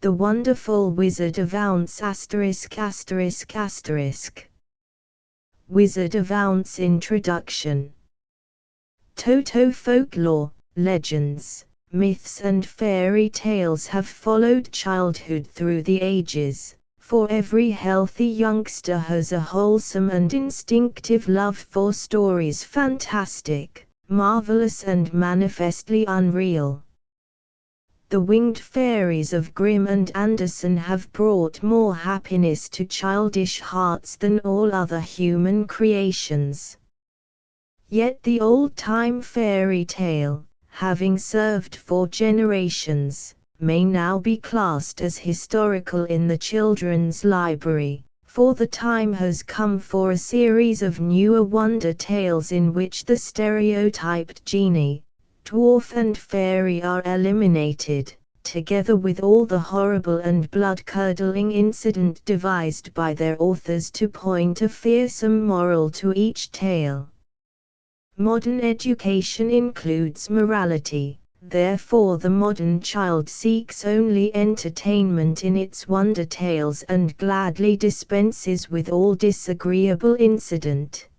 The Wonderful Wizard of Ounce *********. Wizard of Ounce Introduction. Toto folklore, legends, myths and fairy tales have followed childhood through the ages, for every healthy youngster has a wholesome and instinctive love for stories fantastic, marvelous and manifestly unreal. The winged fairies of Grimm and Andersen have brought more happiness to childish hearts than all other human creations. Yet the old-time fairy tale, having served for generations, may now be classed as historical in the children's library, for the time has come for a series of newer wonder tales in which the stereotyped genie, dwarf and fairy are eliminated, together with all the horrible and blood-curdling incident devised by their authors to point a fearsome moral to each tale. Modern education includes morality, therefore the modern child seeks only entertainment in its wonder tales and gladly dispenses with all disagreeable incident.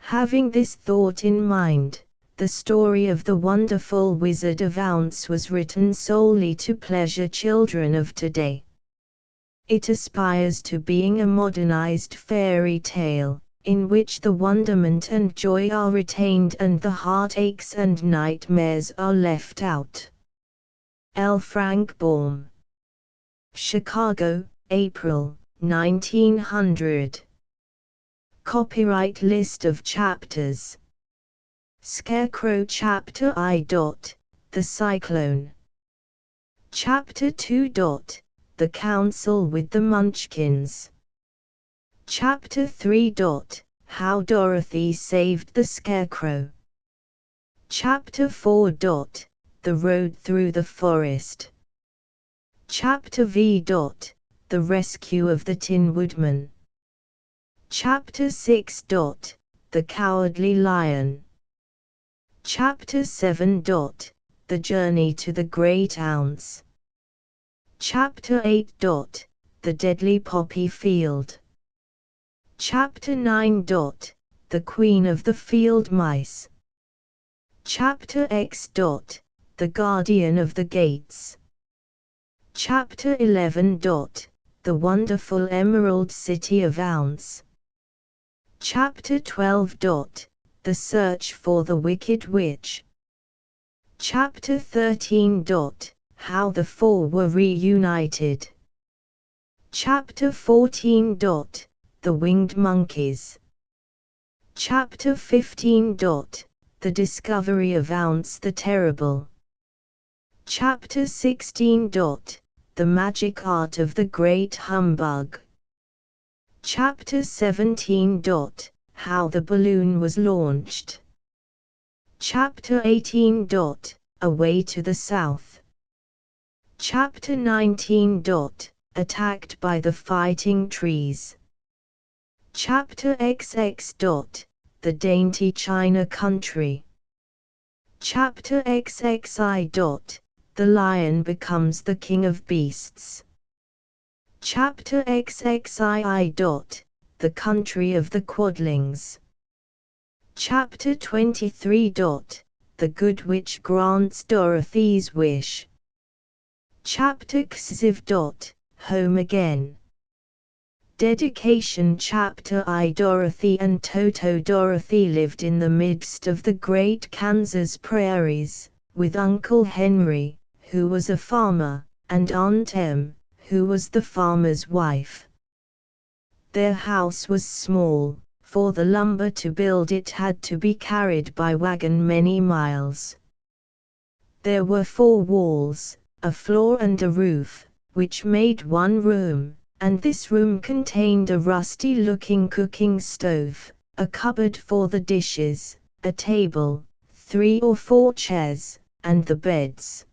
Having this thought in mind, the story of the Wonderful Wizard of Ounce was written solely to pleasure children of today. It aspires to being a modernized fairy tale, in which the wonderment and joy are retained and the heartaches and nightmares are left out. L. Frank Baum. Chicago, April, 1900. Copyright list of chapters. Scarecrow Chapter I. The Cyclone. Chapter 2. The Council with the Munchkins. Chapter 3. How Dorothy Saved the Scarecrow. Chapter 4. The Road Through the Forest. Chapter V. The Rescue of the Tin Woodman. Chapter 6. The Cowardly Lion. Chapter 7. The Journey to the Great Ounce. Chapter 8. The Deadly Poppy Field. Chapter 9. The Queen of the Field Mice. Chapter X. The Guardian of the Gates. Chapter 11. The Wonderful Emerald City of Ounce. Chapter 12. The Search for the Wicked Witch. Chapter 13. How the Four Were Reunited. Chapter 14. The Winged Monkeys. Chapter 15. The Discovery of Ounce the Terrible. Chapter 16. The Magic Art of the Great Humbug. Chapter 17. How the Balloon Was Launched. Chapter 18. Away to the South. Chapter 19. Attacked by the Fighting Trees. Chapter XX. The Dainty China Country. Chapter XXI. The Lion Becomes the King of Beasts. Chapter XXII. The Country of the Quadlings. Chapter 23. The Good Witch Grants Dorothy's Wish. Chapter XV. Home Again. Dedication. Chapter I. Dorothy and Toto. Dorothy lived in the midst of the great Kansas prairies, with Uncle Henry, who was a farmer, and Aunt Em, who was the farmer's wife. Their house was small, for the lumber to build it had to be carried by wagon many miles. There were 4 walls, a floor and a roof, which made one room, and this room contained a rusty-looking cooking stove, a cupboard for the dishes, a table, 3 or 4 chairs, and the beds.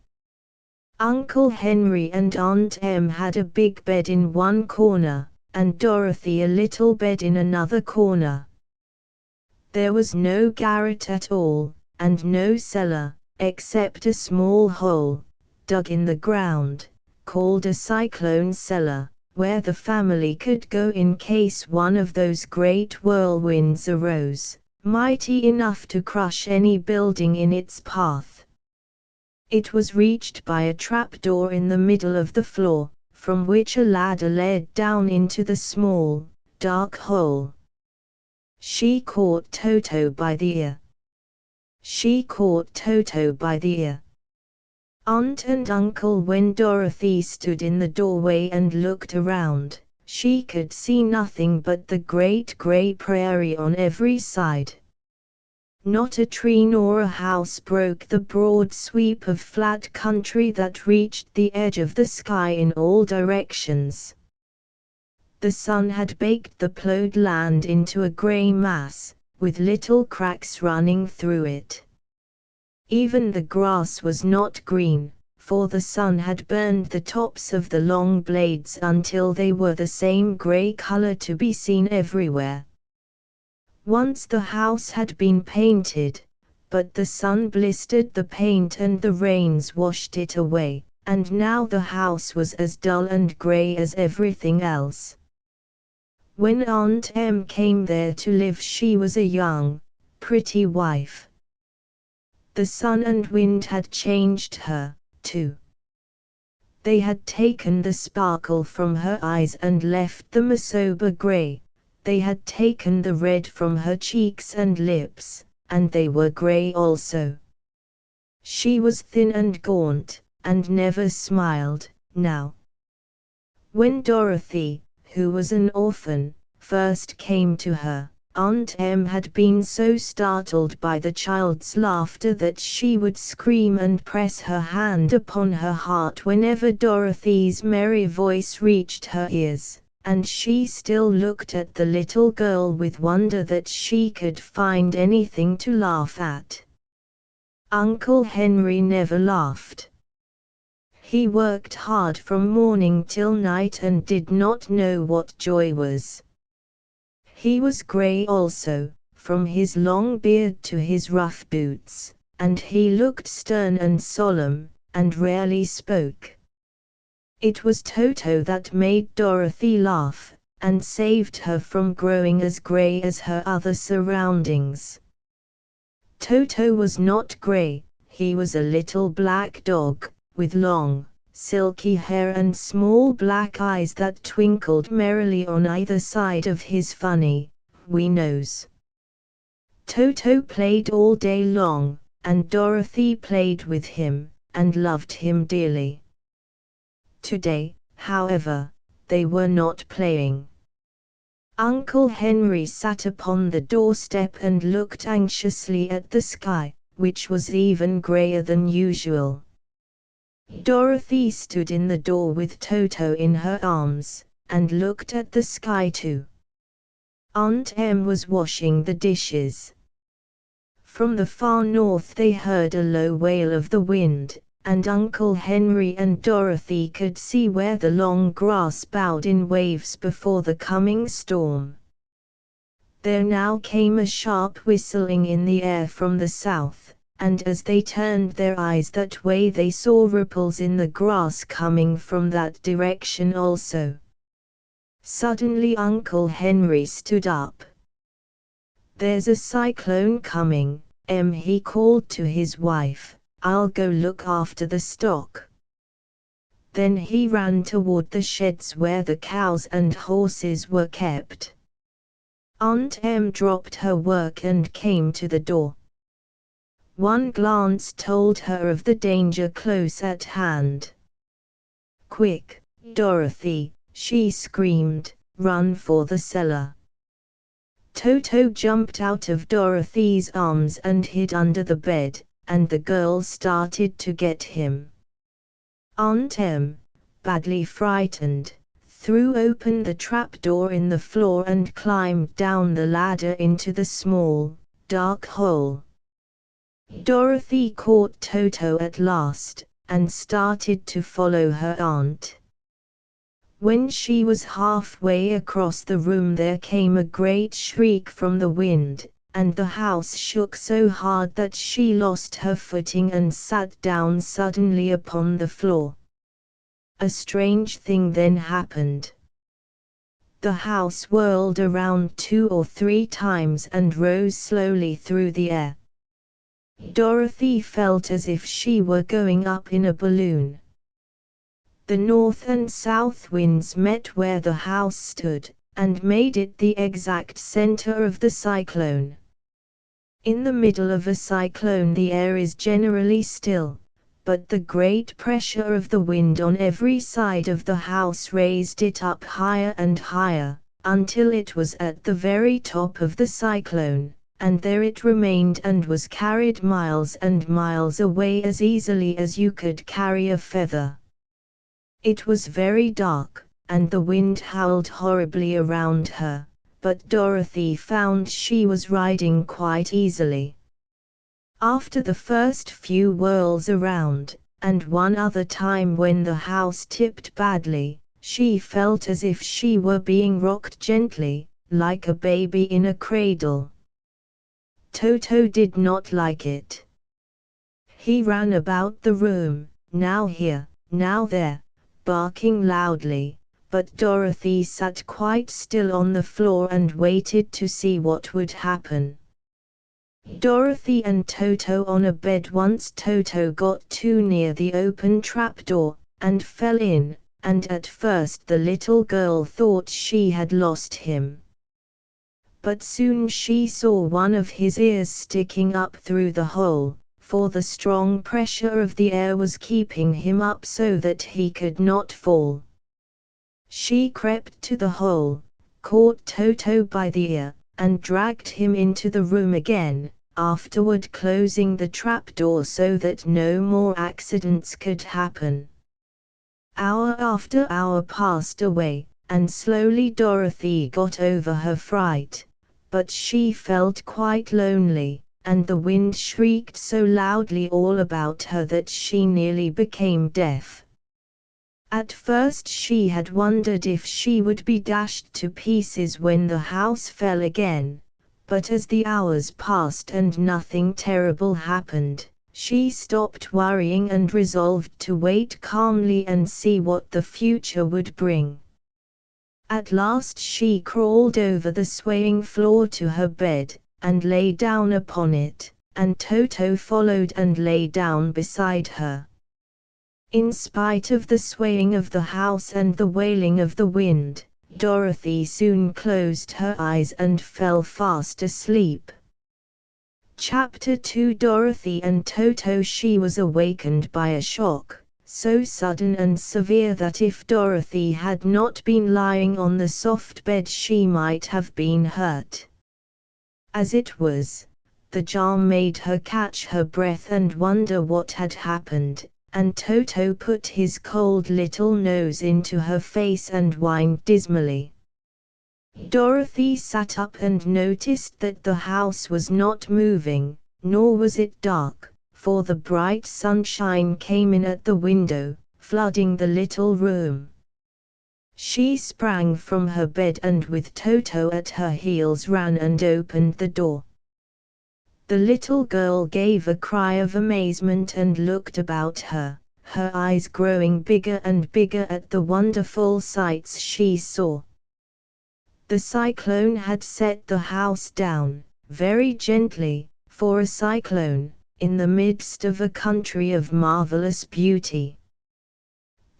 Uncle Henry and Aunt Em had a big bed in one corner, and Dorothy a little bed in another corner. There was no garret at all, and no cellar, except a small hole, dug in the ground, called a cyclone cellar, where the family could go in case one of those great whirlwinds arose, mighty enough to crush any building in its path. It was reached by a trapdoor in the middle of the floor, from which a ladder led down into the small, dark hole. She caught Toto by the ear. She caught Toto by the ear. Aunt and uncle. When Dorothy stood in the doorway and looked around, she could see nothing but the great gray prairie on every side. Not a tree nor a house broke the broad sweep of flat country that reached the edge of the sky in all directions. The sun had baked the plowed land into a gray mass, with little cracks running through it. Even the grass was not green, for the sun had burned the tops of the long blades until they were the same gray color to be seen everywhere. Once the house had been painted, but the sun blistered the paint and the rains washed it away, and now the house was as dull and gray as everything else. When Aunt Em came there to live, she was a young, pretty wife. The sun and wind had changed her, too. They had taken the sparkle from her eyes and left them a sober gray. They had taken the red from her cheeks and lips, and they were gray also. She was thin and gaunt, and never smiled, now. When Dorothy, who was an orphan, first came to her, Aunt Em had been so startled by the child's laughter that she would scream and press her hand upon her heart whenever Dorothy's merry voice reached her ears, and she still looked at the little girl with wonder that she could find anything to laugh at. Uncle Henry never laughed. He worked hard from morning till night and did not know what joy was. He was gray also, from his long beard to his rough boots, and he looked stern and solemn, and rarely spoke. It was Toto that made Dorothy laugh, and saved her from growing as gray as her other surroundings. Toto was not gray, he was a little black dog, with long, silky hair and small black eyes that twinkled merrily on either side of his funny, wee nose. Toto played all day long, and Dorothy played with him, and loved him dearly. Today, however, they were not playing. Uncle Henry sat upon the doorstep and looked anxiously at the sky, which was even grayer than usual. Dorothy stood in the door with Toto in her arms, and looked at the sky too. Aunt Em was washing the dishes. From the far north they heard a low wail of the wind, and Uncle Henry and Dorothy could see where the long grass bowed in waves before the coming storm. There now came a sharp whistling in the air from the south, and as they turned their eyes that way they saw ripples in the grass coming from that direction also. Suddenly Uncle Henry stood up. "There's a cyclone coming, Em," he called to his wife. "I'll go look after the stock." Then he ran toward the sheds where the cows and horses were kept. Aunt Em dropped her work and came to the door. One glance told her of the danger close at hand. "Quick, Dorothy," she screamed, "run for the cellar." Toto jumped out of Dorothy's arms and hid under the bed, and the girl started to get him. Aunt Em, badly frightened, threw open the trapdoor in the floor and climbed down the ladder into the small, dark hole. Dorothy caught Toto at last, and started to follow her aunt. When she was halfway across the room there came a great shriek from the wind, and the house shook so hard that she lost her footing and sat down suddenly upon the floor. A strange thing then happened. The house whirled around 2 or 3 times and rose slowly through the air. Dorothy felt as if she were going up in a balloon. The north and south winds met where the house stood, and made it the exact center of the cyclone. In the middle of a cyclone the air is generally still, but the great pressure of the wind on every side of the house raised it up higher and higher, until it was at the very top of the cyclone, and there it remained and was carried miles and miles away as easily as you could carry a feather. It was very dark, and the wind howled horribly around her, but Dorothy found she was riding quite easily. After the first few whirls around, and one other time when the house tipped badly, she felt as if she were being rocked gently, like a baby in a cradle. Toto did not like it. He ran about the room, now here, now there, barking loudly, but Dorothy sat quite still on the floor and waited to see what would happen. Dorothy and Toto on a bed. Once Toto got too near the open trapdoor, and fell in, and at first the little girl thought she had lost him. But soon she saw one of his ears sticking up through the hole, for the strong pressure of the air was keeping him up so that he could not fall. She crept to the hole, caught Toto by the ear, and dragged him into the room again, afterward closing the trapdoor so that no more accidents could happen. Hour after hour passed away, and slowly Dorothy got over her fright, but she felt quite lonely, and the wind shrieked so loudly all about her that she nearly became deaf. At first she had wondered if she would be dashed to pieces when the house fell again, but as the hours passed and nothing terrible happened, she stopped worrying and resolved to wait calmly and see what the future would bring. At last she crawled over the swaying floor to her bed, and lay down upon it, and Toto followed and lay down beside her. In spite of the swaying of the house and the wailing of the wind, Dorothy soon closed her eyes and fell fast asleep. Chapter 2 Dorothy and Toto. She was awakened by a shock, so sudden and severe that if Dorothy had not been lying on the soft bed she might have been hurt. As it was, the jar made her catch her breath and wonder what had happened, and Toto put his cold little nose into her face and whined dismally. Dorothy sat up and noticed that the house was not moving, nor was it dark, for the bright sunshine came in at the window, flooding the little room. She sprang from her bed and with Toto at her heels ran and opened the door. The little girl gave a cry of amazement and looked about her, her eyes growing bigger and bigger at the wonderful sights she saw. The cyclone had set the house down, very gently, for a cyclone, in the midst of a country of marvelous beauty.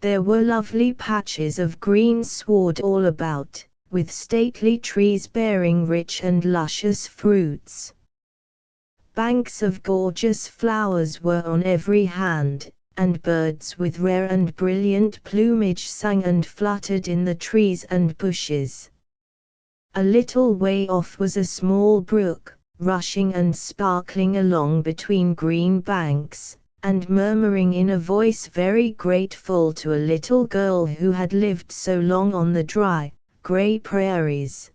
There were lovely patches of green sward all about, with stately trees bearing rich and luscious fruits. Banks of gorgeous flowers were on every hand, and birds with rare and brilliant plumage sang and fluttered in the trees and bushes. A little way off was a small brook, rushing and sparkling along between green banks, and murmuring in a voice very grateful to a little girl who had lived so long on the dry, grey prairies.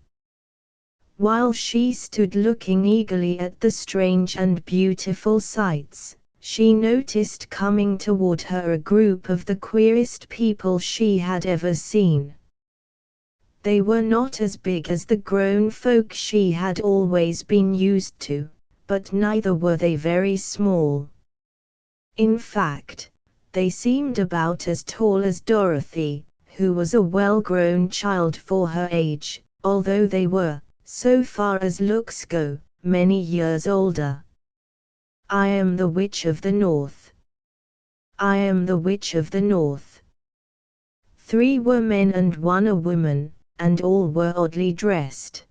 While she stood looking eagerly at the strange and beautiful sights, she noticed coming toward her a group of the queerest people she had ever seen. They were not as big as the grown folk she had always been used to, but neither were they very small. In fact, They seemed about as tall as Dorothy, who was a well-grown child for her age, although they were, so far as looks go, many years older. "I am the Witch of the North. I am the Witch of the North." 3 were men and 1 a woman, and all were oddly dressed.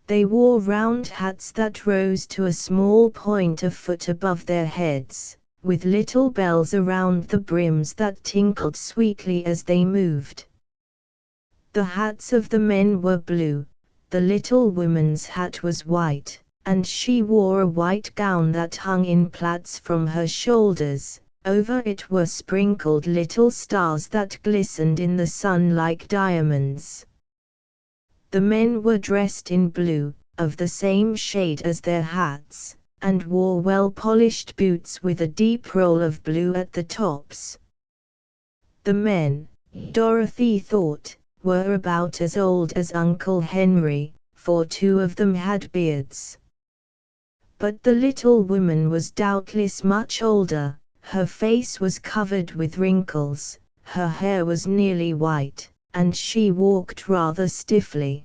They wore round hats that rose to a small point a foot above their heads, with little bells around the brims that tinkled sweetly as they moved. The hats of the men were blue, the little woman's hat was white, and she wore a white gown that hung in plaits from her shoulders. Over it were sprinkled little stars that glistened in the sun like diamonds. The men were dressed in blue, of the same shade as their hats, and wore well-polished boots with a deep roll of blue at the tops. The men, Dorothy thought, were about as old as Uncle Henry, for 2 of them had beards. But the little woman was doubtless much older. Her face was covered with wrinkles, her hair was nearly white, and she walked rather stiffly.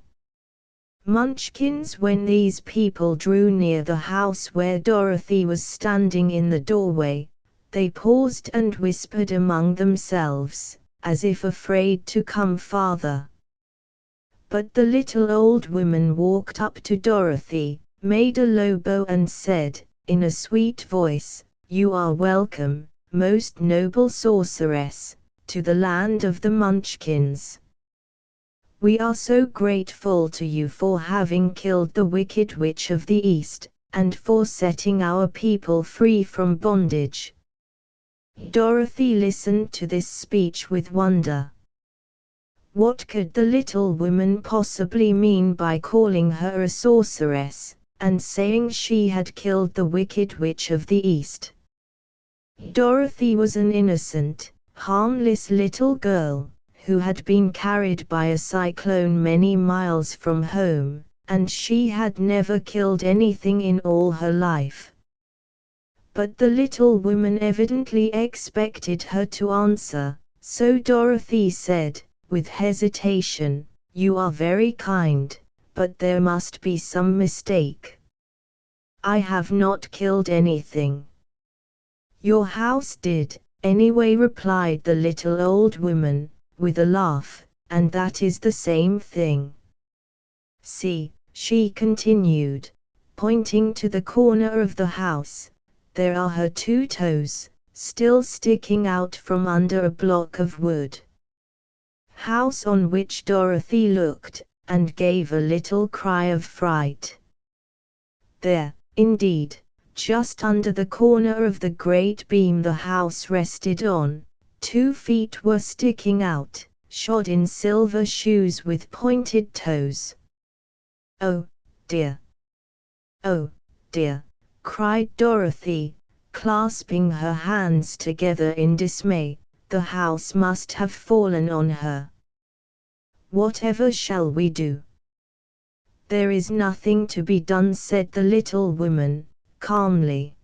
Munchkins, when these people drew near the house where Dorothy was standing in the doorway, they paused and whispered among themselves, as if afraid to come farther. But the little old woman walked up to Dorothy, made a low bow and said, in a sweet voice, "You are welcome, most noble sorceress, to the land of the Munchkins. We are so grateful to you for having killed the Wicked Witch of the East, and for setting our people free from bondage." Dorothy listened to this speech with wonder. What could the little woman possibly mean by calling her a sorceress, and saying she had killed the Wicked Witch of the East? Dorothy was an innocent, harmless little girl, who had been carried by a cyclone many miles from home, and she had never killed anything in all her life. But the little woman evidently expected her to answer, so Dorothy said, with hesitation, "You are very kind, but there must be some mistake. I have not killed anything." "Your house did, anyway," replied the little old woman, with a laugh, "and that is the same thing. See," she continued, pointing to the corner of the house, "there are her 2 toes, still sticking out from under a block of wood." House on which Dorothy looked, and gave a little cry of fright. There, indeed, just under the corner of the great beam the house rested on, 2 feet were sticking out, shod in silver shoes with pointed toes. "Oh, dear! Oh, dear!" cried Dorothy, clasping her hands together in dismay. "The house must have fallen on her. Whatever shall we do?" "There is nothing to be done," said the little woman, calmly.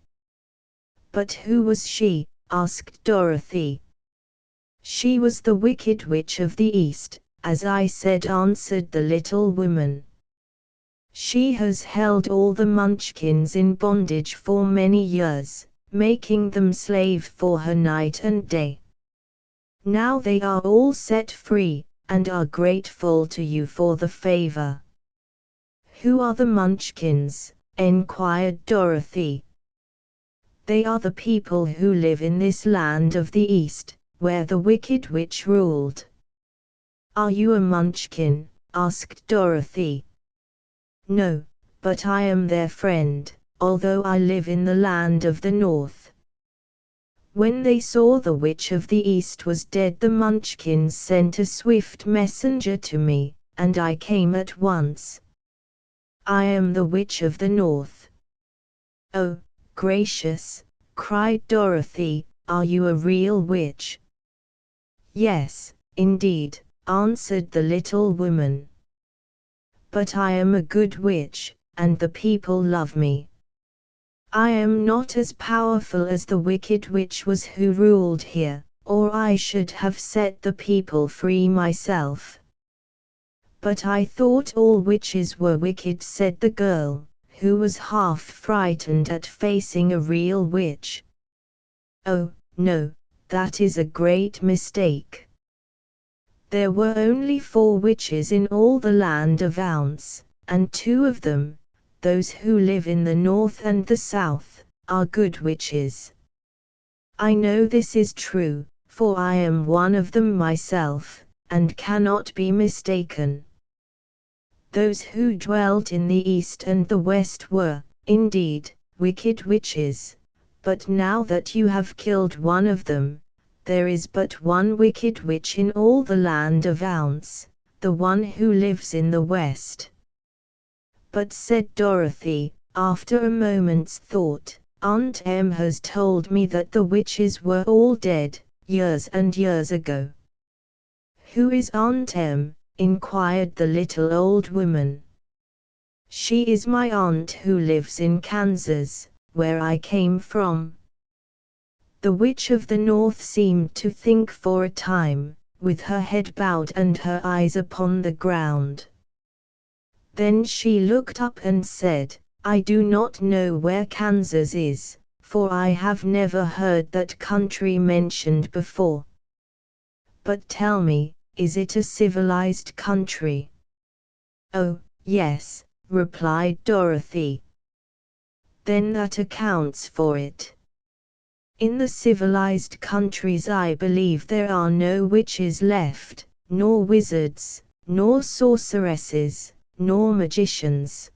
"But who was she?" asked Dorothy. "She was the Wicked Witch of the East, as I said," answered the little woman. "She has held all the Munchkins in bondage for many years, making them slave for her night and day. Now they are all set free, and are grateful to you for the favor." "Who are the Munchkins?" enquired Dorothy. "They are the people who live in this land of the East, where the Wicked Witch ruled." "Are you a Munchkin?" asked Dorothy. "No, but I am their friend, although I live in the land of the North. When they saw the Witch of the East was dead, the Munchkins sent a swift messenger to me, and I came at once. I am the Witch of the North." "Oh, gracious!" cried Dorothy, "are you a real witch?" "Yes, indeed," answered the little woman. "But I am a good witch, and the people love me. I am not as powerful as the wicked witch was who ruled here, or I should have set the people free myself. But I thought all witches were wicked, said the girl, who was half frightened at facing a real witch. Oh, no, that is a great mistake. There were only 4 witches in all the land of Ounce, and 2 of them, those who live in the north and the south, are good witches. I know this is true, for I am one of them myself, and cannot be mistaken. Those who dwelt in the east and the west were, indeed, wicked witches, but now that you have killed one of them, there is but one wicked witch in all the land of Ounce, the one who lives in the west. But said Dorothy, after a moment's thought, Aunt Em has told me that the witches were all dead, years and years ago. Who is Aunt Em? Inquired the little old woman. She is my aunt who lives in Kansas, where I came from. The witch of the north seemed to think for a time, with her head bowed and her eyes upon the ground. Then she looked up and said, I do not know where Kansas is, for I have never heard that country mentioned before. But tell me, is it a civilized country? Oh, yes, replied Dorothy. Then that accounts for it. In the civilized countries I believe there are no witches left, nor wizards, nor sorceresses, nor magicians.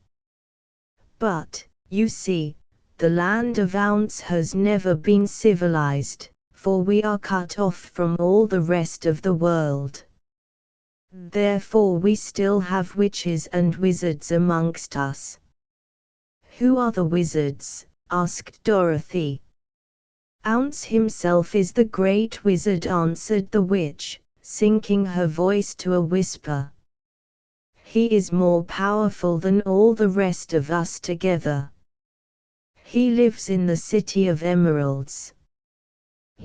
But, you see, the land of Ounce has never been civilized, for we are cut off from all the rest of the world. Therefore we still have witches and wizards amongst us. Who are the wizards? Asked Dorothy. Ounce himself is the great wizard, answered the witch, sinking her voice to a whisper. He is more powerful than all the rest of us together. He lives in the City of Emeralds.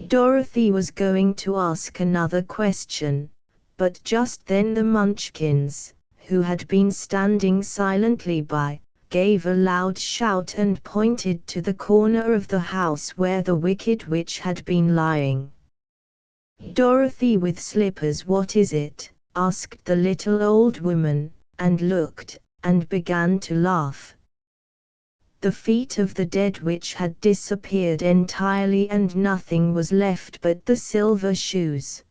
Dorothy was going to ask another question, but just then the Munchkins, who had been standing silently by, gave a loud shout and pointed to the corner of the house where the wicked witch had been lying. Dorothy with slippers, what is it? Asked the little old woman, and looked, and began to laugh. The feet of the dead witch had disappeared entirely and nothing was left but the silver shoes.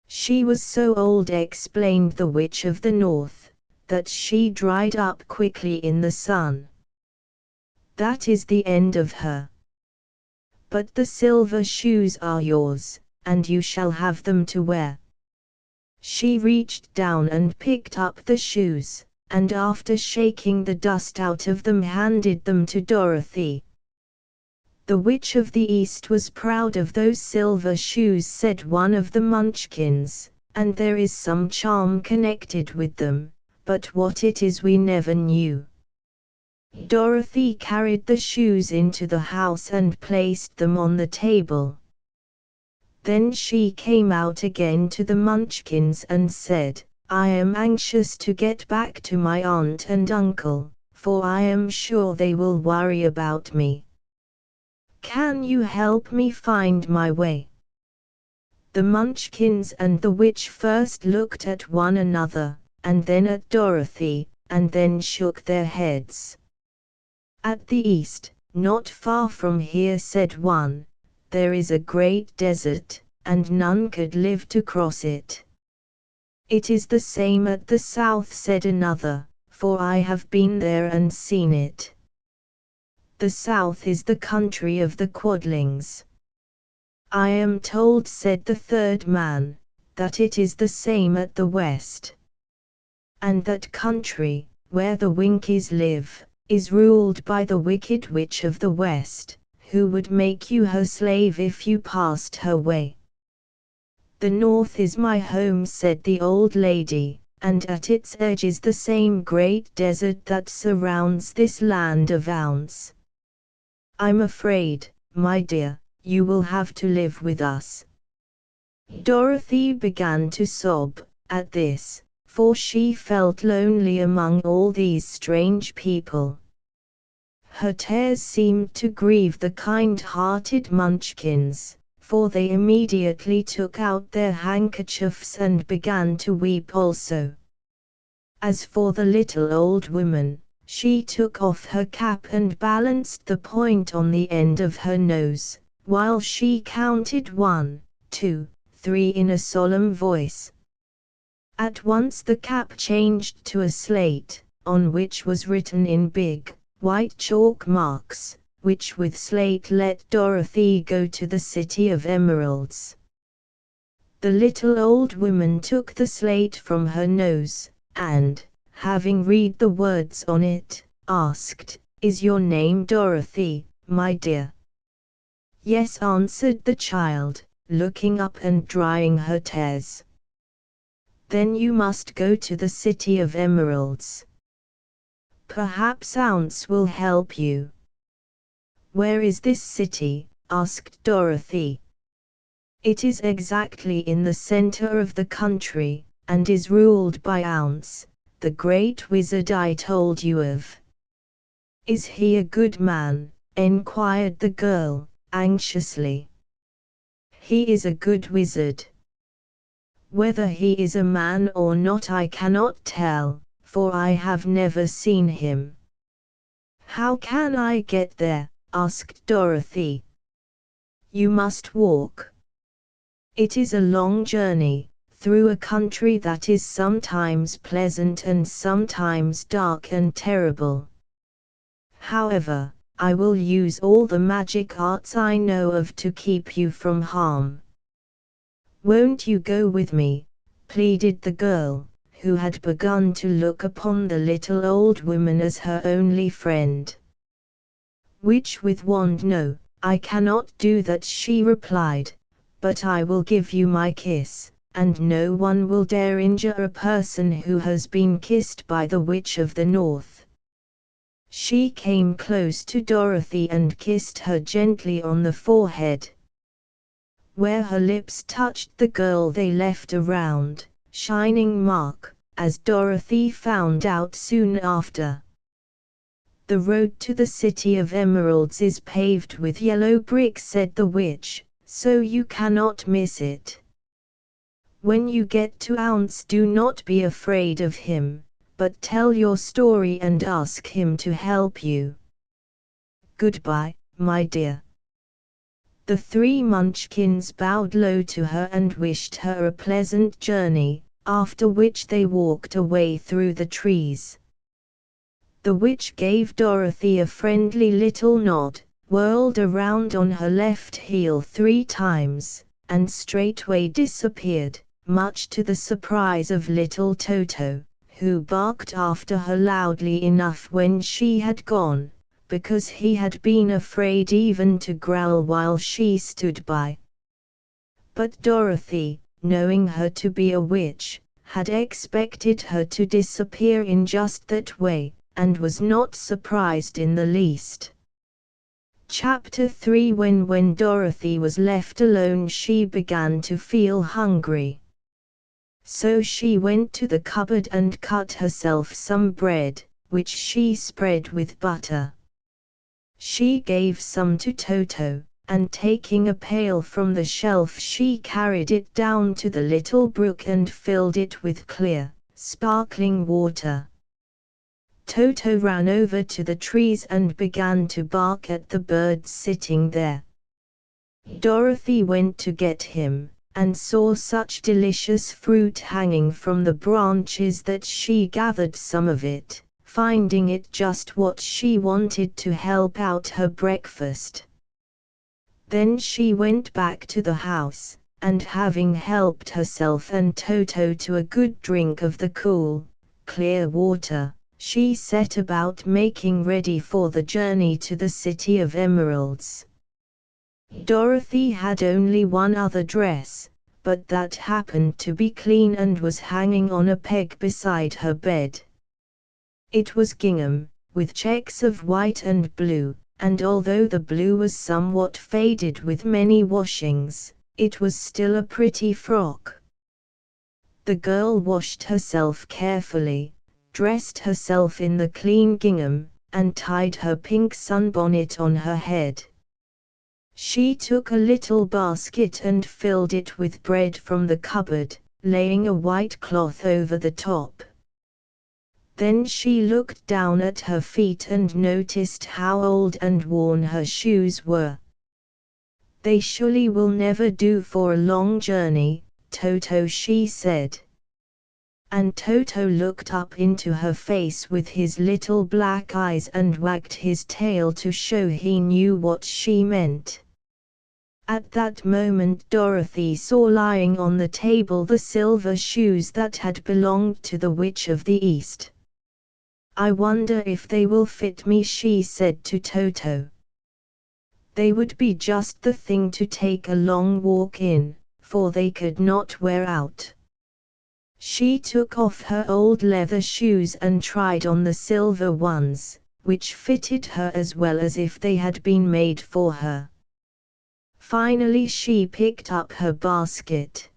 She was so old, explained the witch of the north, that she dried up quickly in the sun. That is the end of her. But the silver shoes are yours, and you shall have them to wear. She reached down and picked up the shoes, and after shaking the dust out of them handed them to Dorothy. The witch of the east was proud of those silver shoes, said one of the Munchkins, and there is some charm connected with them, but what it is we never knew. Dorothy carried the shoes into the house and placed them on the table. Then she came out again to the Munchkins and said, I am anxious to get back to my aunt and uncle, for I am sure they will worry about me. Can you help me find my way? The Munchkins and the witch first looked at one another, and then at Dorothy, and then shook their heads. At the east, not far from here, said one, there is a great desert, and none could live to cross it. It is the same at the south, said another, for I have been there and seen it. The south is the country of the Quadlings. I am told, said the third man, that it is the same at the west. And that country, where the Winkies live, is ruled by the wicked witch of the west, who would make you her slave if you passed her way. The north is my home, said the old lady, and at its edge is the same great desert that surrounds this land of Ounce. I'm afraid, my dear, you will have to live with us." Dorothy began to sob at this, for she felt lonely among all these strange people. Her tears seemed to grieve the kind-hearted Munchkins, for they immediately took out their handkerchiefs and began to weep also. As for the little old woman, she took off her cap and balanced the point on the end of her nose, while she counted 1, 2, 3 in a solemn voice. At once the cap changed to a slate, on which was written in big, white chalk marks, which with slate let Dorothy go to the City of Emeralds. The little old woman took the slate from her nose, and, having read the words on it, asked, "Is your name Dorothy, my dear?" "Yes," answered the child, looking up and drying her tears. "Then you must go to the City of Emeralds. Perhaps Ounce will help you." "Where is this city?" asked Dorothy. "It is exactly in the center of the country, and is ruled by Ounce, the great wizard I told you of." "Is he a good man?" enquired the girl, anxiously. "He is a good wizard. Whether he is a man or not I cannot tell, for I have never seen him." "How can I get there?" asked Dorothy. "You must walk. It is a long journey, through a country that is sometimes pleasant and sometimes dark and terrible. However, I will use all the magic arts I know of to keep you from harm." "Won't you go with me?" pleaded the girl, who had begun to look upon the little old woman as her only friend. "Witch with wand, no, I cannot do that," she replied, "but I will give you my kiss, and no one will dare injure a person who has been kissed by the Witch of the North." She came close to Dorothy and kissed her gently on the forehead. Where her lips touched the girl they left a round, shining mark, as Dorothy found out soon after. "The road to the City of Emeralds is paved with yellow brick," said the witch, "so you cannot miss it. When you get to Ounce, do not be afraid of him, but tell your story and ask him to help you. Goodbye, my dear." The 3 Munchkins bowed low to her and wished her a pleasant journey, after which they walked away through the trees. The witch gave Dorothy a friendly little nod, whirled around on her left heel 3 times, and straightway disappeared, much to the surprise of little Toto, who barked after her loudly enough when she had gone, because he had been afraid even to growl while she stood by. But Dorothy, knowing her to be a witch, had expected her to disappear in just that way, and was not surprised in the least. Chapter 3 When Dorothy was left alone, she began to feel hungry. So she went to the cupboard and cut herself some bread, which she spread with butter. She gave some to Toto, and taking a pail from the shelf she carried it down to the little brook and filled it with clear, sparkling water. Toto ran over to the trees and began to bark at the birds sitting there. Dorothy went to get him, and saw such delicious fruit hanging from the branches that she gathered some of it, finding it just what she wanted to help out her breakfast. Then she went back to the house, and having helped herself and Toto to a good drink of the cool, clear water, she set about making ready for the journey to the City of Emeralds. Dorothy had only one other dress, but that happened to be clean and was hanging on a peg beside her bed. It was gingham, with checks of white and blue, and although the blue was somewhat faded with many washings, it was still a pretty frock. The girl washed herself carefully, dressed herself in the clean gingham, and tied her pink sunbonnet on her head. She took a little basket and filled it with bread from the cupboard, laying a white cloth over the top. Then she looked down at her feet and noticed how old and worn her shoes were. "They surely will never do for a long journey, Toto," she said. And Toto looked up into her face with his little black eyes and wagged his tail to show he knew what she meant. At that moment Dorothy saw lying on the table the silver shoes that had belonged to the Witch of the East. "I wonder if they will fit me," she said to Toto. They would be just the thing to take a long walk in, for they could not wear out. She took off her old leather shoes and tried on the silver ones, which fitted her as well as if they had been made for her. Finally she picked up her basket.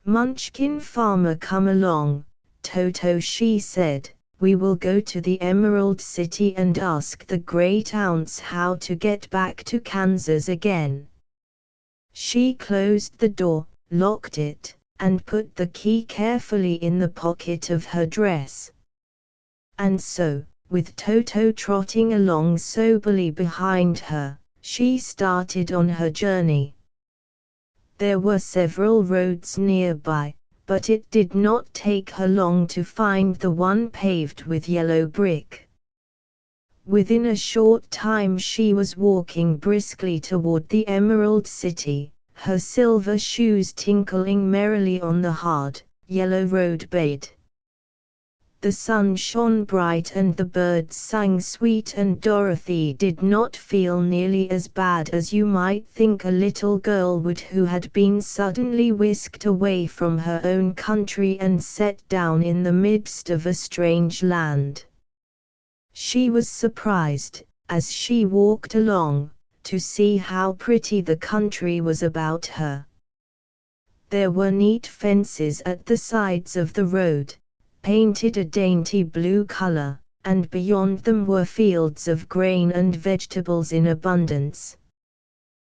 "Munchkin farmer, come along, Toto," she said. "We will go to the Emerald City and ask the Great Ounce how to get back to Kansas again." She closed the door, locked it, and put the key carefully in the pocket of her dress. And so, with Toto trotting along soberly behind her, she started on her journey. There were several roads nearby, but it did not take her long to find the one paved with yellow brick. Within a short time she was walking briskly toward the Emerald City, her silver shoes tinkling merrily on the hard, yellow roadbed. The sun shone bright and the birds sang sweet, and Dorothy did not feel nearly as bad as you might think a little girl would who had been suddenly whisked away from her own country and set down in the midst of a strange land. She was surprised, as she walked along, to see how pretty the country was about her. There were neat fences at the sides of the road, painted a dainty blue color, and beyond them were fields of grain and vegetables in abundance.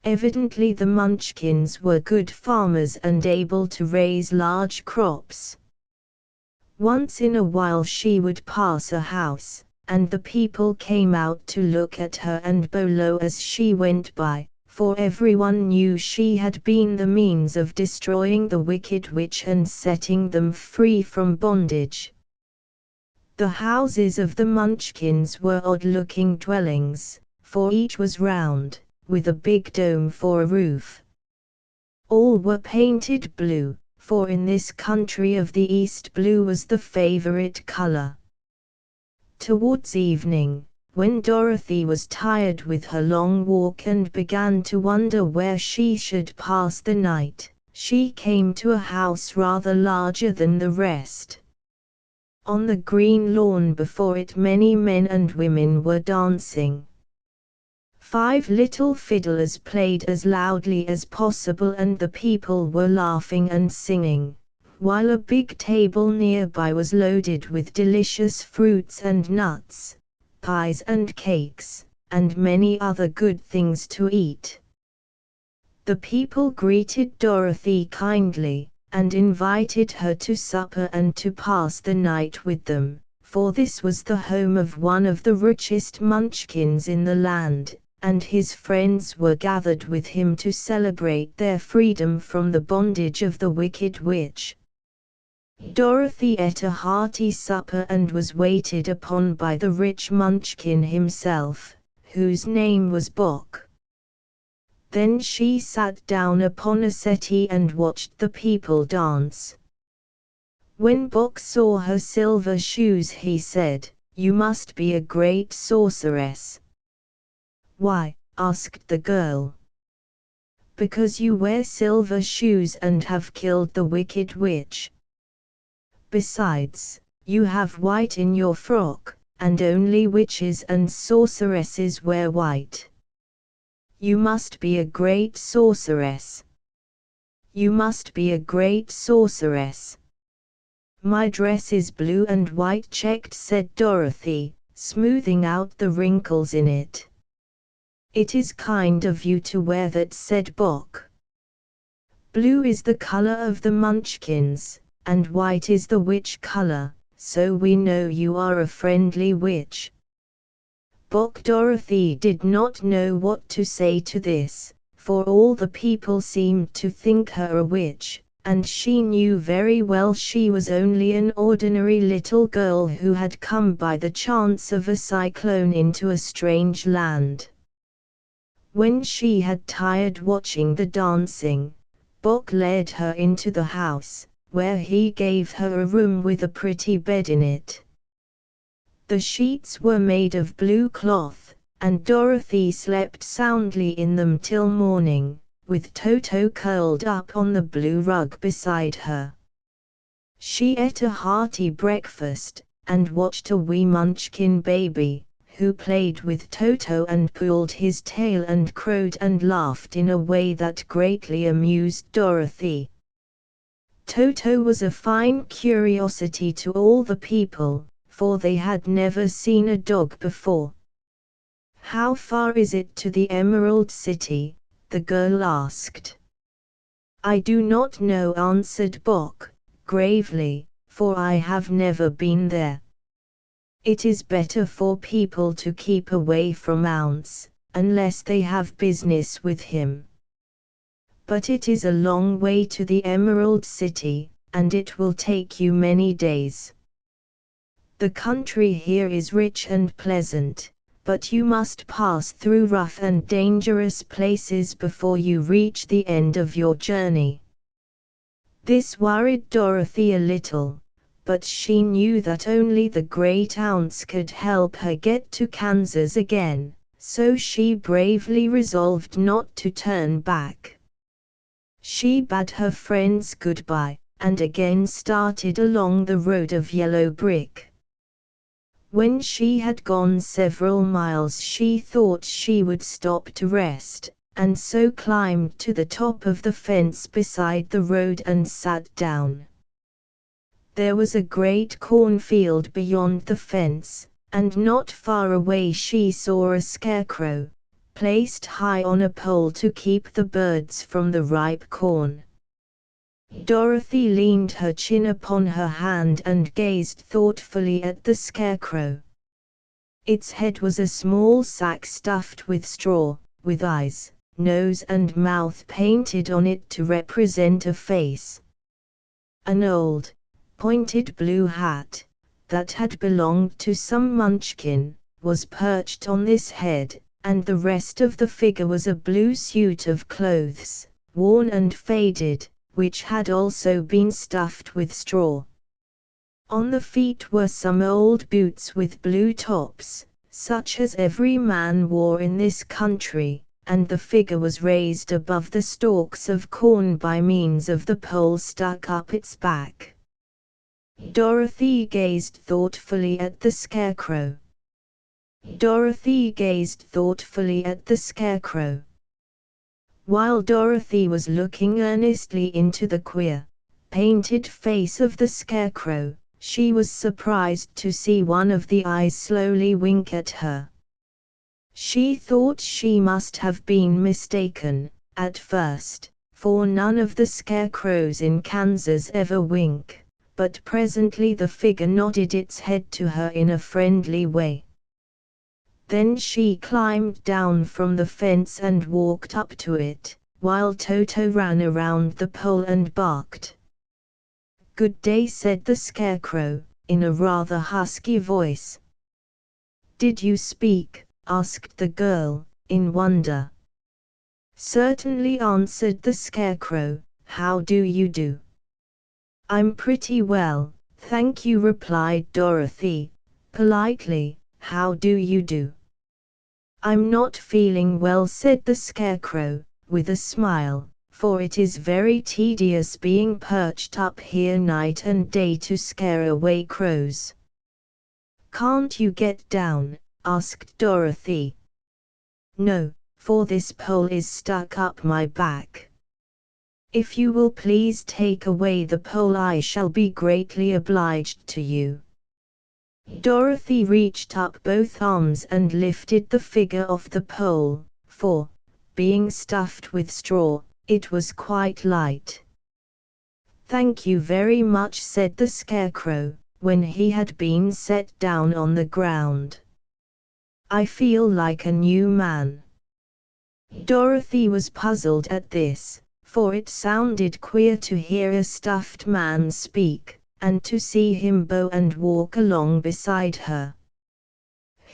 Evidently the Munchkins were good farmers and able to raise large crops. Once in a while she would pass a house, and the people came out to look at her and bow low as she went by, for everyone knew she had been the means of destroying the wicked witch and setting them free from bondage. The houses of the Munchkins were odd-looking dwellings, for each was round, with a big dome for a roof. All were painted blue, for in this country of the East blue was the favorite color. Towards evening, when Dorothy was tired with her long walk and began to wonder where she should pass the night, she came to a house rather larger than the rest. On the green lawn before it many men and women were dancing. 5 little fiddlers played as loudly as possible and the people were laughing and singing, while a big table nearby was loaded with delicious fruits and nuts, pies and cakes, and many other good things to eat. The people greeted Dorothy kindly, and invited her to supper and to pass the night with them, for this was the home of one of the richest Munchkins in the land, and his friends were gathered with him to celebrate their freedom from the bondage of the wicked witch. Dorothy ate a hearty supper and was waited upon by the rich Munchkin himself, whose name was Bock. Then she sat down upon a settee and watched the people dance. When Bock saw her silver shoes he said, "You must be a great sorceress." "Why?" asked the girl. "Because you wear silver shoes and have killed the wicked witch. Besides, you have white in your frock, and only witches and sorceresses wear white. You must be a great sorceress. You must be a great sorceress. My dress is blue and white checked, said Dorothy, smoothing out the wrinkles in it. It is kind of you to wear that, said Bock. Blue is the color of the Munchkins, and white is the witch color, so we know you are a friendly witch. Bock. Dorothy did not know what to say to this, for all the people seemed to think her a witch, and she knew very well she was only an ordinary little girl who had come by the chance of a cyclone into a strange land. When she had tired watching the dancing, Bock led her into the house, where he gave her a room with a pretty bed in it. The sheets were made of blue cloth, and Dorothy slept soundly in them till morning, with Toto curled up on the blue rug beside her. She ate a hearty breakfast, and watched a wee Munchkin baby, who played with Toto and pulled his tail and crowed and laughed in a way that greatly amused Dorothy. Toto was a fine curiosity to all the people, for they had never seen a dog before. "How far is it to the Emerald City?" the girl asked. "I do not know," answered Bock, gravely, "for I have never been there. It is better for people to keep away from Ounce, unless they have business with him. But it is a long way to the Emerald City, and it will take you many days. The country here is rich and pleasant, but you must pass through rough and dangerous places before you reach the end of your journey." This worried Dorothy a little, but she knew that only the great Ounce could help her get to Kansas again, so she bravely resolved not to turn back. She bade her friends goodbye, and again started along the road of yellow brick. When she had gone several miles she thought she would stop to rest, and so climbed to the top of the fence beside the road and sat down. There was a great cornfield beyond the fence, and not far away she saw a scarecrow, placed high on a pole to keep the birds from the ripe corn. Dorothy leaned her chin upon her hand and gazed thoughtfully at the scarecrow. Its head was a small sack stuffed with straw, with eyes, nose and mouth painted on it to represent a face. An old, pointed blue hat, that had belonged to some Munchkin, was perched on this head, and the rest of the figure was a blue suit of clothes, worn and faded, which had also been stuffed with straw. On the feet were some old boots with blue tops, such as every man wore in this country, and the figure was raised above the stalks of corn by means of the pole stuck up its back. Dorothy gazed thoughtfully at the scarecrow. Dorothy gazed thoughtfully at the scarecrow. While Dorothy was looking earnestly into the queer, painted face of the scarecrow, she was surprised to see one of the eyes slowly wink at her. She thought she must have been mistaken, at first, for none of the scarecrows in Kansas ever wink, but presently the figure nodded its head to her in a friendly way. Then she climbed down from the fence and walked up to it, while Toto ran around the pole and barked. "Good day," said the scarecrow, in a rather husky voice. "Did you speak?" asked the girl, in wonder. "Certainly," answered the scarecrow. "How do you do?" "I'm pretty well, thank you," replied Dorothy, politely. "How do you do?" "I'm not feeling well," said the scarecrow, with a smile, "for it is very tedious being perched up here night and day to scare away crows." "Can't you get down?" asked Dorothy. "No, for this pole is stuck up my back. If you will please take away the pole, I shall be greatly obliged to you." Dorothy reached up both arms and lifted the figure off the pole, for, being stuffed with straw, it was quite light. "Thank you very much," said the Scarecrow, when he had been set down on the ground. "I feel like a new man." Dorothy was puzzled at this, for it sounded queer to hear a stuffed man speak, and to see him bow and walk along beside her.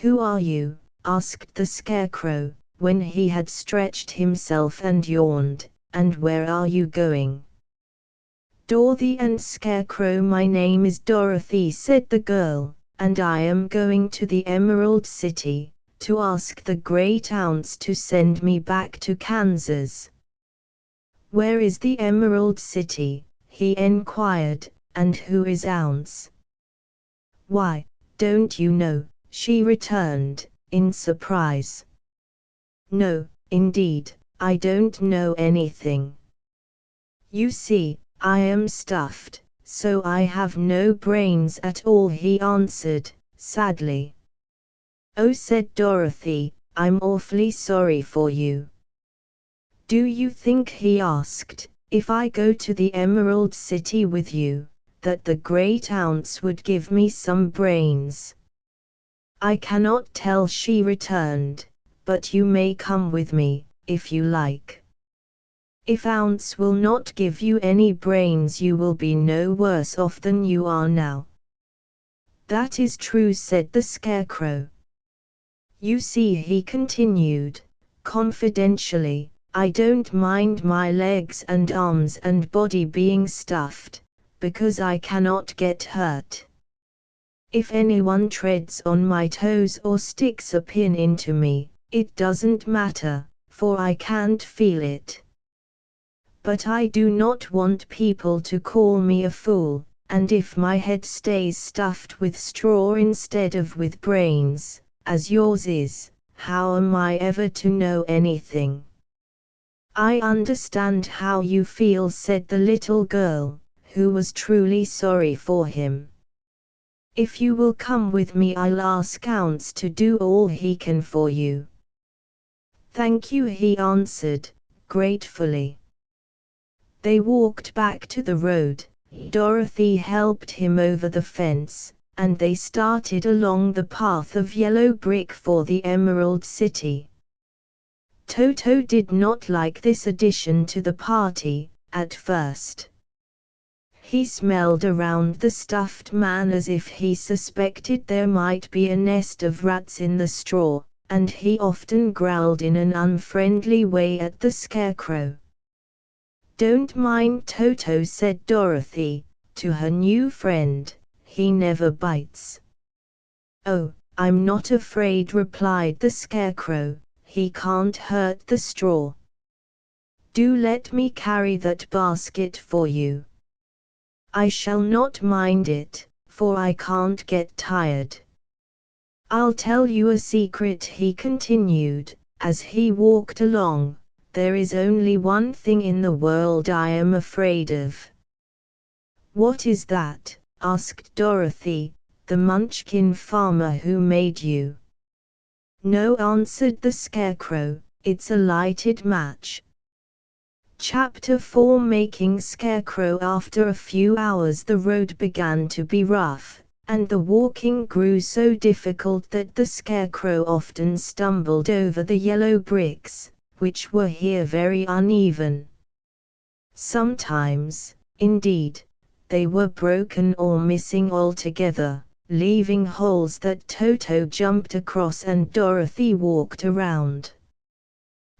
"Who are you?" asked the Scarecrow, when he had stretched himself and yawned, "and where are you going?" "Dorothy and Scarecrow, my name is Dorothy," said the girl, "and I am going to the Emerald City, to ask the Great Ounce to send me back to Kansas." "Where is the Emerald City?" he enquired, "and who is Ounce?" "Why, don't you know?" she returned, in surprise. "No, indeed, I don't know anything. You see, I am stuffed, so I have no brains at all," he answered, sadly. "Oh," said Dorothy, "I'm awfully sorry for you." "Do you think," he asked, "if I go to the Emerald City with you, that the Great Ounce would give me some brains?" "I cannot tell," she returned, "but you may come with me, if you like. If Ounce will not give you any brains, you will be no worse off than you are now." "That is true," said the Scarecrow. "You see," he continued, confidentially, "I don't mind my legs and arms and body being stuffed, because I cannot get hurt. If anyone treads on my toes or sticks a pin into me, it doesn't matter, for I can't feel it. But I do not want people to call me a fool, and if my head stays stuffed with straw instead of with brains, as yours is, how am I ever to know anything?" "I understand how you feel," said the little girl, who was truly sorry for him. "If you will come with me, I'll ask Ounce to do all he can for you." "Thank you," he answered, gratefully. They walked back to the road. Dorothy helped him over the fence, and they started along the path of yellow brick for the Emerald City. Toto did not like this addition to the party, at first. He smelled around the stuffed man as if he suspected there might be a nest of rats in the straw, and he often growled in an unfriendly way at the Scarecrow. "Don't mind Toto," said Dorothy, to her new friend, "he never bites." "Oh, I'm not afraid," replied the Scarecrow, "he can't hurt the straw. Do let me carry that basket for you." "I shall not mind it, for I can't get tired. I'll tell you a secret," he continued, as he walked along. "There is only one thing in the world I am afraid of." "What is that?" asked Dorothy. "The Munchkin farmer who made you." "No," answered the Scarecrow, "it's a lighted match." Chapter 4: Making Scarecrow. After a few hours the road began to be rough, and the walking grew so difficult that the Scarecrow often stumbled over the yellow bricks, which were here very uneven. Sometimes, indeed, they were broken or missing altogether, leaving holes that Toto jumped across and Dorothy walked around.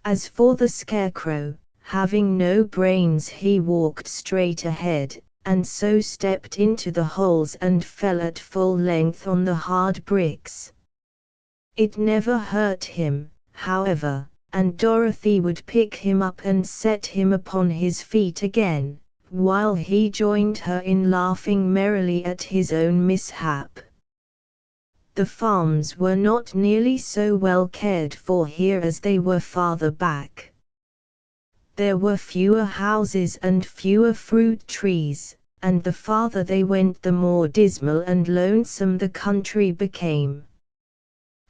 As for the Scarecrow, having no brains, he walked straight ahead, and so stepped into the holes and fell at full length on the hard bricks. It never hurt him, however, and Dorothy would pick him up and set him upon his feet again, while he joined her in laughing merrily at his own mishap. The farms were not nearly so well cared for here as they were farther back. There were fewer houses and fewer fruit trees, and the farther they went the more dismal and lonesome the country became.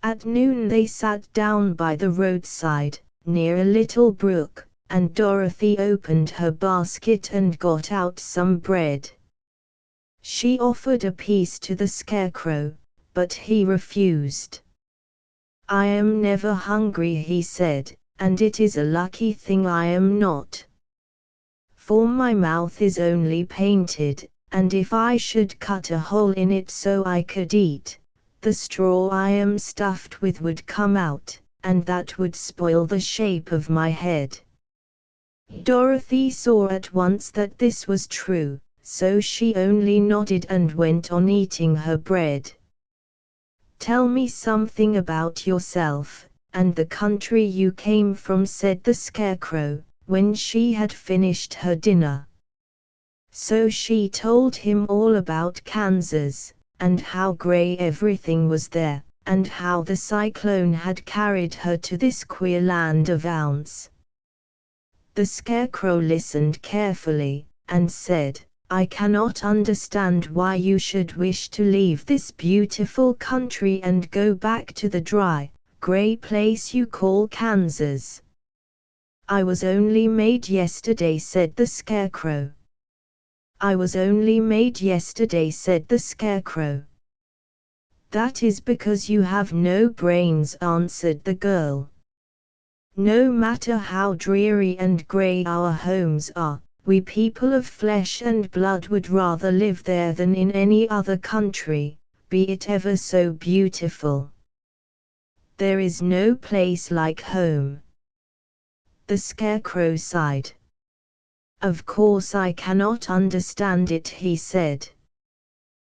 At noon they sat down by the roadside, near a little brook, and Dorothy opened her basket and got out some bread. She offered a piece to the Scarecrow, but he refused. "I am never hungry," he said, "and it is a lucky thing I am not. For my mouth is only painted, and if I should cut a hole in it so I could eat, the straw I am stuffed with would come out, and that would spoil the shape of my head." Dorothy saw at once that this was true, so she only nodded and went on eating her bread. "Tell me something about yourself, and the country you came from," said the Scarecrow, when she had finished her dinner. So she told him all about Kansas, and how gray everything was there, and how the cyclone had carried her to this queer land of ounce. The Scarecrow listened carefully, and said, "I cannot understand why you should wish to leave this beautiful country and go back to the dry, gray place you call Kansas." "I was only made yesterday," said the Scarecrow. "I was only made yesterday," said the Scarecrow. "That is because you have no brains," answered the girl. "No matter how dreary and gray our homes are, we people of flesh and blood would rather live there than in any other country, be it ever so beautiful. There is no place like home." The Scarecrow sighed. "Of course I cannot understand it," he said.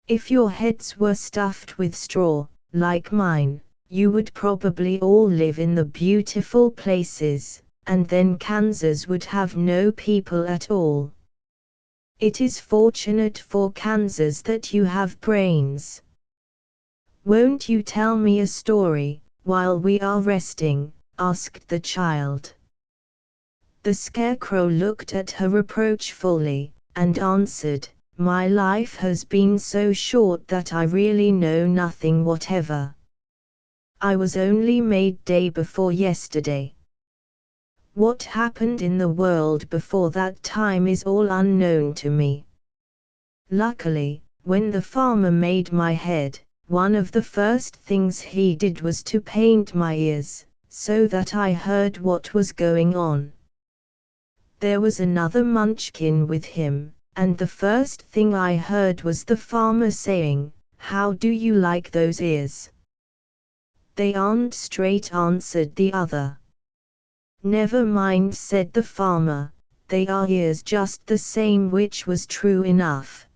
"If your heads were stuffed with straw, like mine, you would probably all live in the beautiful places, and then Kansas would have no people at all. It is fortunate for Kansas that you have brains. Won't you tell me a story, while we are resting?" asked the child. The Scarecrow looked at her reproachfully, and answered, "My life has been so short that I really know nothing whatever. I was only made day before yesterday. What happened in the world before that time is all unknown to me. Luckily, when the farmer made my head, one of the first things he did was to paint my ears, so that I heard what was going on. There was another Munchkin with him, and the first thing I heard was the farmer saying, 'How do you like those ears?' 'They aren't straight,' answered the other. 'Never mind,' said the farmer, 'they are ears just the same,' which was true enough.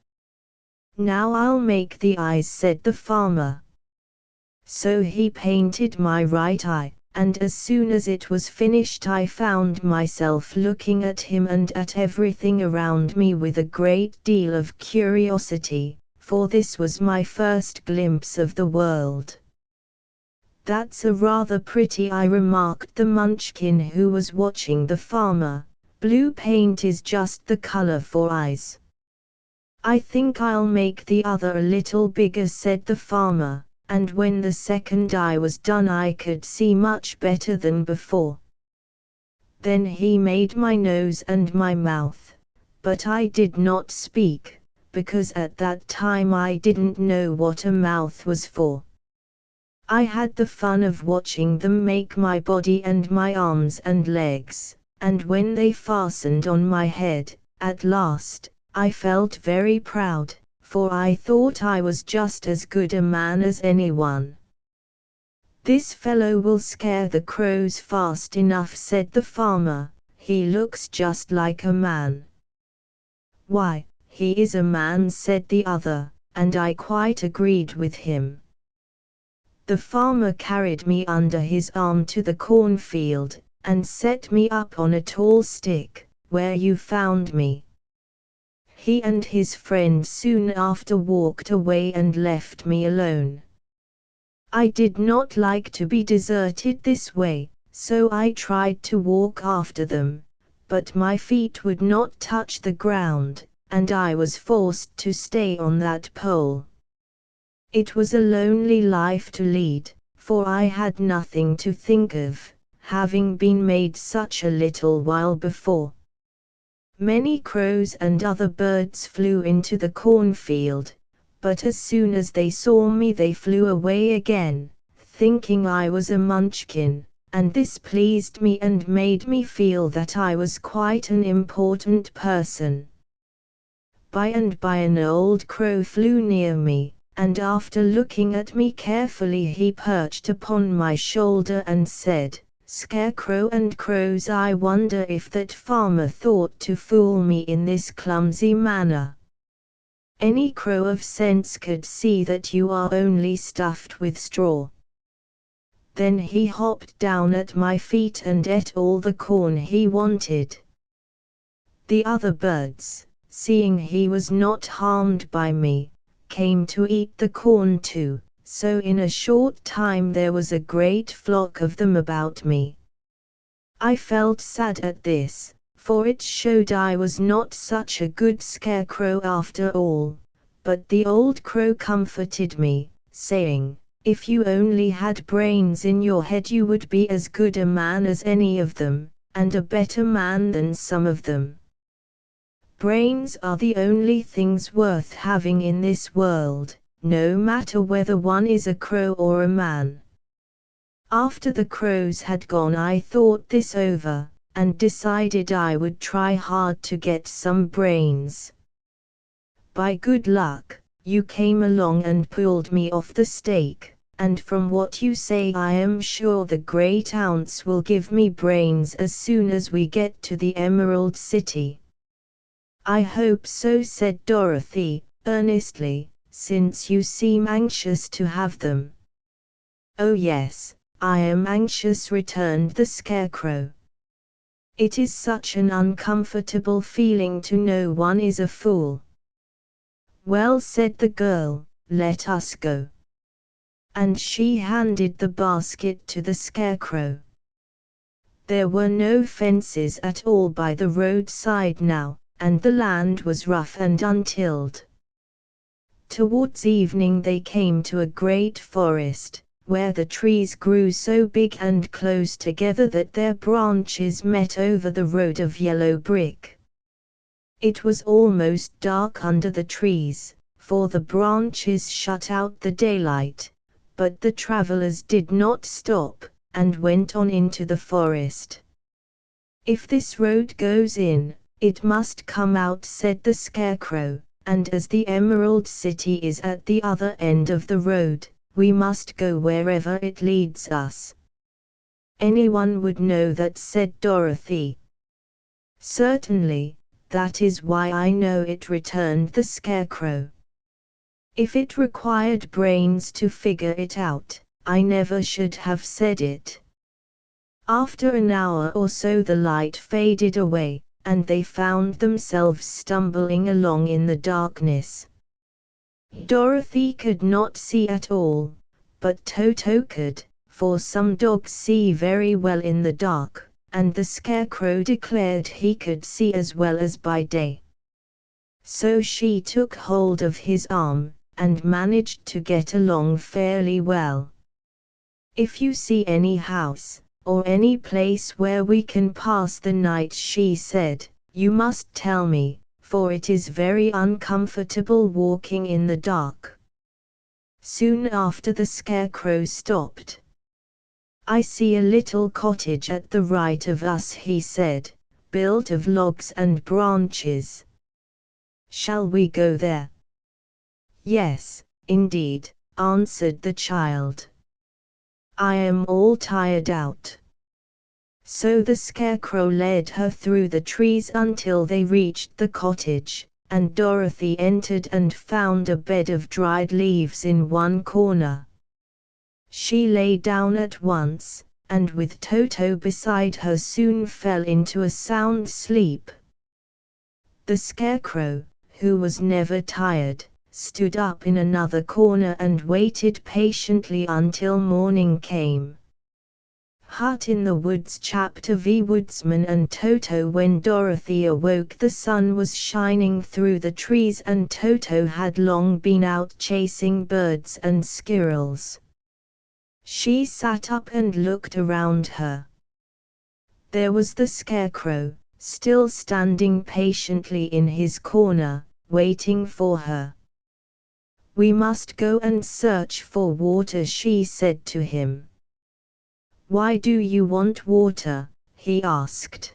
'Now I'll make the eyes,' said the farmer. So he painted my right eye, and as soon as it was finished I found myself looking at him and at everything around me with a great deal of curiosity, for this was my first glimpse of the world." "That's a rather pretty eye," remarked the Munchkin who was watching the farmer. "Blue paint is just the color for eyes." "I think I'll make the other a little bigger," said the farmer, "and when the second eye was done I could see much better than before." Then he made my nose and my mouth, but I did not speak, because at that time I didn't know what a mouth was for. I had the fun of watching them make my body and my arms and legs, and when they fastened on my head, at last, I felt very proud, for I thought I was just as good a man as anyone. "This fellow will scare the crows fast enough," said the farmer. "He looks just like a man." "Why, he is a man," said the other, and I quite agreed with him. The farmer carried me under his arm to the cornfield, and set me up on a tall stick, where you found me. He and his friend soon after walked away and left me alone. I did not like to be deserted this way, so I tried to walk after them, but my feet would not touch the ground, and I was forced to stay on that pole. It was a lonely life to lead, for I had nothing to think of, having been made such a little while before. Many crows and other birds flew into the cornfield, but as soon as they saw me they flew away again, thinking I was a munchkin, and this pleased me and made me feel that I was quite an important person. By and by an old crow flew near me, and after looking at me carefully he perched upon my shoulder and said, "Scarecrow and crows, I wonder if that farmer thought to fool me in this clumsy manner. Any crow of sense could see that you are only stuffed with straw." Then he hopped down at my feet and ate all the corn he wanted. The other birds, seeing he was not harmed by me, came to eat the corn too, so in a short time there was a great flock of them about me. I felt sad at this, for it showed I was not such a good scarecrow after all, but the old crow comforted me, saying, "If you only had brains in your head you would be as good a man as any of them, and a better man than some of them. Brains are the only things worth having in this world, no matter whether one is a crow or a man." After the crows had gone I thought this over, and decided I would try hard to get some brains. By good luck, you came along and pulled me off the stake, and from what you say I am sure the great ounce will give me brains as soon as we get to the Emerald City. "I hope so," said Dorothy, earnestly, "since you seem anxious to have them." "Oh yes, I am anxious," returned the Scarecrow. "It is such an uncomfortable feeling to know one is a fool." "Well," said the girl, "let us go." And she handed the basket to the Scarecrow. There were no fences at all by the roadside now, and the land was rough and untilled. Towards evening they came to a great forest, where the trees grew so big and close together that their branches met over the road of yellow brick. It was almost dark under the trees, for the branches shut out the daylight, but the travelers did not stop, and went on into the forest. "If this road goes in, it must come out," said the Scarecrow, "and as the Emerald City is at the other end of the road, we must go wherever it leads us." "Anyone would know that," said Dorothy. "Certainly, that is why I know it," returned the Scarecrow. "If it required brains to figure it out, I never should have said it." After an hour or so the light faded away, and they found themselves stumbling along in the darkness. Dorothy could not see at all, but Toto could, for some dogs see very well in the dark, and the Scarecrow declared he could see as well as by day. So she took hold of his arm, and managed to get along fairly well. "If you see any house, or any place where we can pass the night," she said, "you must tell me, for it is very uncomfortable walking in the dark." Soon after the Scarecrow stopped. "I see a little cottage at the right of us," he said, "built of logs and branches. Shall we go there?" "Yes, indeed," answered the child. "I am all tired out." So the Scarecrow led her through the trees until they reached the cottage, and Dorothy entered and found a bed of dried leaves in one corner. She lay down at once, and with Toto beside her soon fell into a sound sleep. The Scarecrow, who was never tired, stood up in another corner and waited patiently until morning came. Hut in the Woods Chapter V. Woodsman and Toto. When Dorothy awoke, the sun was shining through the trees and Toto had long been out chasing birds and squirrels. She sat up and looked around her. There was the Scarecrow, still standing patiently in his corner, waiting for her. "We must go and search for water," she said to him. "Why do you want water?" he asked.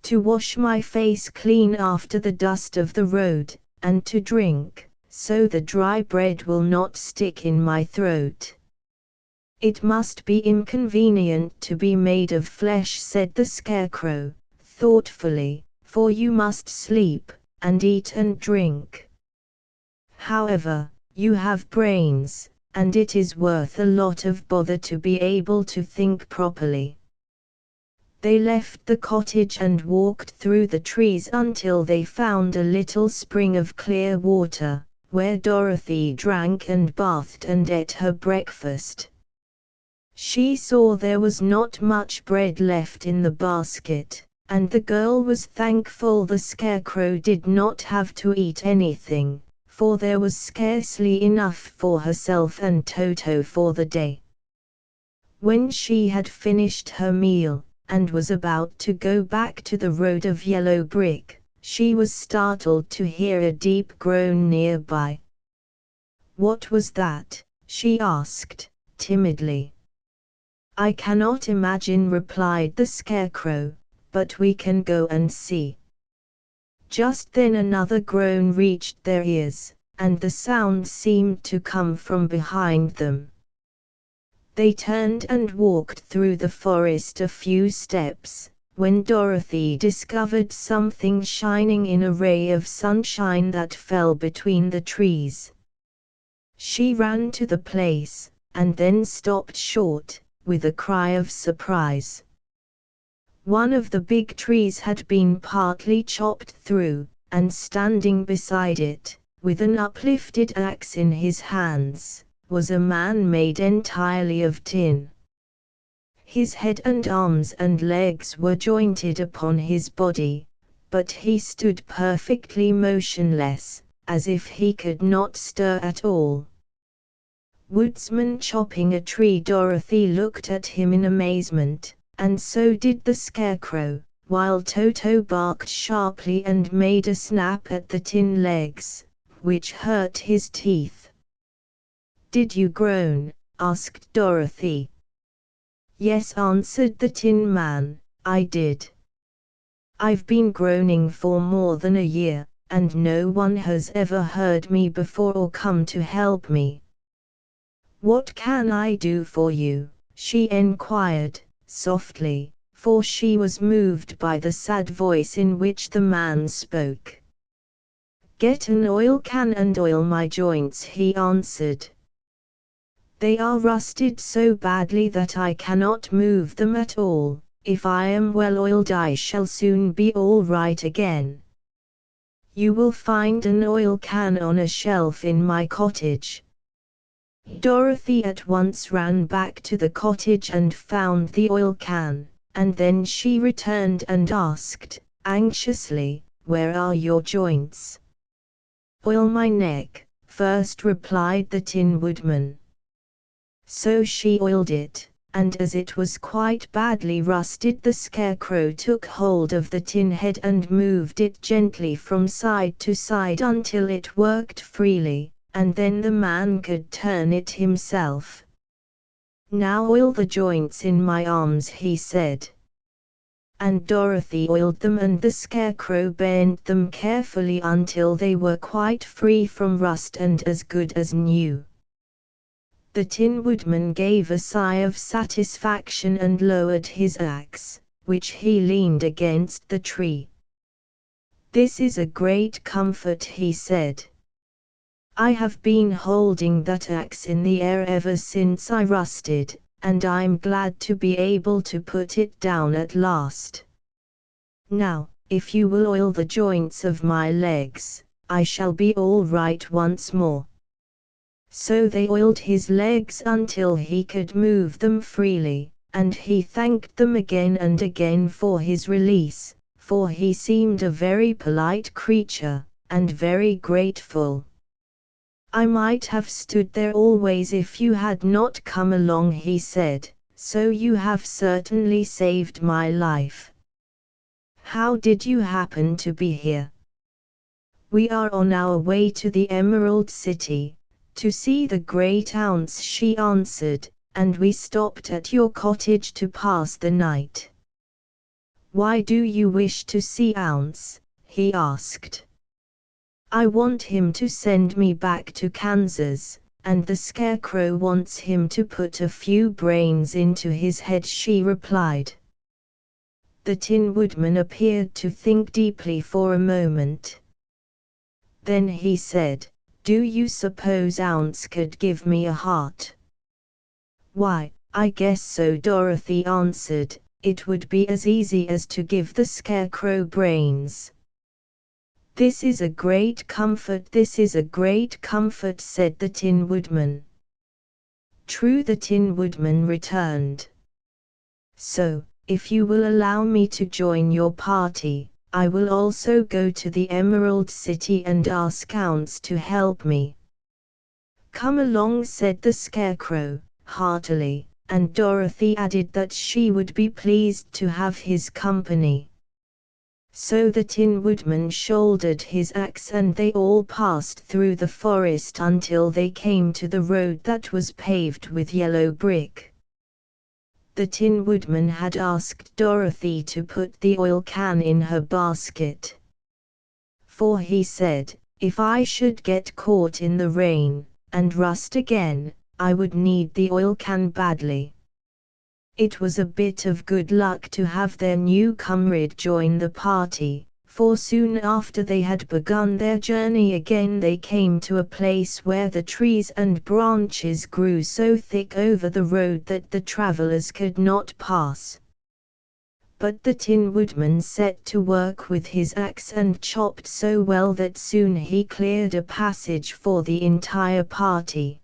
"To wash my face clean after the dust of the road, and to drink, so the dry bread will not stick in my throat." "It must be inconvenient to be made of flesh," said the Scarecrow, thoughtfully, "for you must sleep, and eat and drink. However, you have brains, and it is worth a lot of bother to be able to think properly." They left the cottage and walked through the trees until they found a little spring of clear water, where Dorothy drank and bathed and ate her breakfast. She saw there was not much bread left in the basket, and the girl was thankful the Scarecrow did not have to eat anything, for there was scarcely enough for herself and Toto for the day. When she had finished her meal, and was about to go back to the road of yellow brick, she was startled to hear a deep groan nearby. "What was that?" she asked, timidly. "I cannot imagine," replied the Scarecrow, "but we can go and see." Just then another groan reached their ears, and the sound seemed to come from behind them. They turned and walked through the forest a few steps, when Dorothy discovered something shining in a ray of sunshine that fell between the trees. She ran to the place, and then stopped short, with a cry of surprise. One of the big trees had been partly chopped through, and standing beside it, with an uplifted axe in his hands, was a man made entirely of tin. His head and arms and legs were jointed upon his body, but he stood perfectly motionless, as if he could not stir at all. "Woodsman chopping a tree." Dorothy looked at him in amazement, and so did the Scarecrow, while Toto barked sharply and made a snap at the tin legs, which hurt his teeth. "Did you groan?" asked Dorothy. "Yes," answered the Tin Man, "I did. I've been groaning for more than a year, and no one has ever heard me before or come to help me." "What can I do for you?" she enquired, softly, for she was moved by the sad voice in which the man spoke. "Get an oil can and oil my joints," he answered. "They are rusted so badly that I cannot move them at all. If I am well oiled I shall soon be all right again. You will find an oil can on a shelf in my cottage." Dorothy at once ran back to the cottage and found the oil can, and then she returned and asked, anxiously, "Where are your joints?" "Oil my neck first," replied the Tin Woodman. So she oiled it, and as it was quite badly rusted, the Scarecrow took hold of the tin head and moved it gently from side to side until it worked freely, and then the man could turn it himself. "Now oil the joints in my arms," he said. And Dorothy oiled them, and the Scarecrow bent them carefully until they were quite free from rust and as good as new. The Tin Woodman gave a sigh of satisfaction and lowered his axe, which he leaned against the tree. "This is a great comfort," he said. "I have been holding that axe in the air ever since I rusted, and I'm glad to be able to put it down at last. Now, if you will oil the joints of my legs, I shall be all right once more. So they oiled his legs until he could move them freely, and he thanked them again and again for his release, for he seemed a very polite creature, and very grateful. I might have stood there always if you had not come along, he said, so you have certainly saved my life. How did you happen to be here? We are on our way to the Emerald City, to see the great ounce, she answered, and we stopped at your cottage to pass the night. Why do you wish to see Ounce? He asked. I want him to send me back to Kansas, and the Scarecrow wants him to put a few brains into his head, she replied. The Tin Woodman appeared to think deeply for a moment. Then he said, Do you suppose Ounce could give me a heart? Why, I guess so, Dorothy answered. It would be as easy as to give the Scarecrow brains. This is a great comfort, said the Tin Woodman. True, the Tin Woodman returned. So, if you will allow me to join your party, I will also go to the Emerald City and ask Ounce to help me. Come along, said the Scarecrow, heartily, and Dorothy added that she would be pleased to have his company. So the Tin Woodman shouldered his axe and they all passed through the forest until they came to the road that was paved with yellow brick. The Tin Woodman had asked Dorothy to put the oil can in her basket. For he said, if I should get caught in the rain, and rust again, I would need the oil can badly. It was a bit of good luck to have their new comrade join the party, for soon after they had begun their journey again they came to a place where the trees and branches grew so thick over the road that the travelers could not pass. But the Tin Woodman set to work with his axe and chopped so well that soon he cleared a passage for the entire party.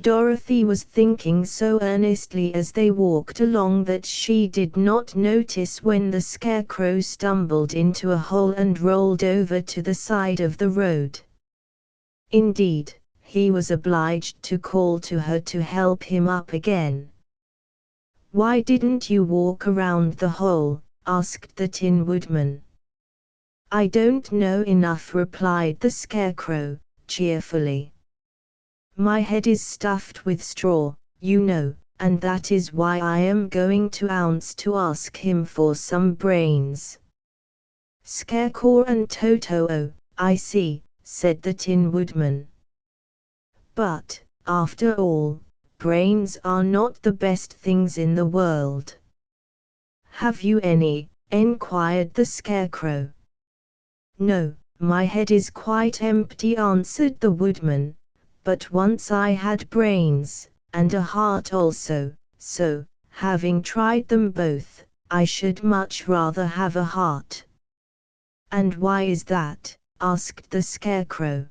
Dorothy was thinking so earnestly as they walked along that she did not notice when the Scarecrow stumbled into a hole and rolled over to the side of the road. Indeed, he was obliged to call to her to help him up again. Why didn't you walk around the hole? Asked the Tin Woodman. I don't know enough, replied the Scarecrow, cheerfully. My head is stuffed with straw, you know, and that is why I am going to Ounce to ask him for some brains. Scarecrow and Toto, I see, said the Tin Woodman. But, after all, brains are not the best things in the world. Have you any? Enquired the Scarecrow. No, my head is quite empty, answered the Woodman. But once I had brains, and a heart also, so, having tried them both, I should much rather have a heart. And why is that? Asked the Scarecrow.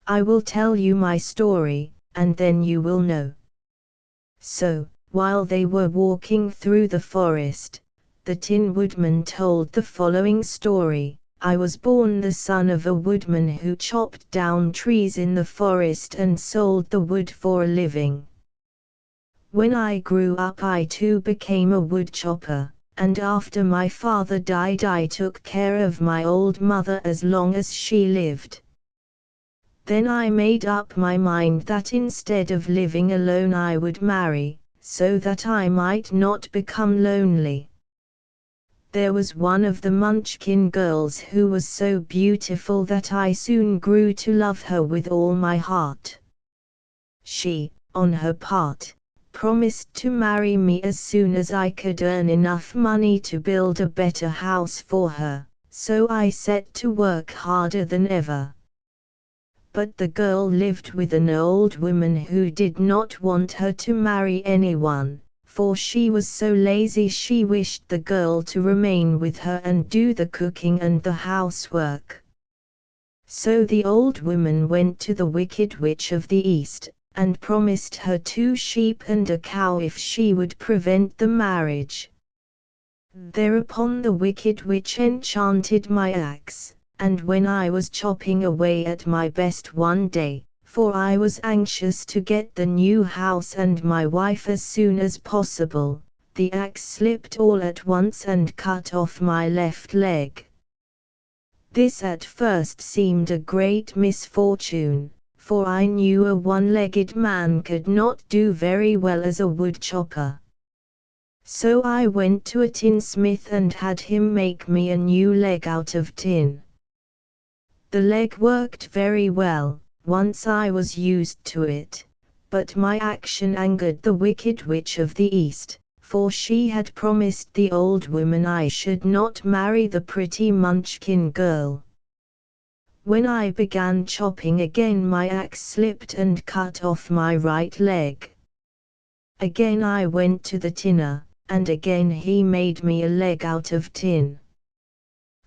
I will tell you my story, and then you will know. So, while they were walking through the forest, the Tin Woodman told the following story. I was born the son of a woodman who chopped down trees in the forest and sold the wood for a living. When I grew up I too became a woodchopper, and after my father died I took care of my old mother as long as she lived. Then I made up my mind that instead of living alone I would marry, so that I might not become lonely. There was one of the Munchkin girls who was so beautiful that I soon grew to love her with all my heart. She, on her part, promised to marry me as soon as I could earn enough money to build a better house for her, so I set to work harder than ever. But the girl lived with an old woman who did not want her to marry anyone, for she was so lazy she wished the girl to remain with her and do the cooking and the housework. So the old woman went to the wicked witch of the east, and promised her 2 sheep and a cow if she would prevent the marriage. Thereupon the wicked witch enchanted my axe, and when I was chopping away at my best one day, for I was anxious to get the new house and my wife as soon as possible, the axe slipped all at once and cut off my left leg. This at first seemed a great misfortune, for I knew a one-legged man could not do very well as a wood chopper. So I went to a tinsmith and had him make me a new leg out of tin. The leg worked very well, once I was used to it, but my action angered the wicked witch of the east, for she had promised the old woman I should not marry the pretty Munchkin girl. When I began chopping again, my axe slipped and cut off my right leg. Again I went to the tinner, and again he made me a leg out of tin.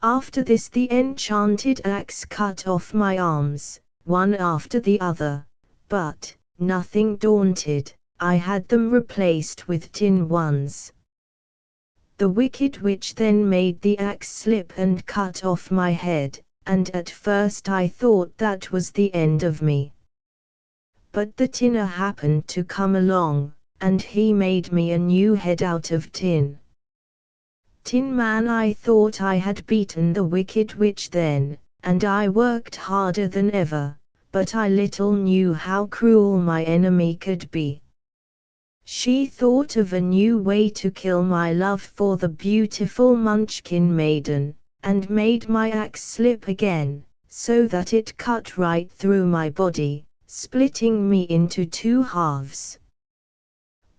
After this the enchanted axe cut off my arms, one after the other, but, nothing daunted, I had them replaced with tin ones. The wicked witch then made the axe slip and cut off my head, and at first I thought that was the end of me. But the tinner happened to come along, and he made me a new head out of tin. Tin Man, I thought I had beaten the wicked witch then, and I worked harder than ever, but I little knew how cruel my enemy could be. She thought of a new way to kill my love for the beautiful Munchkin maiden, and made my axe slip again, so that it cut right through my body, splitting me into 2 halves.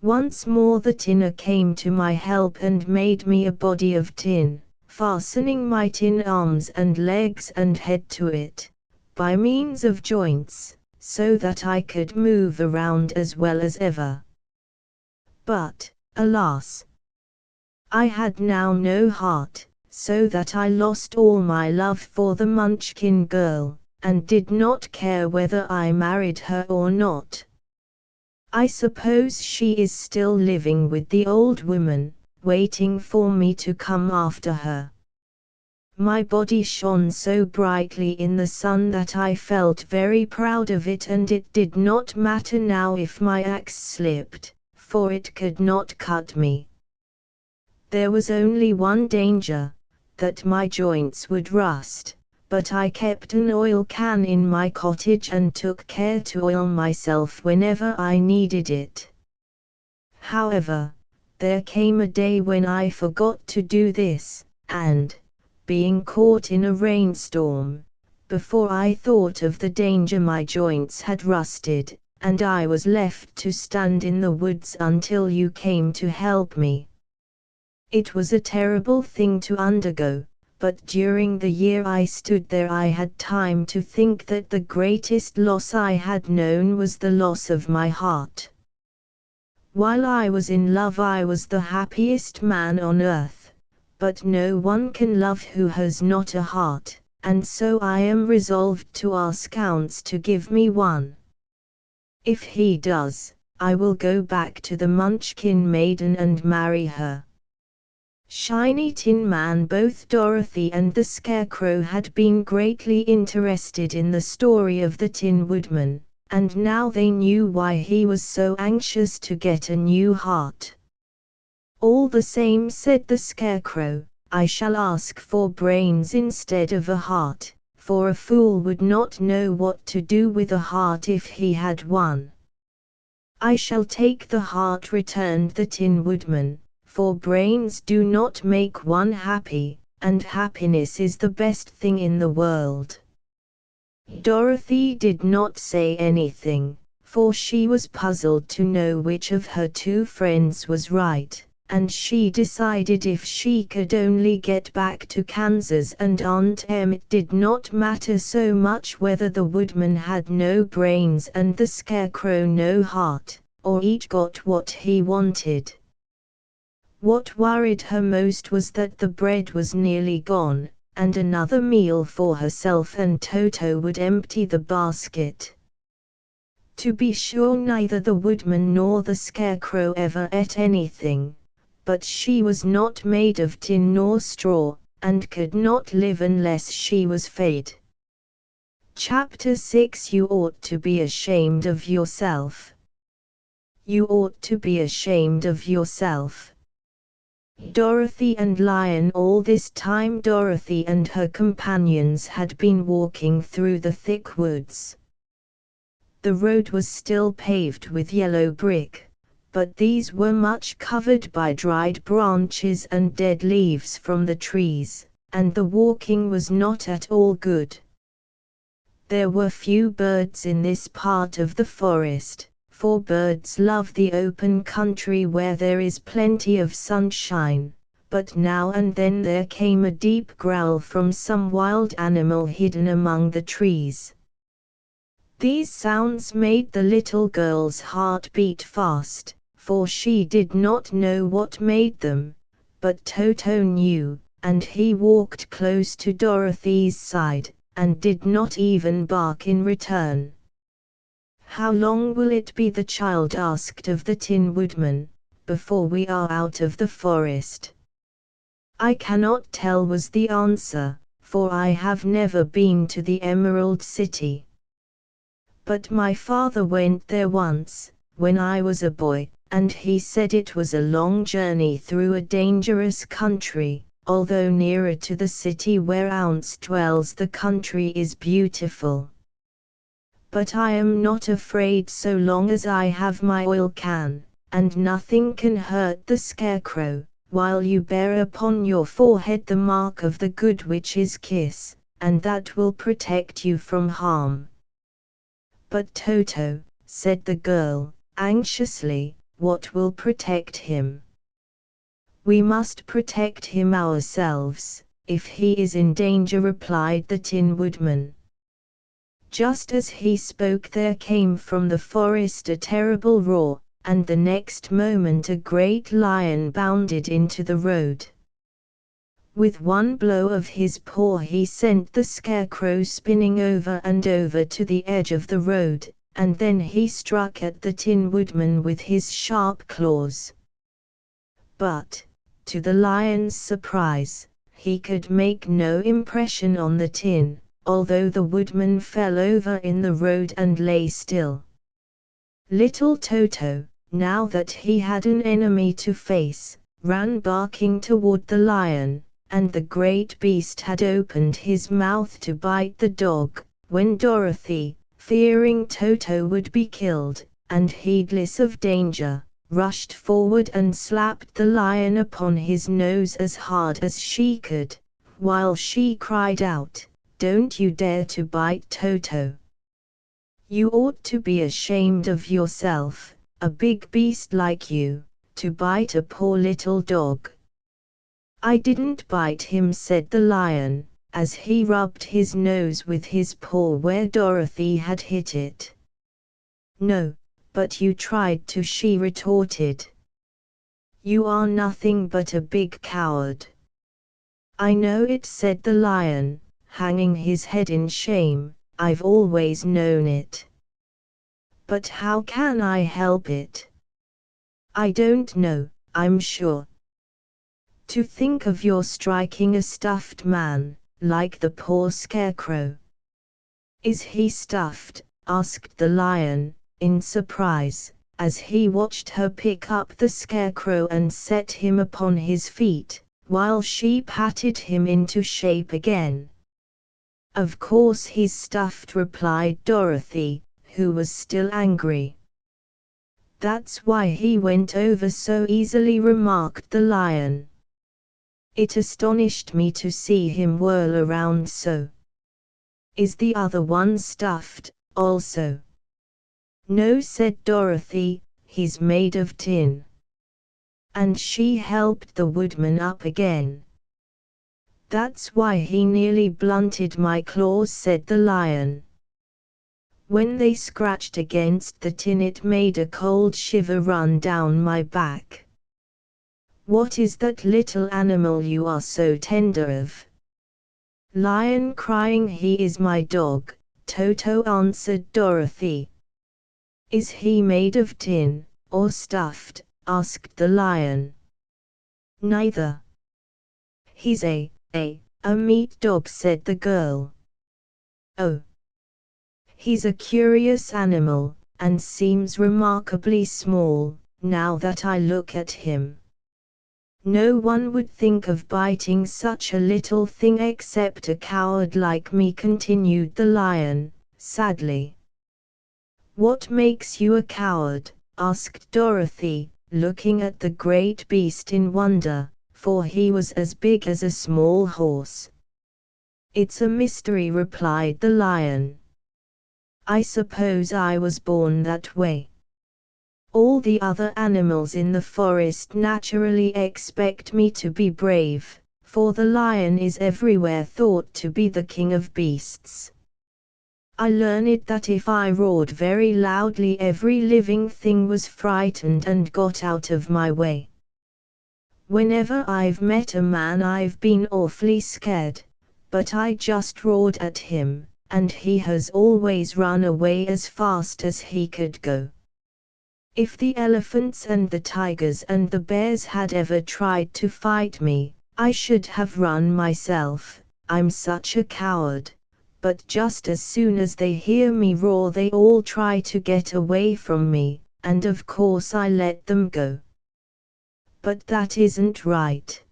Once more the tinner came to my help and made me a body of tin, fastening my tin arms and legs and head to it, by means of joints, so that I could move around as well as ever. But, alas! I had now no heart, so that I lost all my love for the Munchkin girl, and did not care whether I married her or not. I suppose she is still living with the old woman, waiting for me to come after her. My body shone so brightly in the sun that I felt very proud of it, and it did not matter now if my axe slipped, for it could not cut me. There was only one danger, that my joints would rust, but I kept an oil can in my cottage and took care to oil myself whenever I needed it. However, there came a day when I forgot to do this, and, being caught in a rainstorm, before I thought of the danger my joints had rusted, and I was left to stand in the woods until you came to help me. It was a terrible thing to undergo, but during the year I stood there I had time to think that the greatest loss I had known was the loss of my heart. While I was in love I was the happiest man on earth, but no one can love who has not a heart, and so I am resolved to ask Ounce to give me one. If he does, I will go back to the Munchkin maiden and marry her. Shiny Tin Man. Both Dorothy and the Scarecrow had been greatly interested in the story of the Tin Woodman, and now they knew why he was so anxious to get a new heart. All the same, said the Scarecrow, I shall ask for brains instead of a heart, for a fool would not know what to do with a heart if he had one. I shall take the heart, returned the Tin Woodman, for brains do not make one happy, and happiness is the best thing in the world. Dorothy did not say anything, for she was puzzled to know which of her 2 friends was right, and she decided if she could only get back to Kansas and Aunt Em it did not matter so much whether the Woodman had no brains and the Scarecrow no heart, or each got what he wanted. What worried her most was that the bread was nearly gone, and another meal for herself, and Toto would empty the basket. To be sure, neither the woodman nor the scarecrow ever ate anything, but she was not made of tin nor straw, and could not live unless she was fed. Chapter 6. You ought to be ashamed of yourself. You ought to be ashamed of yourself. Dorothy and Lion. All this time Dorothy and her companions had been walking through the thick woods. The road was still paved with yellow brick, but these were much covered by dried branches and dead leaves from the trees, and the walking was not at all good. There were few birds in this part of the forest, for birds love the open country where there is plenty of sunshine, but now and then there came a deep growl from some wild animal hidden among the trees. These sounds made the little girl's heart beat fast, for she did not know what made them, but Toto knew, and he walked close to Dorothy's side, and did not even bark in return. "How long will it be," the child asked of the Tin Woodman, "before we are out of the forest?" "I cannot tell," was the answer, "for I have never been to the Emerald City. But my father went there once, when I was a boy, and he said it was a long journey through a dangerous country. Although nearer to the city where Ounce dwells, the country is beautiful. But I am not afraid so long as I have my oil can, and nothing can hurt the scarecrow, while you bear upon your forehead the mark of the Good Witch's kiss, and that will protect you from harm." "But Toto," said the girl, anxiously, "what will protect him?" "We must protect him ourselves, if he is in danger," replied the Tin Woodman. Just as he spoke there came from the forest a terrible roar, and the next moment a great lion bounded into the road. With one blow of his paw he sent the scarecrow spinning over and over to the edge of the road, and then he struck at the Tin Woodman with his sharp claws. But, to the lion's surprise, he could make no impression on the tin, although the woodman fell over in the road and lay still. Little Toto, now that he had an enemy to face, ran barking toward the lion, and the great beast had opened his mouth to bite the dog, when Dorothy, fearing Toto would be killed, and heedless of danger, rushed forward and slapped the lion upon his nose as hard as she could, while she cried out, "Don't you dare to bite Toto! You ought to be ashamed of yourself, a big beast like you, to bite a poor little dog." "I didn't bite him," said the lion, as he rubbed his nose with his paw where Dorothy had hit it. "No, but you tried to," she retorted. "You are nothing but a big coward." "I know it," said the lion, hanging his head in shame, "I've always known it. But how can I help it? I don't know, I'm sure. To think of your striking a stuffed man, like the poor scarecrow." "Is he stuffed?" asked the lion, in surprise, as he watched her pick up the scarecrow and set him upon his feet, while she patted him into shape again. "Of course he's stuffed," replied Dorothy, who was still angry. "That's why he went over so easily," remarked the lion. "It astonished me to see him whirl around so." "Is the other one stuffed, also?" "No," said Dorothy, "he's made of tin." And she helped the woodman up again. "That's why he nearly blunted my claws," said the lion. "When they scratched against the tin it made a cold shiver run down my back." "What is that little animal you are so tender of?" Lion crying, "He is my dog," Toto answered Dorothy. "Is he made of tin, or stuffed?" asked the lion. "Neither. He's a meat dog," said the girl. "Oh. He's a curious animal, and seems remarkably small, now that I look at him. No one would think of biting such a little thing except a coward like me," continued the lion, sadly. "What makes you a coward?" asked Dorothy, looking at the great beast in wonder, for he was as big as a small horse. "It's a mystery," replied the lion. "I suppose I was born that way. All the other animals in the forest naturally expect me to be brave, for the lion is everywhere thought to be the king of beasts. I learned that if I roared very loudly, every living thing was frightened and got out of my way. Whenever I've met a man I've been awfully scared, but I just roared at him, and he has always run away as fast as he could go. If the elephants and the tigers and the bears had ever tried to fight me, I should have run myself. I'm such a coward. But just as soon as they hear me roar, they all try to get away from me, and of course I let them go. But that isn't right.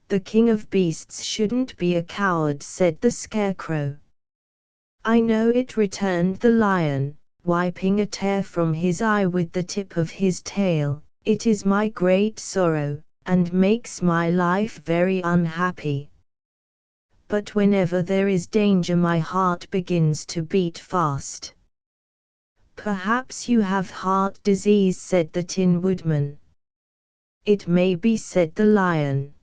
The king of beasts shouldn't be a coward," said the scarecrow. "I know it," returned the lion, wiping a tear from his eye with the tip of his tail. "It is my great sorrow, and makes my life very unhappy. But whenever there is danger my heart begins to beat fast." "Perhaps you have heart disease," said the Tin Woodman. "It may be," said the lion.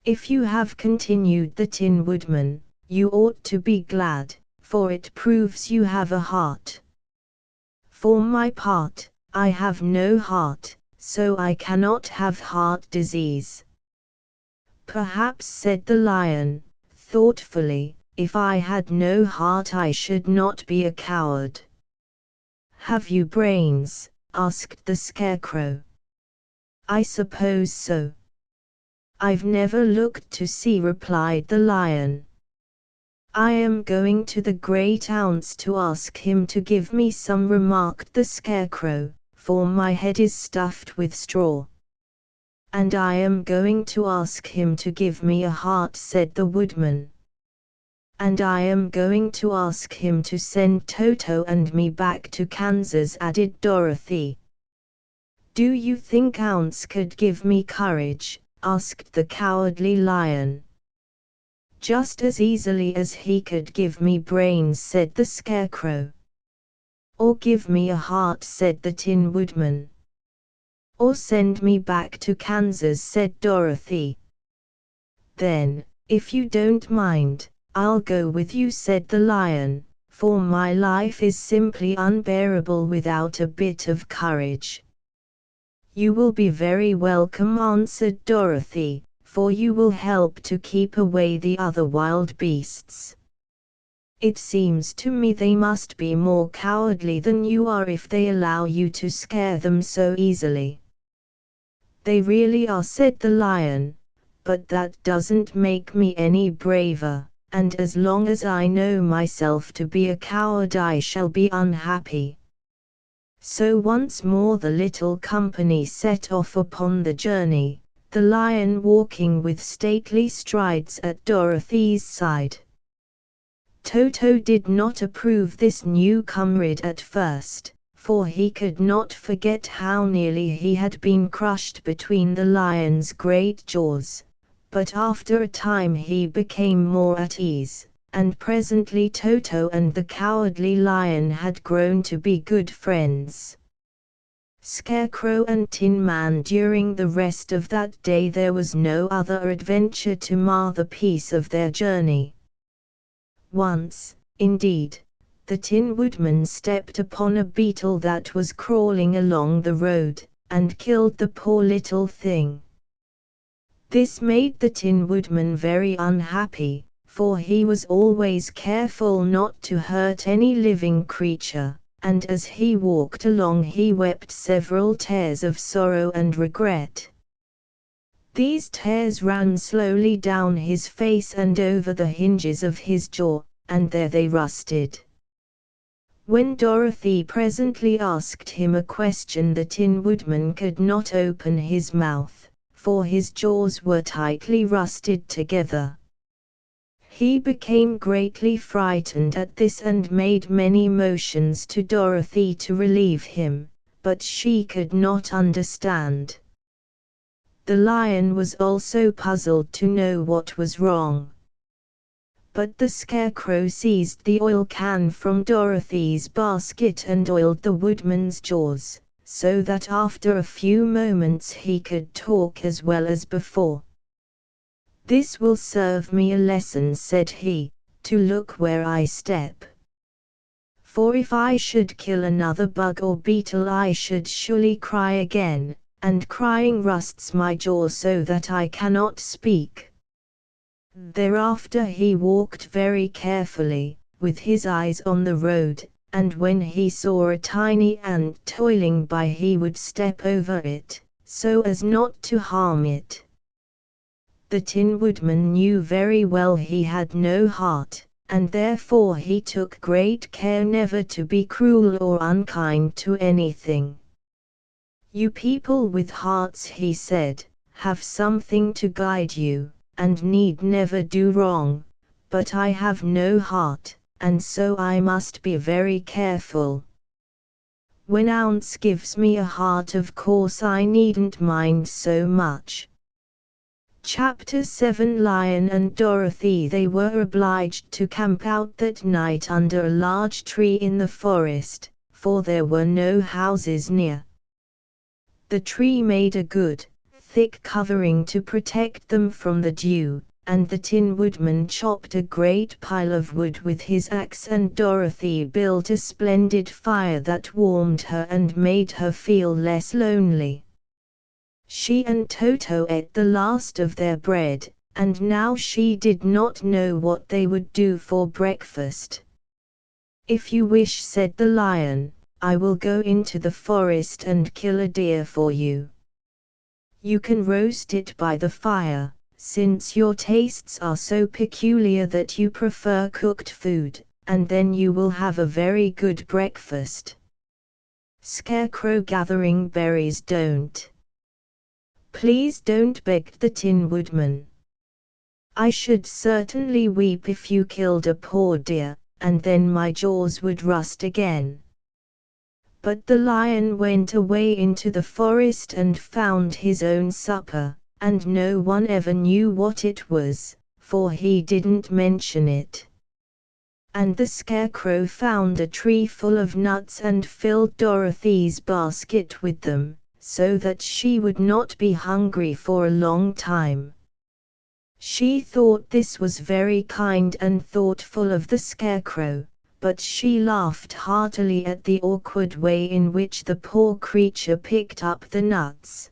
"If you have," continued the Tin Woodman, "you ought to be glad, for it proves you have a heart. For my part, I have no heart, so I cannot have heart disease." "Perhaps," said the lion, thoughtfully, "if I had no heart I should not be a coward." "Have you brains?" asked the scarecrow. "I suppose so. I've never looked to see," replied the lion. "I am going to the great ounce to ask him to give me some," remarked the scarecrow, "for my head is stuffed with straw." "And I am going to ask him to give me a heart," said the woodman. "And I am going to ask him to send Toto and me back to Kansas," added Dorothy. "Do you think Ounce could give me courage?" asked the cowardly lion. "Just as easily as he could give me brains," said the scarecrow. "Or give me a heart," said the Tin Woodman. "Or send me back to Kansas," said Dorothy. "Then, if you don't mind, I'll go with you," said the lion, "for my life is simply unbearable without a bit of courage." "You will be very welcome," answered Dorothy, "for you will help to keep away the other wild beasts. It seems to me they must be more cowardly than you are if they allow you to scare them so easily." "They really are," said the lion, "but that doesn't make me any braver, and as long as I know myself to be a coward I shall be unhappy." So once more the little company set off upon the journey, the lion walking with stately strides at Dorothy's side. Toto did not approve this new comrade at first, for he could not forget how nearly he had been crushed between the lion's great jaws, but after a time he became more at ease, and presently Toto and the cowardly lion had grown to be good friends. Scarecrow and Tin Man. During the rest of that day there was no other adventure to mar the peace of their journey. Once, indeed, the Tin Woodman stepped upon a beetle that was crawling along the road, and killed the poor little thing. This made the Tin Woodman very unhappy, for he was always careful not to hurt any living creature, and as he walked along he wept several tears of sorrow and regret. These tears ran slowly down his face and over the hinges of his jaw, and there they rusted. When Dorothy presently asked him a question, the Tin Woodman could not open his mouth, for his jaws were tightly rusted together. He became greatly frightened at this and made many motions to Dorothy to relieve him, but she could not understand. The Lion was also puzzled to know what was wrong. But the Scarecrow seized the oil can from Dorothy's basket and oiled the Woodman's jaws, so that after a few moments he could talk as well as before. "This will serve me a lesson," said he, "to look where I step. For if I should kill another bug or beetle I should surely cry again, and crying rusts my jaw so that I cannot speak." Thereafter he walked very carefully, with his eyes on the road, and when he saw a tiny ant toiling by he would step over it, so as not to harm it. The Tin Woodman knew very well he had no heart, and therefore he took great care never to be cruel or unkind to anything. "You people with hearts," he said, "have something to guide you, and need never do wrong, but I have no heart, and so I must be very careful. When Ounce gives me a heart of course I needn't mind so much." Chapter 7 Lion and Dorothy. They were obliged to camp out that night under a large tree in the forest, for there were no houses near. The tree made a good, thick covering to protect them from the dew, and the Tin Woodman chopped a great pile of wood with his axe and Dorothy built a splendid fire that warmed her and made her feel less lonely. She and Toto ate the last of their bread, and now she did not know what they would do for breakfast. "If you wish," said the Lion, "I will go into the forest and kill a deer for you. You can roast it by the fire, since your tastes are so peculiar that you prefer cooked food, and then you will have a very good breakfast." Scarecrow gathering berries. "Don't. Please don't," begged the Tin Woodman. "I should certainly weep if you killed a poor deer, and then my jaws would rust again." But the Lion went away into the forest and found his own supper, and no one ever knew what it was, for he didn't mention it. And the Scarecrow found a tree full of nuts and filled Dorothy's basket with them, so that she would not be hungry for a long time. She thought this was very kind and thoughtful of the Scarecrow, but she laughed heartily at the awkward way in which the poor creature picked up the nuts.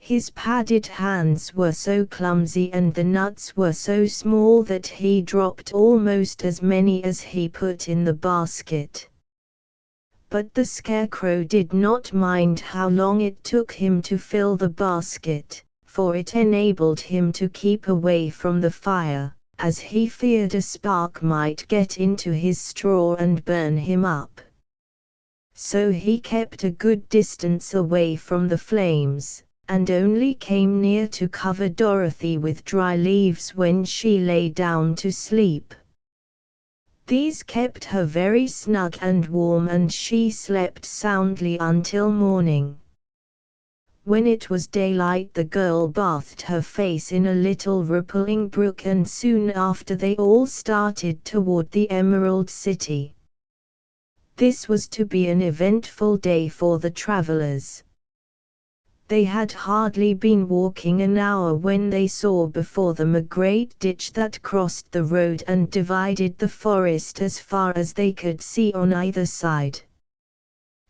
His padded hands were so clumsy and the nuts were so small that he dropped almost as many as he put in the basket. But the Scarecrow did not mind how long it took him to fill the basket, for it enabled him to keep away from the fire, as he feared a spark might get into his straw and burn him up. So he kept a good distance away from the flames, and only came near to cover Dorothy with dry leaves when she lay down to sleep. These kept her very snug and warm, and she slept soundly until morning. When it was daylight the girl bathed her face in a little rippling brook, and soon after they all started toward the Emerald City. This was to be an eventful day for the travelers. They had hardly been walking an hour when they saw before them a great ditch that crossed the road and divided the forest as far as they could see on either side.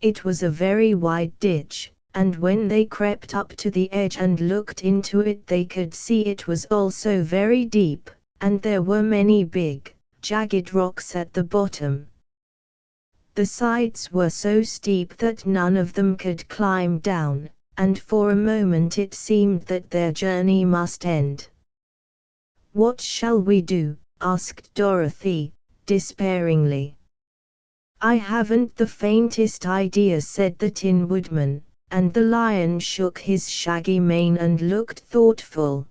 It was a very wide ditch, and when they crept up to the edge and looked into it they could see it was also very deep, and there were many big, jagged rocks at the bottom. The sides were so steep that none of them could climb down, and for a moment it seemed that their journey must end. "What shall we do?" asked Dorothy, despairingly. "I haven't the faintest idea," said the Tin Woodman, and the Lion shook his shaggy mane and looked thoughtful.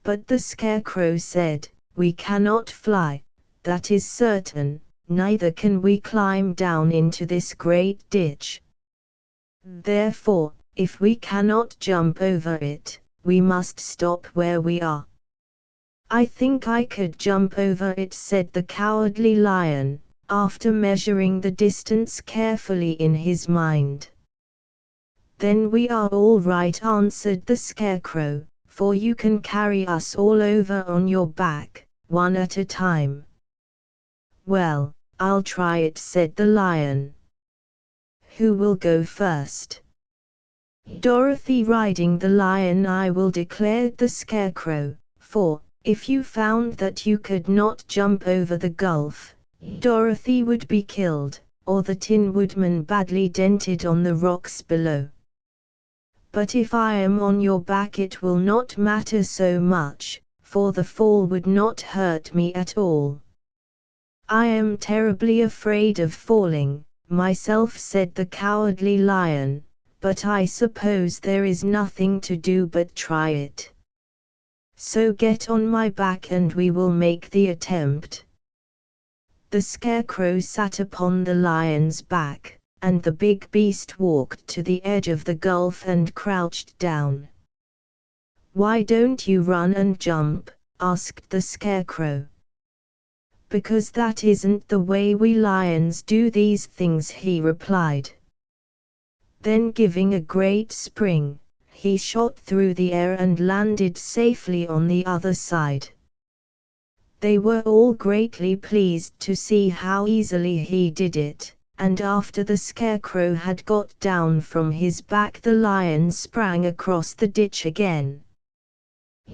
But the Scarecrow said, "We cannot fly, that is certain, neither can we climb down into this great ditch. Therefore, if we cannot jump over it, we must stop where we are." "I think I could jump over it," said the Cowardly Lion, after measuring the distance carefully in his mind. "Then we are all right," answered the Scarecrow, "for you can carry us all over on your back, one at a time." "Well, I'll try it," said the Lion. "Who will go first?" "Dorothy riding the lion I will," declared the Scarecrow, "for, if you found that you could not jump over the gulf, Dorothy would be killed, or the Tin Woodman badly dented on the rocks below. But if I am on your back it will not matter so much, for the fall would not hurt me at all." "I am terribly afraid of falling, myself," said the Cowardly Lion, "but I suppose there is nothing to do but try it. So get on my back and we will make the attempt." The Scarecrow sat upon the lion's back, and the big beast walked to the edge of the gulf and crouched down. "Why don't you run and jump?" asked the Scarecrow. "Because that isn't the way we lions do these things," he replied. Then giving a great spring, he shot through the air and landed safely on the other side. They were all greatly pleased to see how easily he did it, and after the Scarecrow had got down from his back the lion sprang across the ditch again.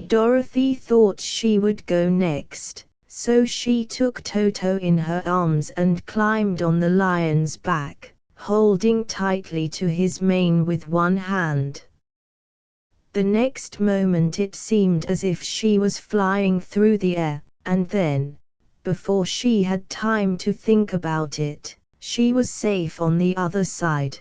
Dorothy thought she would go next, so she took Toto in her arms and climbed on the lion's back, holding tightly to his mane with one hand. The next moment it seemed as if she was flying through the air, and then, before she had time to think about it, she was safe on the other side.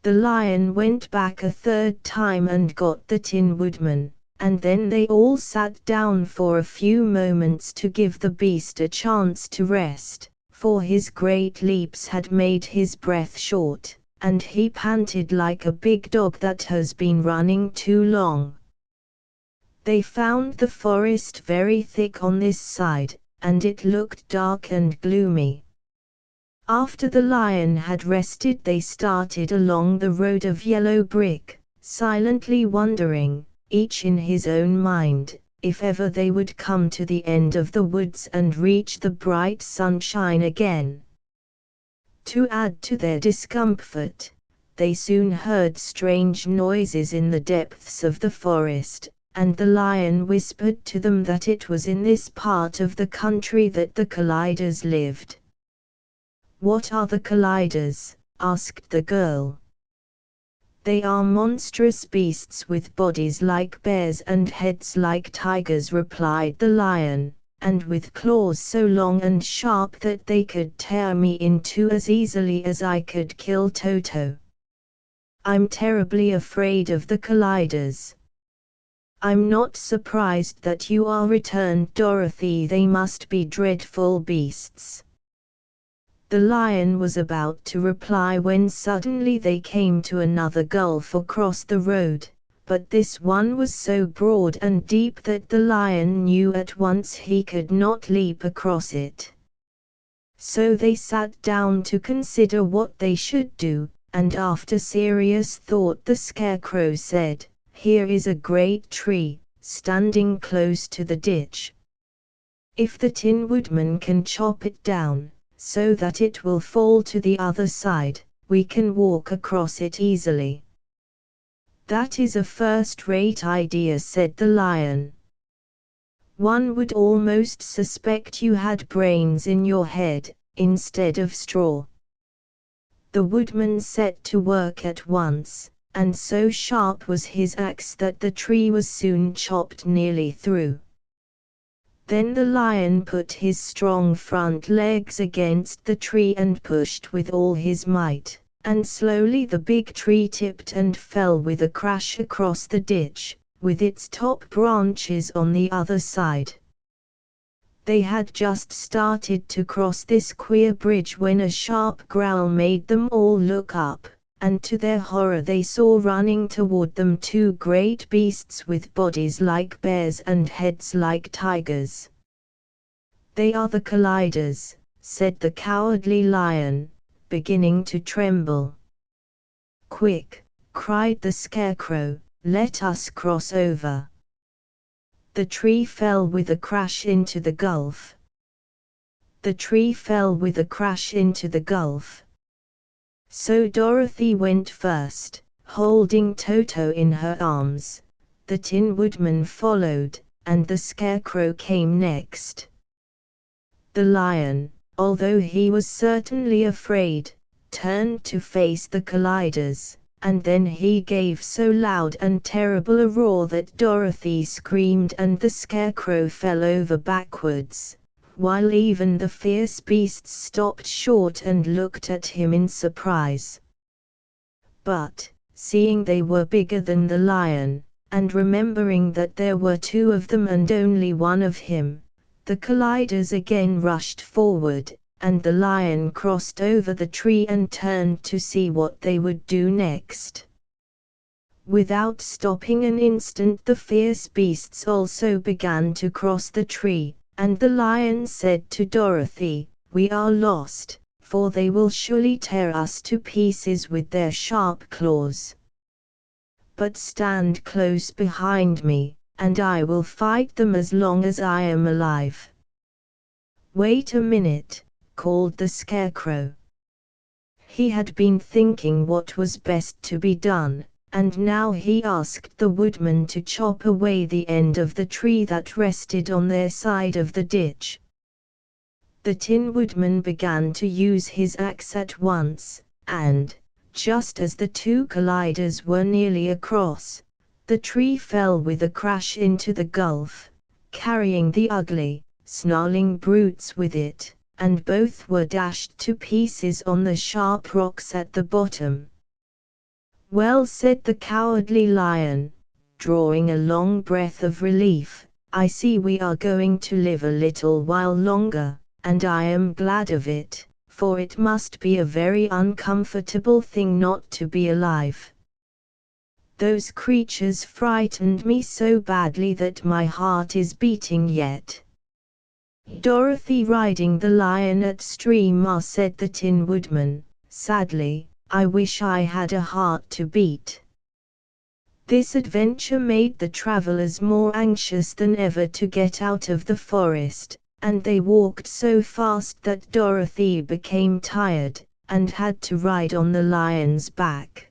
The lion went back a third time and got the Tin Woodman, and then they all sat down for a few moments to give the beast a chance to rest, for his great leaps had made his breath short, and he panted like a big dog that has been running too long. They found the forest very thick on this side, and it looked dark and gloomy. After the lion had rested they started along the road of yellow brick, silently wondering, each in his own mind, if ever they would come to the end of the woods and reach the bright sunshine again. To add to their discomfort, they soon heard strange noises in the depths of the forest, and the lion whispered to them that it was in this part of the country that the Colliders lived. "What are the Colliders?" asked the girl. "They are monstrous beasts with bodies like bears and heads like tigers," replied the lion, "and with claws so long and sharp that they could tear me in two as easily as I could kill Toto. I'm terribly afraid of the Colliders." "I'm not surprised that you are," returned Dorothy. "They must be dreadful beasts." The lion was about to reply when suddenly they came to another gulf across the road, but this one was so broad and deep that the lion knew at once he could not leap across it. So they sat down to consider what they should do, and after serious thought the Scarecrow said, "Here is a great tree, standing close to the ditch. If the Tin Woodman can chop it down, so that it will fall to the other side, we can walk across it easily." "That is a first-rate idea," said the lion. "One would almost suspect you had brains in your head, instead of straw." The woodman set to work at once, and so sharp was his axe that the tree was soon chopped nearly through. Then the lion put his strong front legs against the tree and pushed with all his might, and slowly the big tree tipped and fell with a crash across the ditch, with its top branches on the other side. They had just started to cross this queer bridge when a sharp growl made them all look up, and to their horror they saw running toward them two great beasts with bodies like bears and heads like tigers. "They are the colliders," said the Cowardly Lion, beginning to tremble. "Quick," cried the Scarecrow, "let us cross over." The tree fell with a crash into the gulf. The tree fell with a crash into the gulf. So Dorothy went first, holding Toto in her arms. The Tin Woodman followed, and the Scarecrow came next. The lion, although he was certainly afraid, turned to face the colliders, and then he gave so loud and terrible a roar that Dorothy screamed and the Scarecrow fell over backwards, while even the fierce beasts stopped short and looked at him in surprise. But, seeing they were bigger than the lion, and remembering that there were two of them and only one of him, the colliders again rushed forward, and the lion crossed over the tree and turned to see what they would do next. Without stopping an instant, the fierce beasts also began to cross the tree, and the lion said to Dorothy, "We are lost, for they will surely tear us to pieces with their sharp claws. But stand close behind me, and I will fight them as long as I am alive." "Wait a minute," called the Scarecrow. He had been thinking what was best to be done, and now he asked the woodman to chop away the end of the tree that rested on their side of the ditch. The Tin Woodman began to use his axe at once, and, just as the two colliders were nearly across, the tree fell with a crash into the gulf, carrying the ugly, snarling brutes with it, and both were dashed to pieces on the sharp rocks at the bottom. "Well," said the Cowardly Lion, drawing a long breath of relief, "I see we are going to live a little while longer, and I am glad of it, for it must be a very uncomfortable thing not to be alive. Those creatures frightened me so badly that my heart is beating yet." "Dorothy riding the lion at Streamer," said the Tin Woodman, sadly, "I wish I had a heart to beat." This adventure made the travelers more anxious than ever to get out of the forest, and they walked so fast that Dorothy became tired, and had to ride on the lion's back.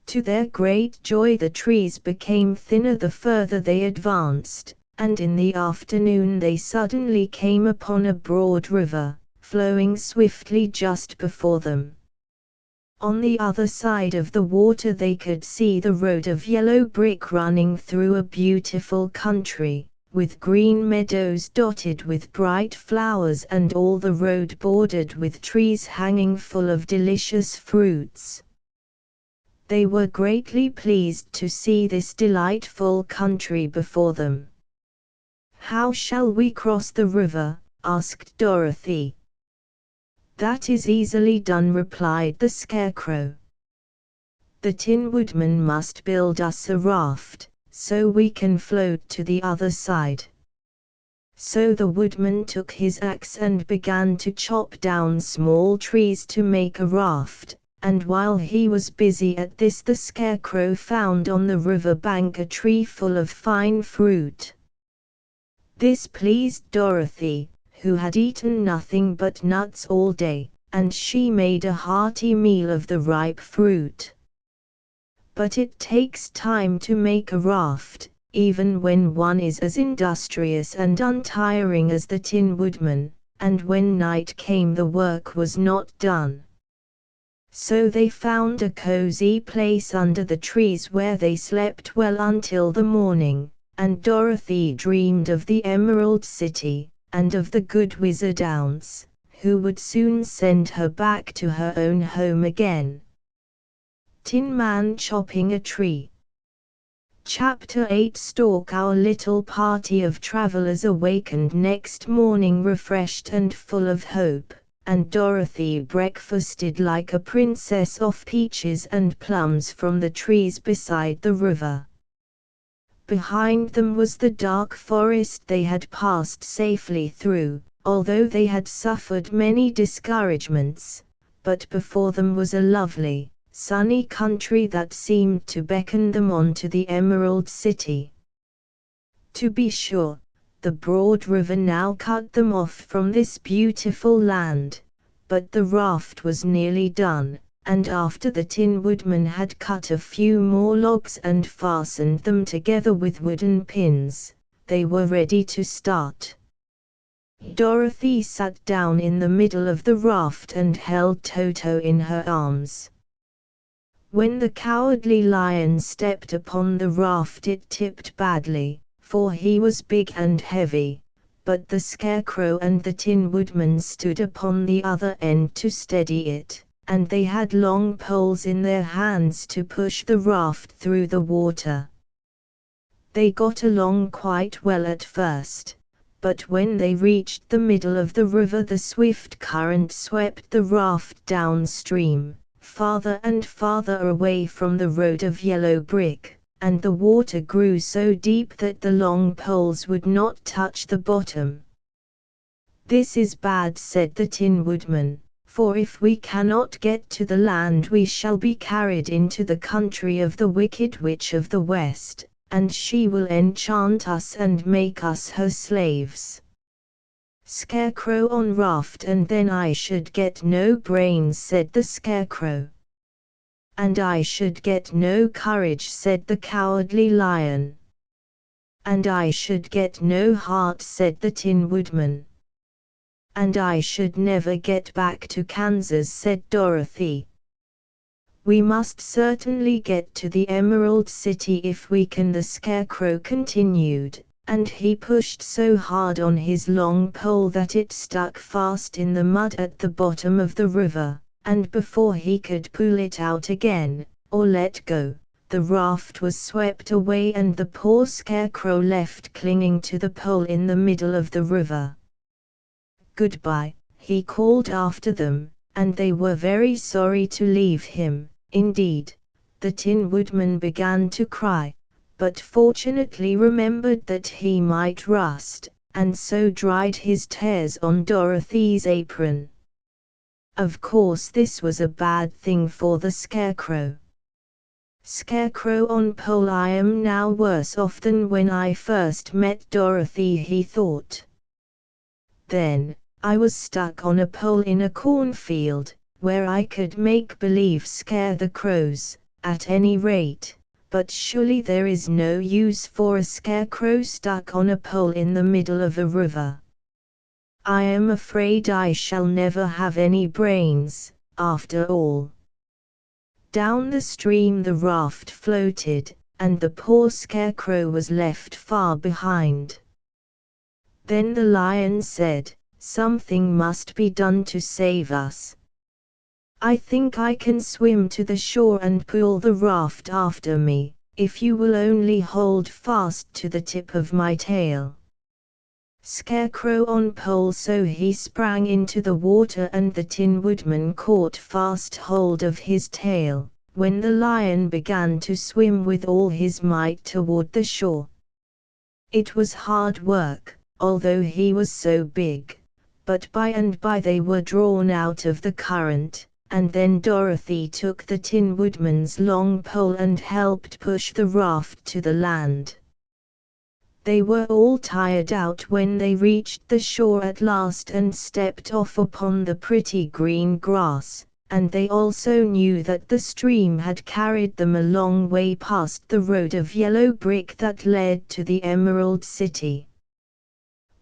To their great joy, the trees became thinner the further they advanced, and in the afternoon they suddenly came upon a broad river, flowing swiftly just before them. On the other side of the water they could see the road of yellow brick running through a beautiful country, with green meadows dotted with bright flowers and all the road bordered with trees hanging full of delicious fruits. They were greatly pleased to see this delightful country before them. "How shall we cross the river?" asked Dorothy. "That is easily done," replied the Scarecrow. "The Tin Woodman must build us a raft, so we can float to the other side." So the woodman took his axe and began to chop down small trees to make a raft, and while he was busy at this the Scarecrow found on the river bank a tree full of fine fruit. This pleased Dorothy, who had eaten nothing but nuts all day, and she made a hearty meal of the ripe fruit. But it takes time to make a raft, even when one is as industrious and untiring as the Tin Woodman, and when night came the work was not done. So they found a cozy place under the trees where they slept well until the morning, and Dorothy dreamed of the Emerald City, and of the good Wizard Ounce, who would soon send her back to her own home again. Tin Man chopping a tree. Chapter 8. Stalk. Our little party of travelers awakened next morning refreshed and full of hope, and Dorothy breakfasted like a princess off peaches and plums from the trees beside the river. Behind them was the dark forest they had passed safely through, although they had suffered many discouragements, but before them was a lovely, sunny country that seemed to beckon them on to the Emerald City. To be sure, the broad river now cut them off from this beautiful land, but the raft was nearly done, and after the Tin Woodman had cut a few more logs and fastened them together with wooden pins, they were ready to start. Dorothy sat down in the middle of the raft and held Toto in her arms. When the Cowardly Lion stepped upon the raft it tipped badly, for he was big and heavy, but the Scarecrow and the Tin Woodman stood upon the other end to steady it, and they had long poles in their hands to push the raft through the water. They got along quite well at first, but when they reached the middle of the river the swift current swept the raft downstream, farther and farther away from the road of yellow brick, and the water grew so deep that the long poles would not touch the bottom. "This is bad," said the Tin Woodman, "for if we cannot get to the land we shall be carried into the country of the Wicked Witch of the West, and she will enchant us and make us her slaves." "Scarecrow on raft and then I should get no brains," said the Scarecrow. "And I should get no courage," said the Cowardly Lion. "And I should get no heart," said the Tin Woodman. "And I should never get back to Kansas," said Dorothy. "We must certainly get to the Emerald City if we can," the Scarecrow continued, and he pushed so hard on his long pole that it stuck fast in the mud at the bottom of the river, and before he could pull it out again, or let go, the raft was swept away and the poor Scarecrow left clinging to the pole in the middle of the river. "Goodbye," he called after them, and they were very sorry to leave him. Indeed, the Tin Woodman began to cry, but fortunately remembered that he might rust, and so dried his tears on Dorothy's apron. Of course this was a bad thing for the Scarecrow. "Scarecrow on pole, I am now worse off than when I first met Dorothy," he thought. "Then, I was stuck on a pole in a cornfield, where I could make believe scare the crows, at any rate, but surely there is no use for a Scarecrow stuck on a pole in the middle of a river. I am afraid I shall never have any brains, after all." Down the stream the raft floated, and the poor Scarecrow was left far behind. Then the Lion said, "Something must be done to save us. I think I can swim to the shore and pull the raft after me, if you will only hold fast to the tip of my tail." Scarecrow on pole, so he sprang into the water and the Tin Woodman caught fast hold of his tail, when the Lion began to swim with all his might toward the shore. It was hard work, although he was so big, but by and by they were drawn out of the current, and then Dorothy took the Tin Woodman's long pole and helped push the raft to the land. They were all tired out when they reached the shore at last and stepped off upon the pretty green grass, and they also knew that the stream had carried them a long way past the road of yellow brick that led to the Emerald City.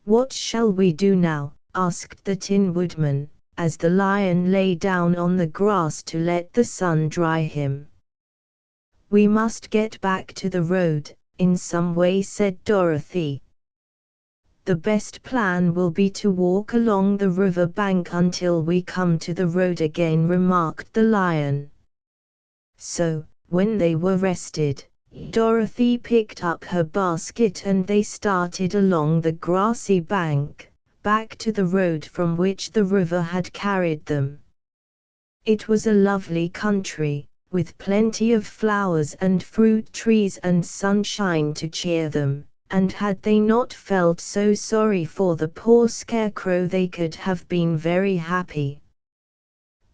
"What shall we do now?" asked the Tin Woodman, as the Lion lay down on the grass to let the sun dry him. "We must get back to the road, in some way," said Dorothy. "The best plan will be to walk along the river bank until we come to the road again," remarked the Lion. So, when they were rested, Dorothy picked up her basket and they started along the grassy bank, back to the road from which the river had carried them. It was a lovely country, with plenty of flowers and fruit trees and sunshine to cheer them, and had they not felt so sorry for the poor Scarecrow they could have been very happy.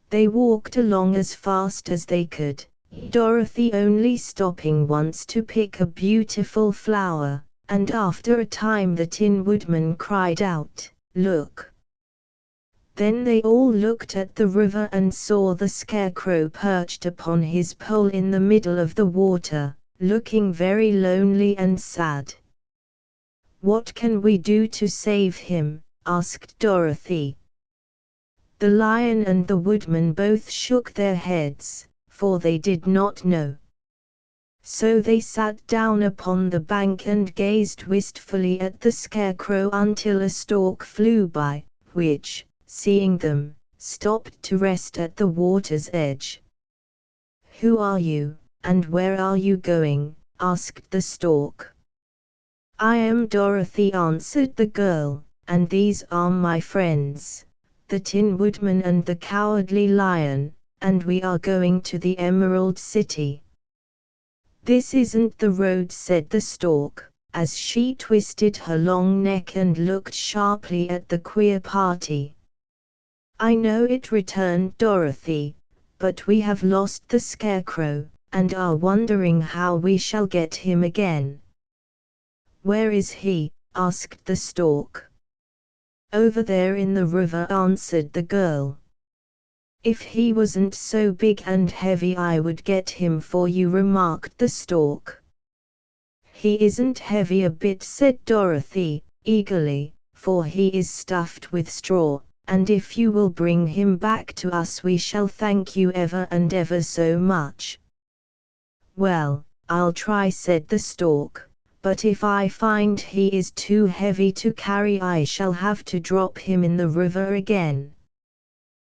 They walked along as fast as they could, Dorothy only stopping once to pick a beautiful flower, and after a time the Tin Woodman cried out, "Look!" Then they all looked at the river and saw the Scarecrow perched upon his pole in the middle of the water, looking very lonely and sad. "What can we do to save him?" asked Dorothy. The Lion and the Woodman both shook their heads, for they did not know. So they sat down upon the bank and gazed wistfully at the Scarecrow until a stork flew by, which, seeing them, stopped to rest at the water's edge. "Who are you, and where are you going?" asked the stork. "I am Dorothy," answered the girl, "and these are my friends, the Tin Woodman and the Cowardly Lion, and we are going to the Emerald City." "This isn't the road," said the stork, as she twisted her long neck and looked sharply at the queer party. "I know it," returned Dorothy, "but we have lost the Scarecrow, and are wondering how we shall get him again." "Where is he?" asked the stork. "Over there in the river," answered the girl. "If he wasn't so big and heavy I would get him for you," remarked the stork. "He isn't heavy a bit," said Dorothy, eagerly, "for he is stuffed with straw, and if you will bring him back to us we shall thank you ever and ever so much." "Well, I'll try," said the stork, "but if I find he is too heavy to carry I shall have to drop him in the river again."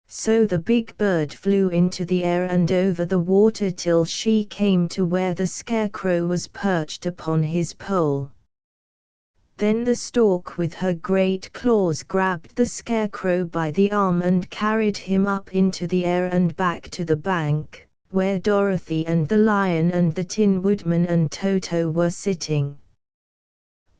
So the big bird flew into the air and over the water till she came to where the Scarecrow was perched upon his pole. Then the stork with her great claws grabbed the Scarecrow by the arm and carried him up into the air and back to the bank, where Dorothy and the Lion and the Tin Woodman and Toto were sitting.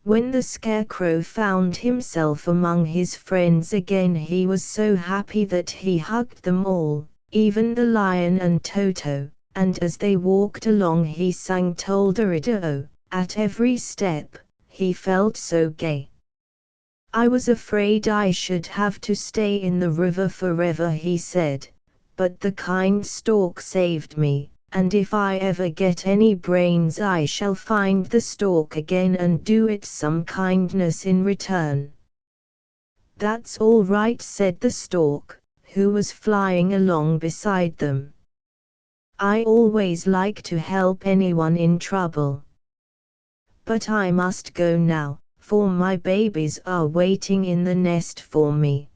When the Scarecrow found himself among his friends again he was so happy that he hugged them all, even the Lion and Toto, and as they walked along he sang "Tolderidoo" at every step. He felt so gay. "I was afraid I should have to stay in the river forever," he said, "but the kind stork saved me, and if I ever get any brains I shall find the stork again and do it some kindness in return." "That's all right," said the stork, who was flying along beside them. "I always like to help anyone in trouble. But I must go now, for my babies are waiting in the nest for me.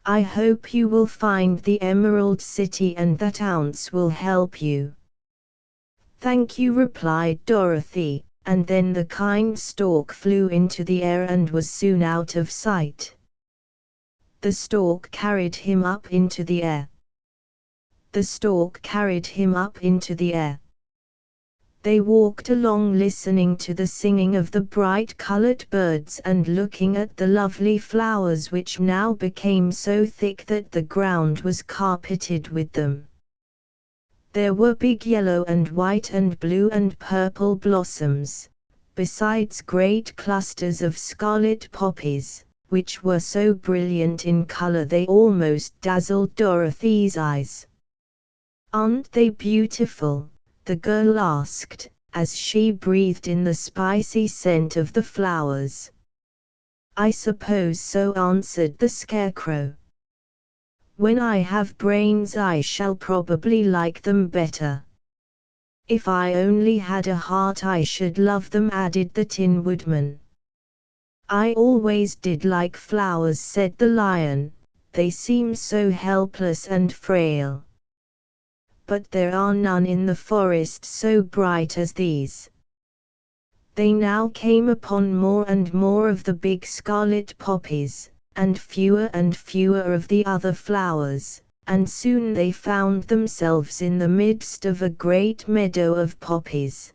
I hope you will find the Emerald City and that ounce will help you." "Thank you," replied Dorothy, and then the kind stork flew into the air and was soon out of sight. The stork carried him up into the air. The stork carried him up into the air. They walked along listening to the singing of the bright-colored birds and looking at the lovely flowers which now became so thick that the ground was carpeted with them. There were big yellow and white and blue and purple blossoms, besides great clusters of scarlet poppies, which were so brilliant in color they almost dazzled Dorothy's eyes. "Aren't they beautiful?" the girl asked, as she breathed in the spicy scent of the flowers. "I suppose so," answered the Scarecrow. "When I have brains I shall probably like them better." "If I only had a heart I should love them," added the Tin Woodman. "I always did like flowers," said the Lion, "they seem so helpless and frail. But there are none in the forest so bright as these." They now came upon more and more of the big scarlet poppies, and fewer of the other flowers, and soon they found themselves in the midst of a great meadow of poppies.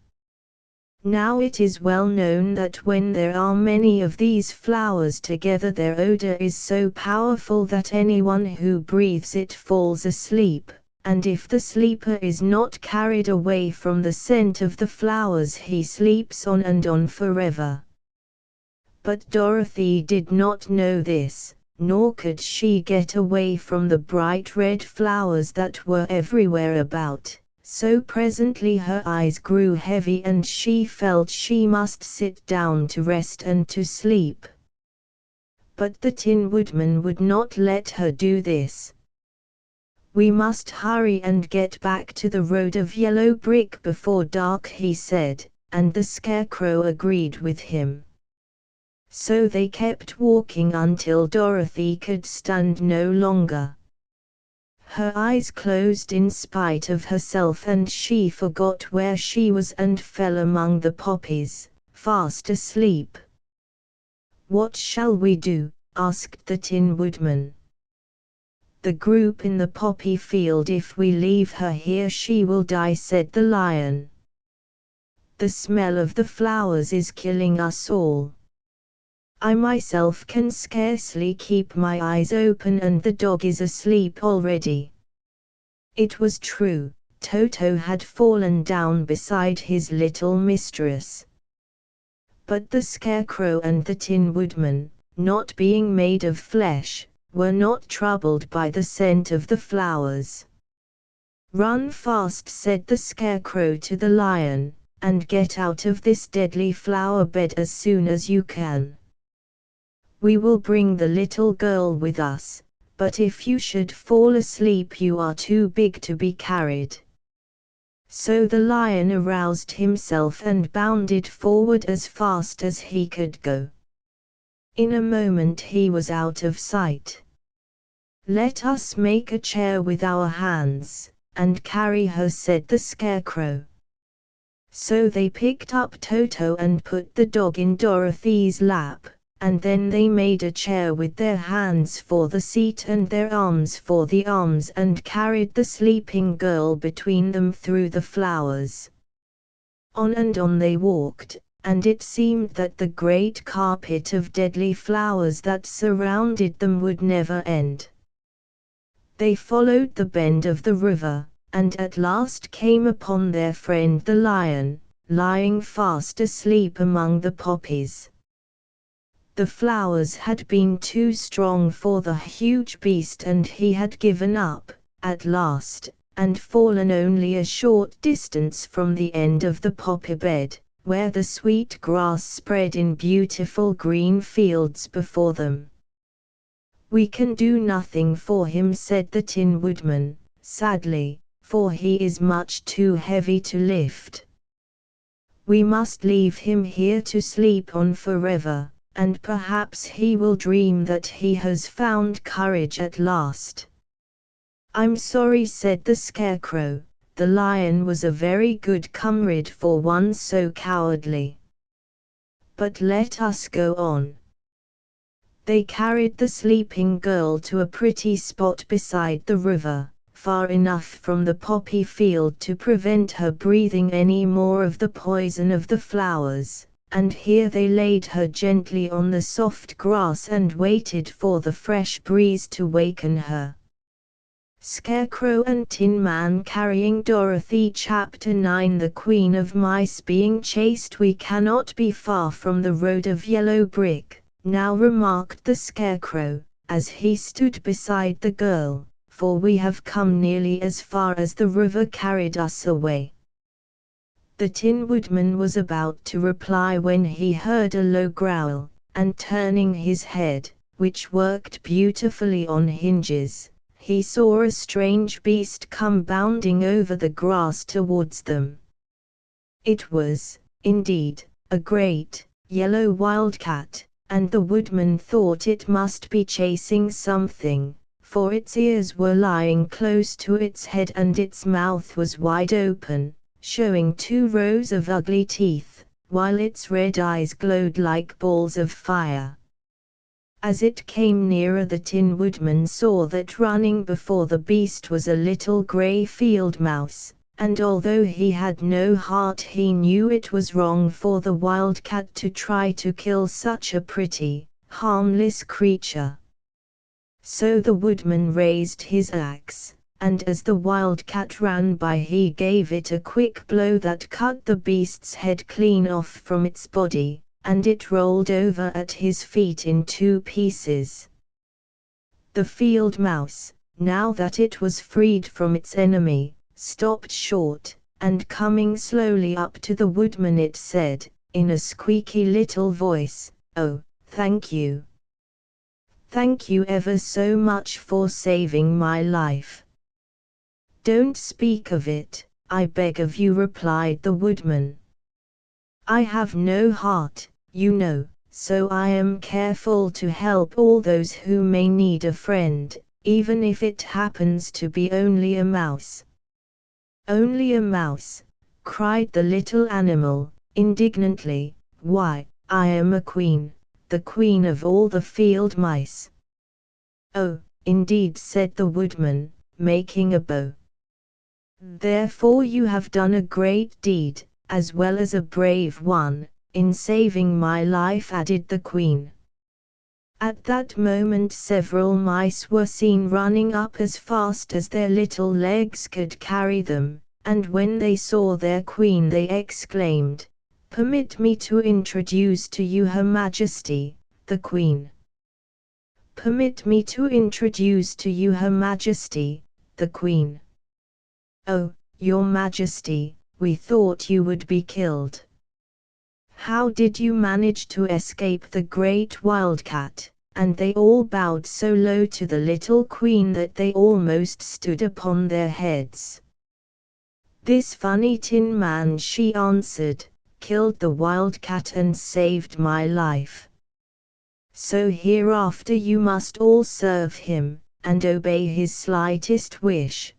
Now it is well known that when there are many of these flowers together their odor is so powerful that anyone who breathes it falls asleep, and if the sleeper is not carried away from the scent of the flowers he sleeps on and on forever. But Dorothy did not know this, nor could she get away from the bright red flowers that were everywhere about. So presently her eyes grew heavy and she felt she must sit down to rest and to sleep. But the Tin Woodman would not let her do this. "We must hurry and get back to the road of yellow brick before dark," he said, and the Scarecrow agreed with him. So they kept walking until Dorothy could stand no longer. Her eyes closed in spite of herself and she forgot where she was and fell among the poppies, fast asleep. "What shall we do?" asked the Tin Woodman. "The group in the poppy field. If we leave her here she will die," said the Lion. "The smell of the flowers is killing us all. I myself can scarcely keep my eyes open and the dog is asleep already." It was true, Toto had fallen down beside his little mistress. But the Scarecrow and the Tin Woodman, not being made of flesh, were not troubled by the scent of the flowers. "Run fast," said the Scarecrow to the Lion, "and get out of this deadly flower bed as soon as you can. We will bring the little girl with us, but if you should fall asleep you are too big to be carried." So the Lion aroused himself and bounded forward as fast as he could go. In a moment he was out of sight. "Let us make a chair with our hands, and carry her," said the Scarecrow. So they picked up Toto and put the dog in Dorothy's lap, and then they made a chair with their hands for the seat and their arms for the arms and carried the sleeping girl between them through the flowers. On and on they walked, and it seemed that the great carpet of deadly flowers that surrounded them would never end. They followed the bend of the river, and at last came upon their friend the Lion, lying fast asleep among the poppies. The flowers had been too strong for the huge beast and he had given up, at last, and fallen only a short distance from the end of the poppy bed, where the sweet grass spread in beautiful green fields before them. "We can do nothing for him," said the Tin Woodman, sadly, "for he is much too heavy to lift. We must leave him here to sleep on forever, and perhaps he will dream that he has found courage at last." "I'm sorry," said the Scarecrow, "the Lion was a very good comrade for one so cowardly. But let us go on." They carried the sleeping girl to a pretty spot beside the river, far enough from the poppy field to prevent her breathing any more of the poison of the flowers, and here they laid her gently on the soft grass and waited for the fresh breeze to waken her. Scarecrow and Tin Man carrying Dorothy. Chapter 9. The Queen of Mice being chased. We cannot be far from the road of yellow brick, now remarked the Scarecrow, as he stood beside the girl, for we have come nearly as far as the river carried us away. The Tin Woodman was about to reply when he heard a low growl, and turning his head, which worked beautifully on hinges, he saw a strange beast come bounding over the grass towards them. It was, indeed, a great, yellow wildcat, and the woodman thought it must be chasing something, for its ears were lying close to its head and its mouth was wide open, showing 2 rows of ugly teeth, while its red eyes glowed like balls of fire. As it came nearer, the Tin Woodman saw that running before the beast was a little grey field mouse, and although he had no heart, he knew it was wrong for the wildcat to try to kill such a pretty, harmless creature. So the woodman raised his axe, and as the wildcat ran by he gave it a quick blow that cut the beast's head clean off from its body, and it rolled over at his feet in 2 pieces. The field mouse, now that it was freed from its enemy, stopped short, and coming slowly up to the woodman it said, in a squeaky little voice, "Oh, thank you. Thank you ever so much for saving my life." "Don't speak of it, I beg of you," replied the woodman. "I have no heart, you know, so I am careful to help all those who may need a friend, even if it happens to be only a mouse." "Only a mouse?" cried the little animal, indignantly. "Why, I am a queen, the queen of all the field mice." "Oh, indeed," said the woodman, making a bow. "Therefore you have done a great deed, as well as a brave one, in saving my life," added the queen. At that moment several mice were seen running up as fast as their little legs could carry them, and when they saw their queen they exclaimed, "Permit me to introduce to you Her Majesty, the Queen." "Permit me to introduce to you Her Majesty, the Queen." "Oh, Your Majesty, we thought you would be killed. How did you manage to escape the great wildcat?" And they all bowed so low to the little queen that they almost stood upon their heads. "This funny Tin Man," she answered, "killed the wildcat and saved my life. So hereafter you must all serve him, and obey his slightest wish."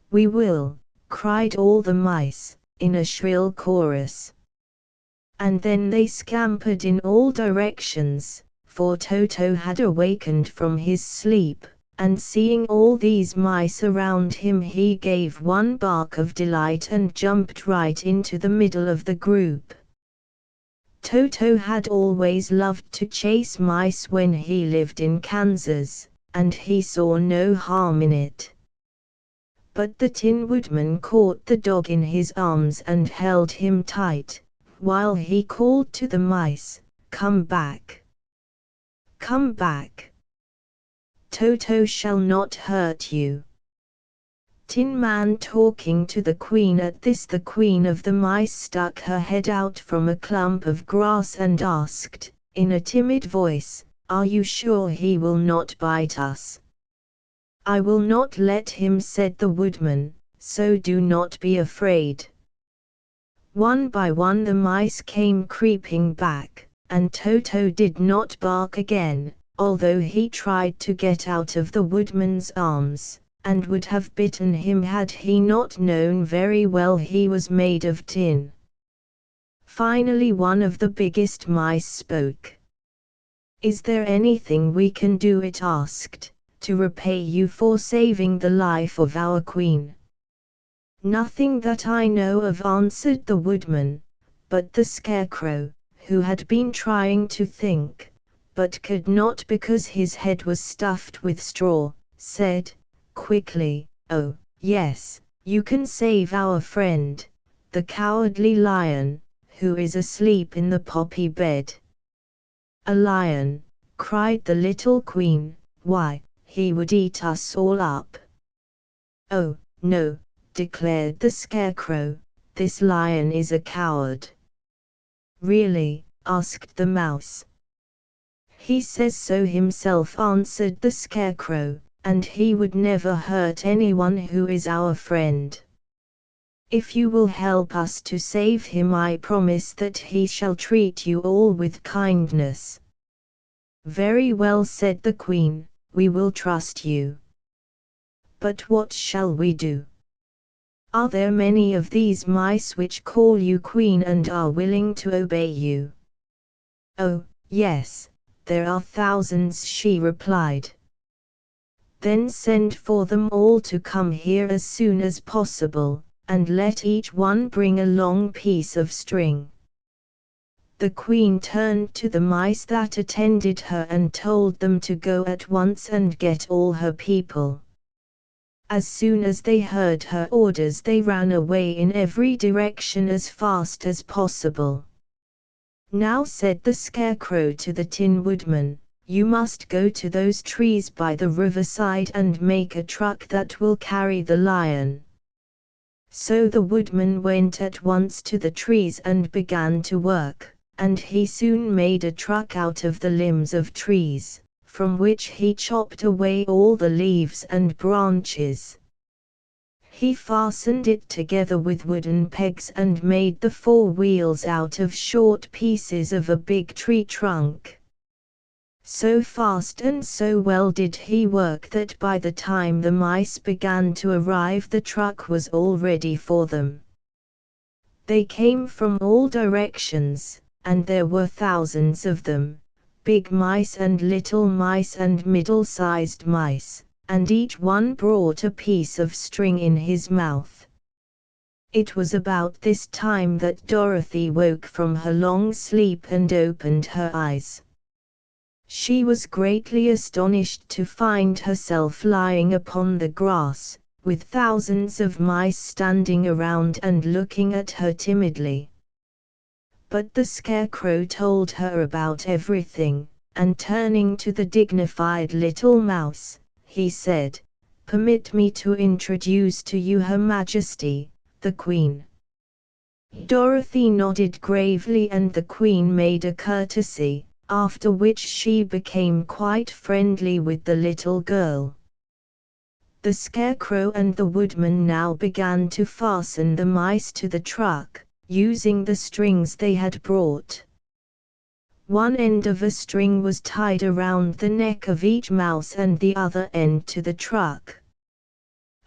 "We will," cried all the mice, in a shrill chorus. And then they scampered in all directions, for Toto had awakened from his sleep, and seeing all these mice around him he gave one bark of delight and jumped right into the middle of the group. Toto had always loved to chase mice when he lived in Kansas, and he saw no harm in it. But the Tin Woodman caught the dog in his arms and held him tight, while he called to the mice, "Come back! Come back! Toto shall not hurt you." Tin Man talking to the queen. At this the queen of the mice stuck her head out from a clump of grass and asked, in a timid voice, "Are you sure he will not bite us?" "I will not let him," said the woodman, "so do not be afraid." One by one the mice came creeping back, and Toto did not bark again, although he tried to get out of the woodman's arms, and would have bitten him had he not known very well he was made of tin. Finally one of the biggest mice spoke. "Is there anything we can do," it asked, "to repay you for saving the life of our queen?" "Nothing that I know of," answered the woodman, but the Scarecrow, who had been trying to think, but could not because his head was stuffed with straw, said, quickly, "Oh, yes, you can save our friend, the cowardly lion, who is asleep in the poppy bed." "A lion!" cried the little queen, "why, he would eat us all up." "Oh, no," declared the scarecrow, "this lion is a coward." "Really?" asked the mouse. "He says so himself," answered the scarecrow, "and he would never hurt anyone who is our friend. If you will help us to save him, I promise that he shall treat you all with kindness." "Very well," said the queen, "we will trust you. But what shall we do? Are there many of these mice which call you queen and are willing to obey you?" "Oh, yes, there are thousands," she replied. "Then send for them all to come here as soon as possible, and let each one bring a long piece of string." The queen turned to the mice that attended her and told them to go at once and get all her people. As soon as they heard her orders, they ran away in every direction as fast as possible. "Now," said the scarecrow to the Tin Woodman, "you must go to those trees by the riverside and make a truck that will carry the lion." So the woodman went at once to the trees and began to work, and he soon made a truck out of the limbs of trees, from which he chopped away all the leaves and branches. He fastened it together with wooden pegs and made the four wheels out of short pieces of a big tree trunk. So fast and so well did he work that by the time the mice began to arrive, the truck was all ready for them. They came from all directions, and there were thousands of them, big mice and little mice and middle-sized mice, and each one brought a piece of string in his mouth. It was about this time that Dorothy woke from her long sleep and opened her eyes. She was greatly astonished to find herself lying upon the grass, with thousands of mice standing around and looking at her timidly. But the scarecrow told her about everything, and turning to the dignified little mouse, he said, "Permit me to introduce to you Her Majesty, the Queen." Dorothy nodded gravely and the Queen made a courtesy, after which she became quite friendly with the little girl. The scarecrow and the woodman now began to fasten the mice to the truck, using the strings they had brought. One end of a string was tied around the neck of each mouse and the other end to the truck.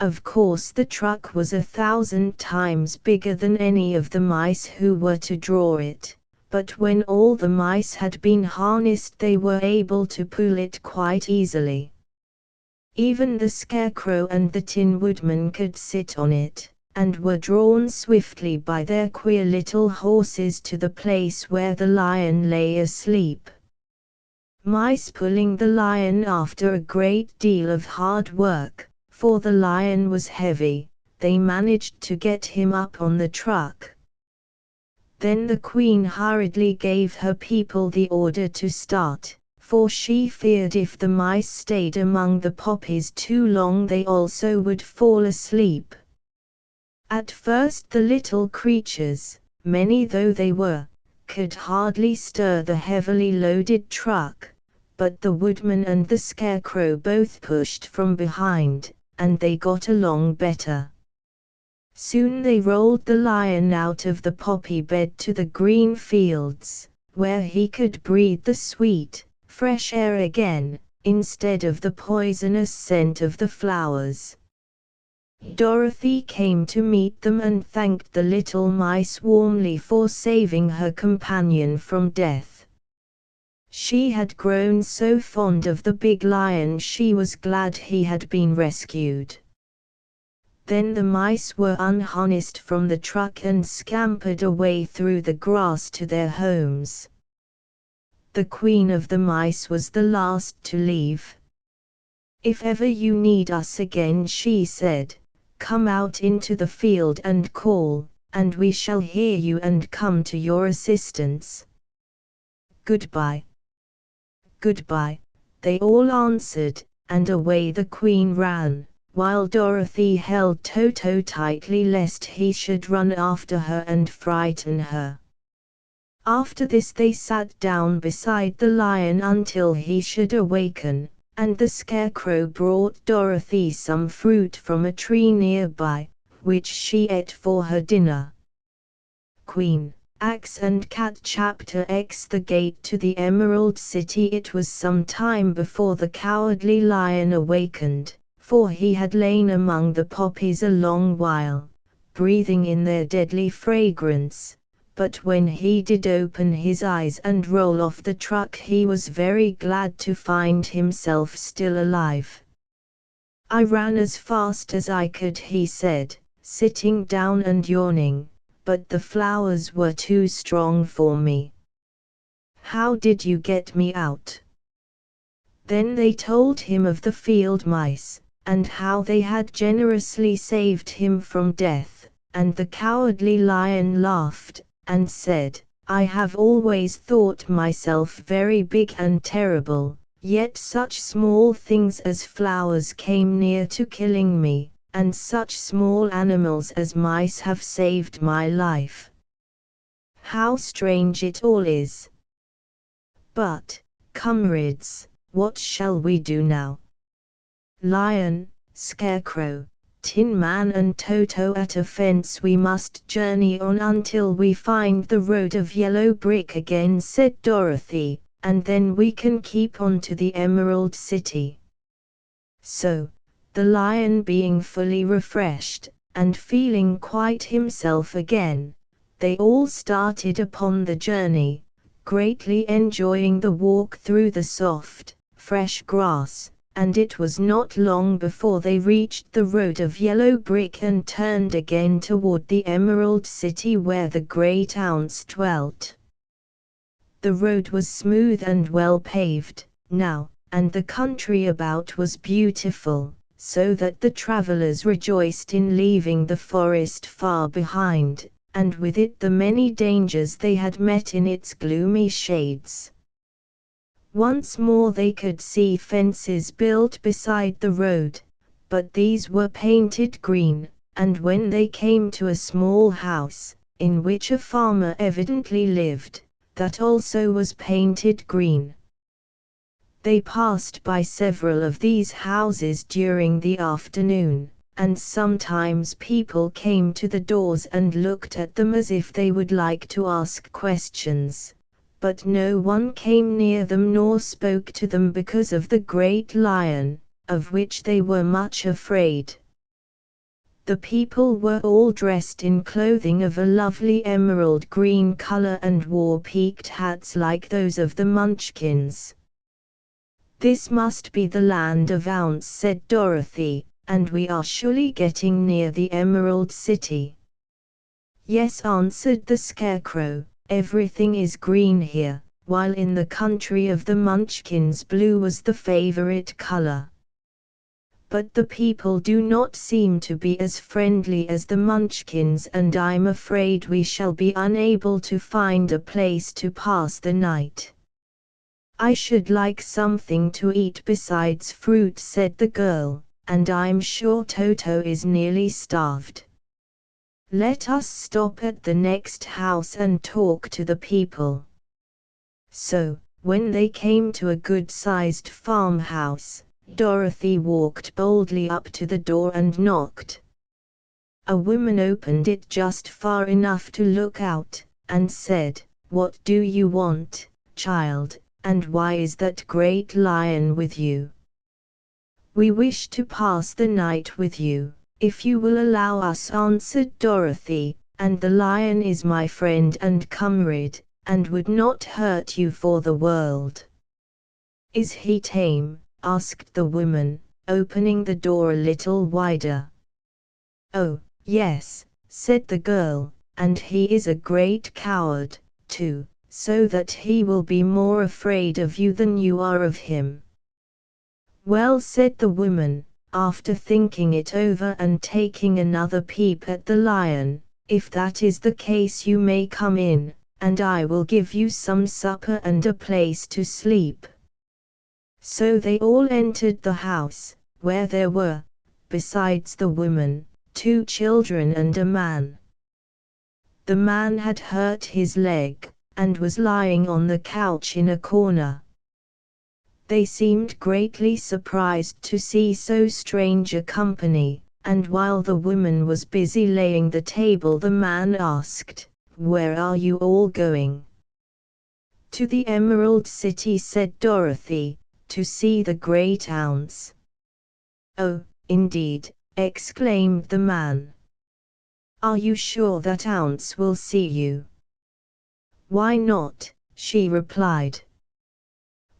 Of course the truck was 1,000 times bigger than any of the mice who were to draw it, but when all the mice had been harnessed they were able to pull it quite easily. Even the scarecrow and the Tin Woodman could sit on it, and were drawn swiftly by their queer little horses to the place where the lion lay asleep. Mice pulling the lion after a great deal of hard work, for the lion was heavy, they managed to get him up on the truck. Then the Queen hurriedly gave her people the order to start, for she feared if the mice stayed among the poppies too long they also would fall asleep. At first the little creatures, many though they were, could hardly stir the heavily loaded truck, but the woodman and the scarecrow both pushed from behind, and they got along better. Soon they rolled the lion out of the poppy bed to the green fields, where he could breathe the sweet, fresh air again, instead of the poisonous scent of the flowers. Dorothy came to meet them and thanked the little mice warmly for saving her companion from death. She had grown so fond of the big lion she was glad he had been rescued. Then the mice were unharnessed from the truck and scampered away through the grass to their homes. The Queen of the Mice was the last to leave. "If ever you need us again," she said, "come out into the field and call, and we shall hear you and come to your assistance." "Goodbye." "Goodbye," they all answered, and away the Queen ran, while Dorothy held Toto tightly lest he should run after her and frighten her. After this they sat down beside the lion until he should awaken, and the Scarecrow brought Dorothy some fruit from a tree nearby, which she ate for her dinner. Queen, Axe and Cat Chapter X The Gate to the Emerald City. It was some time before the Cowardly Lion awakened, for he had lain among the poppies a long while, breathing in their deadly fragrance. But when he did open his eyes and roll off the truck, he was very glad to find himself still alive. "I ran as fast as I could," he said, sitting down and yawning, "but the flowers were too strong for me." "How did you get me out?" Then they told him of the field mice, and how they had generously saved him from death, and the Cowardly Lion laughed and said, "I have always thought myself very big and terrible, yet such small things as flowers came near to killing me, and such small animals as mice have saved my life. How strange it all is! But, comrades, what shall we do now?" "Lion, Scarecrow, Tin Man and Toto at a fence, we must journey on until we find the road of yellow brick again," said Dorothy, "and then we can keep on to the Emerald City." So, the lion being fully refreshed, and feeling quite himself again, they all started upon the journey, greatly enjoying the walk through the soft, fresh grass. And it was not long before they reached the road of yellow brick and turned again toward the Emerald City where the great ounce dwelt. The road was smooth and well paved, now, and the country about was beautiful, so that the travelers rejoiced in leaving the forest far behind, and with it the many dangers they had met in its gloomy shades. Once more they could see fences built beside the road, but these were painted green, and when they came to a small house, in which a farmer evidently lived, that also was painted green. They passed by several of these houses during the afternoon, and sometimes people came to the doors and looked at them as if they would like to ask questions. But no one came near them nor spoke to them because of the great lion, of which they were much afraid. The people were all dressed in clothing of a lovely emerald green color and wore peaked hats like those of the Munchkins. "This must be the land of Ounce," said Dorothy, "and we are surely getting near the Emerald City." "Yes," answered the Scarecrow, "everything is green here, while in the country of the Munchkins blue was the favorite color. But the people do not seem to be as friendly as the Munchkins, and I'm afraid we shall be unable to find a place to pass the night." "I should like something to eat besides fruit," said the girl, "and I'm sure Toto is nearly starved. Let us stop at the next house and talk to the people." So, when they came to a good-sized farmhouse, Dorothy walked boldly up to the door and knocked. A woman opened it just far enough to look out, and said, "What do you want, child, and why is that great lion with you?" "We wish to pass the night with you, if you will allow us," answered Dorothy, "and the lion is my friend and comrade, and would not hurt you for the world." "Is he tame?" asked the woman, opening the door a little wider. "Oh, yes," said the girl, "and he is a great coward, too, so that he will be more afraid of you than you are of him." "Well," said the woman, after thinking it over and taking another peep at the lion, "if that is the case you may come in, and I will give you some supper and a place to sleep." So they all entered the house, where there were, besides the woman, 2 children and a man. The man had hurt his leg, and was lying on the couch in a corner. They seemed greatly surprised to see so strange a company, and while the woman was busy laying the table, the man asked, "Where are you all going?" "To the Emerald City," said Dorothy, "to see the great ounce." "Oh, indeed," exclaimed the man. "Are you sure that ounce will see you?" "Why not?" she replied.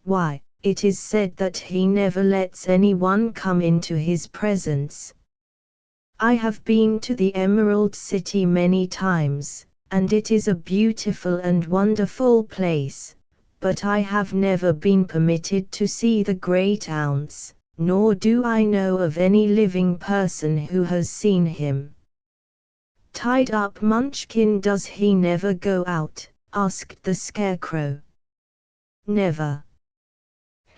"Why, it is said that he never lets anyone come into his presence. I have been to the Emerald City many times, and it is a beautiful and wonderful place, but I have never been permitted to see the great ounce, nor do I know of any living person who has seen him." "Tied up Munchkin, does he never go out?" asked the Scarecrow. "Never.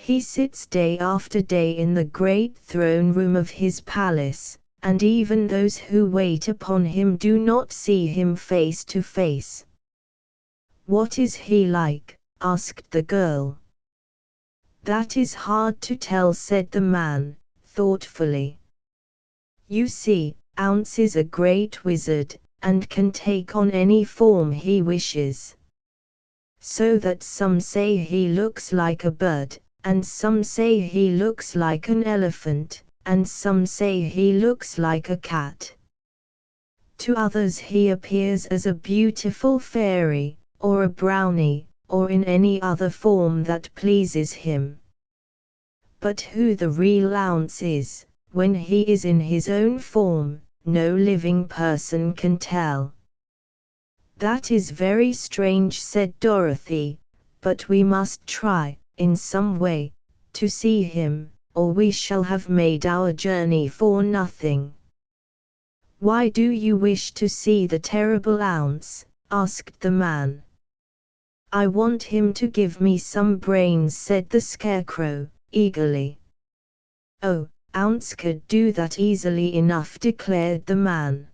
He sits day after day in the great throne room of his palace, and even those who wait upon him do not see him face to face." "What is he like?" asked the girl. "That is hard to tell," said the man, thoughtfully. "You see, Ounce is a great wizard, and can take on any form he wishes. So that some say he looks like a bird, and some say he looks like an elephant, and some say he looks like a cat. To others he appears as a beautiful fairy, or a brownie, or in any other form that pleases him. But who the real Ounce is, when he is in his own form, no living person can tell." "That is very strange," said Dorothy, "but we must try, in some way, to see him, or we shall have made our journey for nothing." "Why do you wish to see the terrible Ounce?" asked the man. "I want him to give me some brains," said the Scarecrow, eagerly. "Oh, Ounce could do that easily enough," declared the man.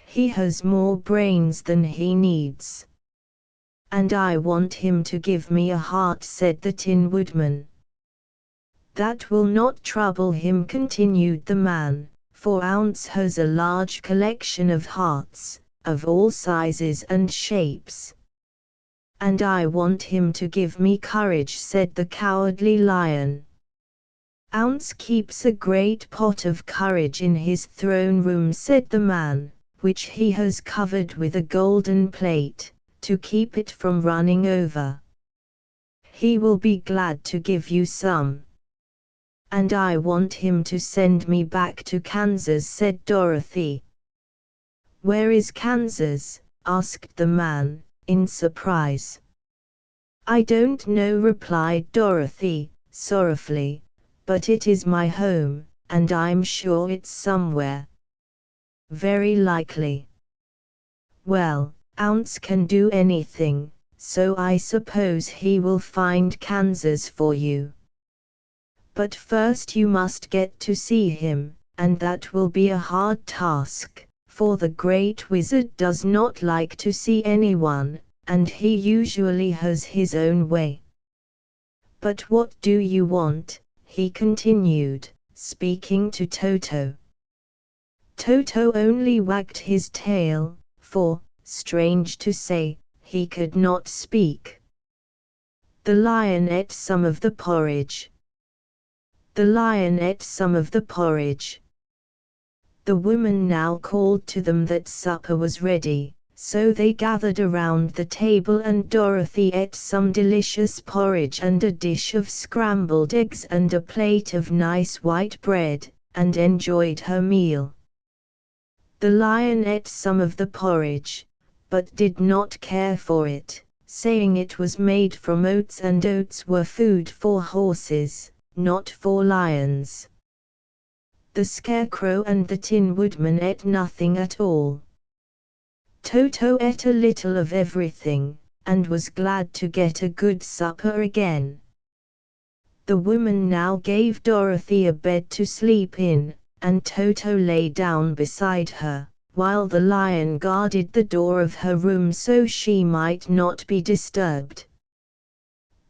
"He has more brains than he needs." "And I want him to give me a heart," said the Tin Woodman. "That will not trouble him," continued the man, "for Ounce has a large collection of hearts, of all sizes and shapes." "And I want him to give me courage," said the Cowardly Lion. "Ounce keeps a great pot of courage in his throne room," said the man, "which he has covered with a golden plate, to keep it from running over. He will be glad to give you some." "And I want him to send me back to Kansas," said Dorothy. "Where is Kansas?" asked the man, in surprise. "I don't know," replied Dorothy, sorrowfully, "but it is my home, and I'm sure it's somewhere." "Very likely." "Well, Ounce can do anything, so I suppose he will find Kansas for you. But first you must get to see him, and that will be a hard task, for the Great Wizard does not like to see anyone, and he usually has his own way. But what do you want?" he continued, speaking to Toto. Toto only wagged his tail, for, strange to say, he could not speak. "The lion ate some of the porridge." "The lion ate some of the porridge." The woman now called to them that supper was ready, so they gathered around the table and Dorothy ate some delicious porridge and a dish of scrambled eggs and a plate of nice white bread, and enjoyed her meal. The lion ate some of the porridge, but did not care for it, saying it was made from oats and oats were food for horses, not for lions. The Scarecrow and the Tin Woodman ate nothing at all. Toto ate a little of everything, and was glad to get a good supper again. The woman now gave Dorothy a bed to sleep in, and Toto lay down beside her, while the lion guarded the door of her room so she might not be disturbed.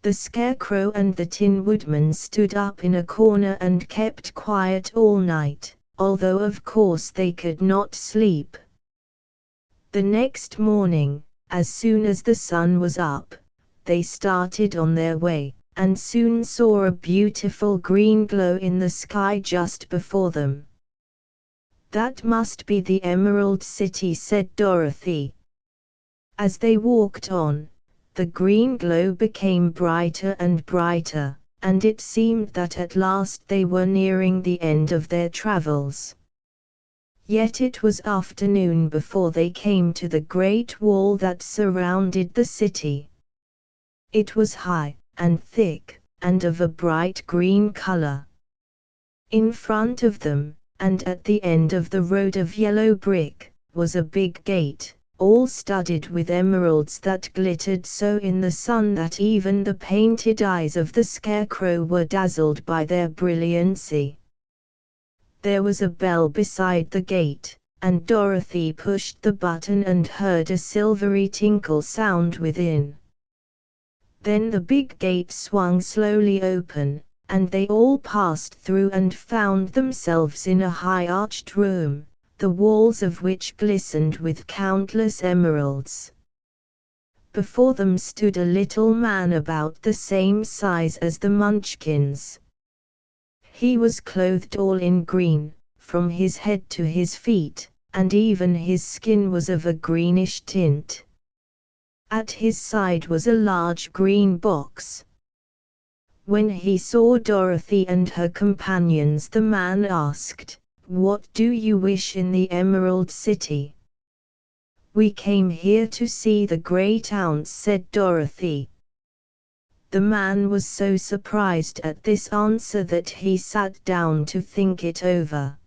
The Scarecrow and the Tin Woodman stood up in a corner and kept quiet all night, although of course they could not sleep. The next morning, as soon as the sun was up, they started on their way, and soon saw a beautiful green glow in the sky just before them. "That must be the Emerald City," said Dorothy. As they walked on, the green glow became brighter and brighter, and it seemed that at last they were nearing the end of their travels. Yet it was afternoon before they came to the great wall that surrounded the city. It was high and thick, and of a bright green color. In front of them, and at the end of the road of yellow brick, was a big gate, all studded with emeralds that glittered so in the sun that even the painted eyes of the Scarecrow were dazzled by their brilliancy. There was a bell beside the gate, and Dorothy pushed the button and heard a silvery tinkle sound within. Then the big gate swung slowly open, and they all passed through and found themselves in a high arched room, the walls of which glistened with countless emeralds. Before them stood a little man about the same size as the Munchkins. He was clothed all in green, from his head to his feet, and even his skin was of a greenish tint. At his side was a large green box. When he saw Dorothy and her companions, the man asked, "What do you wish in the Emerald City?" "We came here to see the great ounce," said Dorothy. The man was so surprised at this answer that he sat down to think it over.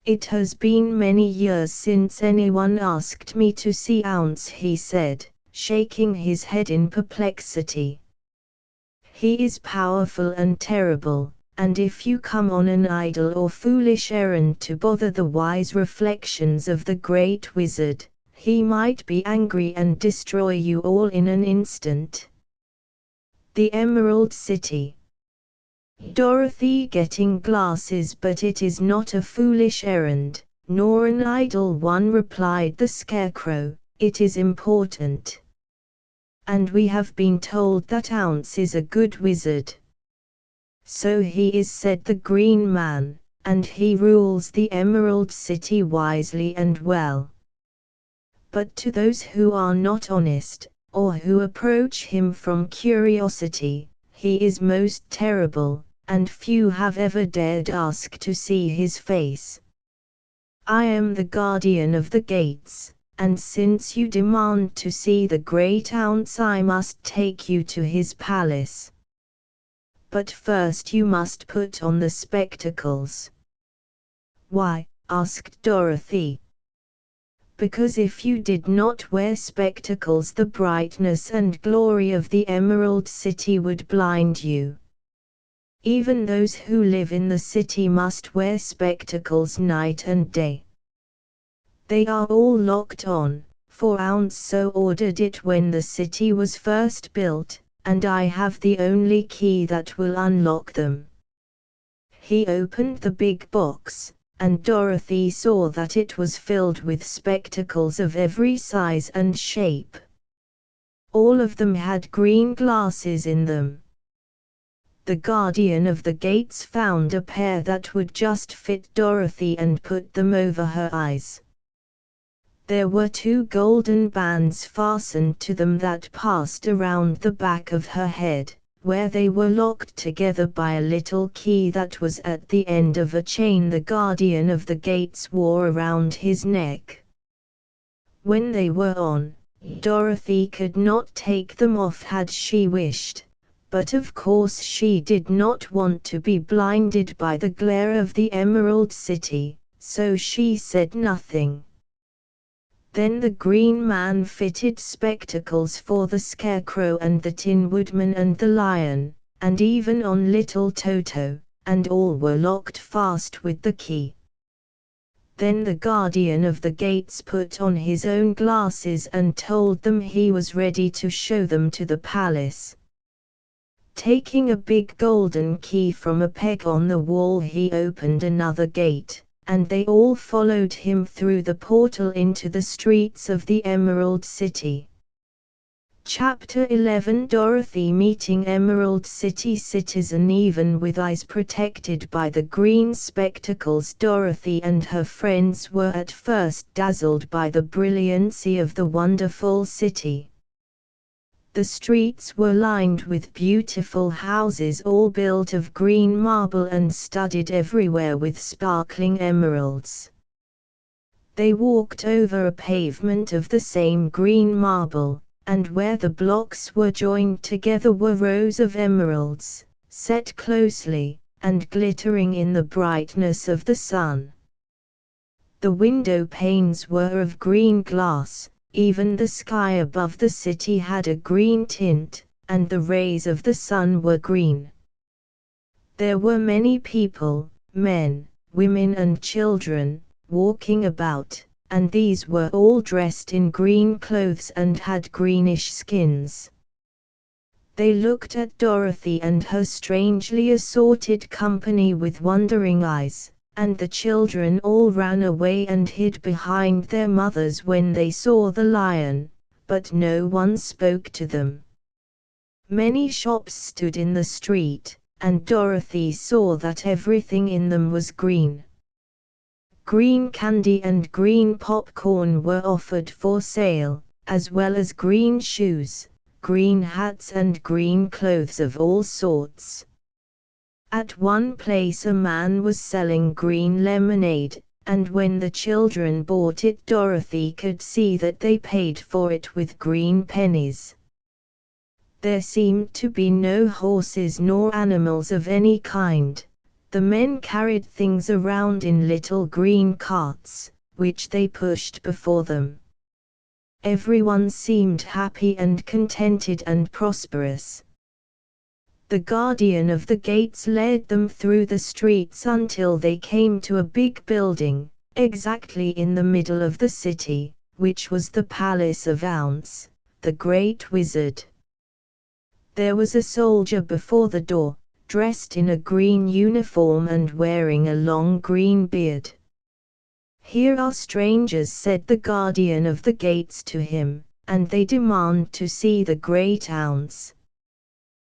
"It has been many years since anyone asked me to see Ounce," he said, shaking his head in perplexity. "He is powerful and terrible, and if you come on an idle or foolish errand to bother the wise reflections of the great wizard, he might be angry and destroy you all in an instant." The Emerald City. Dorothy getting glasses, but it is not a foolish errand, nor an idle one, replied the Scarecrow, "it is important. And we have been told that Ounce is a good wizard." "So he is," said the Green Man, "and he rules the Emerald City wisely and well. But to those who are not honest, or who approach him from curiosity, he is most terrible, and few have ever dared ask to see his face. I am the guardian of the gates, and since you demand to see the great Ounce, I must take you to his palace. But first you must put on the spectacles." "Why?" asked Dorothy. "Because if you did not wear spectacles, the brightness and glory of the Emerald City would blind you. Even those who live in the city must wear spectacles night and day. They are all locked on, for Ounce so ordered it when the city was first built, and I have the only key that will unlock them." He opened the big box, and Dorothy saw that it was filled with spectacles of every size and shape. All of them had green glasses in them. The guardian of the gates found a pair that would just fit Dorothy and put them over her eyes. There were 2 golden bands fastened to them that passed around the back of her head, where they were locked together by a little key that was at the end of a chain the guardian of the gates wore around his neck. When they were on, Dorothy could not take them off had she wished, but of course she did not want to be blinded by the glare of the Emerald City, so she said nothing. Then the Green Man fitted spectacles for the Scarecrow and the Tin Woodman and the Lion, and even on little Toto, and all were locked fast with the key. Then the guardian of the gates put on his own glasses and told them he was ready to show them to the palace. Taking a big golden key from a peg on the wall, he opened another gate, and they all followed him through the portal into the streets of the Emerald City. Chapter 11 Dorothy meeting Emerald City citizen. Even with eyes protected by the green spectacles, Dorothy and her friends were at first dazzled by the brilliancy of the wonderful city. The streets were lined with beautiful houses, all built of green marble and studded everywhere with sparkling emeralds. They walked over a pavement of the same green marble, and where the blocks were joined together were rows of emeralds, set closely, and glittering in the brightness of the sun. The window panes were of green glass. Even the sky above the city had a green tint, and the rays of the sun were green. There were many people, men, women and children, walking about, and these were all dressed in green clothes and had greenish skins. They looked at Dorothy and her strangely assorted company with wondering eyes, and the children all ran away and hid behind their mothers when they saw the lion, but no one spoke to them. Many shops stood in the street, and Dorothy saw that everything in them was green. Green candy and green popcorn were offered for sale, as well as green shoes, green hats and green clothes of all sorts. At one place a man was selling green lemonade, and when the children bought it, Dorothy could see that they paid for it with green pennies. There seemed to be no horses nor animals of any kind. The men carried things around in little green carts, which they pushed before them. Everyone seemed happy and contented and prosperous. The guardian of the gates led them through the streets until they came to a big building, exactly in the middle of the city, which was the palace of Ounce, the great wizard. There was a soldier before the door, dressed in a green uniform and wearing a long green beard. "Here are strangers," said the guardian of the gates to him, "and they demand to see the great Ounce."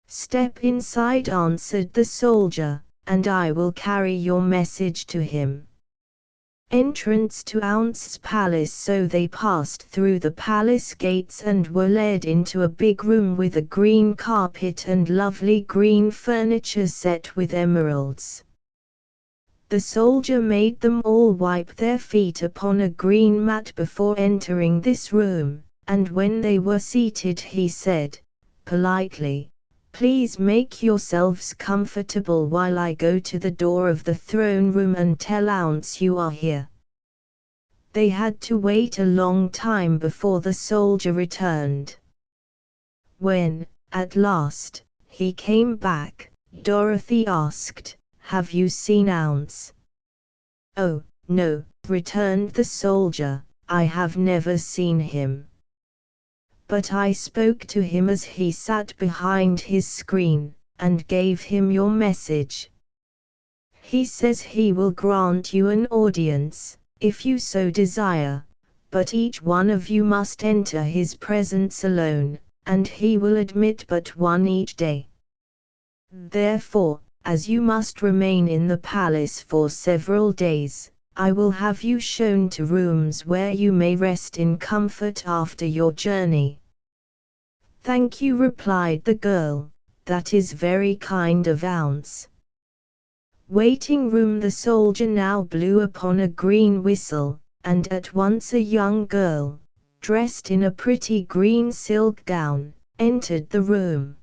"Step inside," answered the soldier, "and I will carry your message to him." Entrance to Ounce's palace. So they passed through the palace gates and were led into a big room with a green carpet and lovely green furniture set with emeralds. The soldier made them all wipe their feet upon a green mat before entering this room, and when they were seated he said, politely, "Please make yourselves comfortable while I go to the door of the throne room and tell Ounce you are here." They had to wait a long time before the soldier returned. When, at last, he came back, Dorothy asked, "Have you seen Ounce?" "Oh, no," returned the soldier, "I have never seen him. But I spoke to him as he sat behind his screen, and gave him your message. He says he will grant you an audience, if you so desire, but each one of you must enter his presence alone, and he will admit but one each day. Therefore, as you must remain in the palace for several days, I will have you shown to rooms where you may rest in comfort after your journey." "Thank you," replied the girl, "that is very kind of Ounce." Waiting room. The soldier now blew upon a green whistle, and at once a young girl, dressed in a pretty green silk gown, entered the room.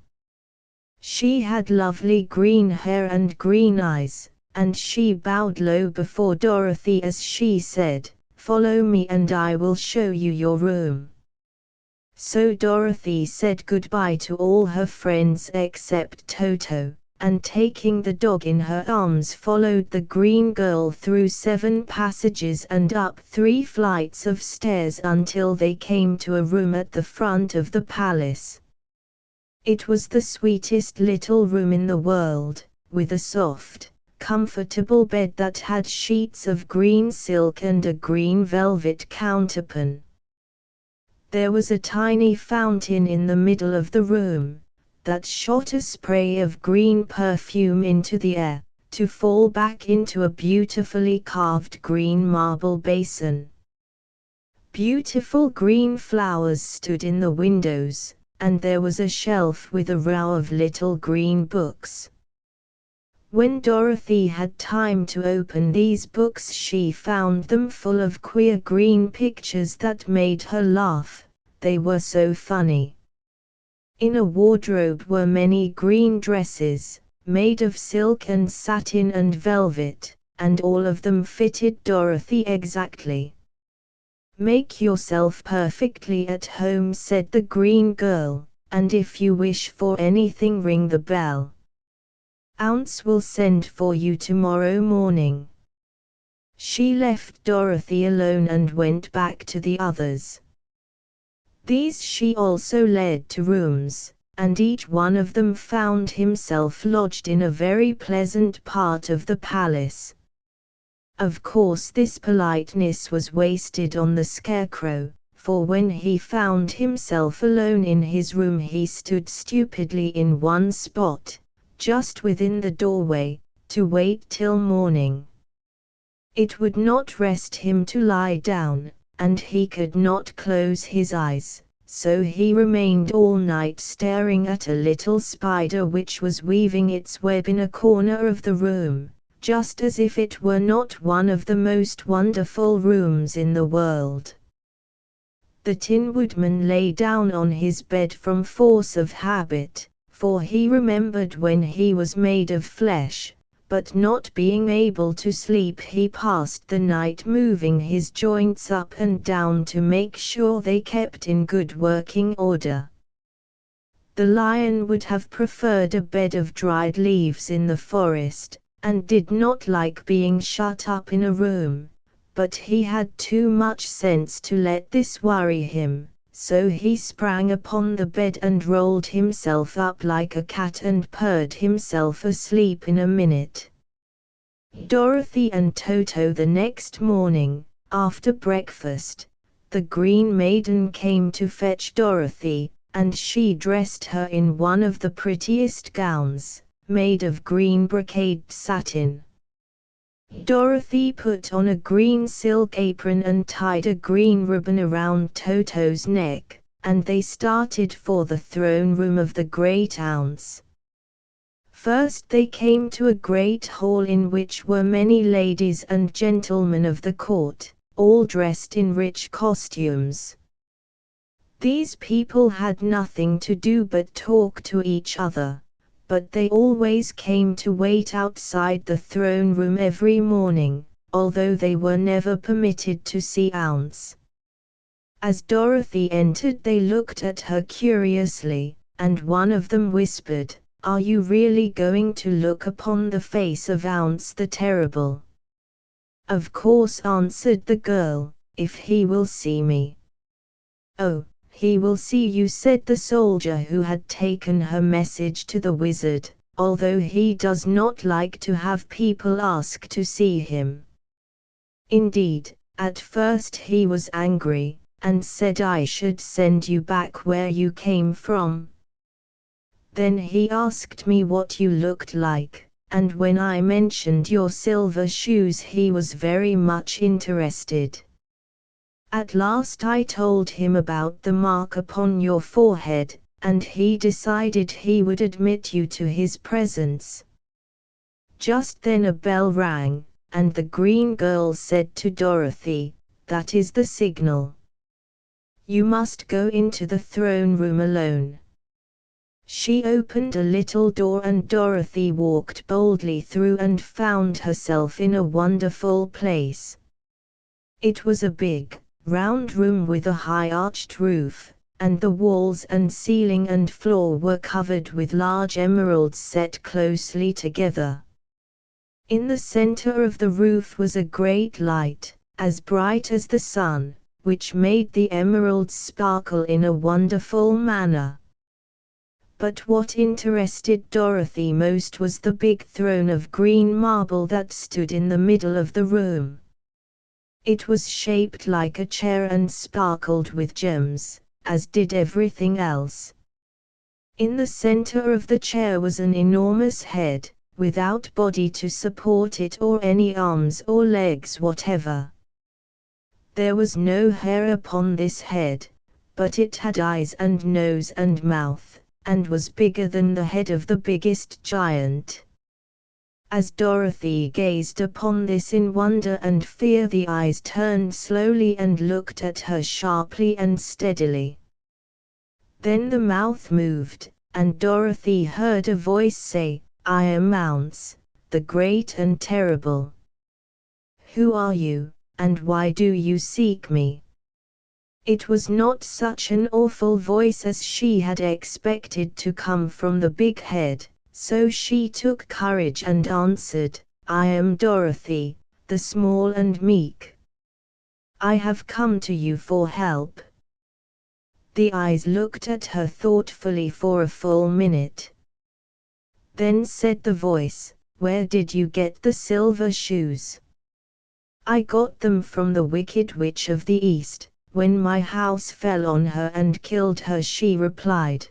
She had lovely green hair and green eyes, and she bowed low before Dorothy as she said, "Follow me and I will show you your room." So Dorothy said goodbye to all her friends except Toto, and taking the dog in her arms followed the green girl through 7 passages and up 3 flights of stairs until they came to a room at the front of the palace. It was the sweetest little room in the world, with a soft, comfortable bed that had sheets of green silk and a green velvet counterpane. There was a tiny fountain in the middle of the room, that shot a spray of green perfume into the air, to fall back into a beautifully carved green marble basin. Beautiful green flowers stood in the windows, and there was a shelf with a row of little green books. When Dorothy had time to open these books, she found them full of queer green pictures that made her laugh, they were so funny. In a wardrobe were many green dresses, made of silk and satin and velvet, and all of them fitted Dorothy exactly. "Make yourself perfectly at home," said the green girl, "and if you wish for anything ring the bell. Ounce will send for you tomorrow morning." She left Dorothy alone and went back to the others. These she also led to rooms, and each one of them found himself lodged in a very pleasant part of the palace. Of course this politeness was wasted on the Scarecrow, for when he found himself alone in his room he stood stupidly in one spot, just within the doorway, to wait till morning. It would not rest him to lie down, and he could not close his eyes, so he remained all night staring at a little spider which was weaving its web in a corner of the room, just as if it were not one of the most wonderful rooms in the world. The Tin Woodman lay down on his bed from force of habit, for he remembered when he was made of flesh, but not being able to sleep he passed the night moving his joints up and down to make sure they kept in good working order. The Lion would have preferred a bed of dried leaves in the forest, and did not like being shut up in a room, but he had too much sense to let this worry him. So he sprang upon the bed and rolled himself up like a cat and purred himself asleep in a minute. Dorothy and Toto the next morning, after breakfast, the Green Maiden came to fetch Dorothy, and she dressed her in one of the prettiest gowns, made of green brocade satin. Dorothy put on a green silk apron and tied a green ribbon around Toto's neck, and they started for the throne room of the Great Ounce. First they came to a great hall in which were many ladies and gentlemen of the court, all dressed in rich costumes. These people had nothing to do but talk to each other, but they always came to wait outside the throne room every morning, although they were never permitted to see Ounce. As Dorothy entered they looked at her curiously, and one of them whispered, "Are you really going to look upon the face of Ounce the Terrible?" "Of course," answered the girl, "if he will see me." "Oh, he will see you," said the soldier who had taken her message to the wizard, "although he does not like to have people ask to see him." Indeed, at first he was angry, and said I should send you back where you came from. Then he asked me what you looked like, and when I mentioned your silver shoes he was very much interested. At last I told him about the mark upon your forehead, and he decided he would admit you to his presence. Just then a bell rang, and the green girl said to Dorothy, "That is the signal. You must go into the throne room alone." She opened a little door and Dorothy walked boldly through and found herself in a wonderful place. It was a big, round room with a high arched roof, and the walls and ceiling and floor were covered with large emeralds set closely together. In the center of the roof was a great light, as bright as the sun, which made the emeralds sparkle in a wonderful manner. But what interested Dorothy most was the big throne of green marble that stood in the middle of the room. It was shaped like a chair and sparkled with gems, as did everything else. In the center of the chair was an enormous head, without body to support it or any arms or legs whatever. There was no hair upon this head, but it had eyes and nose and mouth, and was bigger than the head of the biggest giant. As Dorothy gazed upon this in wonder and fear, the eyes turned slowly and looked at her sharply and steadily. Then the mouth moved, and Dorothy heard a voice say, "I am Mounts, the great and terrible. Who are you, and why do you seek me?" It was not such an awful voice as she had expected to come from the big head, so she took courage and answered, "I am Dorothy, the small and meek. I have come to you for help." The eyes looked at her thoughtfully for a full minute. Then said the voice, "Where did you get the silver shoes?" "I got them from the Wicked Witch of the East, when my house fell on her and killed her," she replied.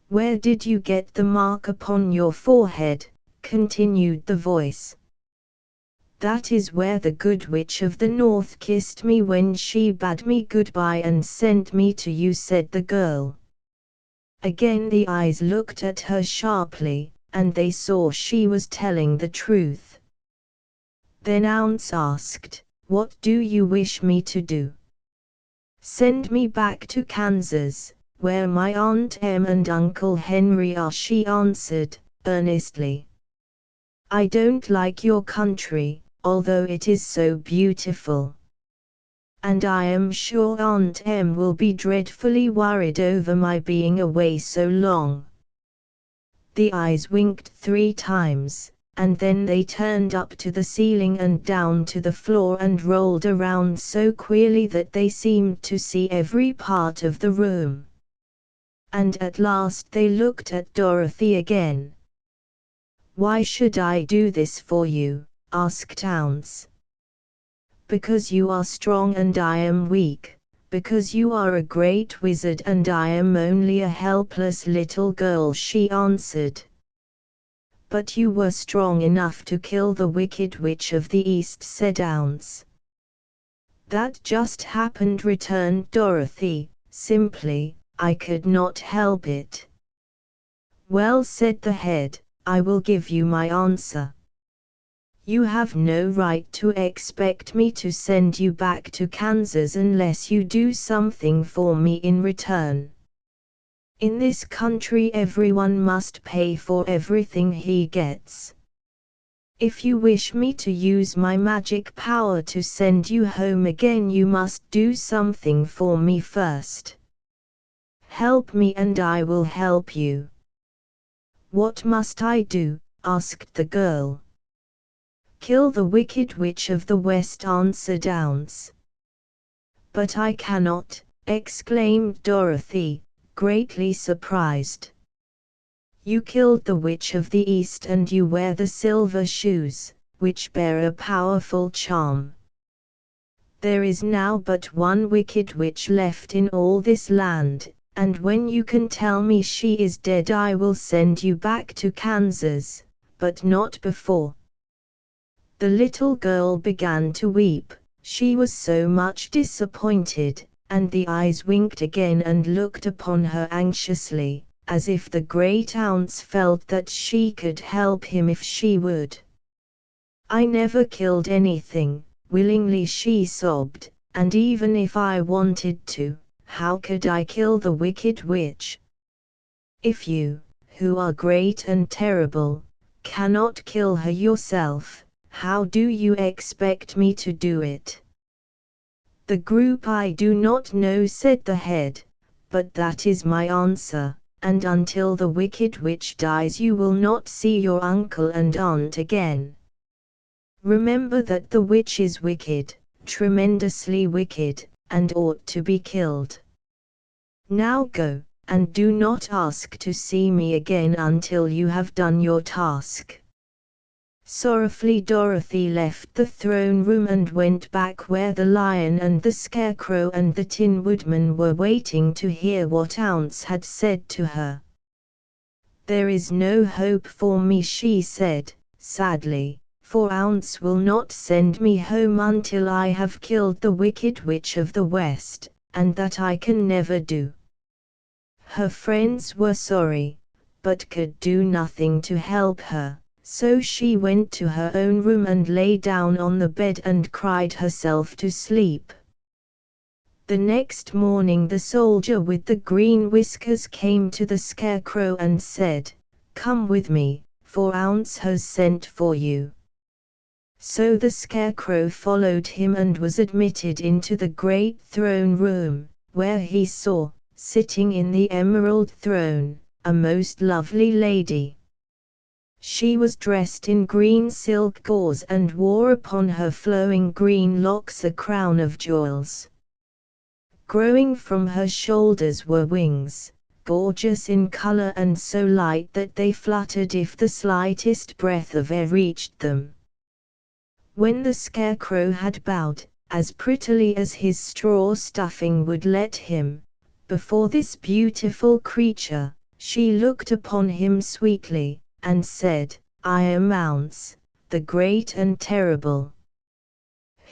"Where did you get the mark upon your forehead?" continued the voice. "That is where the Good Witch of the North kissed me when she bade me goodbye and sent me to you," said the girl. Again the eyes looked at her sharply, and they saw she was telling the truth. Then Ounce asked, "What do you wish me to do?" "Send me back to Kansas, where my Aunt Em and Uncle Henry are," she answered, earnestly. "I don't like your country, although it is so beautiful. And I am sure Aunt Em will be dreadfully worried over my being away so long." The eyes winked 3 times, and then they turned up to the ceiling and down to the floor and rolled around so queerly that they seemed to see every part of the room. And at last they looked at Dorothy again. "Why should I do this for you?" asked Ounce. "Because you are strong and I am weak, because you are a great wizard and I am only a helpless little girl," she answered. "But you were strong enough to kill the Wicked Witch of the East," said Ounce. "That just happened," returned Dorothy, simply. "I could not help it." "Well," said the head, "I will give you my answer. You have no right to expect me to send you back to Kansas unless you do something for me in return. In this country everyone must pay for everything he gets. If you wish me to use my magic power to send you home again, you must do something for me first. Help me and I will help you." "What must I do?" asked the girl. "Kill the Wicked Witch of the West," answered Ounce. "But I cannot," exclaimed Dorothy, greatly surprised. "You killed the Witch of the East and you wear the silver shoes, which bear a powerful charm. There is now but one Wicked Witch left in all this land, and when you can tell me she is dead I will send you back to Kansas, but not before." The little girl began to weep, she was so much disappointed, and the eyes winked again and looked upon her anxiously, as if the great Ounce felt that she could help him if she would. "I never killed anything, willingly," she sobbed, "and even if I wanted to, how could I kill the Wicked Witch?" If you, who are great and terrible, cannot kill her yourself, how do you expect me to do it? The group I do not know, said the head, but that is my answer, and until the wicked witch dies you will not see your uncle and aunt again. Remember that the witch is wicked, tremendously wicked, and ought to be killed. Now go, and do not ask to see me again until you have done your task. Sorrowfully Dorothy left the throne room and went back where the lion and the scarecrow and the Tin Woodman were waiting to hear what Ounce had said to her. There is no hope for me, she said, sadly, for Ounce will not send me home until I have killed the Wicked Witch of the West, and that I can never do. Her friends were sorry, but could do nothing to help her, so she went to her own room and lay down on the bed and cried herself to sleep. The next morning the soldier with the green whiskers came to the scarecrow and said, "Come with me, for Ounce has sent for you." So the scarecrow followed him and was admitted into the great throne room, where he saw, sitting in the emerald throne, a most lovely lady. She was dressed in green silk gauze and wore upon her flowing green locks a crown of jewels. Growing from her shoulders were wings, gorgeous in color and so light that they fluttered if the slightest breath of air reached them. When the scarecrow had bowed, as prettily as his straw stuffing would let him, before this beautiful creature, she looked upon him sweetly, and said, "I am Ounce, the great and terrible.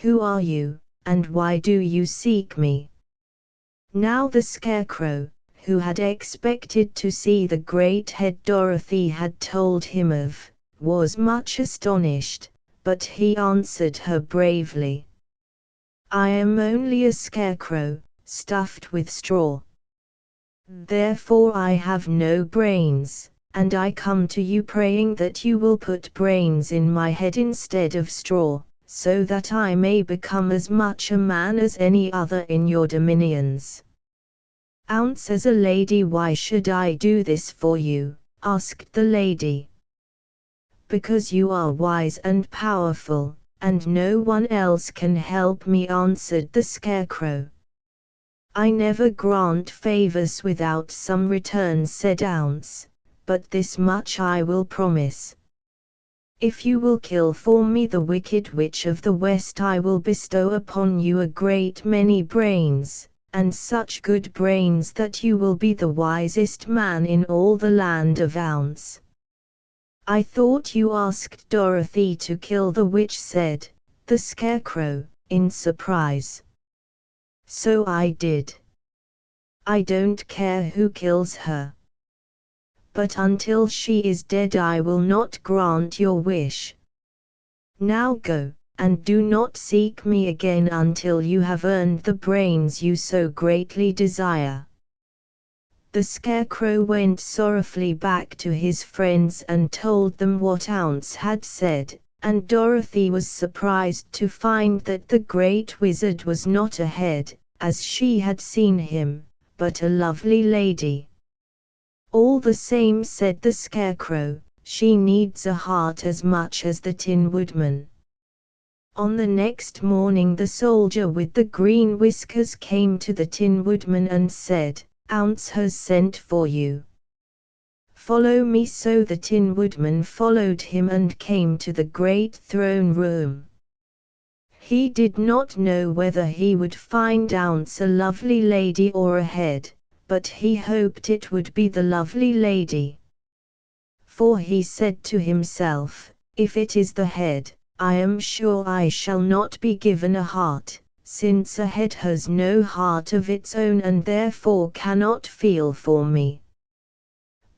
Who are you, and why do you seek me?" Now the scarecrow, who had expected to see the great head Dorothy had told him of, was much astonished, but he answered her bravely, "I am only a scarecrow, stuffed with straw. Therefore I have no brains, and I come to you praying that you will put brains in my head instead of straw, so that I may become as much a man as any other in your dominions." "Ounce, as a lady, why should I do this for you?" asked the lady. "Because you are wise and powerful, and no one else can help me," answered the scarecrow. "I never grant favors without some return," said Ounce, "but this much I will promise. If you will kill for me the Wicked Witch of the West, I will bestow upon you a great many brains, and such good brains that you will be the wisest man in all the land of Ounce." "I thought you asked Dorothy to kill the witch," said the scarecrow, in surprise. "So I did. I don't care who kills her. But until she is dead I will not grant your wish. Now go, and do not seek me again until you have earned the brains you so greatly desire." The scarecrow went sorrowfully back to his friends and told them what Ounce had said, and Dorothy was surprised to find that the great wizard was not a head, as she had seen him, but a lovely lady. "All the same," said the scarecrow, "she needs a heart as much as the Tin Woodman." On the next morning the soldier with the green whiskers came to the Tin Woodman and said, "Ounce has sent for you. Follow me." So the Tin Woodman followed him and came to the great throne room. He did not know whether he would find Ounce a lovely lady or a head, but he hoped it would be the lovely lady. For he said to himself, "If it is the head, I am sure I shall not be given a heart, since a head has no heart of its own and therefore cannot feel for me.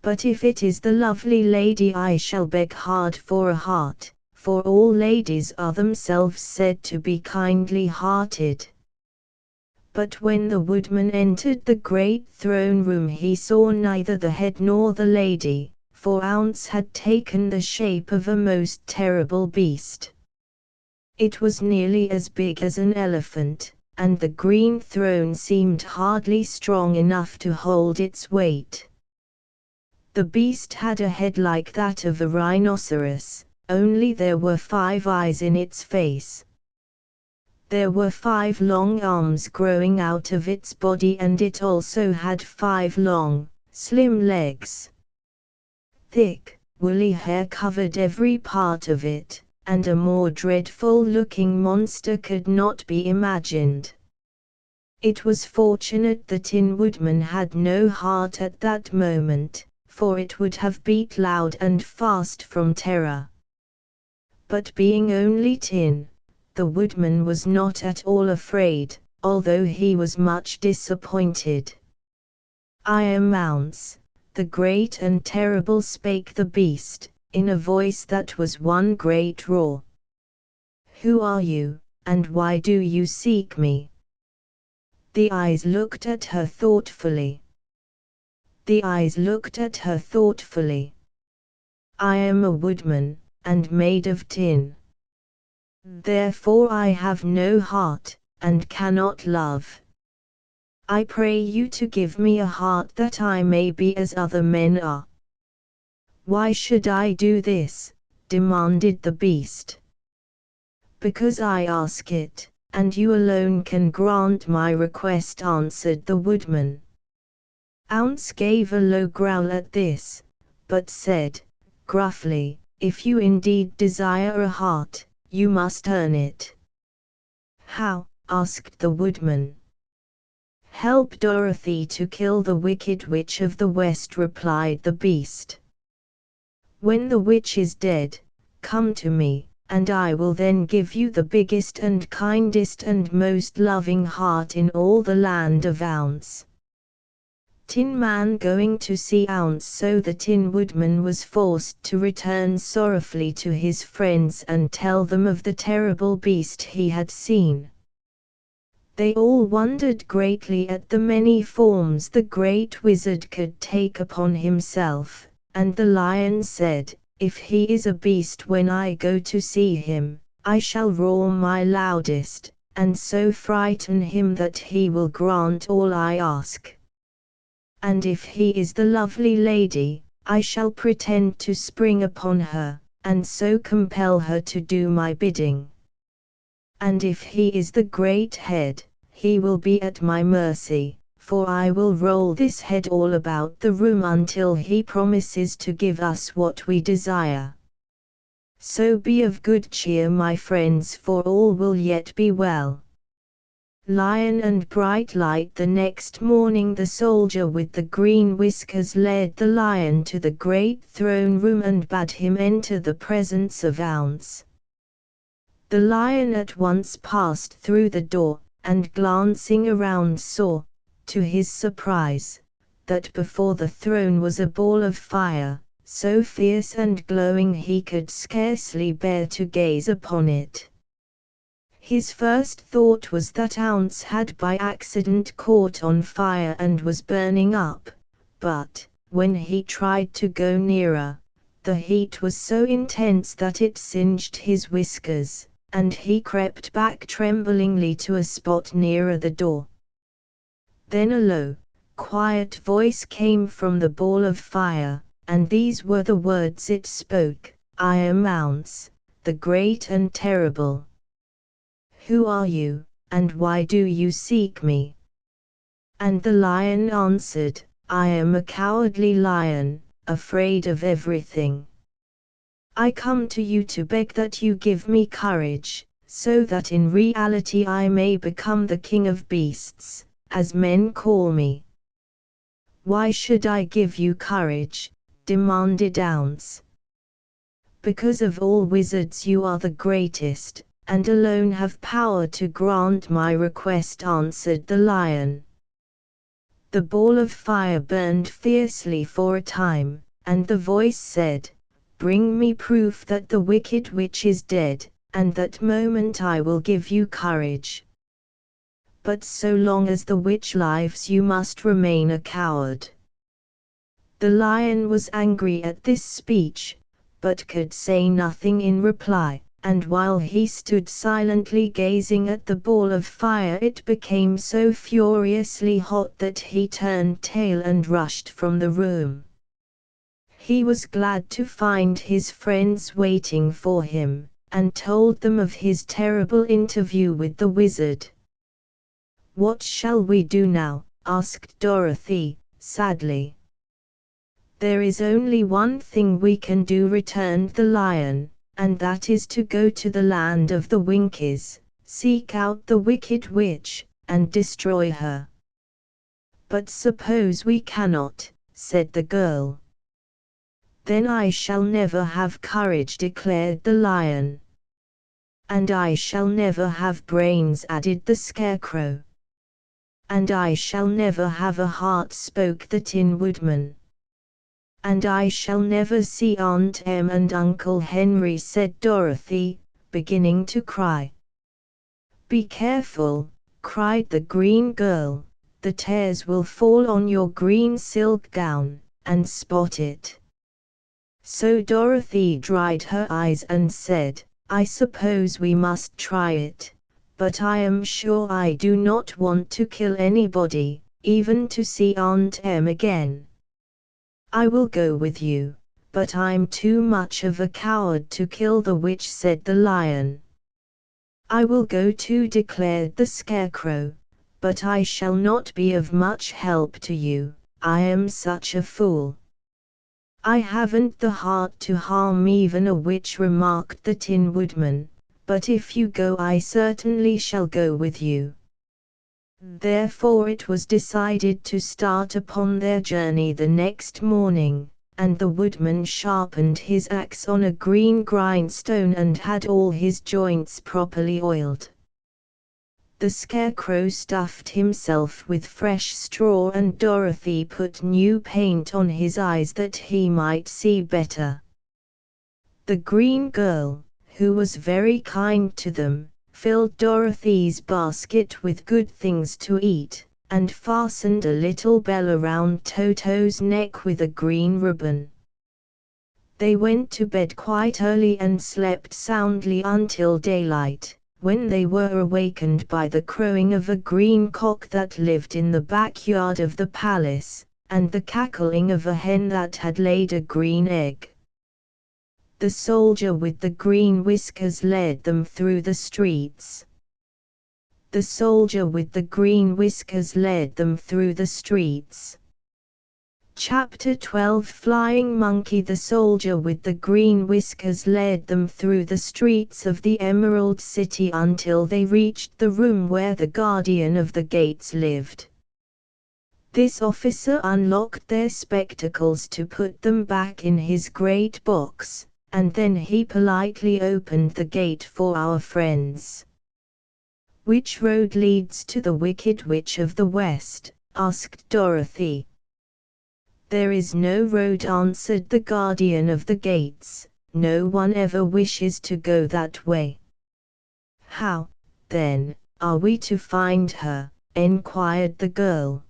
But if it is the lovely lady I shall beg hard for a heart, for all ladies are themselves said to be kindly-hearted." But when the woodman entered the great throne room he saw neither the head nor the lady, for Ounce had taken the shape of a most terrible beast. It was nearly as big as an elephant, and the green throne seemed hardly strong enough to hold its weight. The beast had a head like that of a rhinoceros, only there were 5 eyes in its face. There were 5 long arms growing out of its body, and it also had 5 long, slim legs. Thick, woolly hair covered every part of it, and a more dreadful-looking monster could not be imagined. It was fortunate the Tin Woodman had no heart at that moment, for it would have beat loud and fast from terror. But being only tin, the woodman was not at all afraid, although he was much disappointed. "I am Ounce, the great and terrible," spake the beast, in a voice that was one great roar. "Who are you, and why do you seek me?" The eyes looked at her thoughtfully. "I am a woodman, and made of tin. Therefore I have no heart, and cannot love. I pray you to give me a heart that I may be as other men are." "Why should I do this?" demanded the beast. "Because I ask it, and you alone can grant my request," answered the woodman. Ounce gave a low growl at this, but said, gruffly, "If you indeed desire a heart, you must earn it." "How?" asked the woodman. "Help Dorothy to kill the wicked witch of the West," replied the beast. "When the witch is dead, come to me, and I will then give you the biggest and kindest and most loving heart in all the land of Ounce." Tin Man going to see Ounce, so the Tin Woodman was forced to return sorrowfully to his friends and tell them of the terrible beast he had seen. They all wondered greatly at the many forms the great wizard could take upon himself, and the lion said, "If he is a beast when I go to see him, I shall roar my loudest, and so frighten him that he will grant all I ask. And if he is the lovely lady, I shall pretend to spring upon her, and so compel her to do my bidding. And if he is the great head, he will be at my mercy, for I will roll this head all about the room until he promises to give us what we desire. So be of good cheer, my friends, for all will yet be well." Lion and Bright Light. The next morning the soldier with the green whiskers led the lion to the great throne room and bade him enter the presence of Ounce. The lion at once passed through the door, and glancing around saw, to his surprise, that before the throne was a ball of fire, so fierce and glowing he could scarcely bear to gaze upon it. His first thought was that Ounce had by accident caught on fire and was burning up, but, when he tried to go nearer, the heat was so intense that it singed his whiskers, and he crept back tremblingly to a spot nearer the door. Then a low, quiet voice came from the ball of fire, and these were the words it spoke: "I am Ounce, the great and terrible. Who are you, and why do you seek me?" And the lion answered, "I am a cowardly lion, afraid of everything. I come to you to beg that you give me courage, so that in reality I may become the king of beasts, as men call me." "Why should I give you courage?" demanded Ounce. "Because of all wizards you are the greatest, and alone have power to grant my request," answered the lion. The ball of fire burned fiercely for a time, and the voice said, "Bring me proof that the wicked witch is dead, and that moment I will give you courage." but so long as the witch lives you must remain a coward." The lion was angry at this speech, but could say nothing in reply, and while he stood silently gazing at the ball of fire it became so furiously hot that he turned tail and rushed from the room. He was glad to find his friends waiting for him, and told them of his terrible interview with the wizard. "What shall we do now?" asked Dorothy, sadly. "There is only one thing we can do," returned the lion, "and that is to go to the land of the Winkies, seek out the wicked witch, and destroy her." "But suppose we cannot," said the girl. "Then I shall never have courage," declared the lion. "And I shall never have brains," added the Scarecrow. "And I shall never have a heart," spoke the Tin Woodman. "And I shall never see Aunt Em and Uncle Henry," said Dorothy, beginning to cry. "Be careful," cried the green girl, "the tears will fall on your green silk gown, and spot it." So Dorothy dried her eyes and said, "I suppose we must try it, but I am sure I do not want to kill anybody, even to see Aunt Em again." "I will go with you, but I'm too much of a coward to kill the witch," said the lion. "I will go too," declared the Scarecrow, "but I shall not be of much help to you, I am such a fool." "I haven't the heart to harm even a witch," remarked the Tin Woodman, "but if you go I certainly shall go with you." Therefore it was decided to start upon their journey the next morning, and the woodman sharpened his axe on a green grindstone and had all his joints properly oiled. The Scarecrow stuffed himself with fresh straw and Dorothy put new paint on his eyes that he might see better. The green girl, who was very kind to them, filled Dorothy's basket with good things to eat, and fastened a little bell around Toto's neck with a green ribbon. They went to bed quite early and slept soundly until daylight, when they were awakened by the crowing of a green cock that lived in the backyard of the palace, and the cackling of a hen that had laid a green egg. The soldier with the green whiskers led them through the streets. The soldier with the green whiskers led them through the streets. Chapter 12 Flying Monkey. The soldier with the green whiskers led them through the streets of the Emerald City until they reached the room where the guardian of the gates lived. This officer unlocked their spectacles to put them back in his great box, and then he politely opened the gate for our friends. "Which road leads to the Wicked Witch of the West?" asked Dorothy. "There is no road," answered the guardian of the gates. "No one ever wishes to go that way." "How, then, are we to find her?" enquired the girl.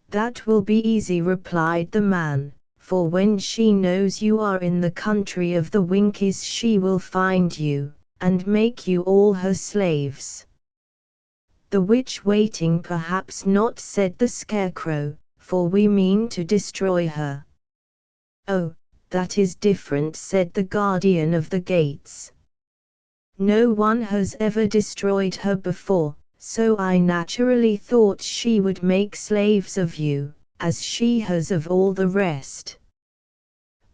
"That will be easy," replied the man, "for when she knows you are in the country of the Winkies she will find you, and make you all her slaves." "The witch waiting?" "Perhaps not," said the Scarecrow, "for we mean to destroy her." "Oh, that is different," said the guardian of the gates. "No one has ever destroyed her before, so I naturally thought she would make slaves of you, as she has of all the rest.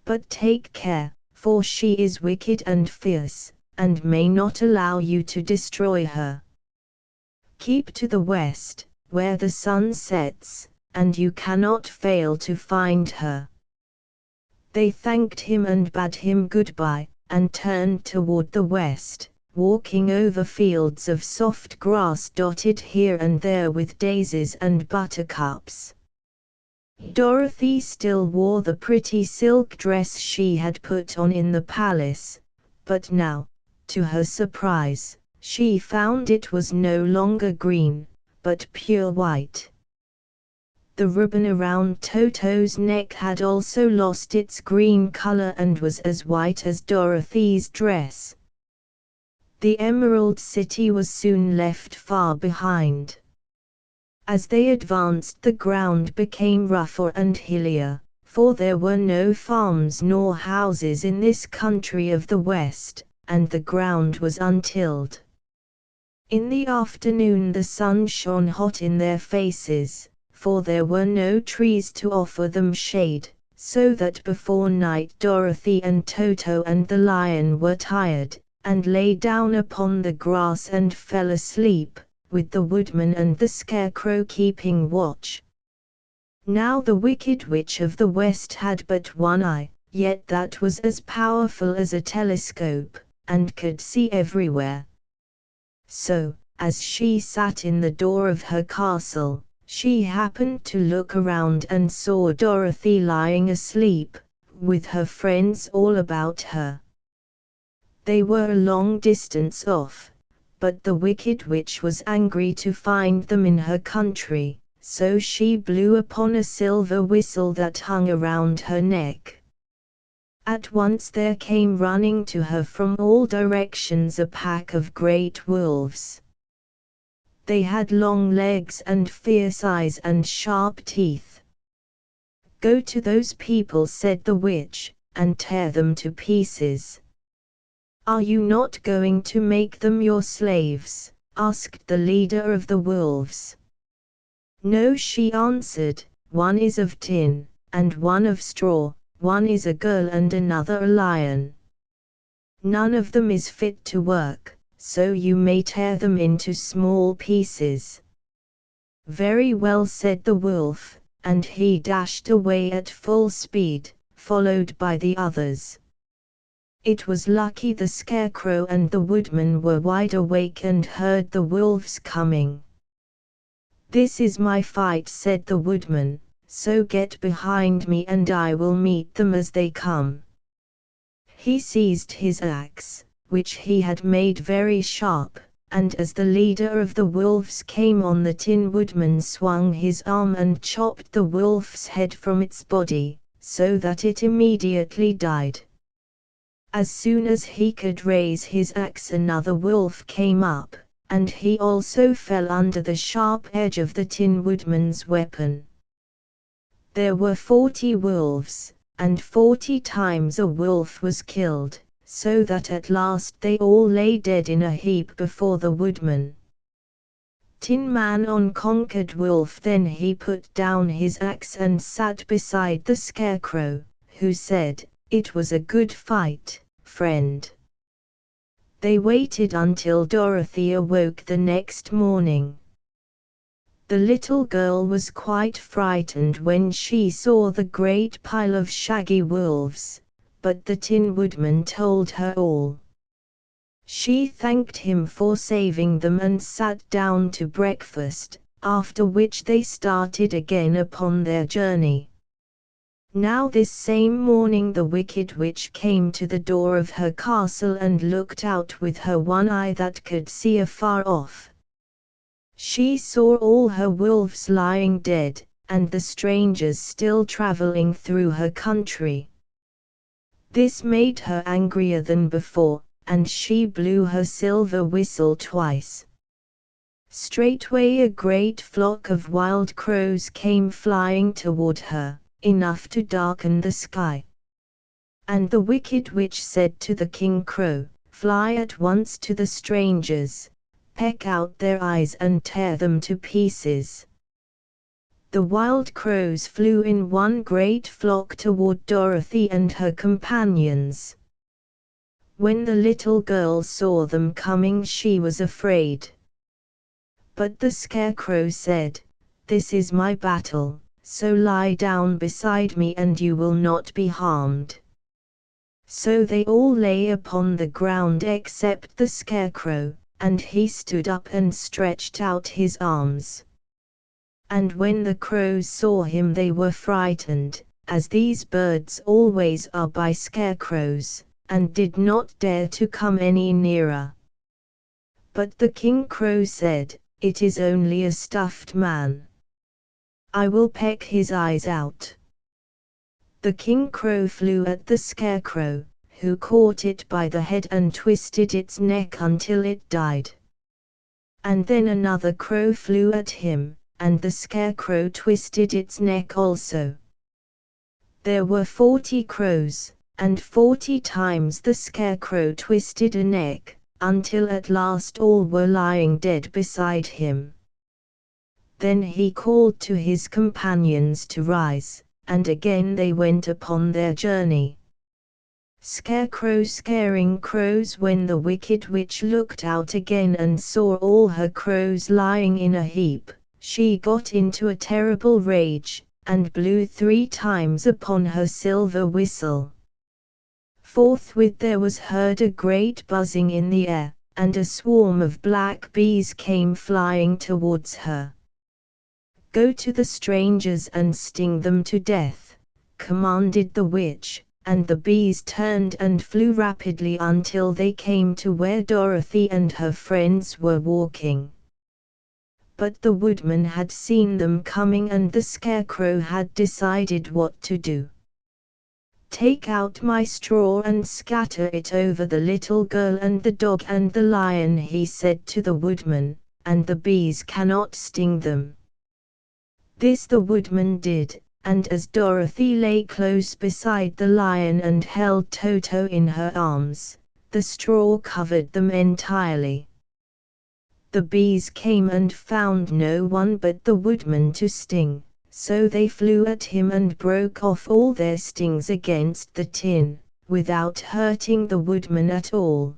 But take care, for she is wicked and fierce, and may not allow you to destroy her. Keep to the west, where the sun sets, and you cannot fail to find her." They thanked him and bade him goodbye, and turned toward the west, walking over fields of soft grass dotted here and there with daisies and buttercups. Dorothy still wore the pretty silk dress she had put on in the palace, but now, to her surprise, she found it was no longer green, but pure white. The ribbon around Toto's neck had also lost its green color and was as white as Dorothy's dress. The Emerald City was soon left far behind. As they advanced, the ground became rougher and hillier, for there were no farms nor houses in this country of the West, and the ground was untilled. In the afternoon the sun shone hot in their faces, for there were no trees to offer them shade, so that before night Dorothy and Toto and the lion were tired, and lay down upon the grass and fell asleep, with the woodman and the scarecrow keeping watch. Now the Wicked Witch of the West had but one eye, yet that was as powerful as a telescope, and could see everywhere. So, as she sat in the door of her castle, she happened to look around and saw Dorothy lying asleep, with her friends all about her. They were a long distance off, but the Wicked Witch was angry to find them in her country, so she blew upon a silver whistle that hung around her neck. At once there came running to her from all directions a pack of great wolves. They had long legs and fierce eyes and sharp teeth. "Go to those people," said the witch, "and tear them to pieces." "Are you not going to make them your slaves?" asked the leader of the wolves. "No," she answered, "one is of tin, and one of straw, one is a girl and another a lion. None of them is fit to work, so you may tear them into small pieces." "Very well," said the wolf, and he dashed away at full speed, followed by the others. It was lucky the scarecrow and the woodman were wide awake and heard the wolves coming. "This is my fight," said the woodman, "so get behind me and I will meet them as they come." He seized his axe, which he had made very sharp, and as the leader of the wolves came on, the Tin Woodman swung his arm and chopped the wolf's head from its body, so that it immediately died. As soon as he could raise his axe, another wolf came up, and he also fell under the sharp edge of the Tin Woodman's weapon. There were 40 wolves, and 40 times a wolf was killed, so that at last they all lay dead in a heap before the woodman. Tin Man conquered Wolf. Then he put down his axe and sat beside the Scarecrow, who said, "It was a good fight, friend." They waited until Dorothy awoke the next morning. The little girl was quite frightened when she saw the great pile of shaggy wolves, but the Tin Woodman told her all. She thanked him for saving them and sat down to breakfast, after which they started again upon their journey. Now this same morning the Wicked Witch came to the door of her castle and looked out with her one eye that could see afar off. She saw all her wolves lying dead, and the strangers still traveling through her country. This made her angrier than before, and she blew her silver whistle twice. Straightway a great flock of wild crows came flying toward her, enough to darken the sky. And the Wicked Witch said to the King Crow, "Fly at once to the strangers, peck out their eyes and tear them to pieces." The wild crows flew in one great flock toward Dorothy and her companions. When the little girl saw them coming, she was afraid. But the Scarecrow said, "This is my battle, so lie down beside me and you will not be harmed." So they all lay upon the ground except the Scarecrow, and he stood up and stretched out his arms. And when the crows saw him they were frightened, as these birds always are by scarecrows, and did not dare to come any nearer. But the King Crow said, "It is only a stuffed man. I will peck his eyes out." The King Crow flew at the Scarecrow, who caught it by the head and twisted its neck until it died. And then another crow flew at him, and the Scarecrow twisted its neck also. There were 40 crows, and 40 times the Scarecrow twisted a neck, until at last all were lying dead beside him. Then he called to his companions to rise, and again they went upon their journey. Scarecrow scaring crows. When the Wicked Witch looked out again and saw all her crows lying in a heap, she got into a terrible rage, and blew 3 times upon her silver whistle. Forthwith there was heard a great buzzing in the air, and a swarm of black bees came flying towards her. "Go to the strangers and sting them to death," commanded the witch, and the bees turned and flew rapidly until they came to where Dorothy and her friends were walking. But the woodman had seen them coming, and the Scarecrow had decided what to do. "Take out my straw and scatter it over the little girl and the dog and the lion," he said to the woodman, "and the bees cannot sting them." This the woodman did, and as Dorothy lay close beside the lion and held Toto in her arms, the straw covered them entirely. The bees came and found no one but the woodman to sting, so they flew at him and broke off all their stings against the tin, without hurting the woodman at all.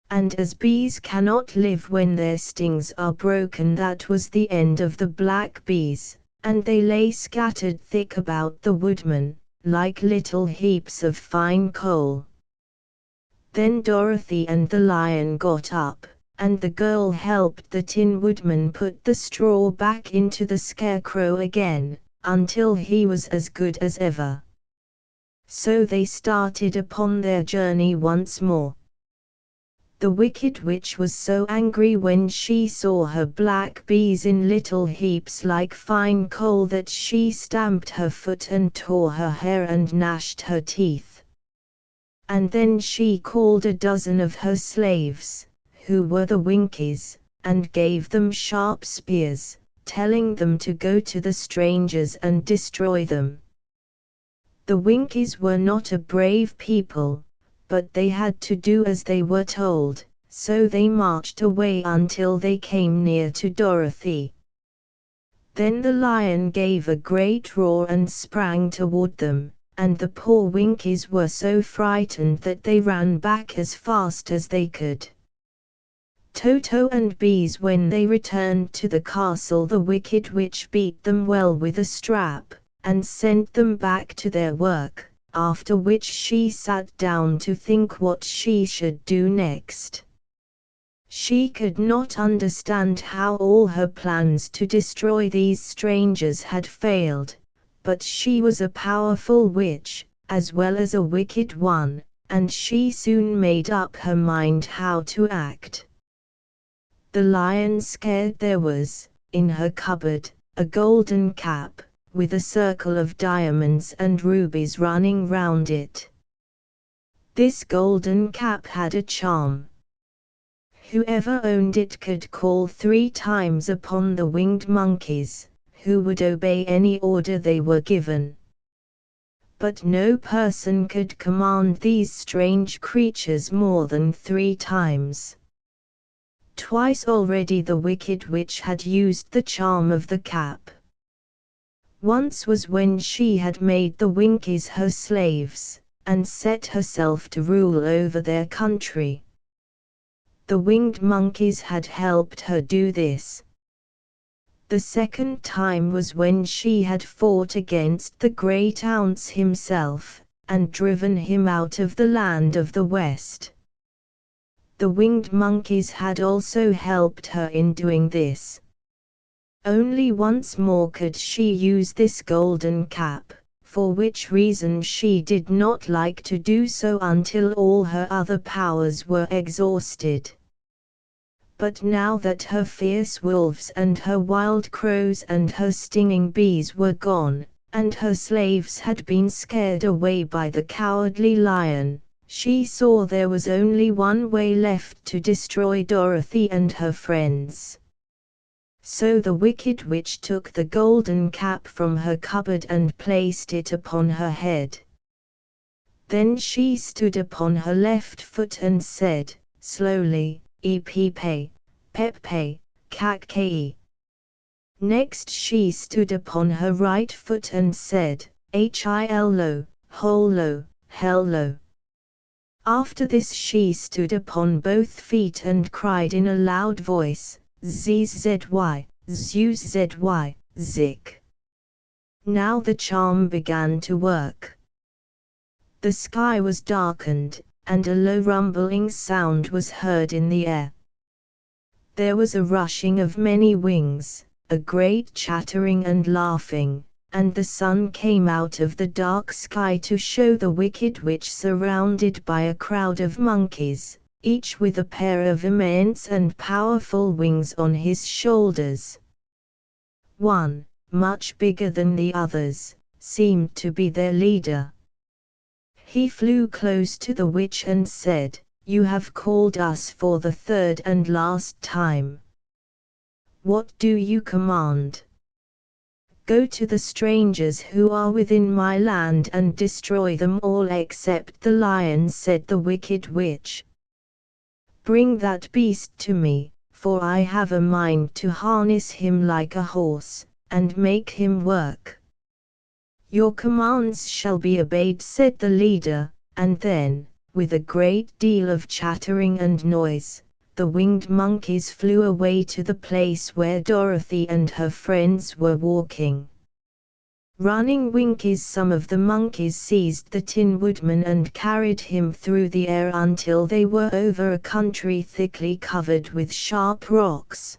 And as bees cannot live when their stings are broken, that was the end of the black bees, and they lay scattered thick about the woodman, like little heaps of fine coal. Then Dorothy and the lion got up, and the girl helped the Tin Woodman put the straw back into the Scarecrow again, until he was as good as ever. So they started upon their journey once more. The Wicked Witch was so angry when she saw her black bees in little heaps like fine coal that she stamped her foot and tore her hair and gnashed her teeth. And then she called a dozen of her slaves, who were the Winkies, and gave them sharp spears, telling them to go to the strangers and destroy them. The Winkies were not a brave people, but they had to do as they were told, so they marched away until they came near to Dorothy. Then the lion gave a great roar and sprang toward them, and the poor Winkies were so frightened that they ran back as fast as they could. Toto and Bees. When they returned to the castle, the Wicked Witch beat them well with a strap, and sent them back to their work, after which she sat down to think what she should do next. She could not understand how all her plans to destroy these strangers had failed, but she was a powerful witch, as well as a wicked one, and she soon made up her mind how to act. The lion scared. There was, in her cupboard, a golden cap, with a circle of diamonds and rubies running round it. This golden cap had a charm. Whoever owned it could call 3 times upon the winged monkeys, who would obey any order they were given. But no person could command these strange creatures more than 3 times. Twice already the Wicked Witch had used the charm of the cap. Once was when she had made the Winkies her slaves, and set herself to rule over their country. The winged monkeys had helped her do this. The second time was when she had fought against the great ounce himself, and driven him out of the land of the West. The winged monkeys had also helped her in doing this. Only once more could she use this golden cap, for which reason she did not like to do so until all her other powers were exhausted. But now that her fierce wolves and her wild crows and her stinging bees were gone, and her slaves had been scared away by the cowardly lion, she saw there was only one way left to destroy Dorothy and her friends. So the wicked witch took the golden cap from her cupboard and placed it upon her head. Then she stood upon her left foot and said, slowly, Epepe, Pepe, Kakkei. Next she stood upon her right foot and said, Hilo, Holo, Hello. After this she stood upon both feet and cried in a loud voice, Zzzy, Zzy, Zik. Now the charm began to work. The sky was darkened, and a low rumbling sound was heard in the air. There was a rushing of many wings, a great chattering and laughing, and the sun came out of the dark sky to show the wicked witch surrounded by a crowd of monkeys, each with a pair of immense and powerful wings on his shoulders. One, much bigger than the others, seemed to be their leader. He flew close to the witch and said, You have called us for the third and last time. What do you command? Go to the strangers who are within my land and destroy them all except the lion, said the wicked witch. Bring that beast to me, for I have a mind to harness him like a horse, and make him work. Your commands shall be obeyed, said the leader, and then, with a great deal of chattering and noise, the winged monkeys flew away to the place where Dorothy and her friends were walking. Running Winkies, some of the monkeys seized the Tin Woodman and carried him through the air until they were over a country thickly covered with sharp rocks.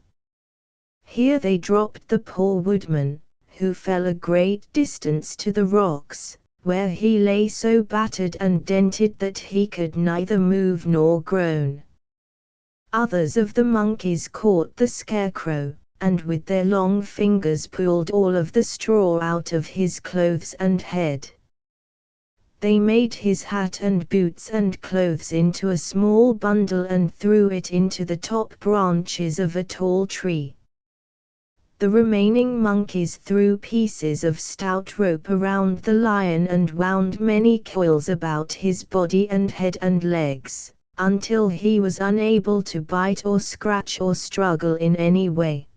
Here they dropped the poor woodman, who fell a great distance to the rocks, where he lay so battered and dented that he could neither move nor groan. Others of the monkeys caught the scarecrow, and with their long fingers pulled all of the straw out of his clothes and head. They made his hat and boots and clothes into a small bundle and threw it into the top branches of a tall tree. The remaining monkeys threw pieces of stout rope around the lion and wound many coils about his body and head and legs, until he was unable to bite or scratch or struggle in any way.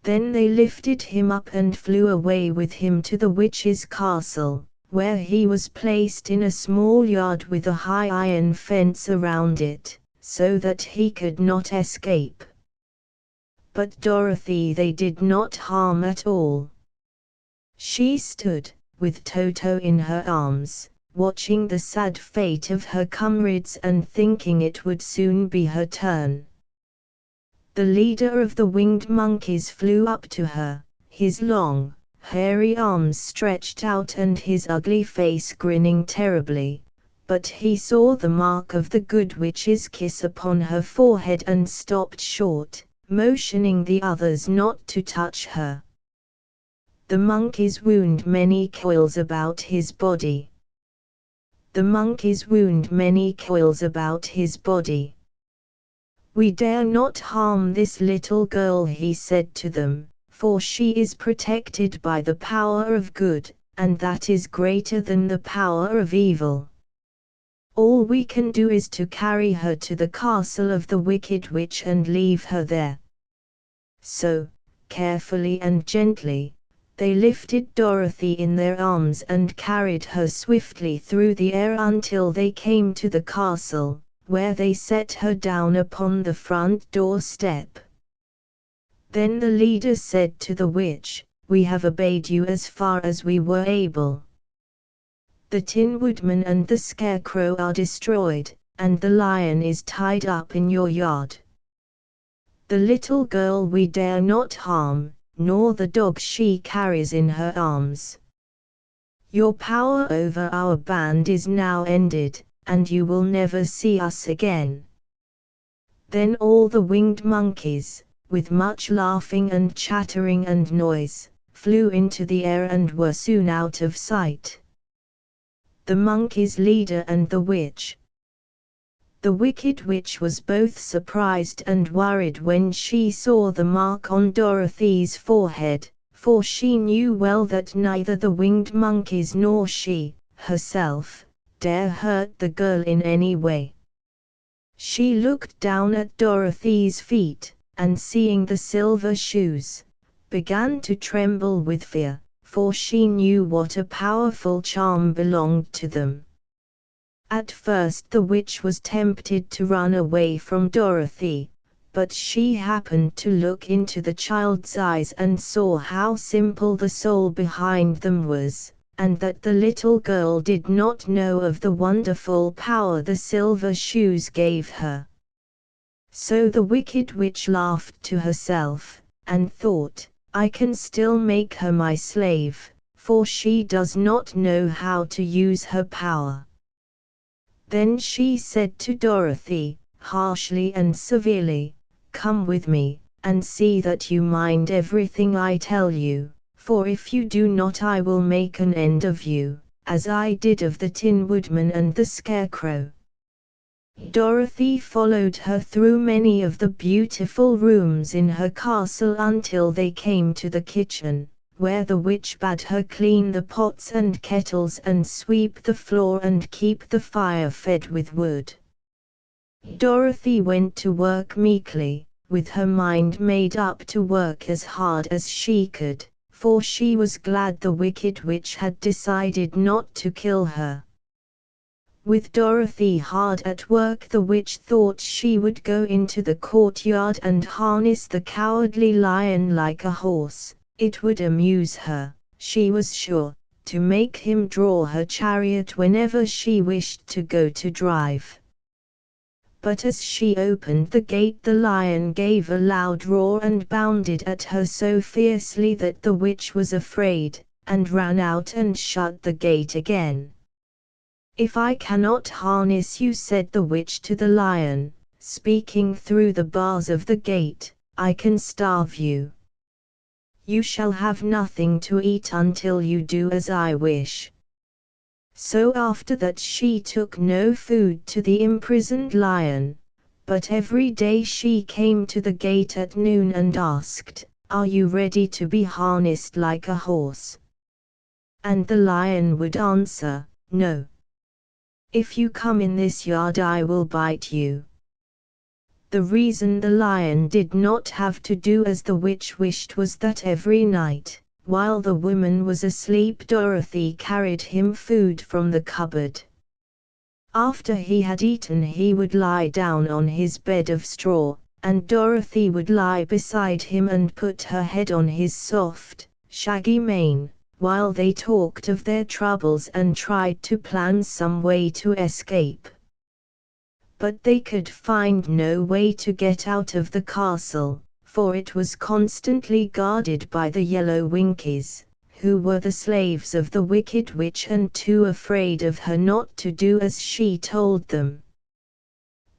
Then they lifted him up and flew away with him to the witch's castle, where he was placed in a small yard with a high iron fence around it, so that he could not escape. But Dorothy they did not harm at all. She stood, with Toto in her arms, watching the sad fate of her comrades and thinking it would soon be her turn. The leader of the winged monkeys flew up to her, his long, hairy arms stretched out and his ugly face grinning terribly, but he saw the mark of the good witch's kiss upon her forehead and stopped short, motioning the others not to touch her. The monkeys wound many coils about his body. The monkeys wound many coils about his body. We dare not harm this little girl, he said to them, for she is protected by the power of good, and that is greater than the power of evil. All we can do is to carry her to the castle of the wicked witch and leave her there. So, carefully and gently, they lifted Dorothy in their arms and carried her swiftly through the air until they came to the castle, where they set her down upon the front door step. Then the leader said to the witch, We have obeyed you as far as we were able. The Tin Woodman and the Scarecrow are destroyed, and the lion is tied up in your yard. The little girl we dare not harm, nor the dog she carries in her arms. Your power over our band is now ended, and you will never see us again. Then all the winged monkeys, with much laughing and chattering and noise, flew into the air and were soon out of sight. The monkeys' leader and the witch. The wicked witch was both surprised and worried when she saw the mark on Dorothy's forehead, for she knew well that neither the winged monkeys nor she, herself, dare hurt the girl in any way. She looked down at Dorothy's feet, and seeing the silver shoes, began to tremble with fear, for she knew what a powerful charm belonged to them. At first the witch was tempted to run away from Dorothy, but she happened to look into the child's eyes and saw how simple the soul behind them was, and that the little girl did not know of the wonderful power the silver shoes gave her. So the wicked witch laughed to herself, and thought, I can still make her my slave, for she does not know how to use her power. Then she said to Dorothy, harshly and severely, come with me, and see that you mind everything I tell you, for if you do not I will make an end of you, as I did of the Tin Woodman and the Scarecrow. Dorothy followed her through many of the beautiful rooms in her castle until they came to the kitchen, where the witch bade her clean the pots and kettles and sweep the floor and keep the fire fed with wood. Dorothy went to work meekly, with her mind made up to work as hard as she could, for she was glad the wicked witch had decided not to kill her. With Dorothy hard at work, the witch thought she would go into the courtyard and harness the cowardly lion like a horse. It would amuse her, she was sure, to make him draw her chariot whenever she wished to go to drive. But as she opened the gate, the lion gave a loud roar and bounded at her so fiercely that the witch was afraid, and ran out and shut the gate again. If I cannot harness you, said the witch to the lion, speaking through the bars of the gate, I can starve you. You shall have nothing to eat until you do as I wish. So after that she took no food to the imprisoned lion, but every day she came to the gate at noon and asked, Are you ready to be harnessed like a horse? And the lion would answer, No. If you come in this yard I will bite you. The reason the lion did not have to do as the witch wished was that every night, while the woman was asleep, Dorothy carried him food from the cupboard. After he had eaten he would lie down on his bed of straw, and Dorothy would lie beside him and put her head on his soft, shaggy mane, while they talked of their troubles and tried to plan some way to escape. But they could find no way to get out of the castle, for it was constantly guarded by the yellow Winkies, who were the slaves of the wicked witch and too afraid of her not to do as she told them.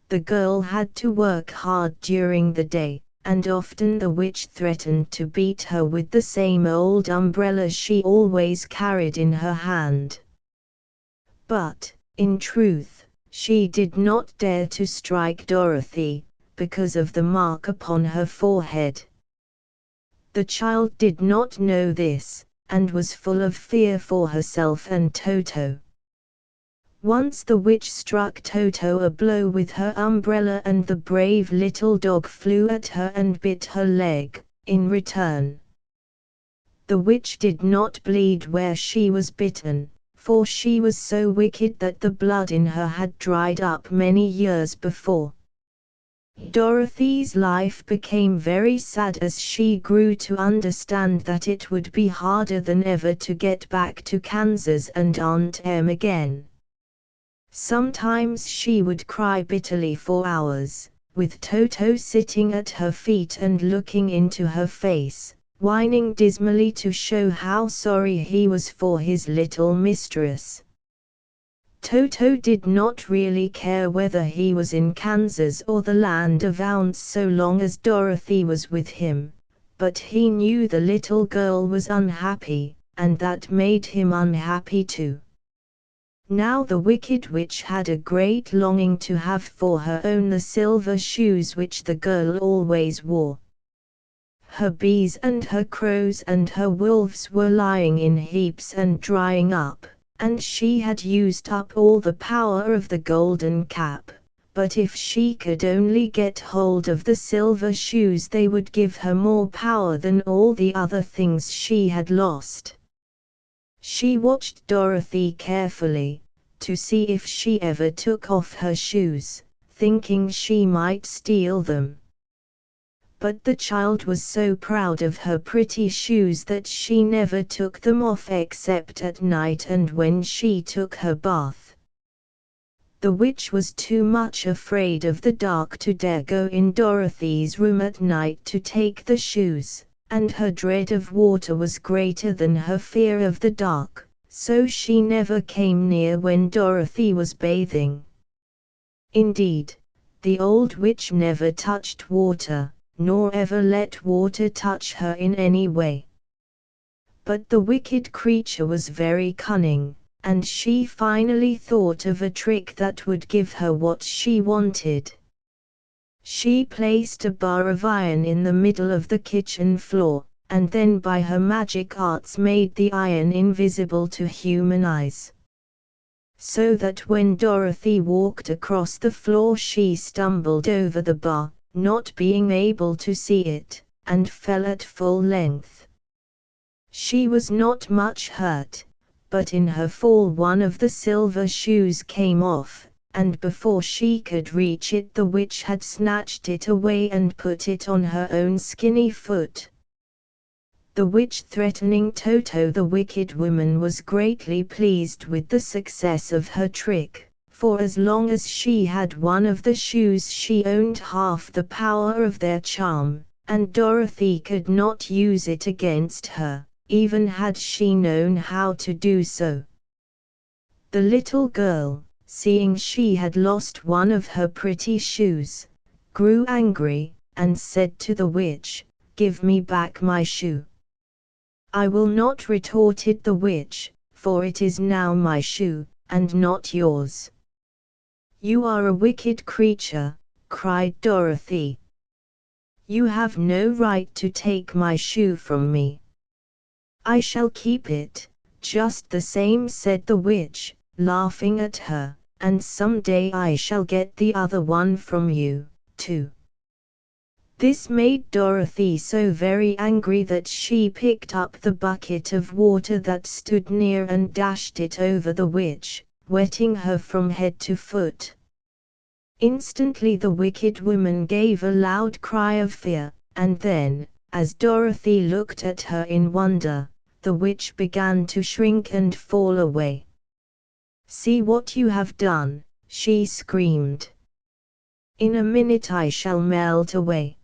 The girl had to work hard during the day, and often the witch threatened to beat her with the same old umbrella she always carried in her hand. But, in truth, she did not dare to strike Dorothy, because of the mark upon her forehead. The child did not know this, and was full of fear for herself and Toto. Once the witch struck Toto a blow with her umbrella and the brave little dog flew at her and bit her leg, in return. The witch did not bleed where she was bitten, for she was so wicked that the blood in her had dried up many years before. Dorothy's life became very sad as she grew to understand that it would be harder than ever to get back to Kansas and Aunt Em again. Sometimes she would cry bitterly for hours, with Toto sitting at her feet and looking into her face, whining dismally to show how sorry he was for his little mistress. Toto did not really care whether he was in Kansas or the land of Ounce so long as Dorothy was with him, but he knew the little girl was unhappy, and that made him unhappy too. Now the wicked witch had a great longing to have for her own the silver shoes which the girl always wore. Her bees and her crows and her wolves were lying in heaps and drying up, and she had used up all the power of the golden cap, but if she could only get hold of the silver shoes they would give her more power than all the other things she had lost. She watched Dorothy carefully, to see if she ever took off her shoes, thinking she might steal them. But the child was so proud of her pretty shoes that she never took them off except at night and when she took her bath. The witch was too much afraid of the dark to dare go in Dorothy's room at night to take the shoes, and her dread of water was greater than her fear of the dark, so she never came near when Dorothy was bathing. Indeed, the old witch never touched water, nor ever let water touch her in any way. But the wicked creature was very cunning, and she finally thought of a trick that would give her what she wanted. She placed a bar of iron in the middle of the kitchen floor, and then by her magic arts made the iron invisible to human eyes. So that when Dorothy walked across the floor she stumbled over the bar, not being able to see it, and fell at full length. She was not much hurt, but in her fall one of the silver shoes came off, and before she could reach it the witch had snatched it away and put it on her own skinny foot. The witch threatening Toto the wicked woman was greatly pleased with the success of her trick, for as long as she had one of the shoes she owned half the power of their charm, and Dorothy could not use it against her, even had she known how to do so. The little girl, seeing she had lost one of her pretty shoes, grew angry, and said to the witch, "Give me back my shoe." "I will not," retorted the witch, "for it is now my shoe, and not yours." "You are a wicked creature," cried Dorothy. "You have no right to take my shoe from me." "I shall keep it, just the same," said the witch, laughing at her, "and someday I shall get the other one from you, too." This made Dorothy so very angry that she picked up the bucket of water that stood near and dashed it over the witch, wetting her from head to foot. Instantly the wicked woman gave a loud cry of fear, and then, as Dorothy looked at her in wonder, the witch began to shrink and fall away. "See what you have done," she screamed. "In a minute I shall melt away."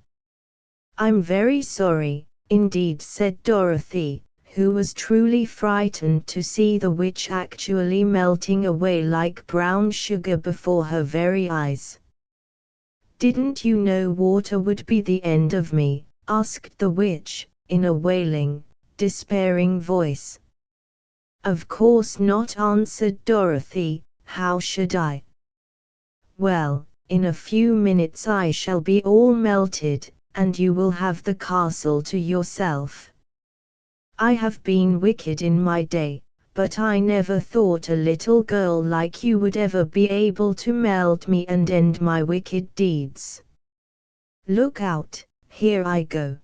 "I'm very sorry, indeed," said Dorothy, who was truly frightened to see the witch actually melting away like brown sugar before her very eyes. "Didn't you know water would be the end of me?" asked the witch, in a wailing, despairing voice. "Of course not," answered Dorothy, "how should I?" "Well, in a few minutes I shall be all melted, and you will have the castle to yourself. I have been wicked in my day, but I never thought a little girl like you would ever be able to melt me and end my wicked deeds. Look out, here I go."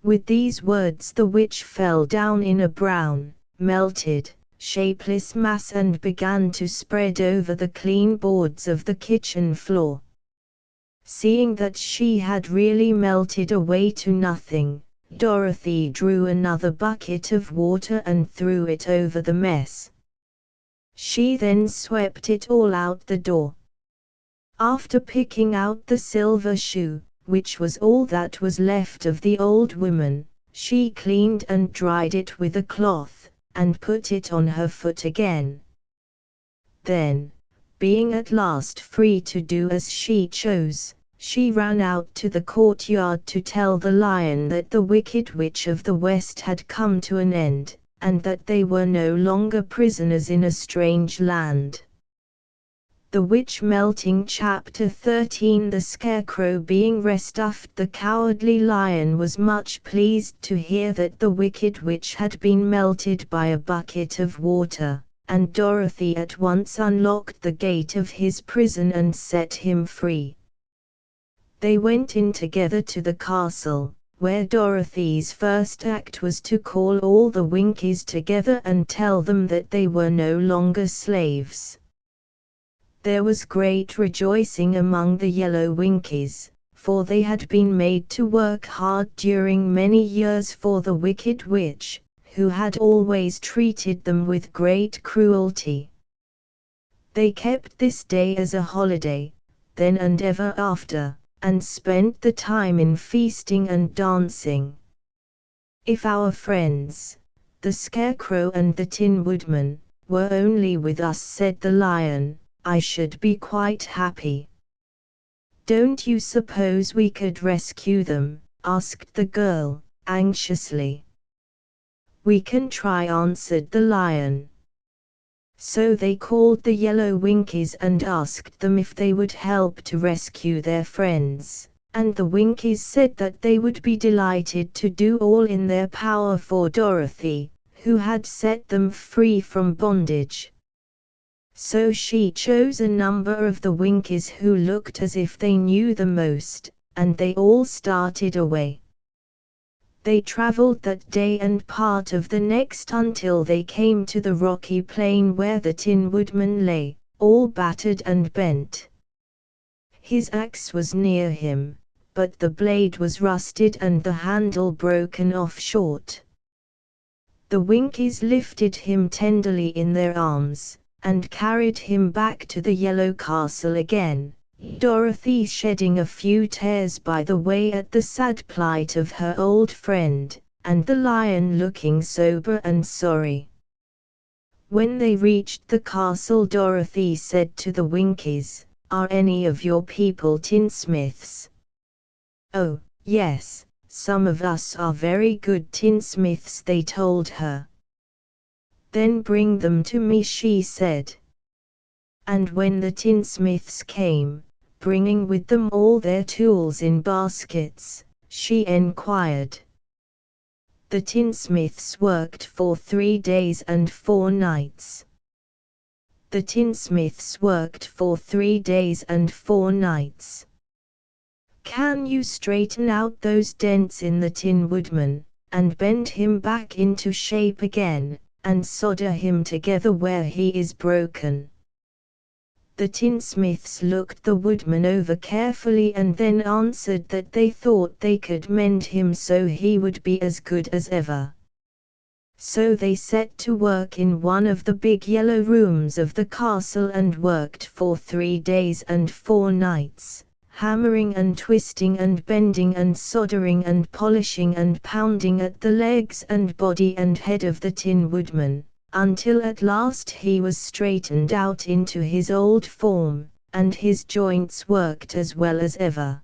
With these words the witch fell down in a brown, melted, shapeless mass and began to spread over the clean boards of the kitchen floor. Seeing that she had really melted away to nothing, Dorothy drew another bucket of water and threw it over the mess. She then swept it all out the door. After picking out the silver shoe, which was all that was left of the old woman, she cleaned and dried it with a cloth, and put it on her foot again. Then, being at last free to do as she chose, she ran out to the courtyard to tell the lion that the Wicked Witch of the West had come to an end, and that they were no longer prisoners in a strange land. The Witch Melting Chapter 13. The Scarecrow being restuffed, the Cowardly Lion was much pleased to hear that the Wicked Witch had been melted by a bucket of water, and Dorothy at once unlocked the gate of his prison and set him free. They went in together to the castle, where Dorothy's first act was to call all the Winkies together and tell them that they were no longer slaves. There was great rejoicing among the yellow Winkies, for they had been made to work hard during many years for the Wicked Witch, who had always treated them with great cruelty. They kept this day as a holiday, then and ever after, and spent the time in feasting and dancing. If our friends, the Scarecrow and the Tin Woodman, were only with us, said the Lion, I should be quite happy. Don't you suppose we could rescue them? Asked the girl, anxiously. We can try, answered the Lion. So they called the yellow Winkies and asked them if they would help to rescue their friends, and the Winkies said that they would be delighted to do all in their power for Dorothy, who had set them free from bondage. So she chose a number of the Winkies who looked as if they knew the most, and they all started away. They traveled that day and part of the next until they came to the rocky plain where the Tin Woodman lay, all battered and bent. His axe was near him, but the blade was rusted and the handle broken off short. The Winkies lifted him tenderly in their arms, and carried him back to the Yellow Castle again, Dorothy shedding a few tears by the way at the sad plight of her old friend, and the Lion looking sober and sorry. When they reached the castle, Dorothy said to the Winkies, Are any of your people tinsmiths? Oh, yes, some of us are very good tinsmiths, they told her. Then bring them to me, she said. And when the tinsmiths came, bringing with them all their tools in baskets, she enquired. The tinsmiths worked for 3 days and 4 nights. The tinsmiths worked for 3 days and 4 nights. Can you straighten out those dents in the Tin Woodman, and bend him back into shape again, and solder him together where he is broken? The tinsmiths looked the Woodman over carefully and then answered that they thought they could mend him so he would be as good as ever. So they set to work in one of the big yellow rooms of the castle and worked for 3 days and 4 nights, hammering and twisting and bending and soldering and polishing and pounding at the legs and body and head of the Tin Woodman, until at last he was straightened out into his old form, and his joints worked as well as ever.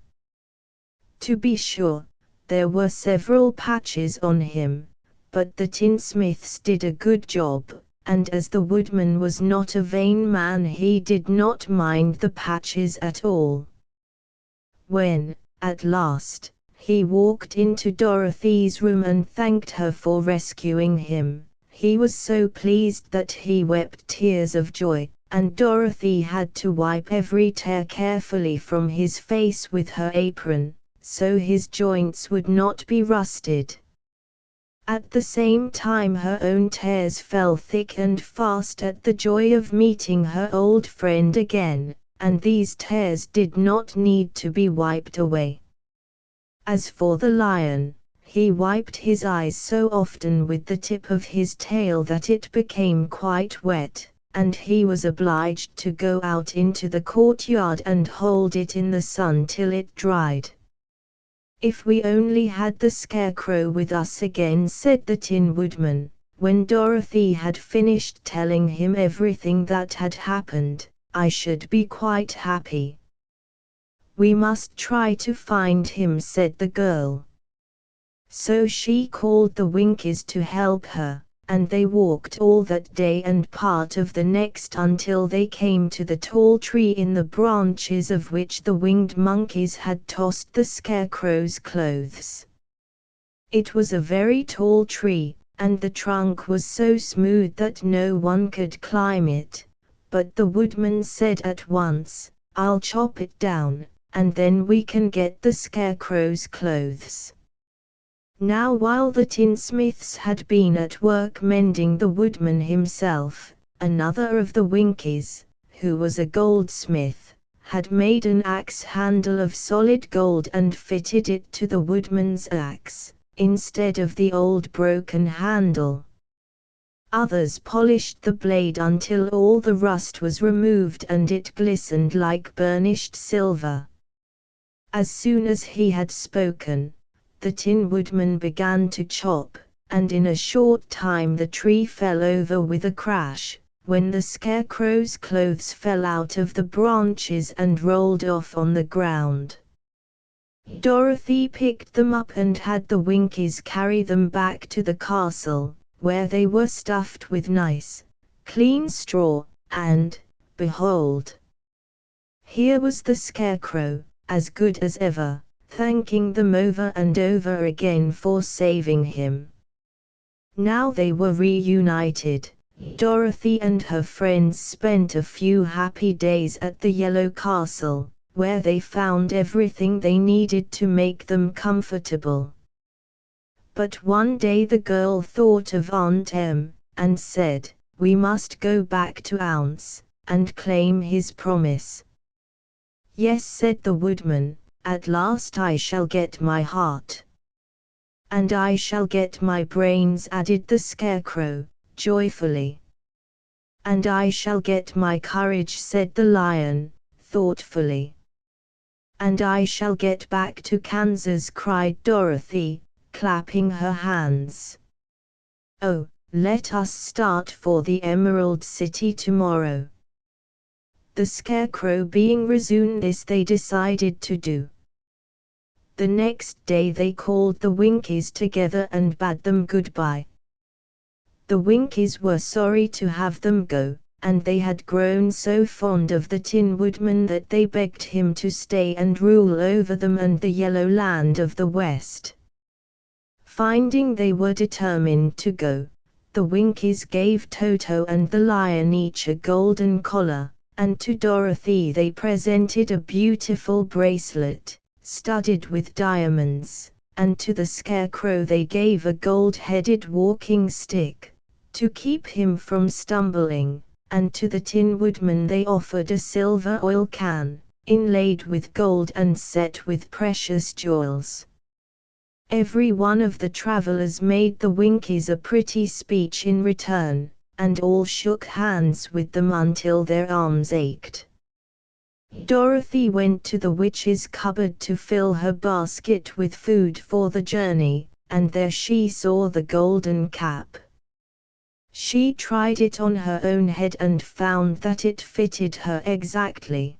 To be sure, there were several patches on him, but the tinsmiths did a good job, and as the Woodman was not a vain man, he did not mind the patches at all. When, at last, he walked into Dorothy's room and thanked her for rescuing him, he was so pleased that he wept tears of joy, and Dorothy had to wipe every tear carefully from his face with her apron, so his joints would not be rusted. At the same time her own tears fell thick and fast at the joy of meeting her old friend again, and these tears did not need to be wiped away. As for the Lion, he wiped his eyes so often with the tip of his tail that it became quite wet, and he was obliged to go out into the courtyard and hold it in the sun till it dried. If we only had the Scarecrow with us again, said the Tin Woodman, When Dorothy had finished telling him everything that had happened, "I should be quite happy." "We must try to find him," said the girl. So she called the Winkies to help her, and they walked all that day and part of the next until they came to the tall tree in the branches of which the winged monkeys had tossed the Scarecrow's clothes. It was a very tall tree, and the trunk was so smooth that no one could climb it, but the woodman said at once, "I'll chop it down, and then we can get the Scarecrow's clothes." Now while the tinsmiths had been at work mending, the woodman himself, another of the Winkies, who was a goldsmith, had made an axe handle of solid gold and fitted it to the woodman's axe, instead of the old broken handle. Others polished the blade until all the rust was removed and it glistened like burnished silver. As soon as he had spoken, the Tin Woodman began to chop, and in a short time the tree fell over with a crash, when the Scarecrow's clothes fell out of the branches and rolled off on the ground. Dorothy picked them up and had the Winkies carry them back to the castle, where they were stuffed with nice, clean straw, and, behold! Here was the Scarecrow, as good as ever, thanking them over and over again for saving him. Now they were reunited. Dorothy and her friends spent a few happy days at the Yellow Castle, where they found everything they needed to make them comfortable. But one day the girl thought of Aunt Em, and said, "We must go back to Ounce, and claim his promise." "Yes," said the woodman, "at last I shall get my heart." "And I shall get my brains," added the Scarecrow, joyfully. "And I shall get my courage," said the Lion, thoughtfully. "And I shall get back to Kansas," cried Dorothy, clapping her hands. "Oh, let us start for the Emerald City tomorrow." The Scarecrow being reasoned this they decided to do. The next day they called the Winkies together and bade them goodbye. The Winkies were sorry to have them go, and they had grown so fond of the Tin Woodman that they begged him to stay and rule over them and the Yellow Land of the West. Finding they were determined to go, the Winkies gave Toto and the Lion each a golden collar, and to Dorothy they presented a beautiful bracelet, studded with diamonds, and to the Scarecrow they gave a gold-headed walking stick, to keep him from stumbling, and to the Tin Woodman they offered a silver oil can, inlaid with gold and set with precious jewels. Every one of the travelers made the Winkies a pretty speech in return, and all shook hands with them until their arms ached. Dorothy went to the witch's cupboard to fill her basket with food for the journey, and there she saw the golden cap. She tried it on her own head and found that it fitted her exactly.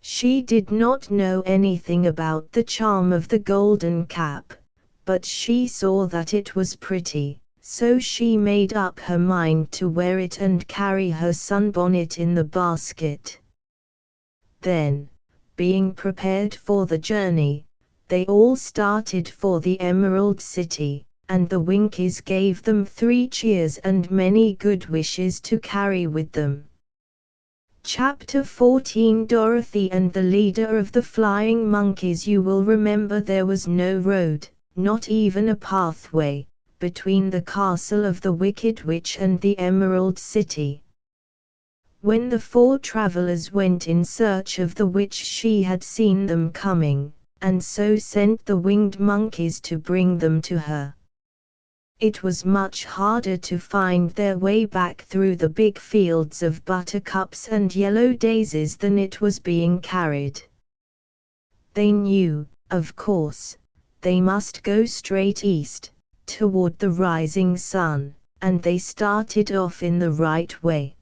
She did not know anything about the charm of the golden cap, but she saw that it was pretty, so she made up her mind to wear it and carry her sunbonnet in the basket. Then, being prepared for the journey, they all started for the Emerald City, and the Winkies gave them 3 cheers and many good wishes to carry with them. Chapter 14 Dorothy and the leader of the Flying Monkeys. You will remember there was no road, not even a pathway, between the castle of the Wicked Witch and the Emerald City. When the 4 travelers went in search of the witch, she had seen them coming, and so sent the winged monkeys to bring them to her. It was much harder to find their way back through the big fields of buttercups and yellow daisies than it was being carried. They knew, of course, they must go straight east, toward the rising sun, and they started off in the right way.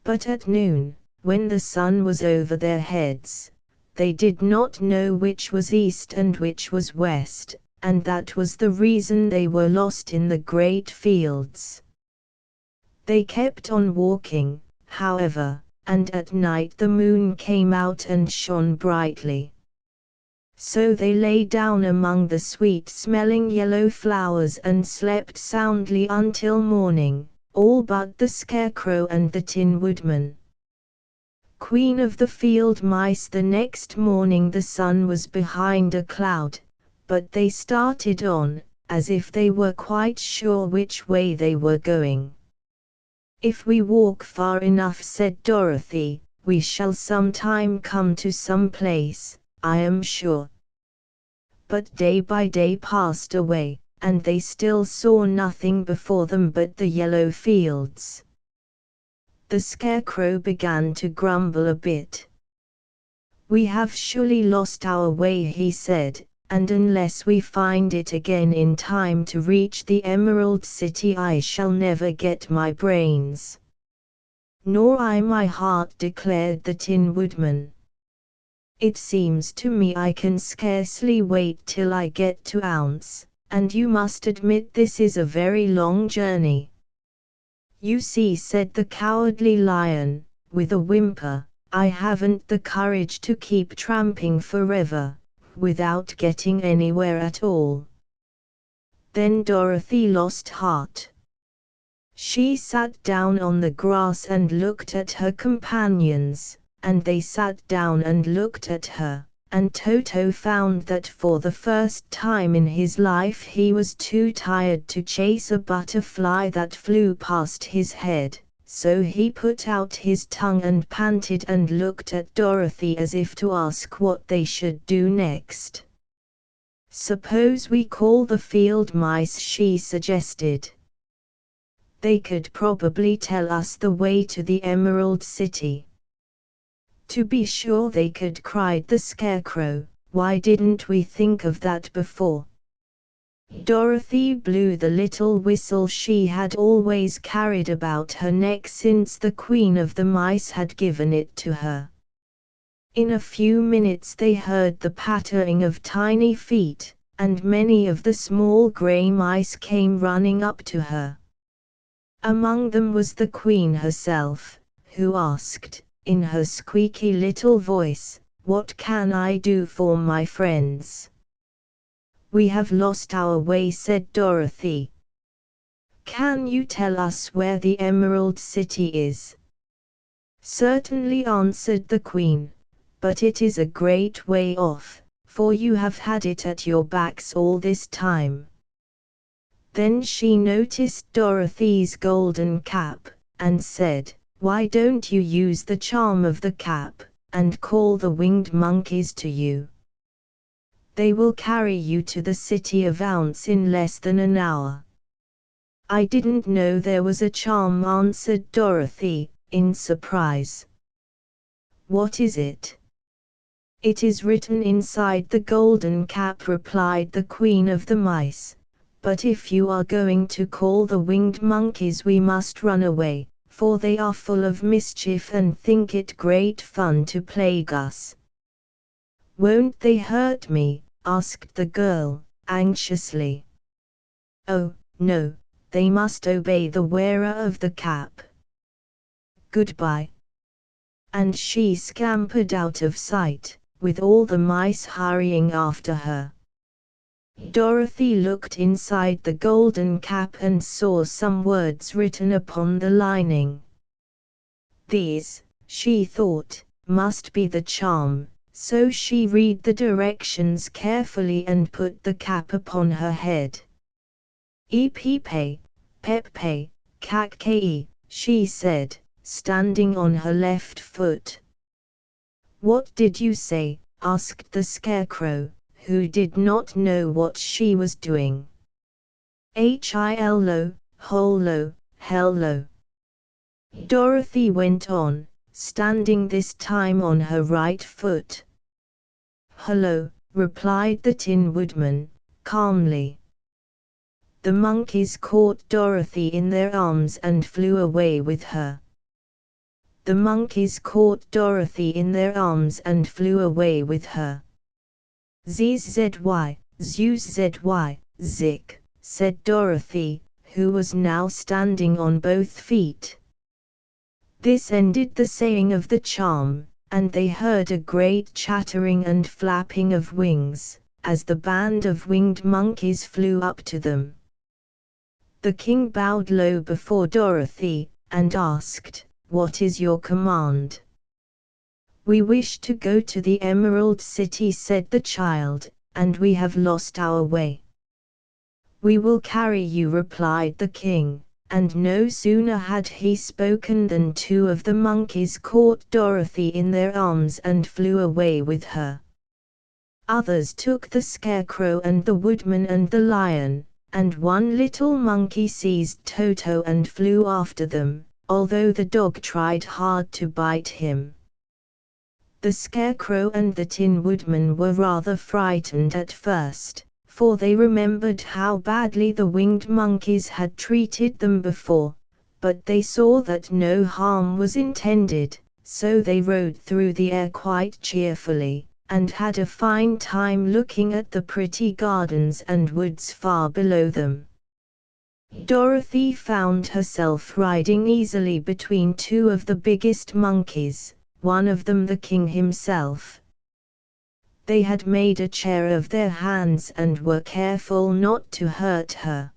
But at noon, when the sun was over their heads, they did not know which was east and which was west, and that was the reason they were lost in the great fields. They kept on walking, however, and at night the moon came out and shone brightly. So they lay down among the sweet-smelling yellow flowers and slept soundly until morning, all but the Scarecrow and the Tin Woodman. Queen of the field mice. The next morning the sun was behind a cloud, but they started on, as if they were quite sure which way they were going. "If we walk far enough," said Dorothy, "we shall sometime come to some place, I am sure." But day by day passed away, and they still saw nothing before them but the yellow fields. The Scarecrow began to grumble a bit. "We have surely lost our way," he said, "and unless we find it again in time to reach the Emerald City, I shall never get my brains." "Nor I my heart," declared the Tin Woodman. "It seems to me I can scarcely wait till I get to Ounce, and you must admit this is a very long journey." "You see," said the Cowardly Lion, with a whimper, "I haven't the courage to keep tramping forever, without getting anywhere at all." Then Dorothy lost heart. She sat down on the grass and looked at her companions, and they sat down and looked at her, and Toto found that for the first time in his life he was too tired to chase a butterfly that flew past his head, so he put out his tongue and panted and looked at Dorothy as if to ask what they should do next. "Suppose we call the field mice," she suggested. "They could probably tell us the way to the Emerald City." "To be sure they could," cried the Scarecrow. "Why didn't we think of that before?" Dorothy blew the little whistle she had always carried about her neck since the Queen of the Mice had given it to her. In a few minutes they heard the pattering of tiny feet, and many of the small gray mice came running up to her. Among them was the Queen herself, who asked, in her squeaky little voice, "What can I do for my friends?" "We have lost our way," said Dorothy. "Can you tell us where the Emerald City is?" "Certainly," answered the Queen, "but it is a great way off, for you have had it at your backs all this time." Then she noticed Dorothy's golden cap, and said, "Why don't you use the charm of the cap, and call the winged monkeys to you? They will carry you to the city of Ounce in less than an hour." "I didn't know there was a charm," answered Dorothy, in surprise. "What is it?" "It is written inside the golden cap," replied the Queen of the Mice. "But if you are going to call the winged monkeys, we must run away, for they are full of mischief and think it great fun to plague us." "Won't they hurt me?" asked the girl, anxiously. "Oh, no, they must obey the wearer of the cap. Goodbye." And she scampered out of sight, with all the mice hurrying after her. Dorothy looked inside the golden cap and saw some words written upon the lining. These, she thought, must be the charm, so she read the directions carefully and put the cap upon her head. "Epepe, pepe, cac-kei," she said, standing on her left foot. "What did you say?" asked the Scarecrow, who did not know what she was doing. "Hilo, holo, hello," Dorothy went on, standing this time on her right foot. "Hello," replied the Tin Woodman, calmly. The monkeys caught Dorothy in their arms and flew away with her. The monkeys caught Dorothy in their arms and flew away with her. Zzzy, zzzy, zik, said Dorothy, who was now standing on both feet. This ended the saying of the charm, and they heard a great chattering and flapping of wings, as the band of winged monkeys flew up to them. The king bowed low before Dorothy, and asked, "What is your command?" "We wish to go to the Emerald City," said the child, "and we have lost our way." "We will carry you," replied the king, and no sooner had he spoken than two of the monkeys caught Dorothy in their arms and flew away with her. Others took the Scarecrow and the Woodman and the Lion, and one little monkey seized Toto and flew after them, although the dog tried hard to bite him. The Scarecrow and the Tin Woodman were rather frightened at first, for they remembered how badly the winged monkeys had treated them before, but they saw that no harm was intended, so they rode through the air quite cheerfully, and had a fine time looking at the pretty gardens and woods far below them. Dorothy found herself riding easily between two of the biggest monkeys, one of them the king himself. They had made a chair of their hands and were careful not to hurt her.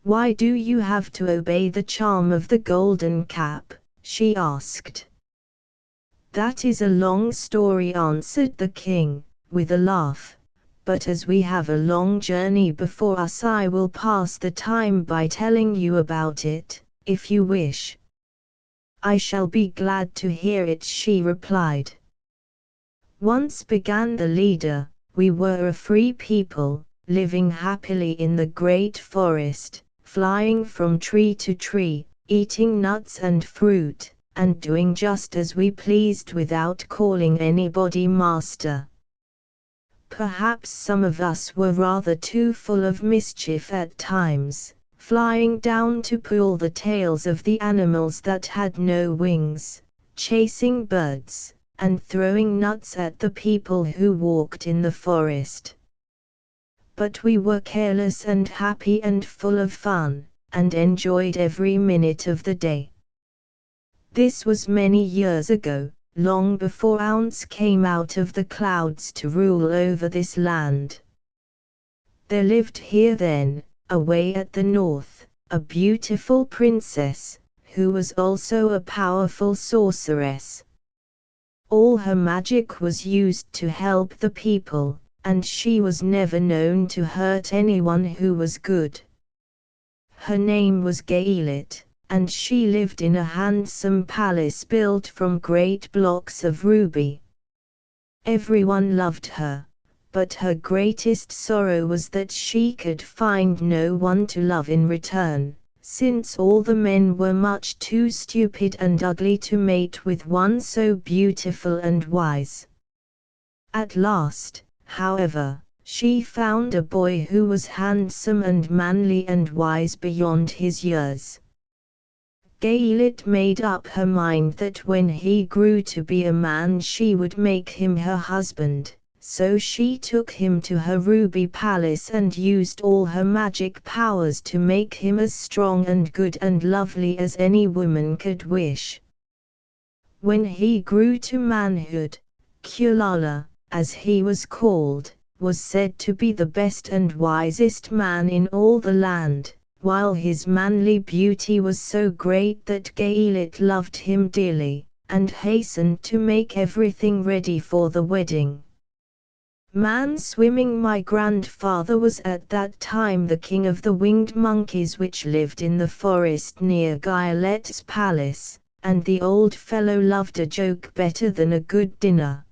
"Why do you have to obey the charm of the golden cap?" she asked. "That is a long story," answered the king, with a laugh, "but as we have a long journey before us, I will pass the time by telling you about it, if you wish." "I shall be glad to hear it," she replied. "Once," began the leader, "we were a free people, living happily in the great forest, flying from tree to tree, eating nuts and fruit, and doing just as we pleased without calling anybody master. Perhaps some of us were rather too full of mischief at times, flying down to pull the tails of the animals that had no wings, chasing birds, and throwing nuts at the people who walked in the forest. But we were careless and happy and full of fun, and enjoyed every minute of the day. This was many years ago, long before Ounce came out of the clouds to rule over this land. There lived here then, away at the north, a beautiful princess, who was also a powerful sorceress. All her magic was used to help the people, and she was never known to hurt anyone who was good. Her name was Gaylit, and she lived in a handsome palace built from great blocks of ruby. Everyone loved her, but her greatest sorrow was that she could find no one to love in return, since all the men were much too stupid and ugly to mate with one so beautiful and wise. At last, however, she found a boy who was handsome and manly and wise beyond his years. Gaylit made up her mind that when he grew to be a man she would make him her husband, so she took him to her ruby palace and used all her magic powers to make him as strong and good and lovely as any woman could wish. When he grew to manhood, Kulala, as he was called, was said to be the best and wisest man in all the land, while his manly beauty was so great that Gaylit loved him dearly, and hastened to make everything ready for the wedding. Man Swimming, my grandfather, was at that time the king of the winged monkeys which lived in the forest near Gaylet's palace, and the old fellow loved a joke better than a good dinner.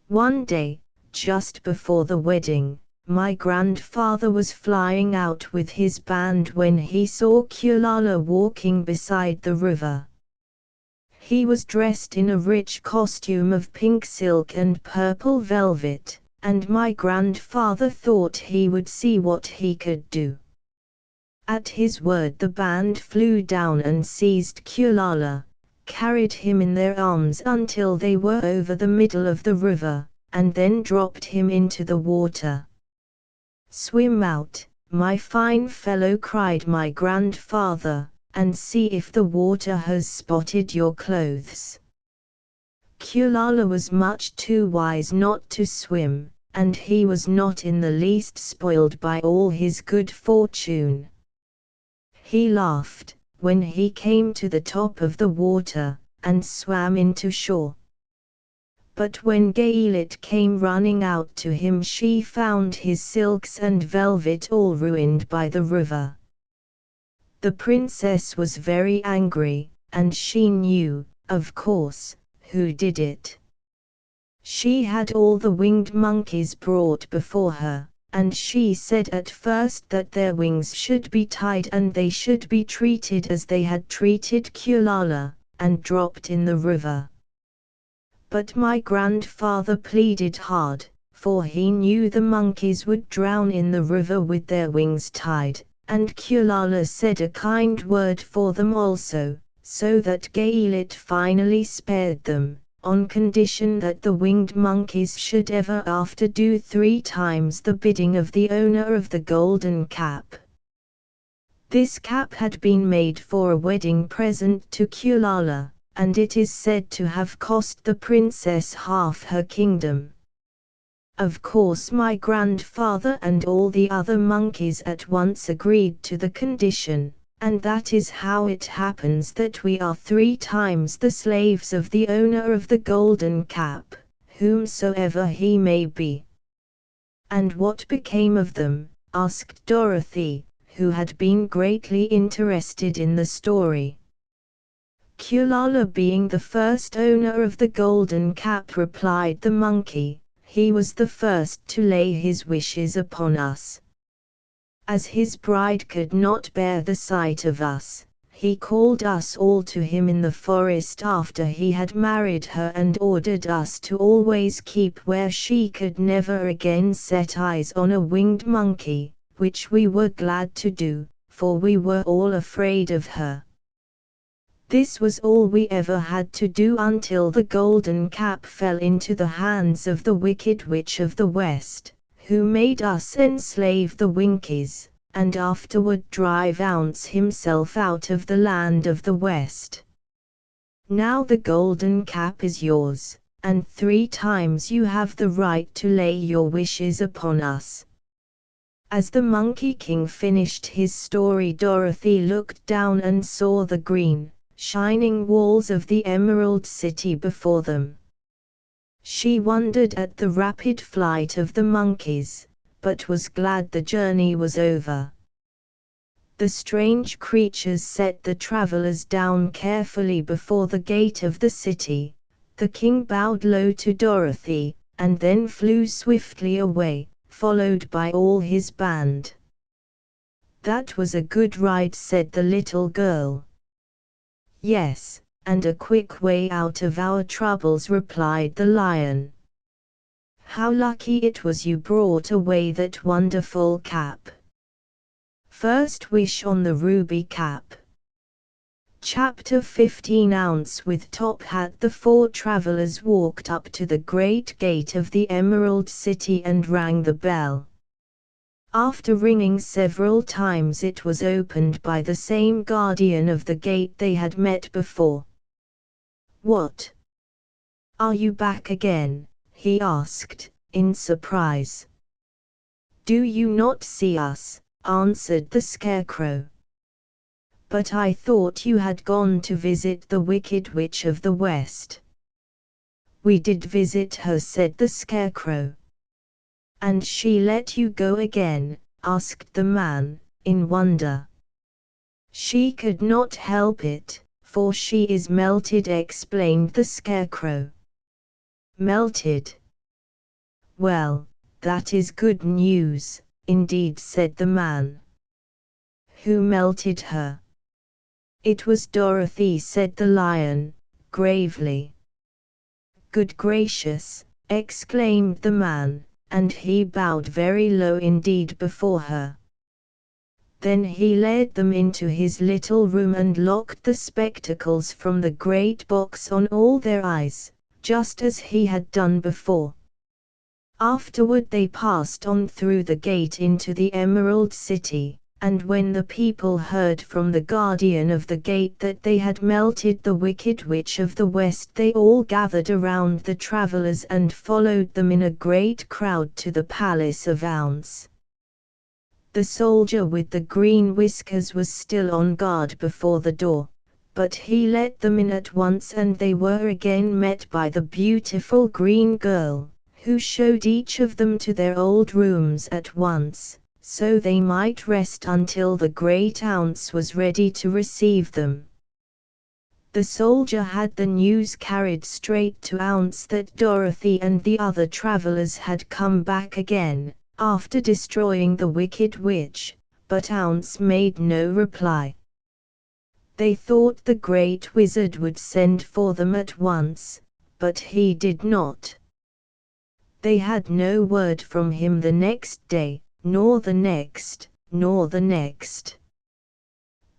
One day, just before the wedding, my grandfather was flying out with his band when he saw Kulala walking beside the river. He was dressed in a rich costume of pink silk and purple velvet, and my grandfather thought he would see what he could do. At his word the band flew down and seized Kulala, carried him in their arms until they were over the middle of the river, and then dropped him into the water. "Swim out, my fine fellow," cried my grandfather, "and see if the water has spotted your clothes." Kulala was much too wise not to swim, and he was not in the least spoiled by all his good fortune. He laughed when he came to the top of the water, and swam into shore. But when Gaylit came running out to him, she found his silks and velvet all ruined by the river. The princess was very angry, and she knew, of course, who did it. She had all the winged monkeys brought before her, and she said at first that their wings should be tied and they should be treated as they had treated Kulala, and dropped in the river. But my grandfather pleaded hard, for he knew the monkeys would drown in the river with their wings tied, and Kulala said a kind word for them also, so that Gaylit finally spared them, on condition that the winged monkeys should ever after do 3 times the bidding of the owner of the golden cap. This cap had been made for a wedding present to Kulala, and it is said to have cost the princess half her kingdom. Of course my grandfather and all the other monkeys at once agreed to the condition, and that is how it happens that we are 3 times the slaves of the owner of the golden cap, whomsoever he may be. "And what became of them?" asked Dorothy, who had been greatly interested in the story. "Kulala being the first owner of the golden cap," replied the monkey, "he was the first to lay his wishes upon us. As his bride could not bear the sight of us, he called us all to him in the forest after he had married her and ordered us to always keep where she could never again set eyes on a winged monkey, which we were glad to do, for we were all afraid of her. This was all we ever had to do until the golden cap fell into the hands of the wicked witch of the West, who made us enslave the Winkies, and afterward drive Ounce himself out of the land of the West. Now the golden cap is yours, and 3 times you have the right to lay your wishes upon us." As the Monkey King finished his story, Dorothy looked down and saw the green, shining walls of the Emerald City before them. She wondered at the rapid flight of the monkeys, but was glad the journey was over. The strange creatures set the travelers down carefully before the gate of the city. The king bowed low to Dorothy, and then flew swiftly away, followed by all his band. "That was a good ride," said the little girl. "Yes, and a quick way out of our troubles," replied the lion. "How lucky it was you brought away that wonderful cap." First wish on the ruby cap. Chapter 15. Ounce with Top Hat. The 4 travelers walked up to the great gate of the Emerald City and rang the bell. After ringing several times, it was opened by the same guardian of the gate they had met before. "What? Are you back again?" he asked, in surprise. "Do you not see us?" answered the Scarecrow. "But I thought you had gone to visit the Wicked Witch of the West." "We did visit her," said the Scarecrow. "And she let you go again?" asked the man, in wonder. "She could not help it, for she is melted," explained the Scarecrow. "Melted? Well, that is good news, indeed," said the man. "Who melted her?" "It was Dorothy," said the lion, gravely. "Good gracious!" exclaimed the man, and he bowed very low indeed before her. Then he led them into his little room and locked the spectacles from the great box on all their eyes, just as he had done before. Afterward they passed on through the gate into the Emerald City, and when the people heard from the guardian of the gate that they had melted the Wicked Witch of the West, they all gathered around the travelers and followed them in a great crowd to the palace of Ounce. The soldier with the green whiskers was still on guard before the door, but he let them in at once, and they were again met by the beautiful green girl, who showed each of them to their old rooms at once, so they might rest until the great Ounce was ready to receive them. The soldier had the news carried straight to Ounce that Dorothy and the other travelers had come back again, after destroying the Wicked Witch, but Ounce made no reply. They thought the great wizard would send for them at once, but he did not. They had no word from him the next day, nor the next, nor the next.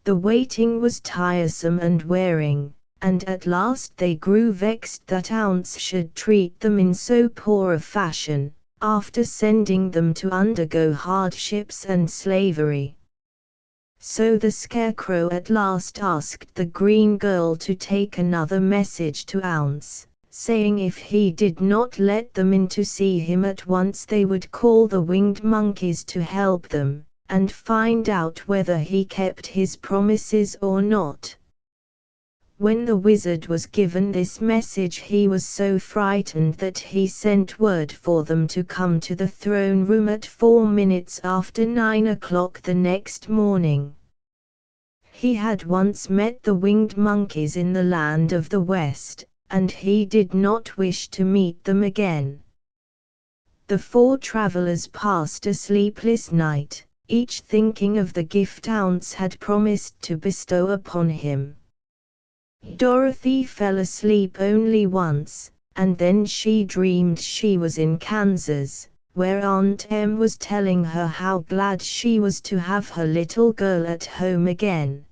The waiting was tiresome and wearing, and at last they grew vexed that Ounce should treat them in so poor a fashion, after sending them to undergo hardships and slavery. So the Scarecrow at last asked the green girl to take another message to Ounce, saying if he did not let them in to see him at once they would call the winged monkeys to help them, and find out whether he kept his promises or not. When the wizard was given this message he was so frightened that he sent word for them to come to the throne room at 4 minutes after 9 o'clock the next morning. He had once met the winged monkeys in the land of the West, and he did not wish to meet them again. The 4 travelers passed a sleepless night, each thinking of the gift Ounce had promised to bestow upon him. Dorothy fell asleep only once, and then she dreamed she was in Kansas, where Aunt Em was telling her how glad she was to have her little girl at home again.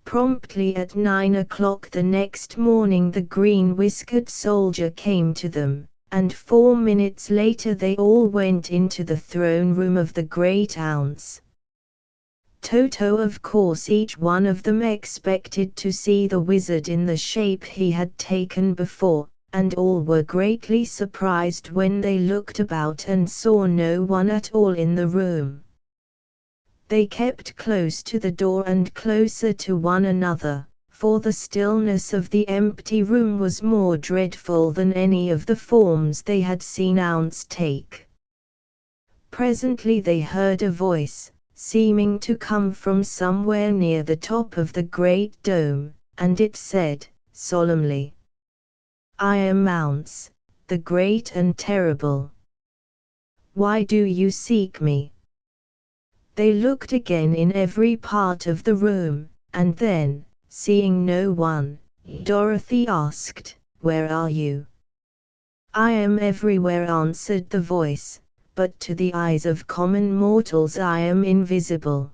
Promptly at 9 o'clock the next morning the green-whiskered soldier came to them, and 4 minutes later they all went into the throne room of the great Ounce. Toto, of course, each one of them expected to see the wizard in the shape he had taken before, and all were greatly surprised when they looked about and saw no one at all in the room. They kept close to the door and closer to one another, for the stillness of the empty room was more dreadful than any of the forms they had seen Ounce take. Presently they heard a voice, seeming to come from somewhere near the top of the great dome, and it said, solemnly, "I am Ounce, the great and terrible. Why do you seek me?" They looked again in every part of the room, and then, seeing no one, Dorothy asked, "Where are you?" "I am everywhere," answered the voice, "but to the eyes of common mortals I am invisible.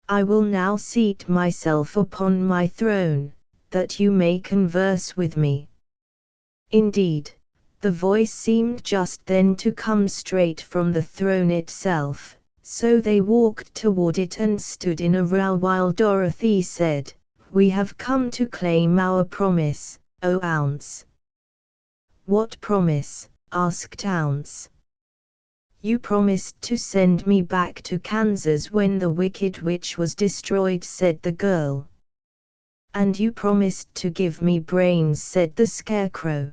I will now seat myself upon my throne, that you may converse with me." Indeed, the voice seemed just then to come straight from the throne itself, so they walked toward it and stood in a row while Dorothy said, "We have come to claim our promise, O Ounce." "What promise?" asked Ounce. "You promised to send me back to Kansas when the Wicked Witch was destroyed," said the girl. "And you promised to give me brains," said the Scarecrow.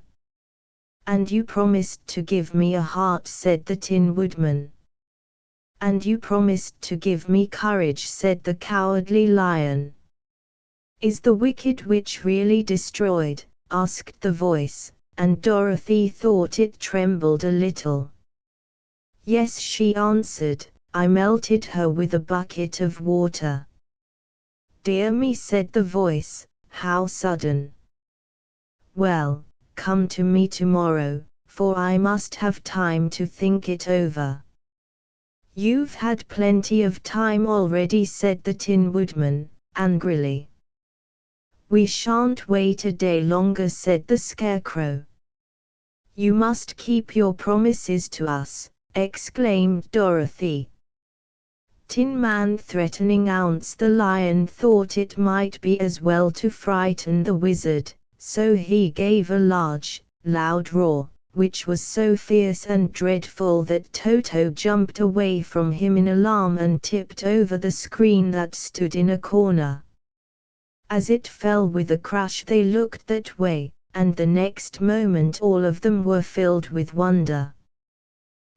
"And you promised to give me a heart," said the Tin Woodman. "And you promised to give me courage," said the Cowardly Lion. "Is the Wicked Witch really destroyed?" asked the voice, and Dorothy thought it trembled a little. "Yes," she answered, "I melted her with a bucket of water." "Dear me," said the voice, "how sudden. Well, come to me tomorrow, for I must have time to think it over." "You've had plenty of time already," said the Tin Woodman, angrily. "We shan't wait a day longer," said the Scarecrow. "You must keep your promises to us," exclaimed Dorothy. Tin Man threatening Ounce the Lion thought it might be as well to frighten the wizard, so he gave a large, loud roar, which was so fierce and dreadful that Toto jumped away from him in alarm and tipped over the screen that stood in a corner. As it fell with a crash, they looked that way, and the next moment all of them were filled with wonder.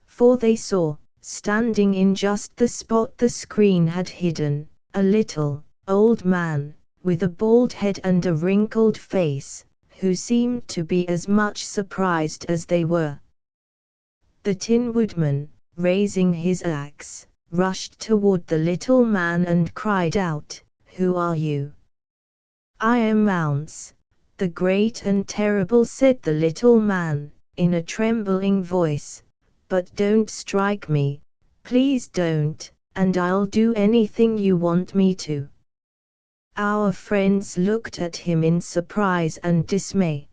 For they saw, standing in just the spot the screen had hidden, a little, old man, with a bald head and a wrinkled face, who seemed to be as much surprised as they were. The Tin Woodman, raising his axe, rushed toward the little man and cried out, "Who are you?" "I am Ounce, the Great and Terrible," said the little man, in a trembling voice, "but don't strike me, please don't, and I'll do anything you want me to." Our friends looked at him in surprise and dismay.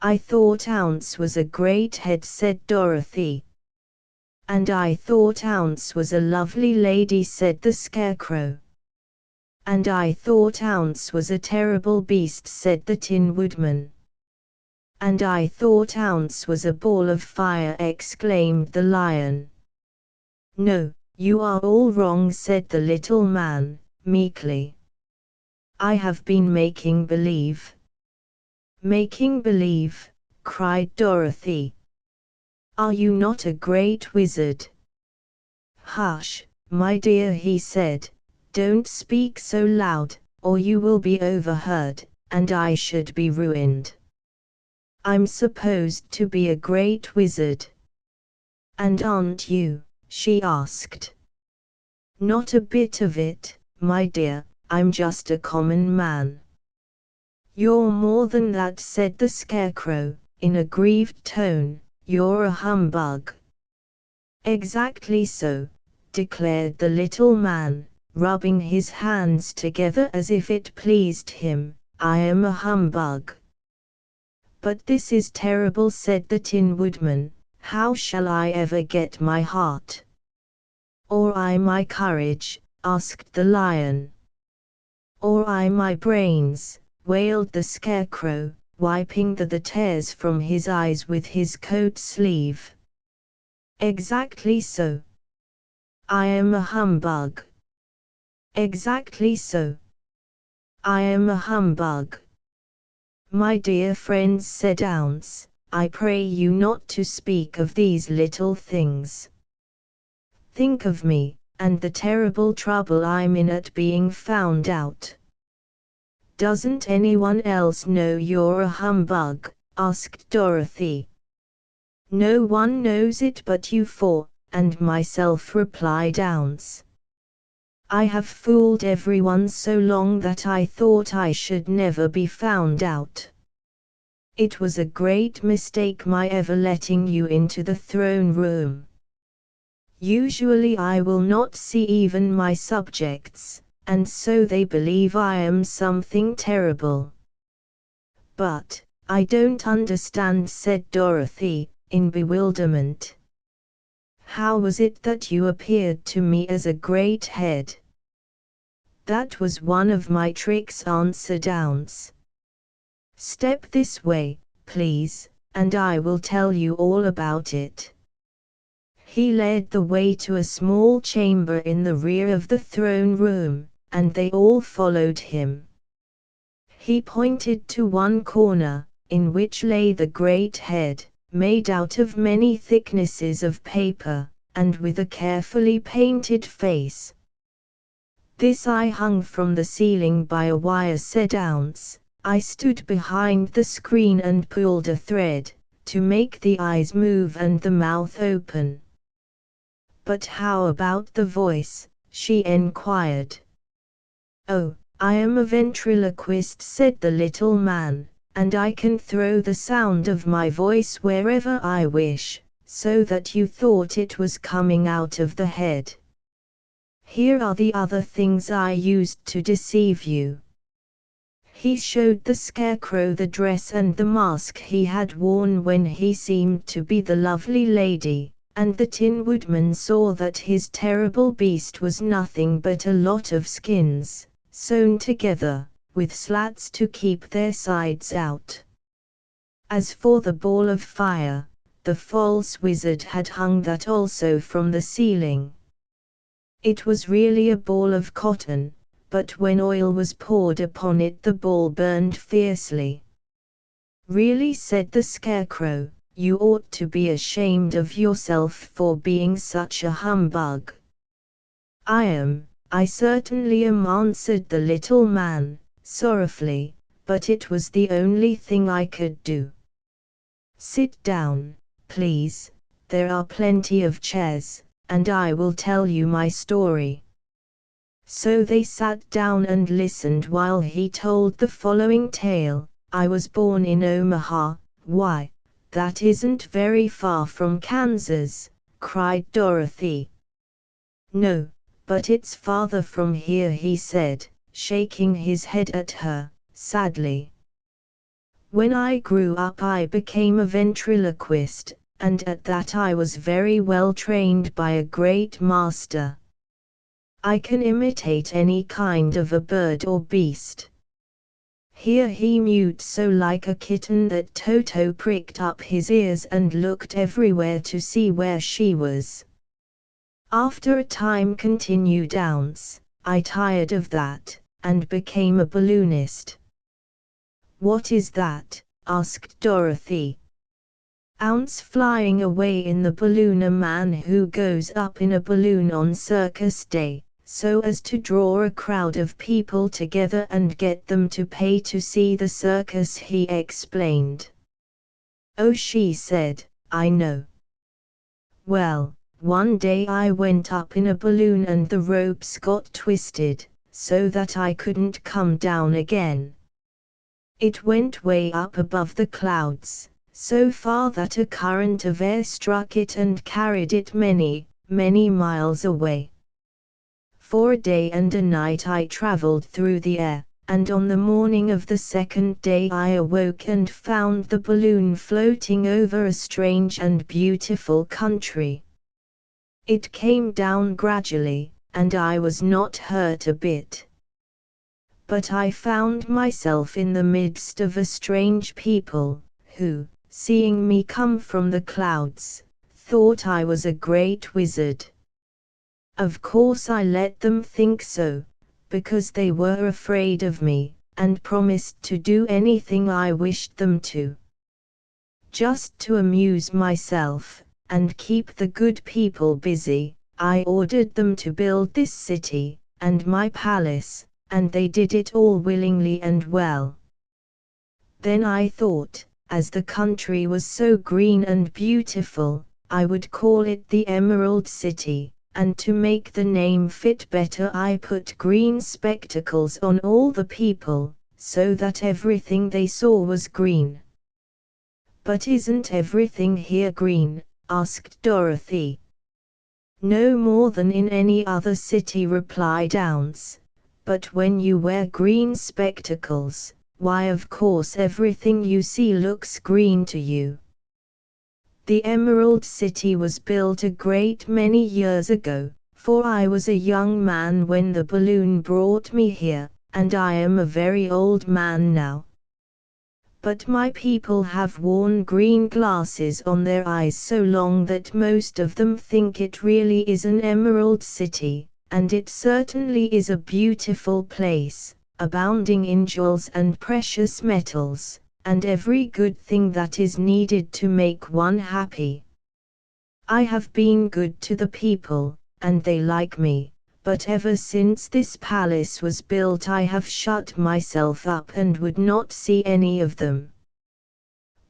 "I thought Ounce was a great head," said Dorothy. "And I thought Ounce was a lovely lady," said the Scarecrow. "And I thought Ounce was a terrible beast," said the Tin Woodman. "And I thought Ounce was a ball of fire," exclaimed the Lion. "No, you are all wrong," said the little man, meekly. "I have been making believe." "Making believe?" cried Dorothy. "Are you not a great wizard?" "Hush, my dear," he said, "don't speak so loud, or you will be overheard, and I should be ruined. I'm supposed to be a great wizard." "And aren't you?" she asked. "Not a bit of it, my dear, I'm just a common man." "You're more than that," said the Scarecrow, in a grieved tone, "you're a humbug." "Exactly so," declared the little man, rubbing his hands together as if it pleased him, "I am a humbug." "But this is terrible," said the Tin Woodman, "how shall I ever get my heart?" "Or I my courage?" asked the Lion. "Or I my brains?" wailed the Scarecrow, wiping the tears from his eyes with his coat sleeve. "Exactly so. I am a humbug." "Exactly so. I am a humbug." "My dear friends," said Ounce, "I pray you not to speak of these little things. Think of me, and the terrible trouble I'm in at being found out." "Doesn't anyone else know you're a humbug?" asked Dorothy. "No one knows it but you four, and myself," replied Ounce. "I have fooled everyone so long that I thought I should never be found out. It was a great mistake my ever letting you into the throne room. Usually I will not see even my subjects, and so they believe I am something terrible." "But, I don't understand," said Dorothy, in bewilderment. "How was it that you appeared to me as a great head?" "That was one of my tricks," answered Ounce. "Step this way, please, and I will tell you all about it." He led the way to a small chamber in the rear of the throne room, and they all followed him. He pointed to one corner, in which lay the great head, made out of many thicknesses of paper, and with a carefully painted face. "This I hung from the ceiling by a wire," said Ounce. "I stood behind the screen and pulled a thread, to make the eyes move and the mouth open." "But how about the voice?" she enquired. "Oh, I am a ventriloquist," said the little man, and I can throw the sound of my voice wherever I wish, so that you thought it was coming out of the head. Here are the other things I used to deceive you." He showed the Scarecrow the dress and the mask he had worn when he seemed to be the lovely lady, and the Tin Woodman saw that his terrible beast was nothing but a lot of skins, sewn together, with slats to keep their sides out. As for the ball of fire, the false wizard had hung that also from the ceiling. It was really a ball of cotton, but when oil was poured upon it the ball burned fiercely. "Really," said the Scarecrow, "you ought to be ashamed of yourself for being such a humbug." I certainly am," answered the little man, sorrowfully, "but it was the only thing I could do." "Sit down, please, there are plenty of chairs, and I will tell you my story." So they sat down and listened while he told the following tale. "I was born in Omaha." "Why, that isn't very far from Kansas," cried Dorothy. "No, but it's farther from here," he said, shaking his head at her, sadly. "When I grew up I became a ventriloquist, and at that I was very well trained by a great master. I can imitate any kind of a bird or beast." Here he mewed so like a kitten that Toto pricked up his ears and looked everywhere to see where she was. "After a time," continued Ounce, "I tired of that, and became a balloonist." "What is that?" asked Dorothy. "Ounce flying away in the balloon, a man who goes up in a balloon on circus day, so as to draw a crowd of people together and get them to pay to see the circus," he explained. "Oh," she said, "I know. Well, one day I went up in a balloon and the ropes got twisted, so that I couldn't come down again. It went way up above the clouds, so far that a current of air struck it and carried it many, many miles away. For a day and a night I traveled through the air, and on the morning of the second day I awoke and found the balloon floating over a strange and beautiful country. It came down gradually, and I was not hurt a bit. But I found myself in the midst of a strange people, who, seeing me come from the clouds, thought I was a great wizard. Of course I let them think so, because they were afraid of me, and promised to do anything I wished them to. Just to amuse myself, and keep the good people busy, I ordered them to build this city, and my palace, and they did it all willingly and well. Then I thought, as the country was so green and beautiful, I would call it the Emerald City, and to make the name fit better I put green spectacles on all the people, so that everything they saw was green." "But isn't everything here green?" asked Dorothy. "No more than in any other city," replied Ounce, "but when you wear green spectacles, why of course everything you see looks green to you." The Emerald City was built a great many years ago, for I was a young man when the balloon brought me here, and I am a very old man now. But my people have worn green glasses on their eyes so long that most of them think it really is an Emerald City, and it certainly is a beautiful place, abounding in jewels and precious metals, and every good thing that is needed to make one happy. I have been good to the people, and they like me, but ever since this palace was built I have shut myself up and would not see any of them.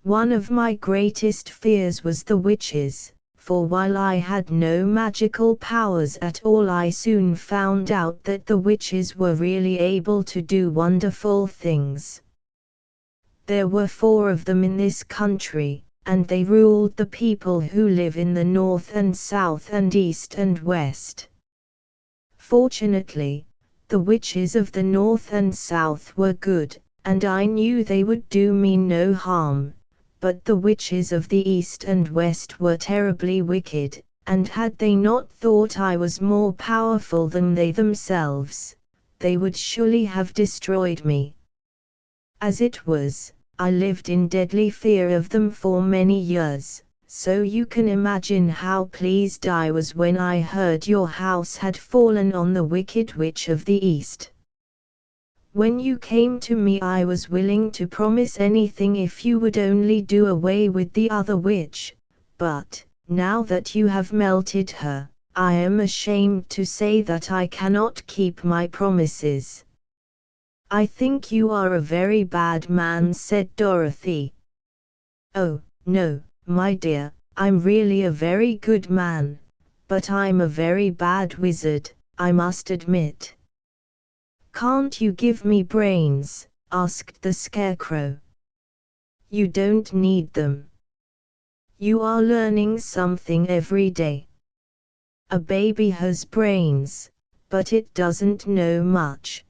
One of my greatest fears was the witches, for while I had no magical powers at all I soon found out that the witches were really able to do wonderful things. There were 4 of them in this country, and they ruled the people who live in the north and south and east and west. Fortunately, the witches of the north and south were good, and I knew they would do me no harm, but the witches of the east and west were terribly wicked, and had they not thought I was more powerful than they themselves, they would surely have destroyed me. As it was, I lived in deadly fear of them for many years, so you can imagine how pleased I was when I heard your house had fallen on the wicked witch of the east. When you came to me I was willing to promise anything if you would only do away with the other witch, but, now that you have melted her, I am ashamed to say that I cannot keep my promises. I think you are a very bad man, said Dorothy. Oh, no, my dear, I'm really a very good man, but I'm a very bad wizard, I must admit. Can't you give me brains? Asked the Scarecrow. You don't need them. You are learning something every day. A baby has brains, but it doesn't know much.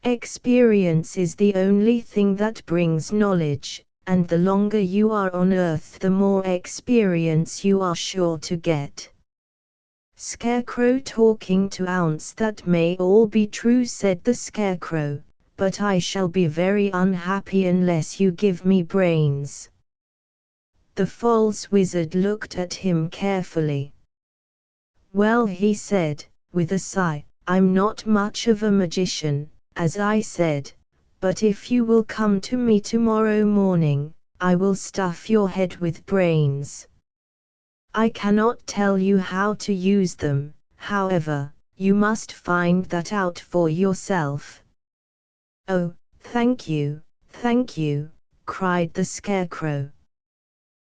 Experience is the only thing that brings knowledge, and the longer you are on Earth the more experience you are sure to get. Scarecrow talking to Ounce. That may all be true, said the Scarecrow, but I shall be very unhappy unless you give me brains. The false wizard looked at him carefully. Well, he said, with a sigh, I'm not much of a magician, as I said, but if you will come to me tomorrow morning, I will stuff your head with brains. I cannot tell you how to use them, however, you must find that out for yourself. Oh, thank you, cried the Scarecrow.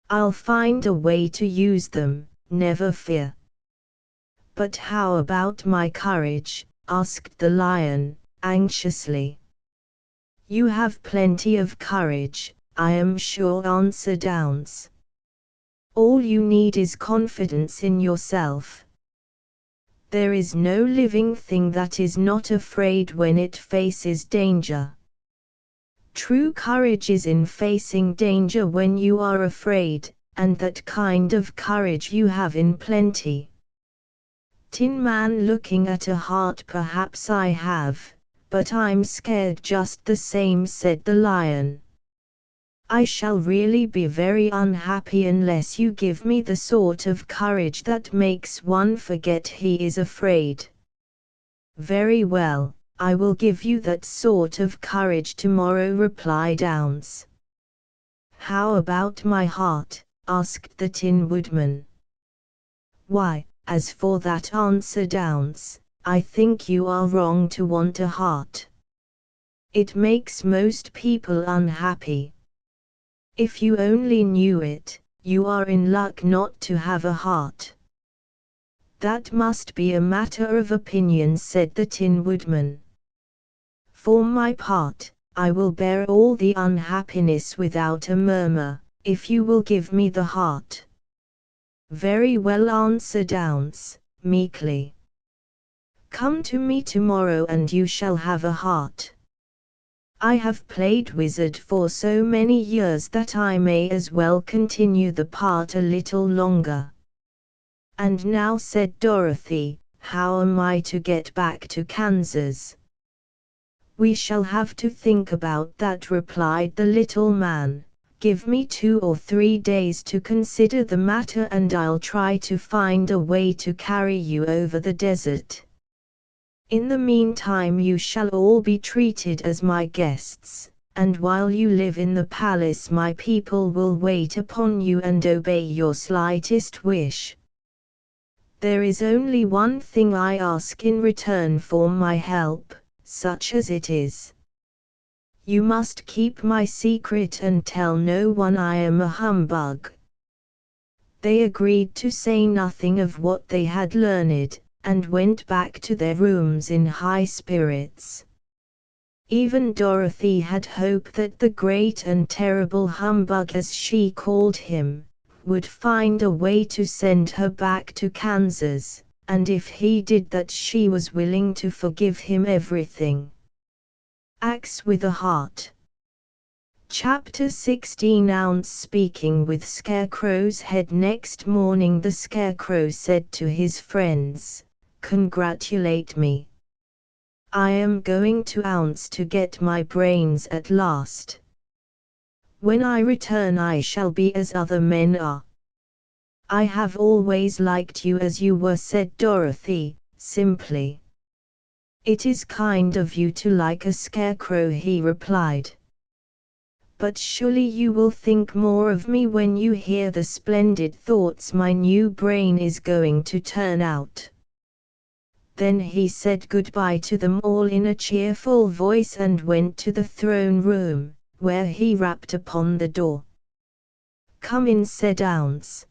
I'll find a way to use them, never fear. But how about my courage? Asked the Lion, anxiously. You have plenty of courage, I am sure, answered Ounce. All you need is confidence in yourself. There is no living thing that is not afraid when it faces danger. True courage is in facing danger when you are afraid, and that kind of courage you have in plenty. Tin Man, looking at a heart. Perhaps I have, but I'm scared just the same, said the Lion. I shall really be very unhappy unless you give me the sort of courage that makes one forget he is afraid. Very well, I will give you that sort of courage tomorrow, replied Ounce. How about my heart? Asked the Tin Woodman. Why, as for that, answered Ounce, I think you are wrong to want a heart. It makes most people unhappy. If you only knew it, you are in luck not to have a heart. That must be a matter of opinion, said the Tin Woodman. For my part, I will bear all the unhappiness without a murmur, if you will give me the heart. Very well, answered Ounce, meekly. Come to me tomorrow and you shall have a heart. I have played wizard for so many years that I may as well continue the part a little longer. And now, said Dorothy, how am I to get back to Kansas? We shall have to think about that, replied the little man. Give me 2 or 3 days to consider the matter and I'll try to find a way to carry you over the desert. In the meantime you shall all be treated as my guests, and while you live in the palace my people will wait upon you and obey your slightest wish. There is only one thing I ask in return for my help, such as it is. You must keep my secret and tell no one I am a humbug. They agreed to say nothing of what they had learned, and went back to their rooms in high spirits. Even Dorothy had hope that the great and terrible humbug, as she called him, would find a way to send her back to Kansas, and if he did that she was willing to forgive him everything. Axe with a Heart. Chapter 16. Ounce speaking with Scarecrow's head. Next morning the Scarecrow said to his friends, "Congratulate me. I am going to Ounce to get my brains at last. When I return I shall be as other men are." "I have always liked you as you were," said Dorothy, simply. "It is kind of you to like a scarecrow," he replied. "But surely you will think more of me when you hear the splendid thoughts my new brain is going to turn out." Then he said goodbye to them all in a cheerful voice and went to the throne room, where he rapped upon the door. "Come in," said Ounce.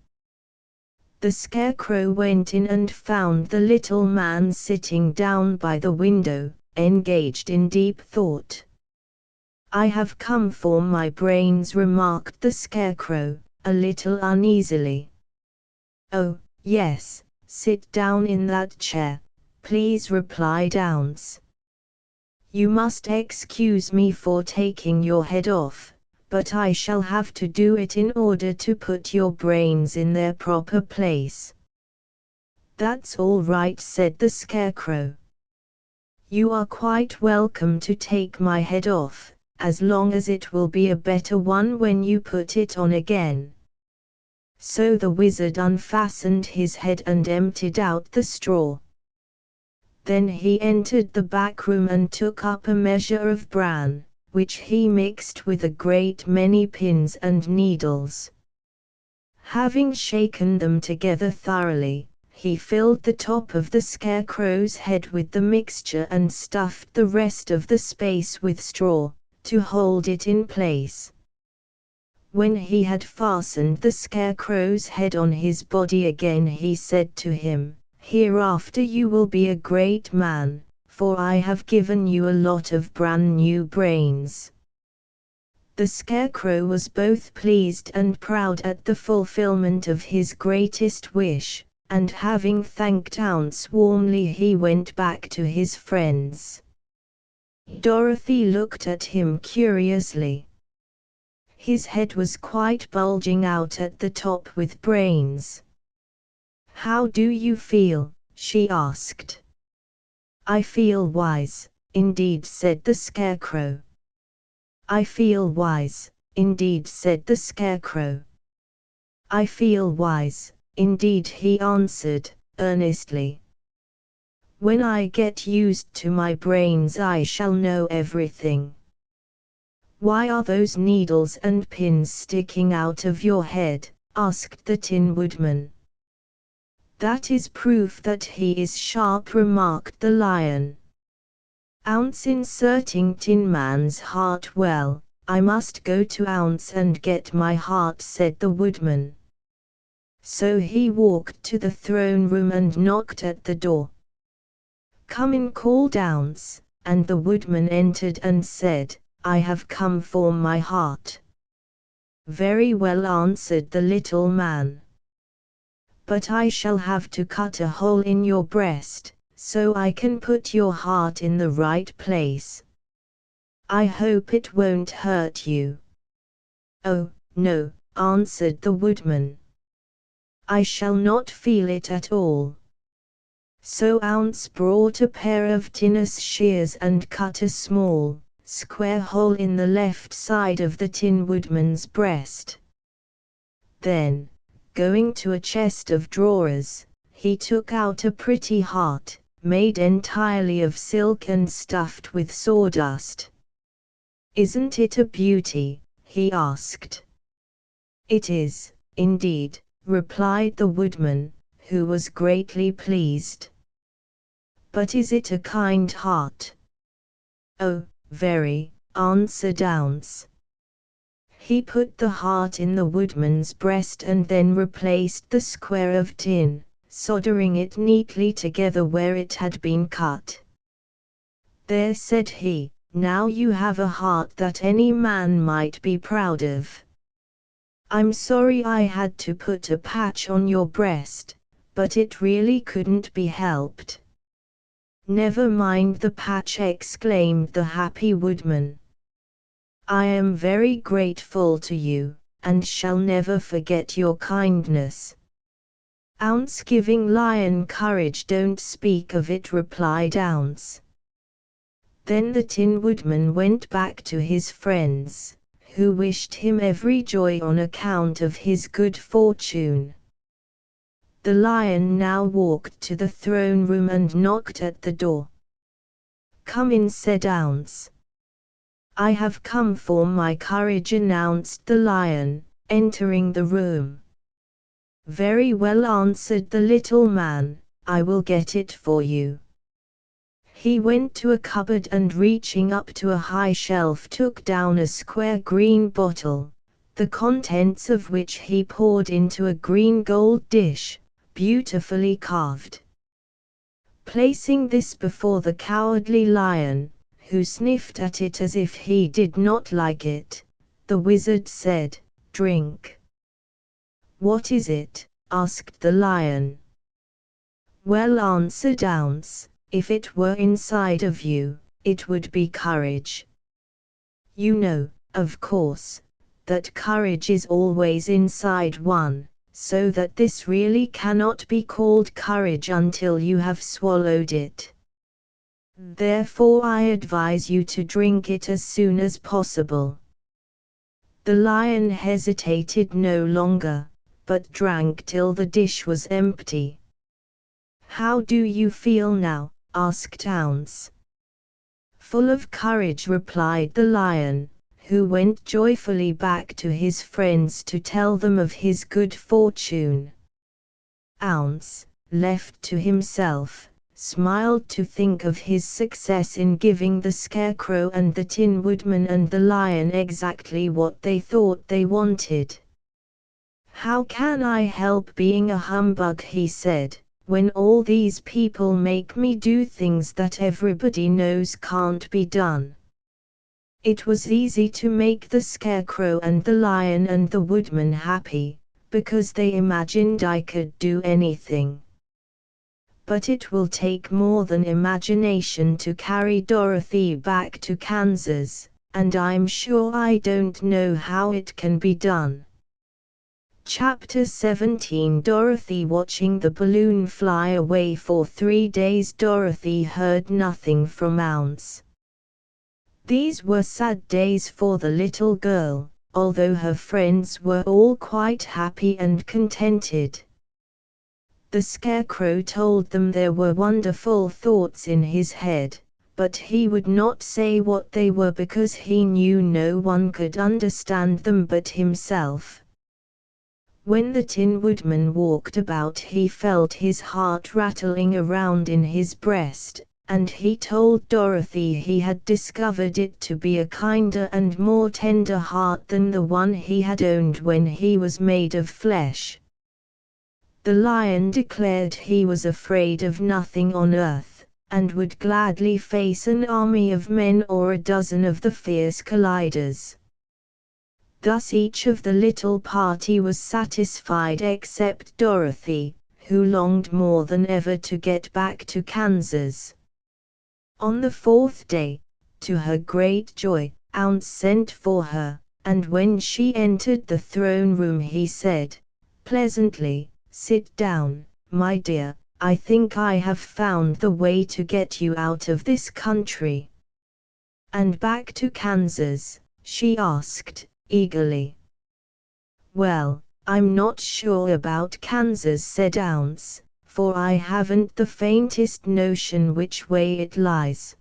The Scarecrow went in and found the little man sitting down by the window, engaged in deep thought. "I have come for my brains," remarked the Scarecrow, a little uneasily. "Oh, yes, sit down in that chair, please," replied Ounce. "You must excuse me for taking your head off, but I shall have to do it in order to put your brains in their proper place." "That's all right," said the Scarecrow. "You are quite welcome to take my head off, as long as it will be a better one when you put it on again." So the wizard unfastened his head and emptied out the straw. Then he entered the back room and took up a measure of bran, which he mixed with a great many pins and needles. Having shaken them together thoroughly, he filled the top of the Scarecrow's head with the mixture and stuffed the rest of the space with straw, to hold it in place. When he had fastened the Scarecrow's head on his body again, he said to him, "Hereafter you will be a great man, for I have given you a lot of brand new brains." The Scarecrow was both pleased and proud at the fulfillment of his greatest wish, and having thanked Ounce warmly he went back to his friends. Dorothy looked at him curiously. His head was quite bulging out at the top with brains. "How do you feel?" she asked. "I feel wise, indeed," said the Scarecrow. "I feel wise, indeed," said the Scarecrow. "I feel wise, indeed," he answered, earnestly. "When I get used to my brains I shall know everything." "Why are those needles and pins sticking out of your head?" asked the Tin Woodman. "That is proof that he is sharp," remarked the Lion. "Ounce inserting Tin Man's heart. Well, I must go to Ounce and get my heart," said the Woodman. So he walked to the throne room and knocked at the door. "Come in," called Ounce, and the Woodman entered and said, "I have come for my heart." "Very well," answered the little man. "But I shall have to cut a hole in your breast, so I can put your heart in the right place. I hope it won't hurt you." "Oh, no," answered the Woodman. "I shall not feel it at all." So Ounce brought a pair of tinner's shears and cut a small, square hole in the left side of the Tin Woodman's breast. Then, going to a chest of drawers, he took out a pretty heart, made entirely of silk and stuffed with sawdust. "Isn't it a beauty?" he asked. "It is, indeed," replied the Woodman, who was greatly pleased. "But is it a kind heart?" "Oh, very," answered Ounce. He put the heart in the Woodman's breast and then replaced the square of tin, soldering it neatly together where it had been cut. "There," said he, Now you have a heart that any man might be proud of. I'm sorry I had to put a patch on your breast, but it really couldn't be helped." "Never mind the patch," exclaimed the happy woodman. "I am very grateful to you, and shall never forget your kindness." "Ounce giving lion courage, don't speak of it," replied Ounce. Then the Tin Woodman went back to his friends, who wished him every joy on account of his good fortune. The lion now walked to the throne room and knocked at the door. "Come in," said Ounce. "I have come for my courage," announced the lion, entering the room. "Very well," answered the little man, "I will get it for you." He went to a cupboard and, reaching up to a high shelf, took down a square green bottle, the contents of which he poured into a green gold dish, beautifully carved. Placing this before the cowardly lion, who sniffed at it as if he did not like it, the wizard said, "Drink." "What is it?" asked the lion. "Well," answered Ounce, "if it were inside of you, it would be courage. You know, of course, that courage is always inside one, so that this really cannot be called courage until you have swallowed it. Therefore I advise you to drink it as soon as possible." The lion hesitated no longer, but drank till the dish was empty. "How do you feel now?" asked Ounce. "Full of courage," replied the lion, who went joyfully back to his friends to tell them of his good fortune. Ounce, left to himself, smiled to think of his success in giving the Scarecrow and the Tin Woodman and the lion exactly what they thought they wanted. "How can I help being a humbug," he said, "when all these people make me do things that everybody knows can't be done?" It was easy to make the Scarecrow and the lion and the woodman happy, because they imagined I could do anything. But it will take more than imagination to carry Dorothy back to Kansas, and I'm sure I don't know how it can be done. Chapter 17. Dorothy watching the balloon fly away. For 3 days Dorothy heard nothing from Ounce. These were sad days for the little girl, although her friends were all quite happy and contented. The Scarecrow told them there were wonderful thoughts in his head, but he would not say what they were because he knew no one could understand them but himself. When the Tin Woodman walked about he felt his heart rattling around in his breast, and he told Dorothy he had discovered it to be a kinder and more tender heart than the one he had owned when he was made of flesh. The lion declared he was afraid of nothing on earth, and would gladly face an army of men or a dozen of the fierce colliders. Thus each of the little party was satisfied except Dorothy, who longed more than ever to get back to Kansas. On the 4th day, to her great joy, Ounce sent for her, and when she entered the throne room he said, pleasantly, "Sit down, my dear, I think I have found the way to get you out of this country." "And back to Kansas?" she asked, eagerly. "Well, I'm not sure about Kansas," said Ounce, "for I haven't the faintest notion which way it lies.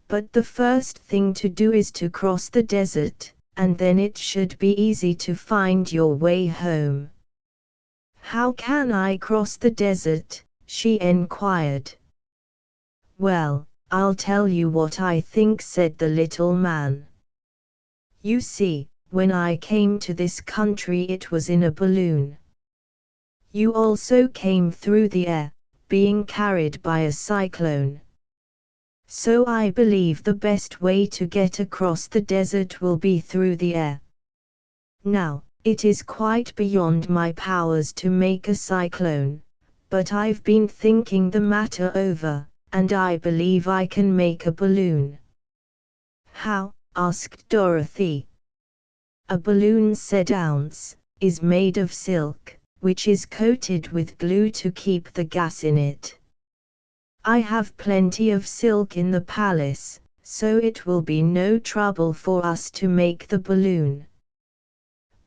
But the first thing to do is to cross the desert, and then it should be easy to find your way home." "How can I cross the desert?" she enquired. "Well, I'll tell you what I think," said the little man. "You see, when I came to this country it was in a balloon. You also came through the air, being carried by a cyclone. So I believe the best way to get across the desert will be through the air. Now, it is quite beyond my powers to make a cyclone, but I've been thinking the matter over, and I believe I can make a balloon." "How?" asked Dorothy. "A balloon," said Ounce, "is made of silk, which is coated with glue to keep the gas in it. I have plenty of silk in the palace, so it will be no trouble for us to make the balloon.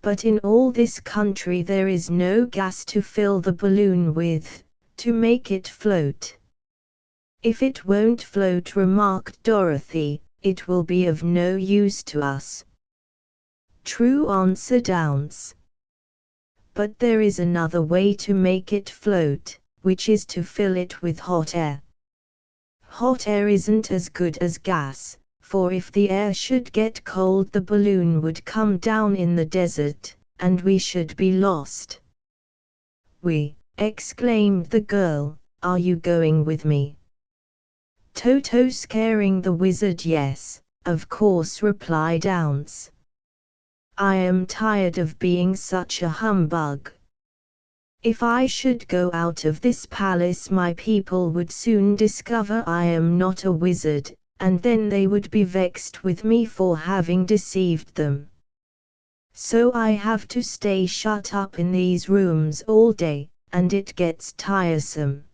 But in all this country there is no gas to fill the balloon with, to make it float." "If it won't float," remarked Dorothy, "it will be of no use to us." "True," answered Ounce. "But there is another way to make it float, which is to fill it with hot air. Hot air isn't as good as gas, for if the air should get cold the balloon would come down in the desert, and we should be lost." "We," exclaimed the girl, "are you going with me?" Toto, scaring the wizard. "Yes, of course," replied Ounce. "I am tired of being such a humbug. If I should go out of this palace my people would soon discover I am not a wizard, and then they would be vexed with me for having deceived them. So I have to stay shut up in these rooms all day, and it gets tiresome.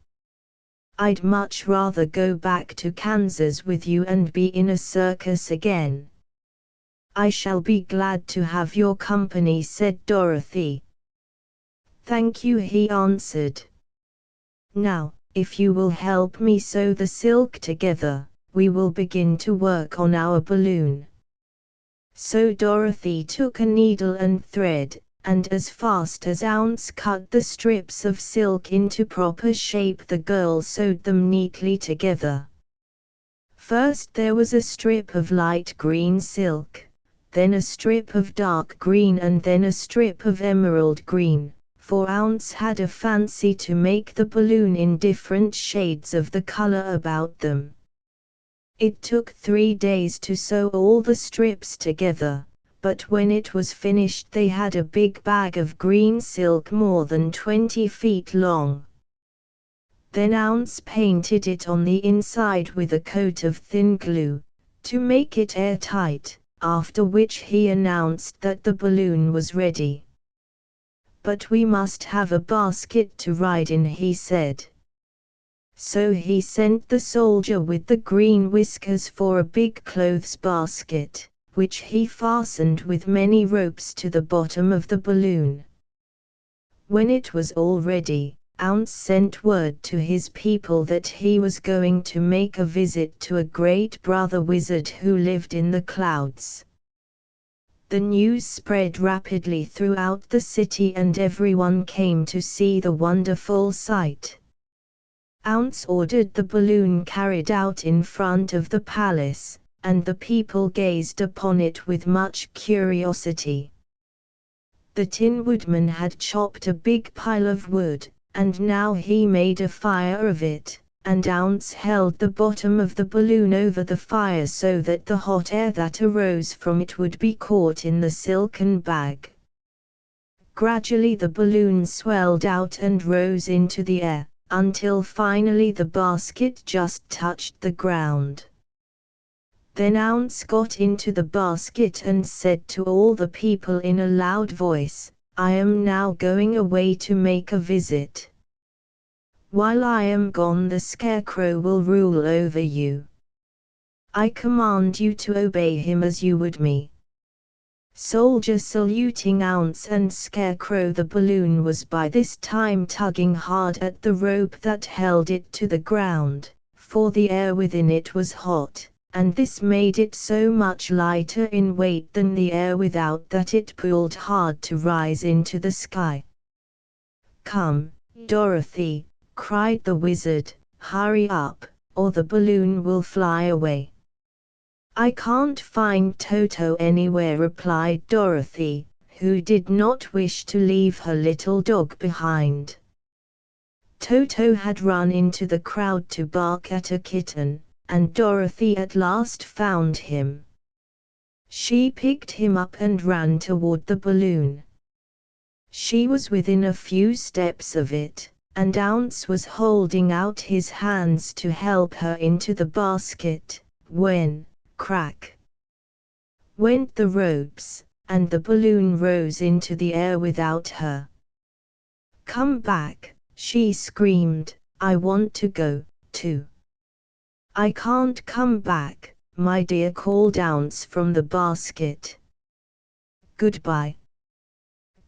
I'd much rather go back to Kansas with you and be in a circus again." "I shall be glad to have your company," said Dorothy. "Thank you," he answered. "Now, if you will help me sew the silk together, we will begin to work on our balloon." So Dorothy took a needle and thread, and as fast as Ounce cut the strips of silk into proper shape the girl sewed them neatly together. First there was a strip of light green silk, then a strip of dark green, and then a strip of emerald green, for Ounce had a fancy to make the balloon in different shades of the color about them. It took 3 days to sew all the strips together, but when it was finished they had a big bag of green silk more than 20 feet long. Then Ounce painted it on the inside with a coat of thin glue, to make it airtight, after which he announced that the balloon was ready. "But we must have a basket to ride in," he said. So he sent the soldier with the green whiskers for a big clothes basket, which he fastened with many ropes to the bottom of the balloon. When it was all ready, Ounce sent word to his people that he was going to make a visit to a great brother wizard who lived in the clouds. The news spread rapidly throughout the city and everyone came to see the wonderful sight. Ounce ordered the balloon carried out in front of the palace, and the people gazed upon it with much curiosity. The Tin Woodman had chopped a big pile of wood, and now he made a fire of it, and Ounce held the bottom of the balloon over the fire so that the hot air that arose from it would be caught in the silken bag. Gradually the balloon swelled out and rose into the air, until finally the basket just touched the ground. Then Ounce got into the basket and said to all the people in a loud voice, "I am now going away to make a visit. While I am gone the Scarecrow will rule over you. I command you to obey him as you would me." Soldier saluting Ounce and Scarecrow, the balloon was by this time tugging hard at the rope that held it to the ground, for the air within it was hot, and this made it so much lighter in weight than the air without that it pulled hard to rise into the sky. "Come, Dorothy," cried the wizard, "hurry up, or the balloon will fly away." "I can't find Toto anywhere," replied Dorothy, who did not wish to leave her little dog behind. Toto had run into the crowd to bark at a kitten, and Dorothy at last found him. She picked him up and ran toward the balloon. She was within a few steps of it, and Ounce was holding out his hands to help her into the basket, when, crack, went the ropes, and the balloon rose into the air without her. "Come back," she screamed, "I want to go, too." "I can't come back, my dear," called Ounce from the basket. "Goodbye."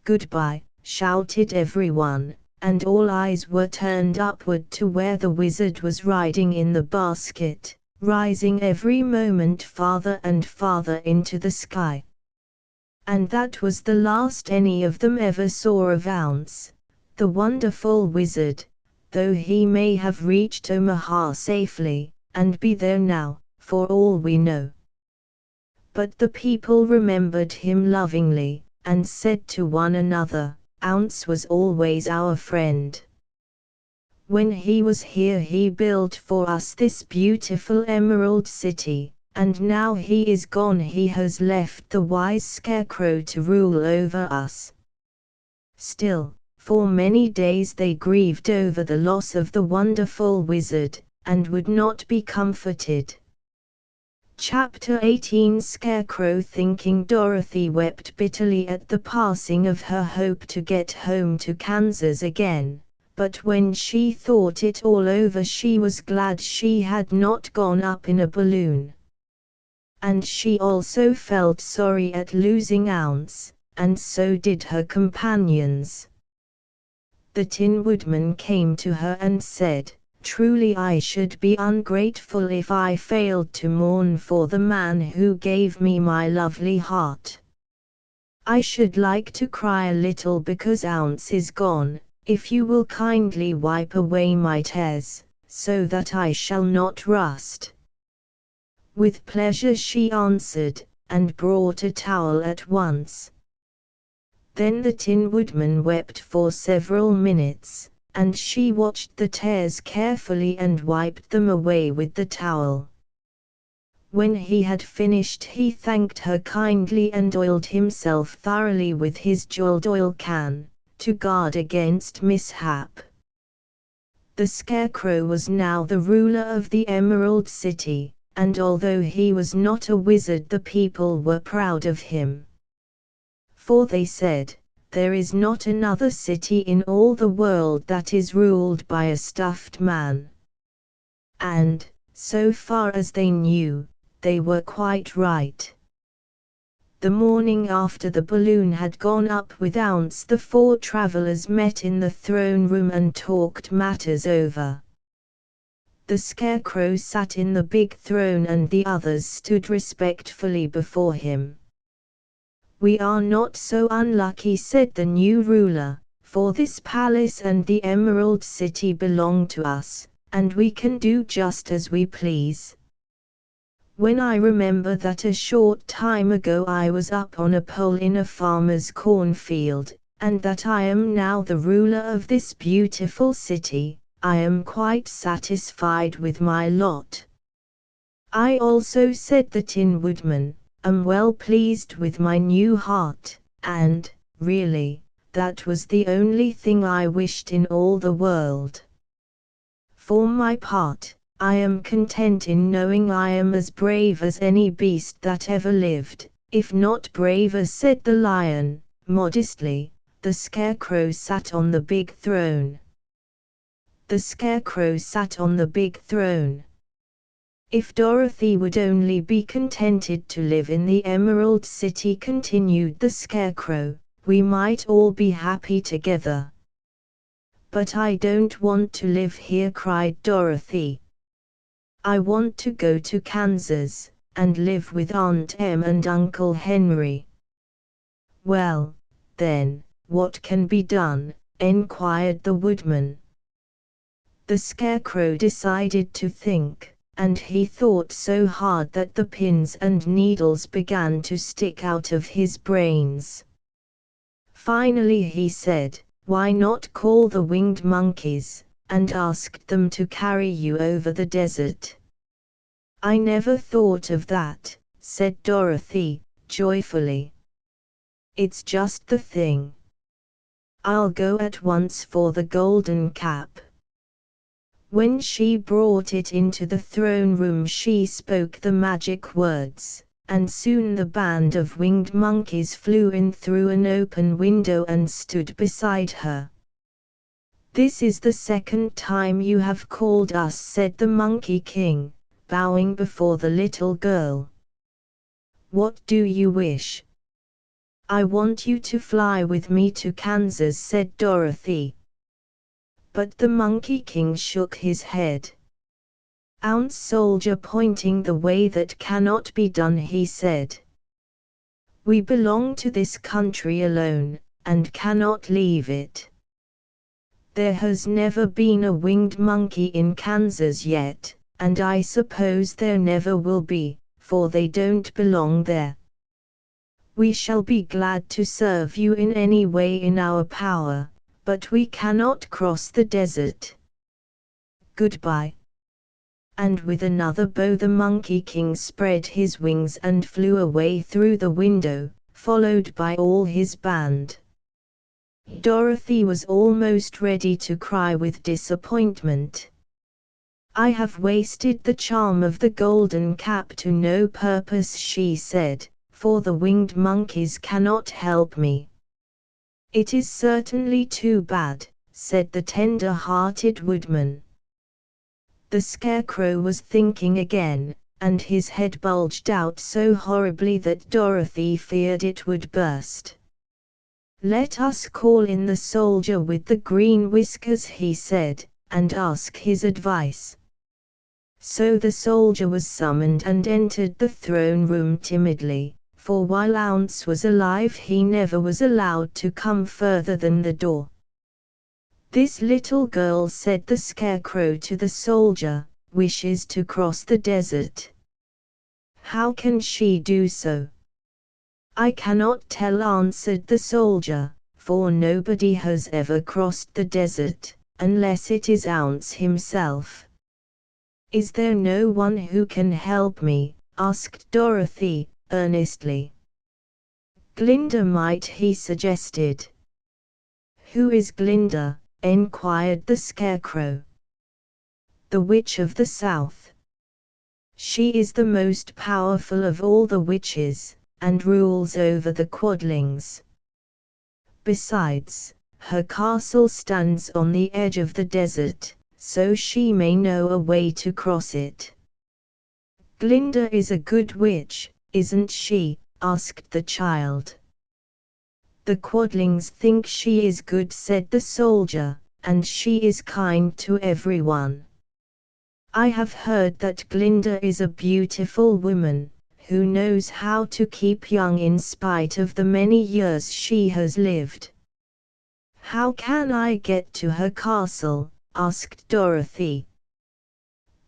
"Goodbye," shouted everyone, and all eyes were turned upward to where the wizard was riding in the basket, rising every moment farther and farther into the sky. And that was the last any of them ever saw of Ounce, the wonderful wizard, though he may have reached Omaha safely, and be there now, for all we know. But the people remembered him lovingly, and said to one another, "Ounce was always our friend. When he was here he built for us this beautiful Emerald City, and now he is gone he has left the wise Scarecrow to rule over us." Still, for many days they grieved over the loss of the wonderful wizard, and would not be comforted. Chapter 18 Scarecrow thinking Dorothy wept bitterly at the passing of her hope to get home to Kansas again, but when she thought it all over she was glad she had not gone up in a balloon. And she also felt sorry at losing Ounce, and so did her companions. The Tin Woodman came to her and said, "Truly I should be ungrateful if I failed to mourn for the man who gave me my lovely heart. I should like to cry a little because Ounce is gone, if you will kindly wipe away my tears, so that I shall not rust." "With pleasure," she answered, and brought a towel at once. Then the Tin Woodman wept for several minutes, and she watched the tears carefully and wiped them away with the towel. When he had finished he thanked her kindly and oiled himself thoroughly with his jeweled oil can, to guard against mishap. The Scarecrow was now the ruler of the Emerald City, and although he was not a wizard the people were proud of him. For they said, "There is not another city in all the world that is ruled by a stuffed man." And, so far as they knew, they were quite right. The morning after the balloon had gone up with Ounce the four travelers met in the throne room and talked matters over. The Scarecrow sat in the big throne and the others stood respectfully before him. "We are not so unlucky," said the new ruler, "for this palace and the Emerald City belong to us, and we can do just as we please. When I remember that a short time ago I was up on a pole in a farmer's cornfield, and that I am now the ruler of this beautiful city, I am quite satisfied with my lot." "I also," said the Tin Woodman, "am well pleased with my new heart, and, really, that was the only thing I wished in all the world. For my part, I am content in knowing I am as brave as any beast that ever lived, if not braver," said the Lion, modestly. The Scarecrow sat on the big throne. The Scarecrow sat on the big throne. "If Dorothy would only be contented to live in the Emerald City," continued the Scarecrow, "we might all be happy together." "But I don't want to live here," cried Dorothy. "I want to go to Kansas, and live with Aunt Em and Uncle Henry." "Well, then, what can be done?" enquired the Woodman. The Scarecrow decided to think, and he thought so hard that the pins and needles began to stick out of his brains. Finally he said, "Why not call the winged monkeys, and ask them to carry you over the desert? I never thought of that, said Dorothy, joyfully. It's just the thing. I'll go at once for the golden cap. When she brought it into the throne room, she spoke the magic words, and soon the band of winged monkeys flew in through an open window and stood beside her. This is the second time you have called us, said the Monkey King, bowing before the little girl. What do you wish? I want you to fly with me to Kansas, said Dorothy. But the Monkey King shook his head. Ounce Soldier, pointing the way, that cannot be done, he said. We belong to this country alone, and cannot leave it. There has never been a winged monkey in Kansas yet, and I suppose there never will be, for they don't belong there. We shall be glad to serve you in any way in our power, but we cannot cross the desert. Goodbye. And with another bow the Monkey King spread his wings and flew away through the window, followed by all his band. Dorothy was almost ready to cry with disappointment. I have wasted the charm of the golden cap to no purpose, she said, for the winged monkeys cannot help me. It is certainly too bad, said the tender-hearted woodman. The Scarecrow was thinking again, and his head bulged out so horribly that Dorothy feared it would burst. Let us call in the soldier with the green whiskers, he said, and ask his advice. So the soldier was summoned and entered the throne room timidly, for while Ounce was alive he never was allowed to come further than the door. This little girl, said the Scarecrow to the soldier, wishes to cross the desert. How can she do so? I cannot tell, answered the soldier, for nobody has ever crossed the desert, unless it is Ounce himself. Is there no one who can help me? Asked Dorothy, earnestly. Glinda might, he suggested. Who is Glinda? Enquired the Scarecrow. The Witch of the South. She is the most powerful of all the witches, and rules over the Quadlings. Besides, her castle stands on the edge of the desert, so she may know a way to cross it. Glinda is a good witch, isn't she? Asked the child. The Quadlings think she is good, said the soldier, and she is kind to everyone. I have heard that Glinda is a beautiful woman, who knows how to keep young in spite of the many years she has lived. How can I get to her castle? Asked Dorothy.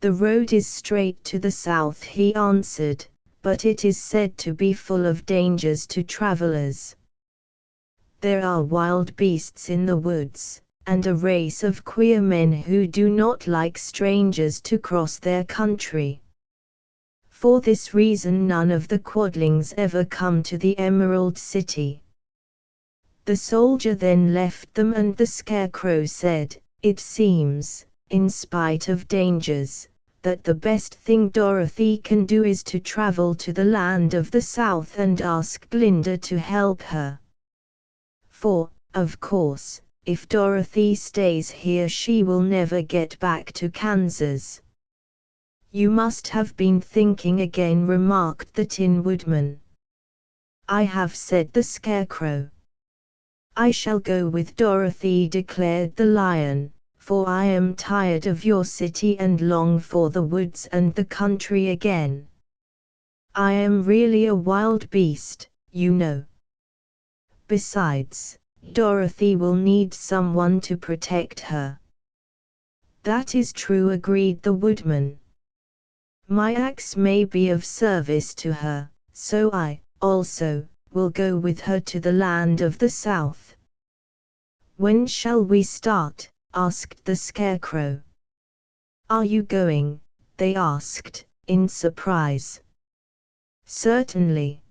The road is straight to the south, he answered, but it is said to be full of dangers to travelers. There are wild beasts in the woods, and a race of queer men who do not like strangers to cross their country. For this reason none of the Quadlings ever come to the Emerald City. The soldier then left them, and the Scarecrow said, it seems, in spite of dangers, that the best thing Dorothy can do is to travel to the land of the South and ask Glinda to help her. For, of course, if Dorothy stays here she will never get back to Kansas. You must have been thinking again, remarked the Tin Woodman. I have, said the Scarecrow. I shall go with Dorothy, declared the Lion, for I am tired of your city and long for the woods and the country again. I am really a wild beast, you know. Besides, Dorothy will need someone to protect her. That is true, agreed the Woodman. My axe may be of service to her, so I, also, will go with her to the land of the South. When shall we start? Asked the Scarecrow. Are you going? They asked, in surprise. Certainly.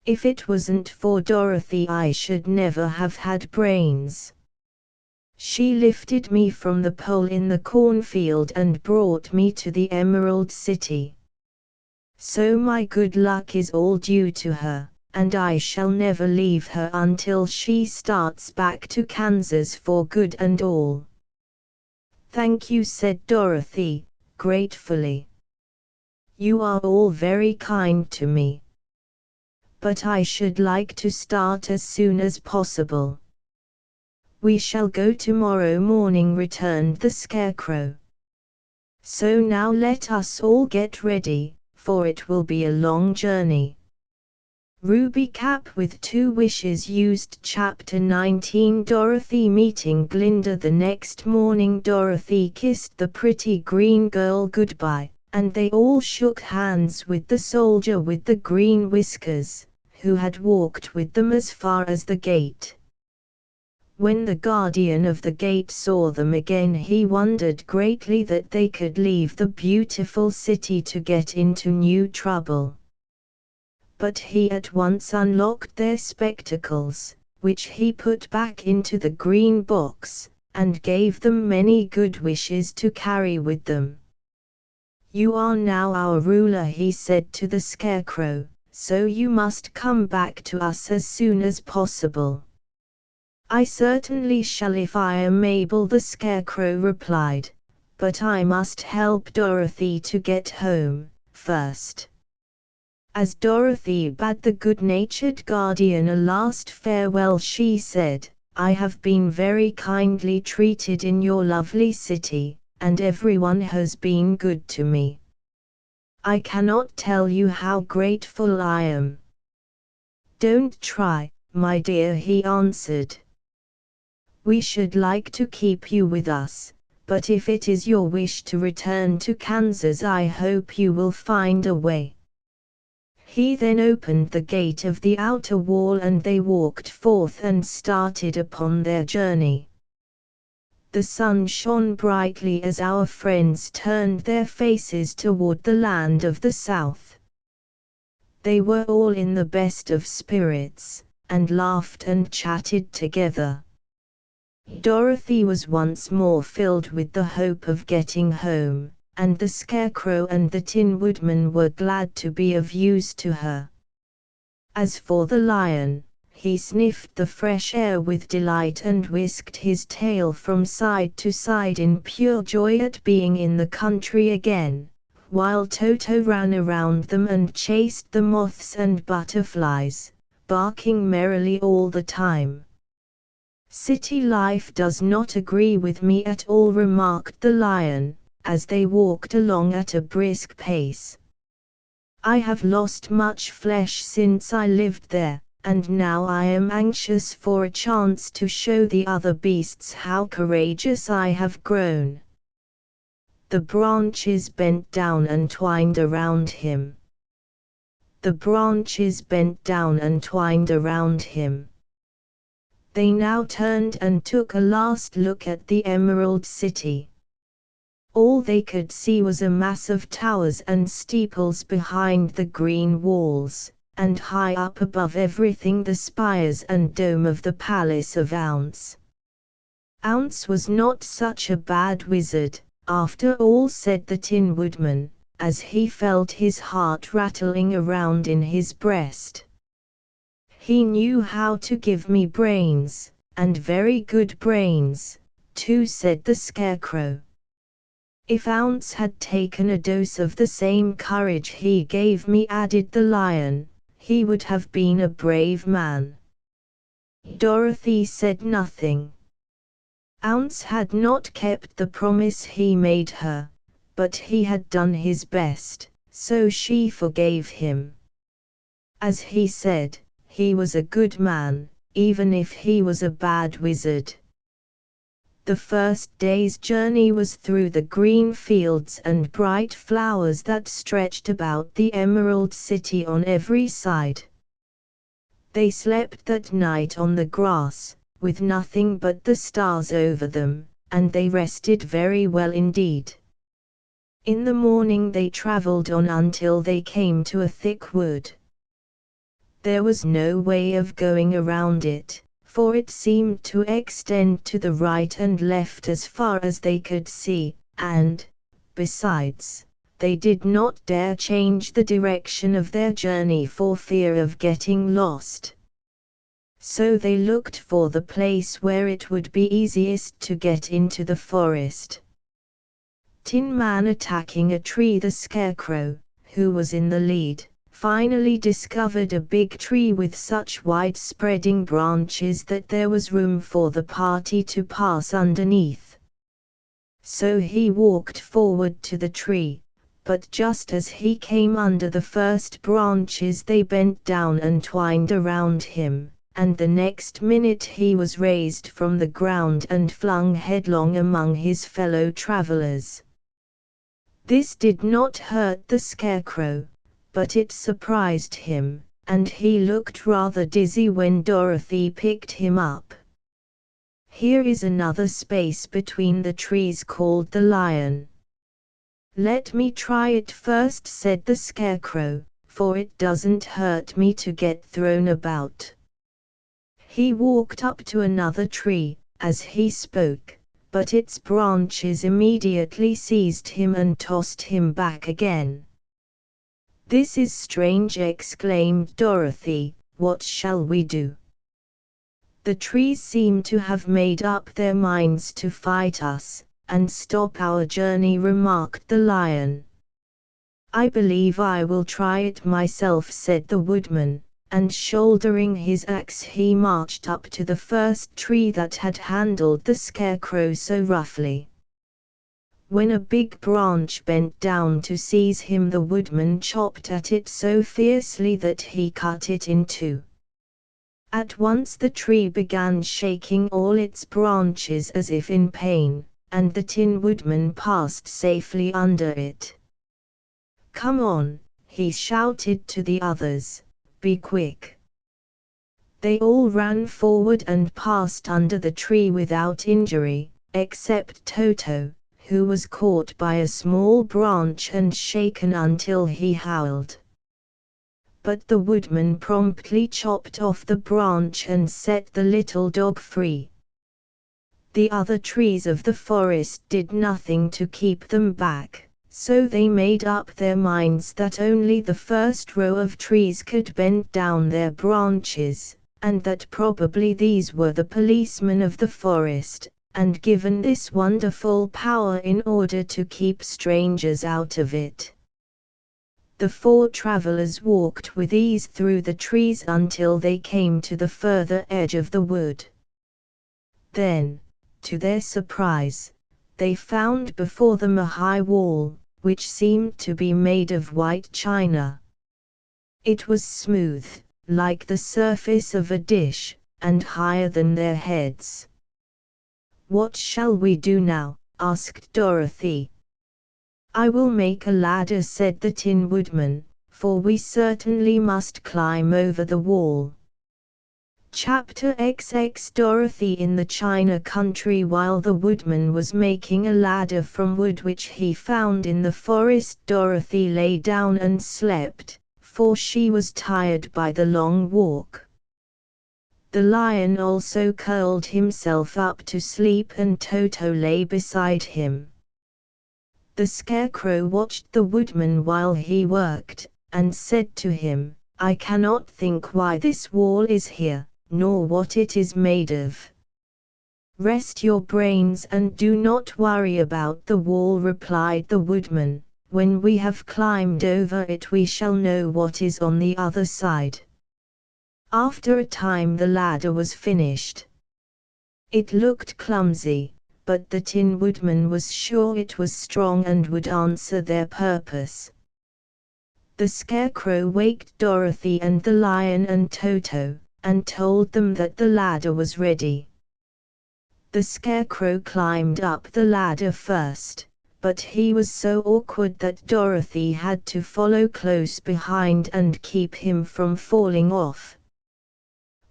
If it wasn't for Dorothy, I should never have had brains. She lifted me from the pole in the cornfield and brought me to the Emerald City. So my good luck is all due to her, and I shall never leave her until she starts back to Kansas for good and all. Thank you, said Dorothy, gratefully. You are all very kind to me. But I should like to start as soon as possible. We shall go tomorrow morning, returned the Scarecrow. So now let us all get ready, for it will be a long journey. Ruby Cap with 2 wishes used. Chapter 19. Dorothy meeting Glinda. The next morning Dorothy kissed the pretty green girl goodbye, and they all shook hands with the soldier with the green whiskers, who had walked with them as far as the gate. When the guardian of the gate saw them again, he wondered greatly that they could leave the beautiful city to get into new trouble. But he at once unlocked their spectacles, which he put back into the green box, and gave them many good wishes to carry with them. You are now our ruler, he said to the Scarecrow, so you must come back to us as soon as possible. I certainly shall if I am able, the Scarecrow replied, but I must help Dorothy to get home, first. As Dorothy bade the good-natured guardian a last farewell, she said, I have been very kindly treated in your lovely city, and everyone has been good to me. I cannot tell you how grateful I am. Don't try, my dear, he answered. We should like to keep you with us, but if it is your wish to return to Kansas, I hope you will find a way. He then opened the gate of the outer wall and they walked forth and started upon their journey. The sun shone brightly as our friends turned their faces toward the land of the south. They were all in the best of spirits, and laughed and chatted together. Dorothy was once more filled with the hope of getting home, and the Scarecrow and the Tin Woodman were glad to be of use to her. As for the lion, he sniffed the fresh air with delight and whisked his tail from side to side in pure joy at being in the country again, while Toto ran around them and chased the moths and butterflies, barking merrily all the time. City life does not agree with me at all, remarked the lion, as they walked along at a brisk pace. I have lost much flesh since I lived there, and now I am anxious for a chance to show the other beasts how courageous I have grown. The branches bent down and twined around him. The branches bent down and twined around him. They now turned and took a last look at the Emerald City. All they could see was a mass of towers and steeples behind the green walls, and high up above everything the spires and dome of the Palace of Ounce. Ounce was not such a bad wizard, after all, said the Tin Woodman, as he felt his heart rattling around in his breast. He knew how to give me brains, and very good brains, too, said the Scarecrow. If Ounce had taken a dose of the same courage he gave me, added the lion, he would have been a brave man. Dorothy said nothing. Ounce had not kept the promise he made her, but he had done his best, so she forgave him. As he said, he was a good man, even if he was a bad wizard. The first day's journey was through the green fields and bright flowers that stretched about the Emerald City on every side. They slept that night on the grass, with nothing but the stars over them, and they rested very well indeed. In the morning they traveled on until they came to a thick wood. There was no way of going around it, for it seemed to extend to the right and left as far as they could see, and, besides, they did not dare change the direction of their journey for fear of getting lost. So they looked for the place where it would be easiest to get into the forest. Tin Man attacking a tree. The Scarecrow, who was in the lead, finally discovered a big tree with such wide-spreading branches that there was room for the party to pass underneath. So he walked forward to the tree, but just as he came under the first branches they bent down and twined around him, and the next minute he was raised from the ground and flung headlong among his fellow travelers. This did not hurt the Scarecrow, but it surprised him, and he looked rather dizzy when Dorothy picked him up. Here is another space between the trees called the Lion. Let me try it first, said the Scarecrow, for it doesn't hurt me to get thrown about. He walked up to another tree, as he spoke, but its branches immediately seized him and tossed him back again. This is strange, exclaimed Dorothy. What shall we do? The trees seem to have made up their minds to fight us, and stop our journey, remarked the Lion. I believe I will try it myself, said the Woodman, and shouldering his axe he marched up to the first tree that had handled the Scarecrow so roughly. When a big branch bent down to seize him, the Woodman chopped at it so fiercely that he cut it in two. At once the tree began shaking all its branches as if in pain, and the Tin Woodman passed safely under it. Come on, he shouted to the others. Be quick. They all ran forward and passed under the tree without injury, except Toto, who was caught by a small branch and shaken until he howled. But the Woodman promptly chopped off the branch and set the little dog free. The other trees of the forest did nothing to keep them back. So they made up their minds that only the first row of trees could bend down their branches, and that probably these were the policemen of the forest, and given this wonderful power in order to keep strangers out of it. The four travelers walked with ease through the trees until they came to the further edge of the wood. Then, to their surprise, they found before them a high wall, which seemed to be made of white china. It was smooth, like the surface of a dish, and higher than their heads. What shall we do now? Asked Dorothy. I will make a ladder, said the Tin Woodman, for we certainly must climb over the wall. Chapter XX. Dorothy in the China country. While the Woodman was making a ladder from wood which he found in the forest, Dorothy lay down and slept, for she was tired by the long walk. The Lion also curled himself up to sleep and Toto lay beside him. The Scarecrow watched the Woodman while he worked, and said to him, I cannot think why this wall is here, nor what it is made of. Rest your brains and do not worry about the wall, replied the Woodman. When we have climbed over it we shall know what is on the other side. After a time the ladder was finished. It looked clumsy, but the Tin Woodman was sure it was strong and would answer their purpose. The Scarecrow waked Dorothy and the Lion and Toto, and told them that the ladder was ready. The Scarecrow climbed up the ladder first, but he was so awkward that Dorothy had to follow close behind and keep him from falling off.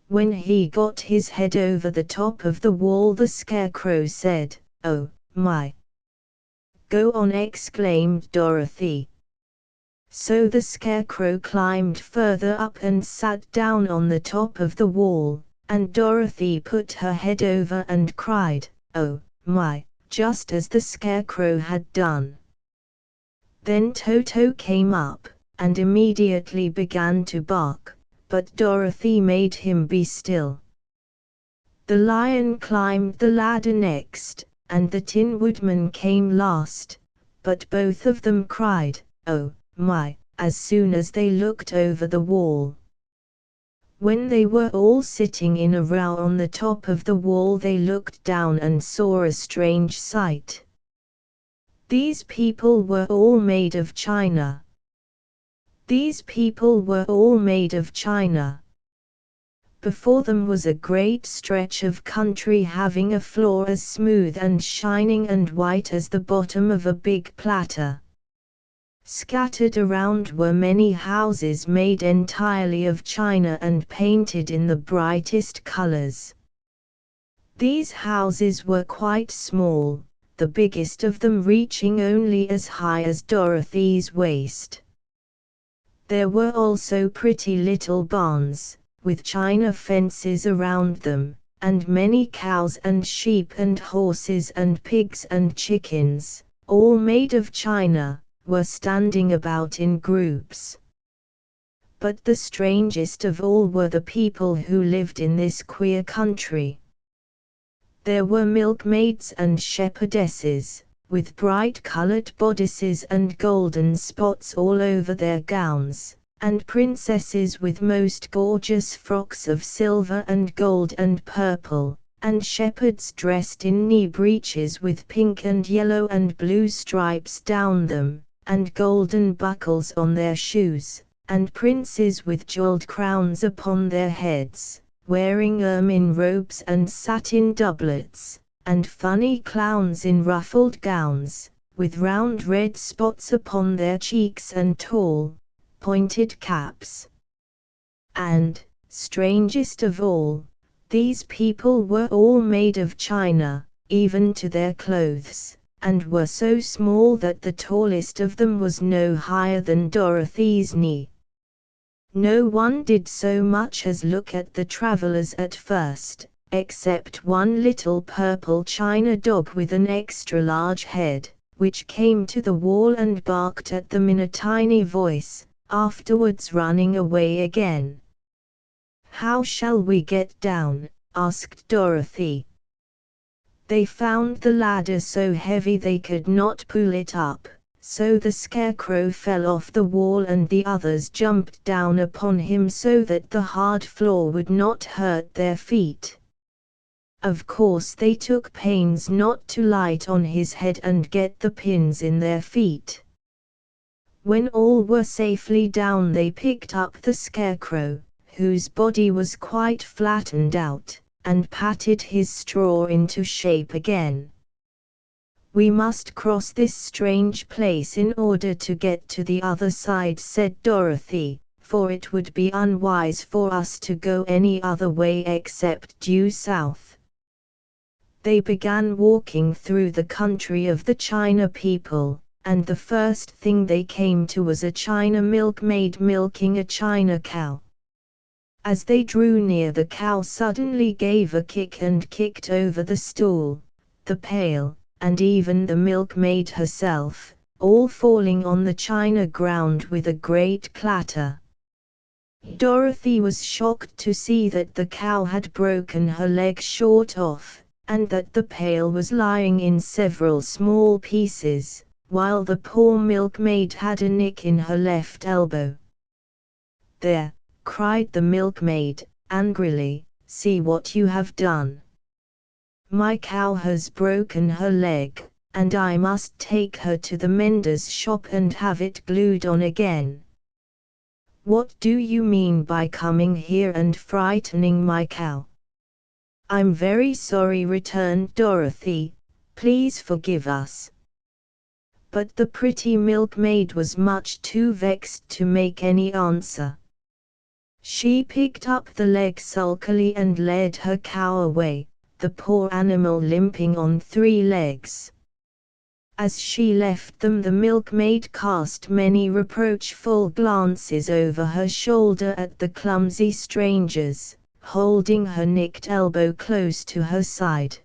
When he got his head over the top of the wall, the Scarecrow said, "Oh, my Go on, exclaimed Dorothy. So the Scarecrow climbed further up and sat down on the top of the wall, and Dorothy put her head over and cried, "Oh, my," just as the Scarecrow had done. Then Toto came up, and immediately began to bark, but Dorothy made him be still. The lion climbed the ladder next, and the Tin Woodman came last, but both of them cried, "Oh, my," as soon as they looked over the wall. When they were all sitting in a row on the top of the wall, they looked down and saw a strange sight. These people were all made of china. These people were all made of china. Before them was a great stretch of country having a floor as smooth and shining and white as the bottom of a big platter. Scattered around were many houses made entirely of china and painted in the brightest colors. These houses were quite small, the biggest of them reaching only as high as Dorothy's waist. There were also pretty little barns, with china fences around them, and many cows and sheep and horses and pigs and chickens, all made of china, were standing about in groups. But the strangest of all were the people who lived in this queer country. There were milkmaids and shepherdesses, with bright-colored bodices and golden spots all over their gowns, and princesses with most gorgeous frocks of silver and gold and purple, and shepherds dressed in knee breeches with pink and yellow and blue stripes down them, and golden buckles on their shoes, and princes with jeweled crowns upon their heads, wearing ermine robes and satin doublets, and funny clowns in ruffled gowns, with round red spots upon their cheeks and tall, pointed caps. And, strangest of all, these people were all made of china, even to their clothes, and were so small that the tallest of them was no higher than Dorothy's knee. No one did so much as look at the travelers at first, except one little purple china dog with an extra-large head, which came to the wall and barked at them in a tiny voice, afterwards running away again. "How shall we get down?" asked Dorothy. They found the ladder so heavy they could not pull it up, so the Scarecrow fell off the wall and the others jumped down upon him so that the hard floor would not hurt their feet. Of course they took pains not to light on his head and get the pins in their feet. When all were safely down, they picked up the Scarecrow, whose body was quite flattened out, and patted his straw into shape again. "We must cross this strange place in order to get to the other side," said Dorothy, "for it would be unwise for us to go any other way except due south." They began walking through the country of the China people, and the first thing they came to was a China milkmaid milking a China cow. As they drew near, the cow suddenly gave a kick and kicked over the stool, the pail, and even the milkmaid herself, all falling on the china ground with a great clatter. Dorothy was shocked to see that the cow had broken her leg short off, and that the pail was lying in several small pieces, while the poor milkmaid had a nick in her left elbow. "There," cried the milkmaid, angrily, "see what you have done. My cow has broken her leg, and I must take her to the mender's shop and have it glued on again." "What do you mean by coming here and frightening my cow?" "I'm very sorry," returned Dorothy, "please forgive us." But the pretty milkmaid was much too vexed to make any answer. She picked up the leg sulkily and led her cow away, the poor animal limping on 3 legs. As she left them, the milkmaid cast many reproachful glances over her shoulder at the clumsy strangers, holding her nicked elbow close to her side.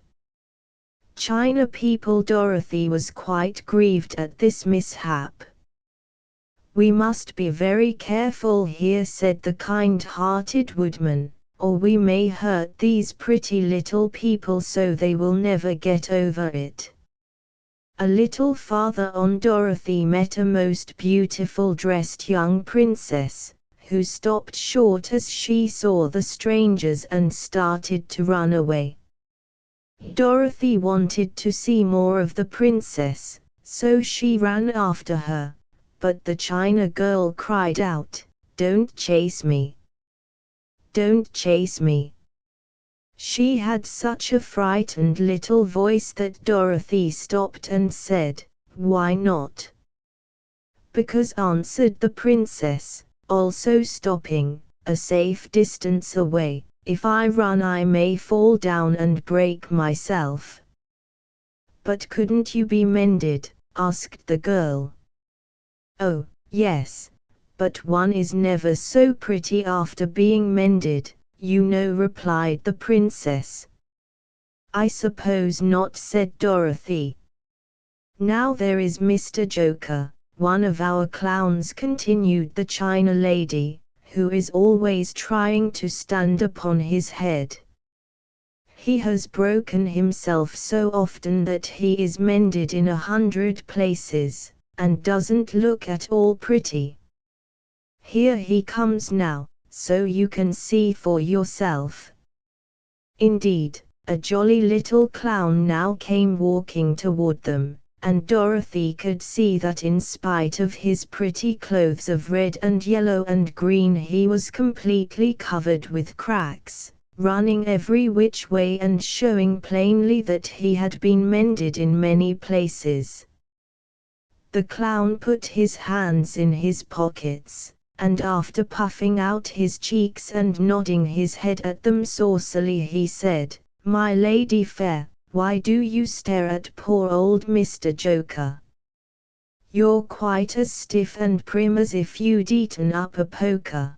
China people. Dorothy was quite grieved at this mishap. "We must be very careful here," said the kind-hearted woodman, "or we may hurt these pretty little people so they will never get over it." A little farther on, Dorothy met a most beautiful dressed young princess, who stopped short as she saw the strangers and started to run away. Dorothy wanted to see more of the princess, so she ran after her, but the China girl cried out, "Don't chase me! Don't chase me!" She had such a frightened little voice that Dorothy stopped and said, "Why not?" "Because," answered the princess, also stopping, a safe distance away, "if I run I may fall down and break myself." "But couldn't you be mended?" asked the girl. "Oh, yes, but one is never so pretty after being mended, you know," replied the princess. "I suppose not," said Dorothy. "Now there is Mr. Joker, one of our clowns," continued the China lady, "who is always trying to stand upon his head. He has broken himself so often that he is mended in 100 places, and doesn't look at all pretty. Here he comes now, so you can see for yourself." Indeed, a jolly little clown now came walking toward them, and Dorothy could see that in spite of his pretty clothes of red and yellow and green he was completely covered with cracks, running every which way and showing plainly that he had been mended in many places. The clown put his hands in his pockets, and after puffing out his cheeks and nodding his head at them saucily, he said, "My lady fair, why do you stare at poor old Mr. Joker? You're quite as stiff and prim as if you'd eaten up a poker."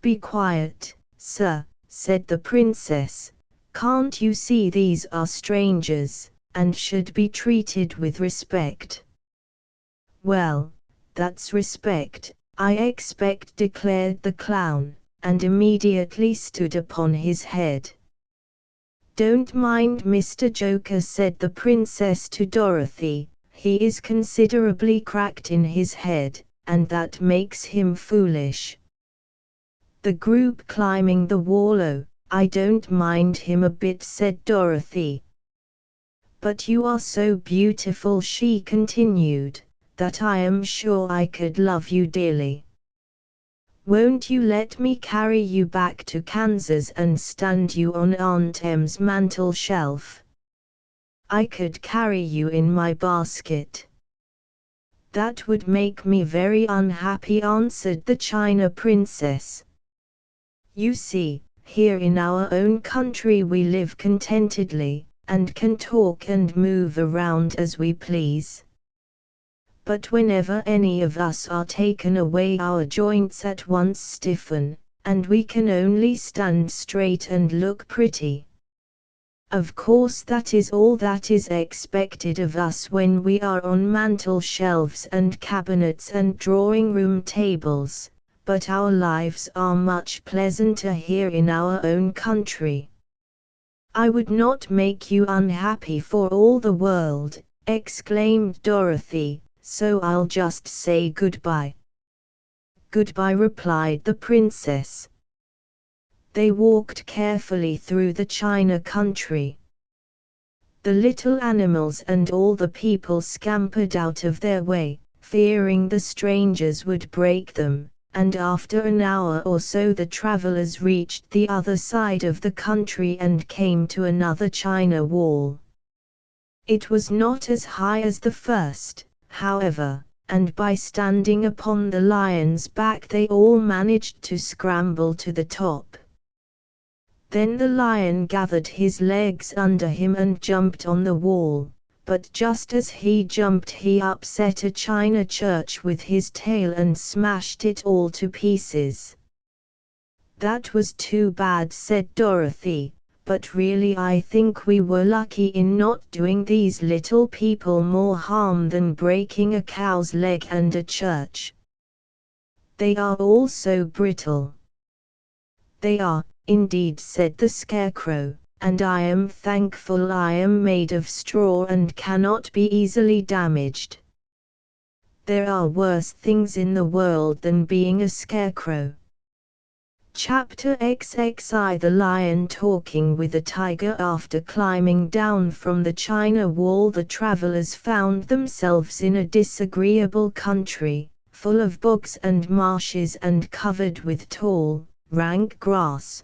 "Be quiet, sir," said the princess. "Can't you see these are strangers, and should be treated with respect?" "Well, that's respect, I expect," declared the clown, and immediately stood upon his head. "Don't mind Mr. Joker," said the princess to Dorothy, "he is considerably cracked in his head, and that makes him foolish." The group climbing the wall. "Oh, I don't mind him a bit," said Dorothy. "But you are so beautiful," she continued, "that I am sure I could love you dearly. Won't you let me carry you back to Kansas and stand you on Aunt Em's mantel shelf? I could carry you in my basket." "That would make me very unhappy," answered the China princess. "You see, here in our own country we live contentedly, and can talk and move around as we please. But whenever any of us are taken away our joints at once stiffen, and we can only stand straight and look pretty. Of course that is all that is expected of us when we are on mantel shelves and cabinets and drawing room tables, but our lives are much pleasanter here in our own country." "I would not make you unhappy for all the world," exclaimed Dorothy, "so I'll just say goodbye." "Goodbye," replied the princess. They walked carefully through the China country. The little animals and all the people scampered out of their way, fearing the strangers would break them, and after an hour or so the travelers reached the other side of the country and came to another China wall. It was not as high as the first, however, and by standing upon the lion's back they all managed to scramble to the top. Then the lion gathered his legs under him and jumped on the wall, but just as he jumped he upset a china church with his tail and smashed it all to pieces. "That was too bad," said Dorothy, "but really I think we were lucky in not doing these little people more harm than breaking a cow's leg and a church. They are all so brittle." "They are, indeed," said the Scarecrow, "and I am thankful I am made of straw and cannot be easily damaged. There are worse things in the world than being a scarecrow." Chapter XXI The Lion Talking with a Tiger. After climbing down from the China Wall, the travelers found themselves in a disagreeable country, full of bogs and marshes and covered with tall, rank grass.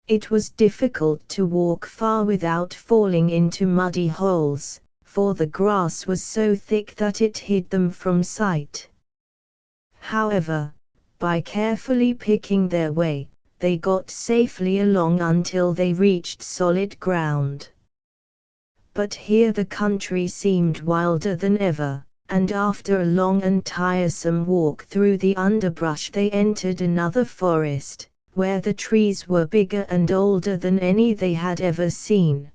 It was difficult to walk far without falling into muddy holes, for the grass was so thick that it hid them from sight. However, by carefully picking their way, they got safely along until they reached solid ground. But here the country seemed wilder than ever, and after a long and tiresome walk through the underbrush they entered another forest, where the trees were bigger and older than any they had ever seen.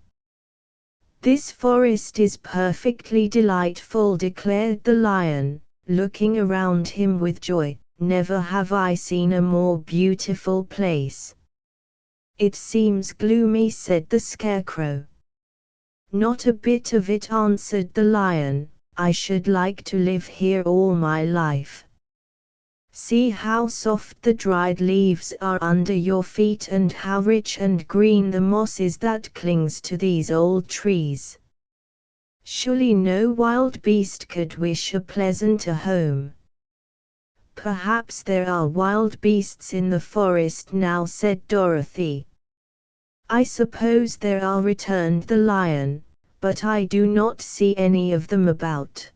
"This forest is perfectly delightful," declared the lion, looking around him with joy. "Never have I seen a more beautiful place." "It seems gloomy," said the Scarecrow. "Not a bit of it," answered the lion. "I should like to live here all my life. See how soft the dried leaves are under your feet and how rich and green the moss is that clings to these old trees. Surely no wild beast could wish a pleasanter home." "Perhaps there are wild beasts in the forest now," said Dorothy. "I suppose there are," returned the lion, "but I do not see any of them about."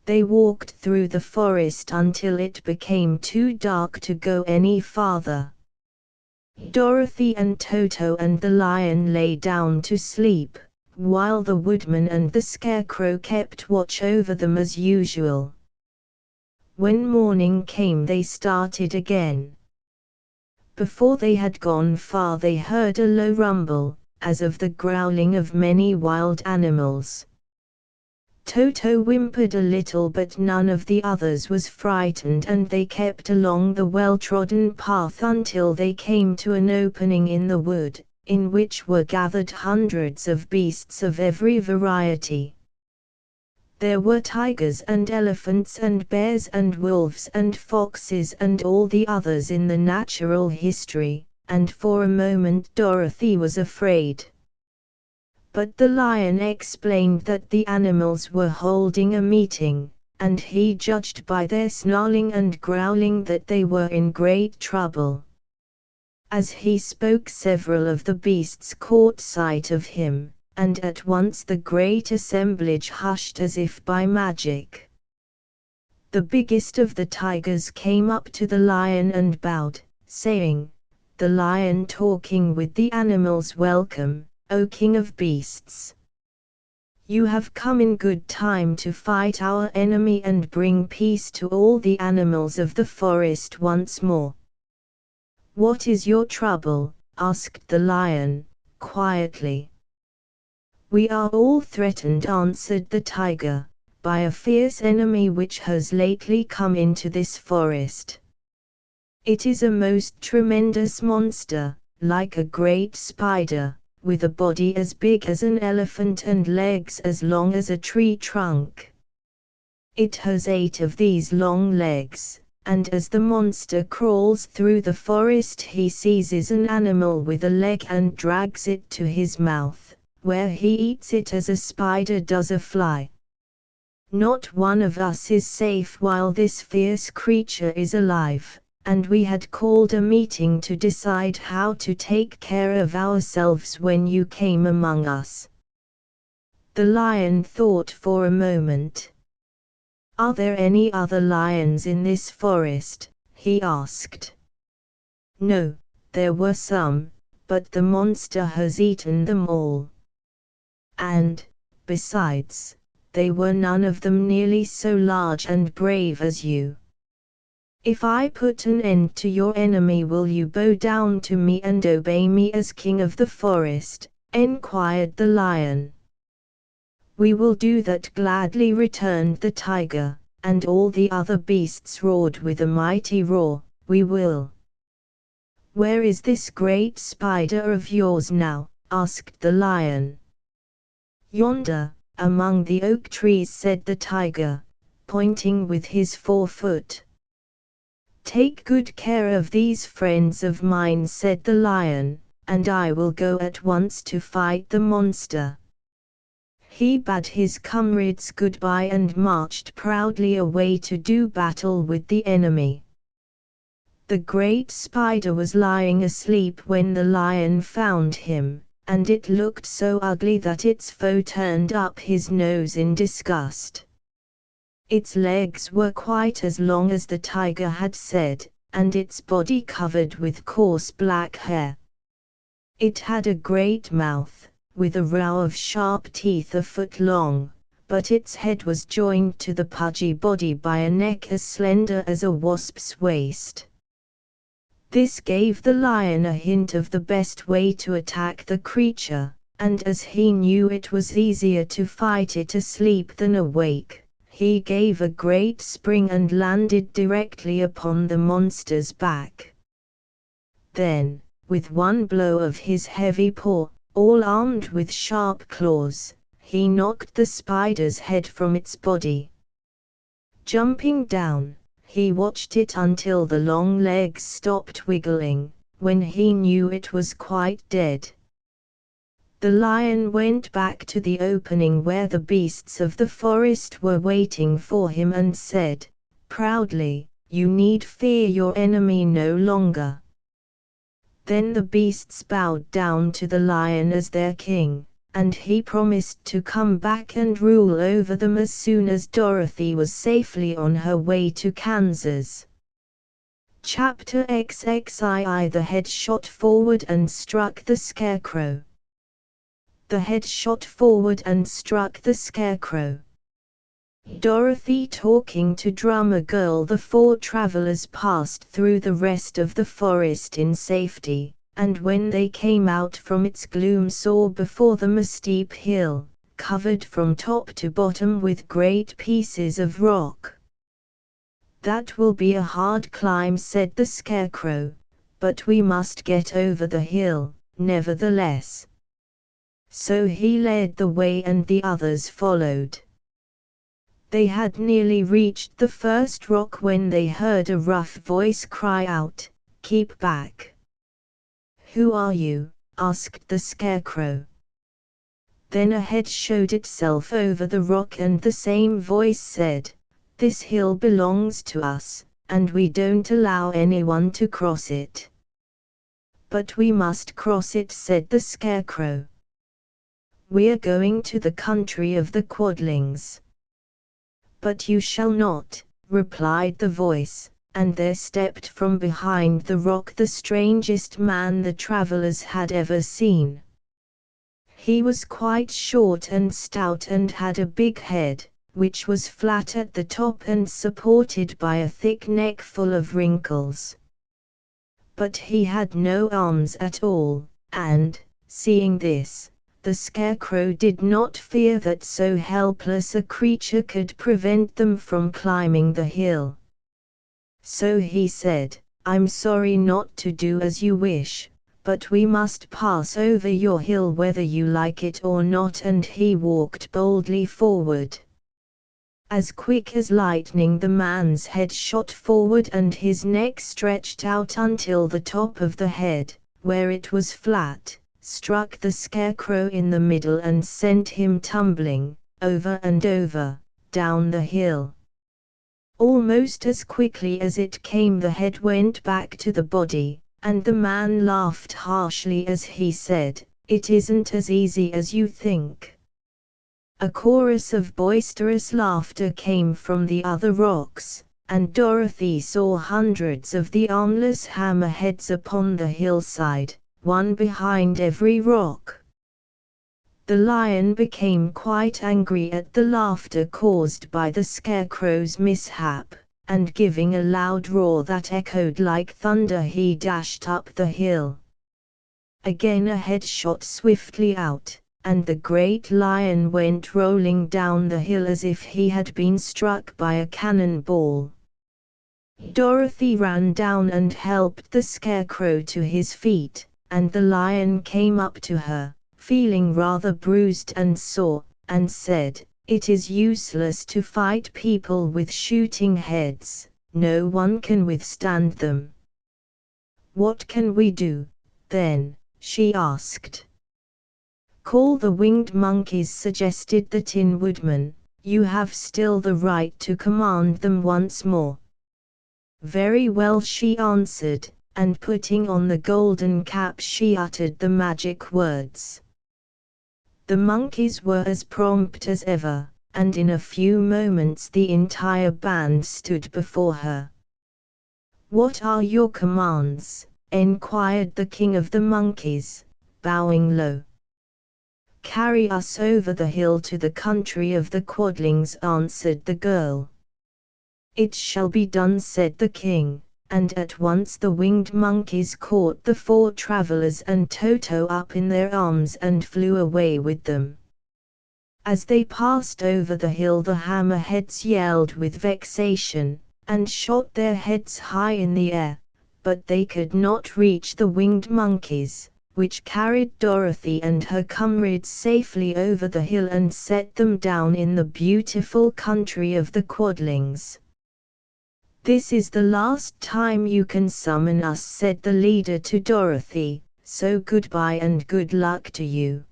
They walked through the forest until it became too dark to go any farther. Dorothy and Toto and the lion lay down to sleep, while the woodman and the Scarecrow kept watch over them as usual. When morning came they started again. Before they had gone far they heard a low rumble, as of the growling of many wild animals. Toto whimpered a little, but none of the others was frightened, and they kept along the well-trodden path until they came to an opening in the wood, in which were gathered hundreds of beasts of every variety. There were tigers and elephants and bears and wolves and foxes and all the others in the natural history, and for a moment Dorothy was afraid. But the lion explained that the animals were holding a meeting, and he judged by their snarling and growling that they were in great trouble. As he spoke several of the beasts caught sight of him, and at once the great assemblage hushed as if by magic. The biggest of the tigers came up to the lion and bowed, saying, "The lion talking with the animals, welcome, O King of Beasts. You have come in good time to fight our enemy and bring peace to all the animals of the forest once more." "What is your trouble?" asked the lion, quietly. "We are all threatened," answered the tiger, "by a fierce enemy which has lately come into this forest. It is a most tremendous monster, like a great spider, with a body as big as an elephant and legs as long as a tree trunk. It has 8 of these long legs, and as the monster crawls through the forest he seizes an animal with a leg and drags it to his mouth, where he eats it as a spider does a fly. Not one of us is safe while this fierce creature is alive, and we had called a meeting to decide how to take care of ourselves when you came among us." The lion thought for a moment. "Are there any other lions in this forest?" he asked. "No, there were some, but the monster has eaten them all." "And Besides, they were none of them nearly so large and brave as you. If I put an end to your enemy, will you bow down to me and obey me as king of the forest?" enquired the lion. "We will do that gladly," returned the tiger, and all the other beasts roared with a mighty roar, "We will." "Where is this great spider of yours now?" asked the lion. "Yonder, among the oak trees," said the tiger, pointing with his forefoot. "Take good care of these friends of mine," said the lion, "and I will go at once to fight the monster." He bade his comrades goodbye and marched proudly away to do battle with the enemy. The great spider was lying asleep when the lion found him, and it looked so ugly that its foe turned up his nose in disgust. Its legs were quite as long as the tiger had said, and its body covered with coarse black hair. It had a great mouth, with a row of sharp teeth a foot long, but its head was joined to the pudgy body by a neck as slender as a wasp's waist. This gave the lion a hint of the best way to attack the creature, and as he knew it was easier to fight it asleep than awake, he gave a great spring and landed directly upon the monster's back. Then, with one blow of his heavy paw, all armed with sharp claws, he knocked the spider's head from its body. Jumping down, he watched it until the long legs stopped wiggling, when he knew it was quite dead. The lion went back to the opening where the beasts of the forest were waiting for him and said, proudly, "You need fear your enemy no longer." Then the beasts bowed down to the lion as their king, and he promised to come back and rule over them as soon as Dorothy was safely on her way to Kansas. Chapter XXII. The head shot forward and struck the scarecrow. The head shot forward and struck the scarecrow. Dorothy talking to Drummer Girl. The four travelers passed through the rest of the forest in safety, and when they came out from its gloom saw before them a steep hill, covered from top to bottom with great pieces of rock. "That will be a hard climb," said the scarecrow, "but we must get over the hill, nevertheless." So he led the way and the others followed. They had nearly reached the first rock when they heard a rough voice cry out, "Keep back!" "Who are you?" asked the scarecrow. Then a head showed itself over the rock and the same voice said, "This hill belongs to us, and we don't allow anyone to cross it." "But we must cross it," said the scarecrow. "We're going to the country of the Quadlings." "But you shall not," replied the voice, and there stepped from behind the rock the strangest man the travelers had ever seen. He was quite short and stout and had a big head, which was flat at the top and supported by a thick neck full of wrinkles. But he had no arms at all, and, seeing this, the scarecrow did not fear that so helpless a creature could prevent them from climbing the hill. So he said, "I'm sorry not to do as you wish, but we must pass over your hill whether you like it or not," and he walked boldly forward. As quick as lightning the man's head shot forward and his neck stretched out until the top of the head, where it was flat, struck the scarecrow in the middle and sent him tumbling, over and over, down the hill. Almost as quickly as it came the head went back to the body, and the man laughed harshly as he said, "It isn't as easy as you think." A chorus of boisterous laughter came from the other rocks, and Dorothy saw hundreds of the armless hammerheads upon the hillside, one behind every rock. The lion became quite angry at the laughter caused by the scarecrow's mishap, and giving a loud roar that echoed like thunder, he dashed up the hill. Again a head shot swiftly out, and the great lion went rolling down the hill as if he had been struck by a cannonball. Dorothy ran down and helped the scarecrow to his feet, and the lion came up to her, feeling rather bruised and sore, and said, "It is useless to fight people with shooting heads, no one can withstand them." "What can we do, then?" she asked. "Call the winged monkeys," suggested the Tin Woodman. "You have still the right to command them once more." "Very well," she answered, and putting on the golden cap she uttered the magic words. The monkeys were as prompt as ever, and in a few moments the entire band stood before her. "What are your commands?" enquired the king of the monkeys, bowing low. "Carry us over the hill to the country of the Quadlings," answered the girl. "It shall be done," said the king, and at once the winged monkeys caught the 4 travelers and Toto up in their arms and flew away with them. As they passed over the hill, the hammerheads yelled with vexation, and shot their heads high in the air, but they could not reach the winged monkeys, which carried Dorothy and her comrades safely over the hill and set them down in the beautiful country of the Quadlings. "This is the last time you can summon us," said the leader to Dorothy, "so goodbye and good luck to you."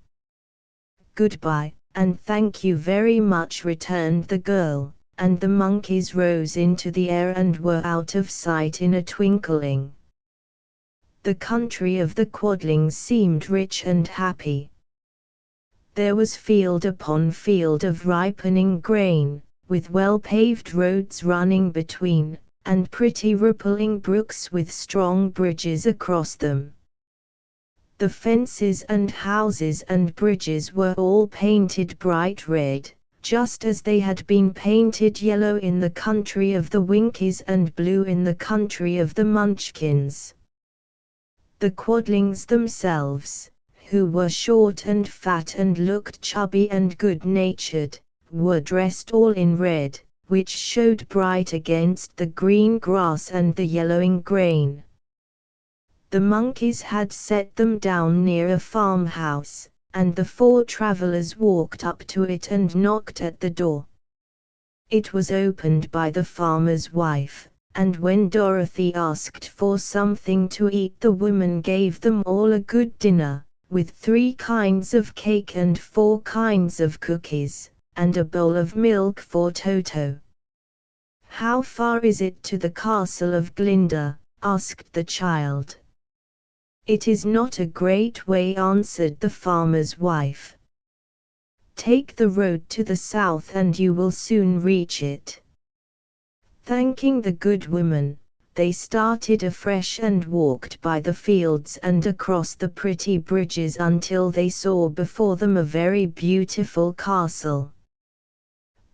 "Goodbye, and thank you very much," returned the girl, and the monkeys rose into the air and were out of sight in a twinkling. The country of the Quadlings seemed rich and happy. There was field upon field of ripening grain, with well-paved roads running between, and pretty rippling brooks with strong bridges across them. The fences and houses and bridges were all painted bright red, just as they had been painted yellow in the country of the Winkies and blue in the country of the Munchkins. The Quadlings themselves, who were short and fat and looked chubby and good-natured, were dressed all in red, which showed bright against the green grass and the yellowing grain. The monkeys had set them down near a farmhouse, and the 4 travelers walked up to it and knocked at the door. It was opened by the farmer's wife, and when Dorothy asked for something to eat, the woman gave them all a good dinner, with 3 kinds of cake and 4 kinds of cookies, and a bowl of milk for Toto. "How far is it to the castle of Glinda?" asked the child. "It is not a great way," answered the farmer's wife. "Take the road to the south and you will soon reach it." Thanking the good woman, they started afresh and walked by the fields and across the pretty bridges until they saw before them a very beautiful castle.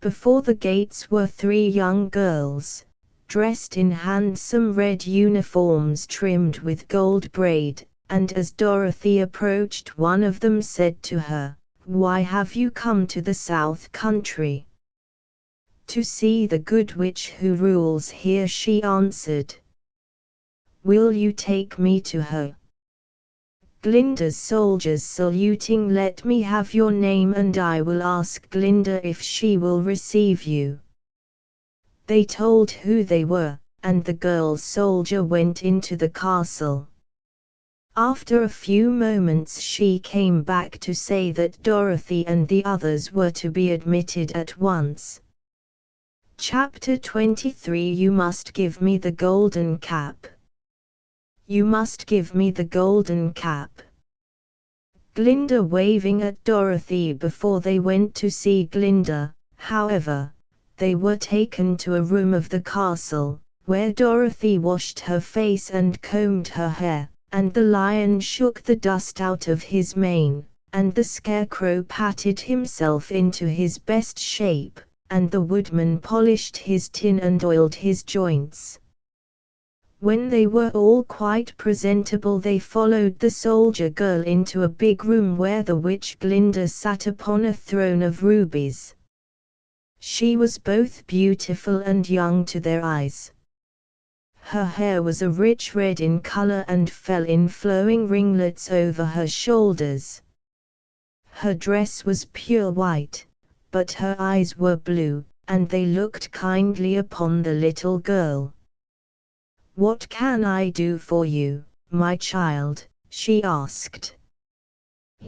Before the gates were 3 young girls, dressed in handsome red uniforms trimmed with gold braid, and as Dorothy approached, one of them said to her, "Why have you come to the South Country?" "To see the good witch who rules here," she answered. "Will you take me to her?" "Glinda's soldiers saluting, let me have your name and I will ask Glinda if she will receive you." They told who they were, and the girl soldier went into the castle. After a few moments she came back to say that Dorothy and the others were to be admitted at once. Chapter 23. You must give me the golden cap. You must give me the golden cap. Glinda waving at Dorothy. Before they went to see Glinda, however, they were taken to a room of the castle, where Dorothy washed her face and combed her hair, and the lion shook the dust out of his mane, and the Scarecrow patted himself into his best shape, and the Woodman polished his tin and oiled his joints. When they were all quite presentable, they followed the soldier girl into a big room where the witch Glinda sat upon a throne of rubies. She was both beautiful and young to their eyes. Her hair was a rich red in color and fell in flowing ringlets over her shoulders. Her dress was pure white, but her eyes were blue, and they looked kindly upon the little girl. "What can I do for you, my child?" she asked.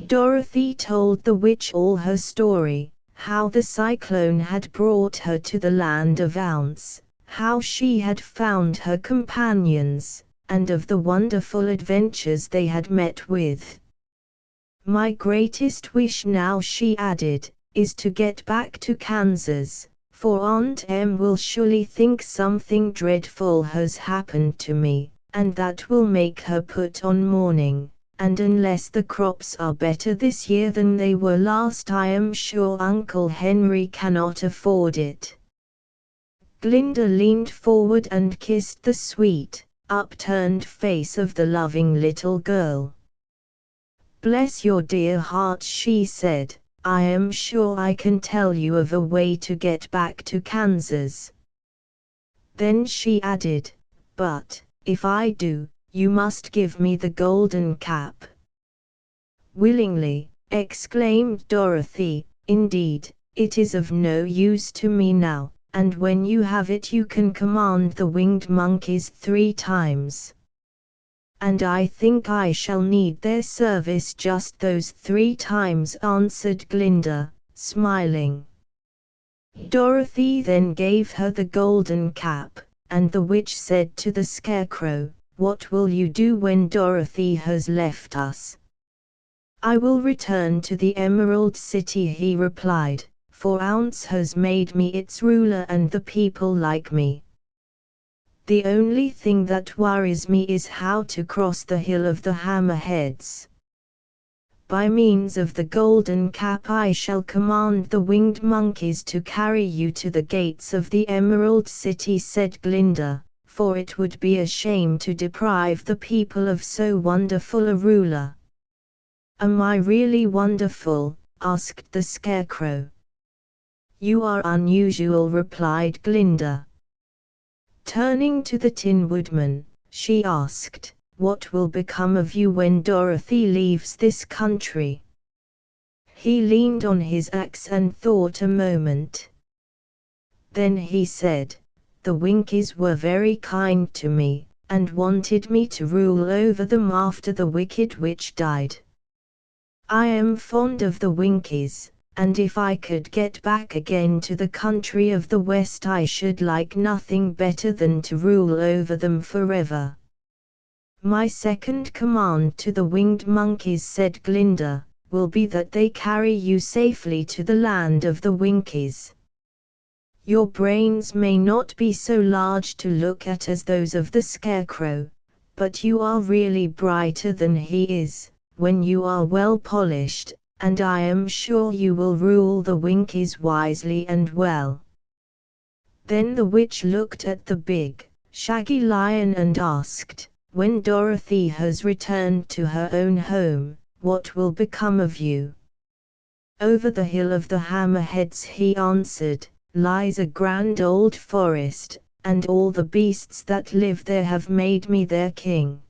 Dorothy told the witch all her story, how the cyclone had brought her to the land of Ounce, how she had found her companions, and of the wonderful adventures they had met with. "My greatest wish now," she added, "is to get back to Kansas, for Aunt Em will surely think something dreadful has happened to me, and that will make her put on mourning, and unless the crops are better this year than they were last, I am sure Uncle Henry cannot afford it." Glinda leaned forward and kissed the sweet, upturned face of the loving little girl. "Bless your dear heart," she said, "I am sure I can tell you of a way to get back to Kansas." Then she added, "But, if I do, you must give me the golden cap." "Willingly," exclaimed Dorothy. "Indeed, it is of no use to me now, and when you have it you can command the winged monkeys 3 times. "And I think I shall need their service just those 3 times," answered Glinda, smiling. Dorothy then gave her the golden cap, and the witch said to the Scarecrow, "What will you do when Dorothy has left us?" "I will return to the Emerald City," he replied, "for Ounce has made me its ruler and the people like me. The only thing that worries me is how to cross the Hill of the Hammerheads. By means of the golden cap I shall command the winged monkeys to carry you to the gates of the Emerald City," said Glinda, "for it would be a shame to deprive the people of so wonderful a ruler." "Am I really wonderful?" asked the Scarecrow. "You are unusual," replied Glinda. Turning to the Tin Woodman, she asked, "What will become of you when Dorothy leaves this country?" He leaned on his axe and thought a moment. Then he said, "The Winkies were very kind to me, and wanted me to rule over them after the Wicked Witch died. I am fond of the Winkies, and if I could get back again to the country of the West I should like nothing better than to rule over them forever." "My second command to the winged monkeys," said Glinda, "will be that they carry you safely to the land of the Winkies. Your brains may not be so large to look at as those of the Scarecrow, but you are really brighter than he is, when you are well polished, and I am sure you will rule the Winkies wisely and well." Then the witch looked at the big, shaggy lion and asked, "When Dorothy has returned to her own home, what will become of you?" "Over the Hill of the Hammerheads," he answered, "lies a grand old forest, and all the beasts that live there have made me their king.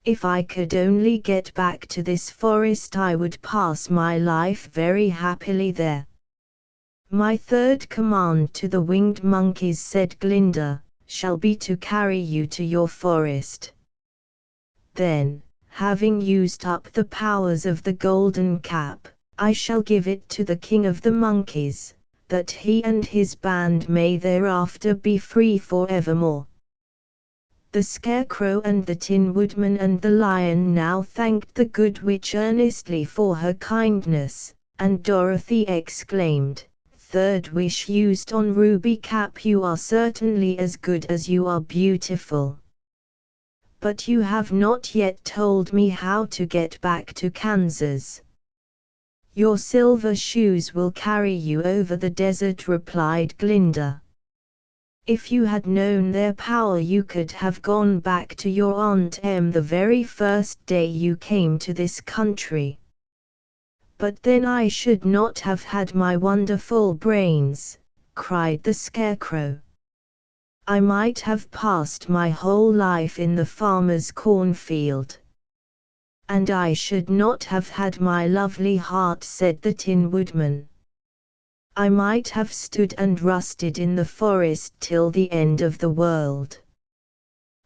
If I could only get back to this forest I would pass my life very happily there." "My third command to the winged monkeys," said Glinda, "shall be to carry you to your forest. Then, having used up the powers of the golden cap, I shall give it to the king of the monkeys, that he and his band may thereafter be free forevermore." The Scarecrow and the Tin Woodman and the Lion now thanked the good witch earnestly for her kindness, and Dorothy exclaimed, "Third wish used on Ruby Cap, you are certainly as good as you are beautiful. But you have not yet told me how to get back to Kansas." Your silver shoes will carry you over the desert, replied Glinda. If you had known their power, you could have gone back to your Aunt Em the very first day you came to this country. But then I should not have had my wonderful brains, cried the Scarecrow. I might have passed my whole life in the farmer's cornfield. And I should not have had my lovely heart, said the Tin Woodman. I might have stood and rusted in the forest till the end of the world.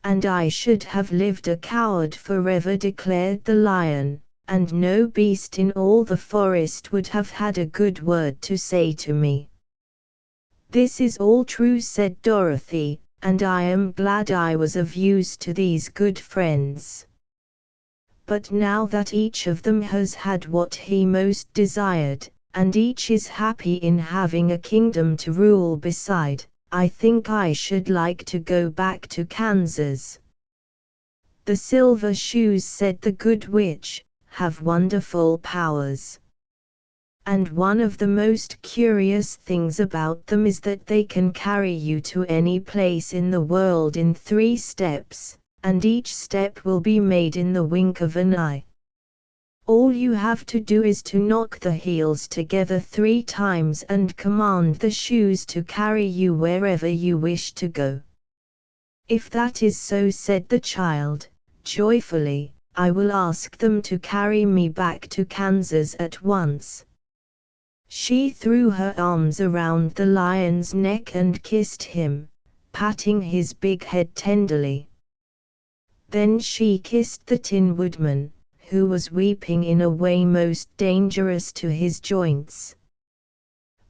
And I should have lived a coward forever, declared the Lion, and no beast in all the forest would have had a good word to say to me. This is all true, said Dorothy, and I am glad I was of use to these good friends. But now that each of them has had what he most desired, and each is happy in having a kingdom to rule beside, I think I should like to go back to Kansas. The silver shoes, said the good witch, have wonderful powers. And one of the most curious things about them is that they can carry you to any place in the world in 3 steps, and each step will be made in the wink of an eye. All you have to do is to knock the heels together 3 times and command the shoes to carry you wherever you wish to go. If that is so, said the child, joyfully, I will ask them to carry me back to Kansas at once. She threw her arms around the lion's neck and kissed him, patting his big head tenderly. Then she kissed the Tin Woodman, who was weeping in a way most dangerous to his joints.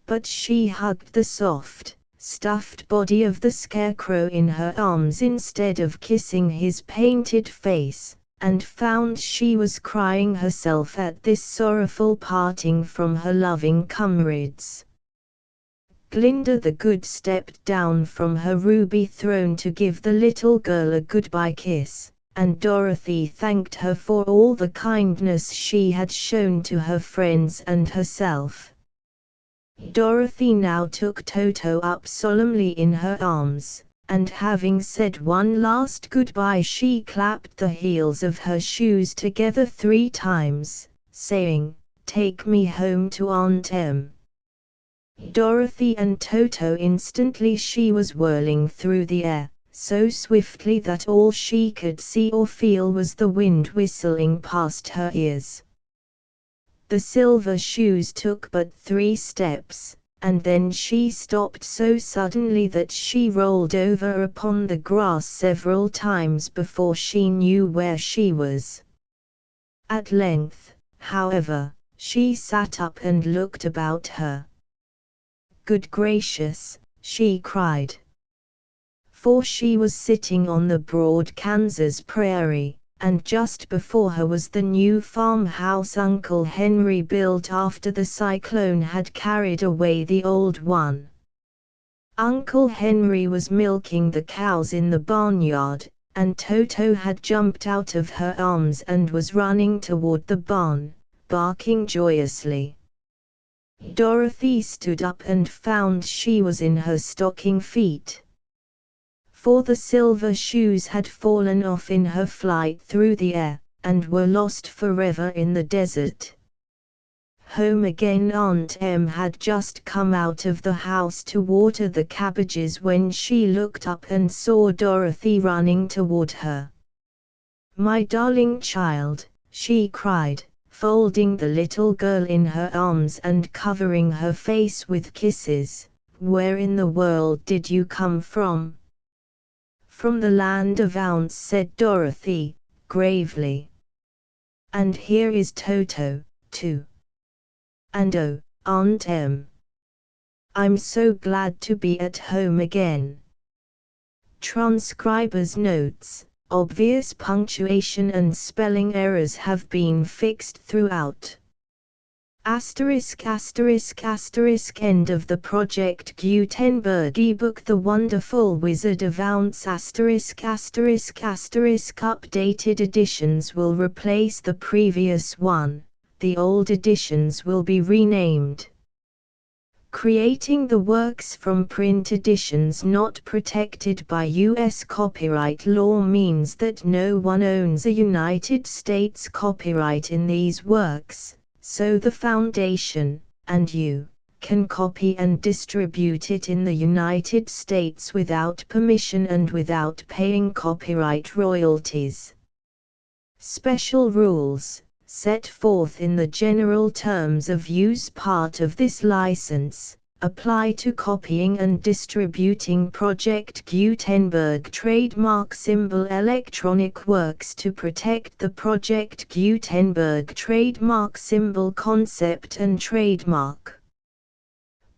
But she hugged the soft, stuffed body of the Scarecrow in her arms instead of kissing his painted face, and found she was crying herself at this sorrowful parting from her loving comrades. Glinda the Good stepped down from her ruby throne to give the little girl a goodbye kiss, and Dorothy thanked her for all the kindness she had shown to her friends and herself. Dorothy now took Toto up solemnly in her arms, and having said one last goodbye, she clapped the heels of her shoes together 3 times, saying, "Take me home to Aunt Em." Dorothy and Toto instantly she was whirling through the air, so swiftly that all she could see or feel was the wind whistling past her ears. The silver shoes took but 3 steps, and then she stopped so suddenly that she rolled over upon the grass several times before she knew where she was. At length, however, she sat up and looked about her. "Good gracious!" she cried. For she was sitting on the broad Kansas prairie, and just before her was the new farmhouse Uncle Henry built after the cyclone had carried away the old one. Uncle Henry was milking the cows in the barnyard, and Toto had jumped out of her arms and was running toward the barn, barking joyously. Dorothy stood up and found she was in her stocking feet. For the silver shoes had fallen off in her flight through the air, and were lost forever in the desert. Home again. Aunt Em had just come out of the house to water the cabbages when she looked up and saw Dorothy running toward her. "My darling child," she cried, folding the little girl in her arms and covering her face with kisses, "where in the world did you come from?" "From the land of Ounce," said Dorothy, gravely. "And here is Toto, too. And oh, Aunt Em, I'm so glad to be at home again." Transcriber's notes: obvious punctuation and spelling errors have been fixed throughout. Asterisk asterisk asterisk End of the Project Gutenberg ebook The Wonderful Wizard of Ounce asterisk asterisk asterisk Updated editions will replace the previous one, the old editions will be renamed. Creating the works from print editions not protected by U.S. copyright law means that no one owns a United States copyright in these works, so the Foundation, and you, can copy and distribute it in the United States without permission and without paying copyright royalties. Special rules, set forth in the general terms of use part of this license, apply to copying and distributing Project Gutenberg trademark symbol electronic works to protect the Project Gutenberg trademark symbol concept and trademark.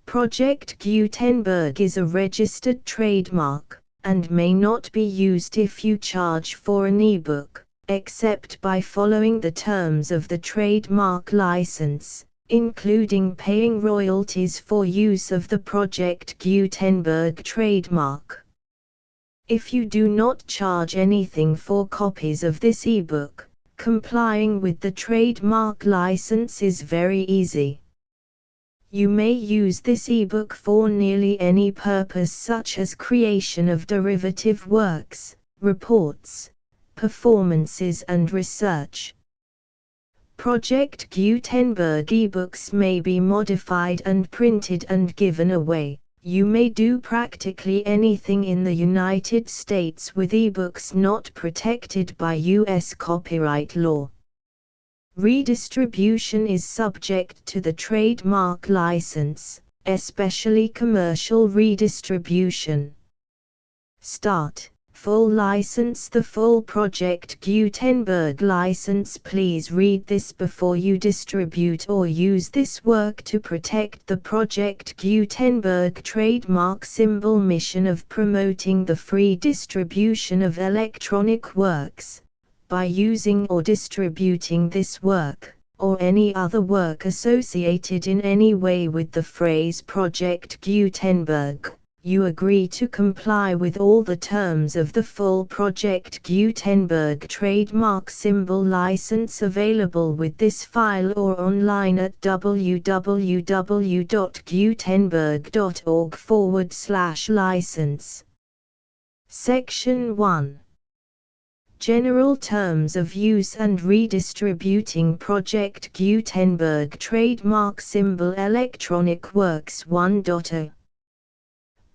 Project Gutenberg is a registered trademark, and may not be used if you charge for an ebook, except by following the terms of the trademark license, including paying royalties for use of the Project Gutenberg trademark. If you do not charge anything for copies of this ebook, complying with the trademark license is very easy. You may use this ebook for nearly any purpose such as creation of derivative works, reports, performances and research. Project Gutenberg ebooks may be modified and printed and given away. You may do practically anything in the United States with ebooks not protected by U.S. copyright law. Redistribution is subject to the trademark license, especially commercial redistribution. Start. Full license. The full Project Gutenberg license. Please read this before you distribute or use this work to protect the Project Gutenberg trademark symbol mission of promoting the free distribution of electronic works, by using or distributing this work, or any other work associated in any way with the phrase Project Gutenberg. You agree to comply with all the terms of the full Project Gutenberg trademark symbol license available with this file or online at www.gutenberg.org/license. Section 1. General Terms of Use and Redistributing Project Gutenberg Trademark Symbol Electronic Works 1.0.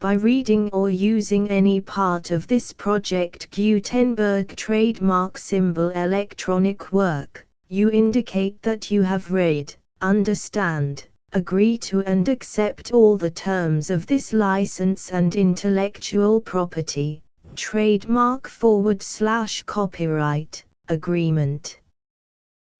By reading or using any part of this Project Gutenberg trademark symbol electronic work, you indicate that you have read, understand, agree to and accept all the terms of this license and intellectual property, trademark/copyright, agreement.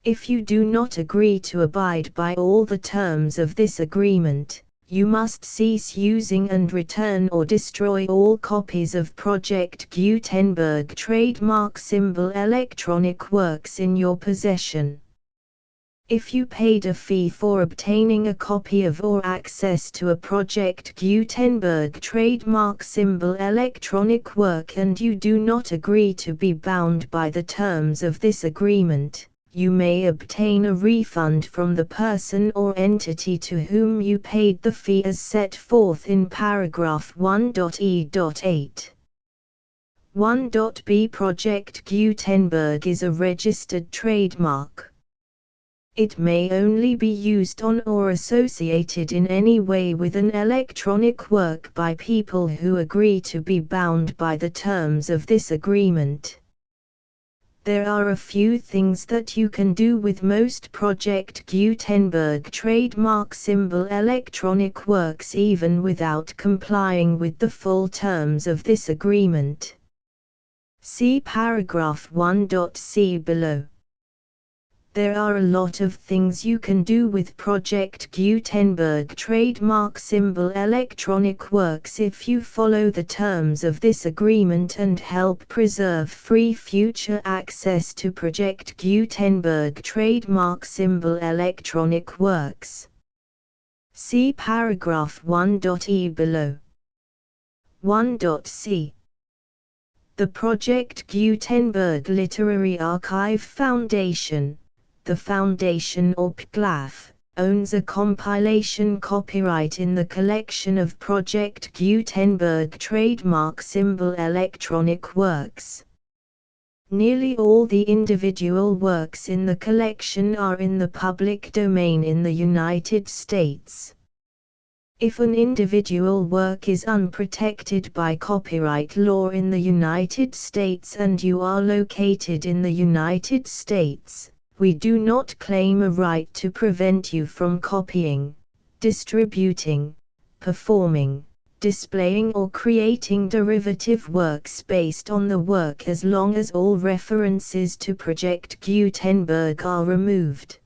If you do not agree to abide by all the terms of this agreement, you must cease using and return or destroy all copies of Project Gutenberg trademark symbol electronic works in your possession. If you paid a fee for obtaining a copy of or access to a Project Gutenberg trademark symbol electronic work and you do not agree to be bound by the terms of this agreement, you may obtain a refund from the person or entity to whom you paid the fee as set forth in paragraph 1.e.8. 1.b. Project Gutenberg is a registered trademark. It may only be used on or associated in any way with an electronic work by people who agree to be bound by the terms of this agreement. There are a few things that you can do with most Project Gutenberg trademark symbol electronic works even without complying with the full terms of this agreement. See paragraph 1.c below. There are a lot of things you can do with Project Gutenberg trademark symbol electronic works if you follow the terms of this agreement and help preserve free future access to Project Gutenberg trademark symbol electronic works. See paragraph 1.e below. 1.c. The Project Gutenberg Literary Archive Foundation, the Foundation or PGLAF, owns a compilation copyright in the collection of Project Gutenberg trademark symbol electronic works. Nearly all the individual works in the collection are in the public domain in the United States. If an individual work is unprotected by copyright law in the United States and you are located in the United States, we do not claim a right to prevent you from copying, distributing, performing, displaying or creating derivative works based on the work as long as all references to Project Gutenberg are removed.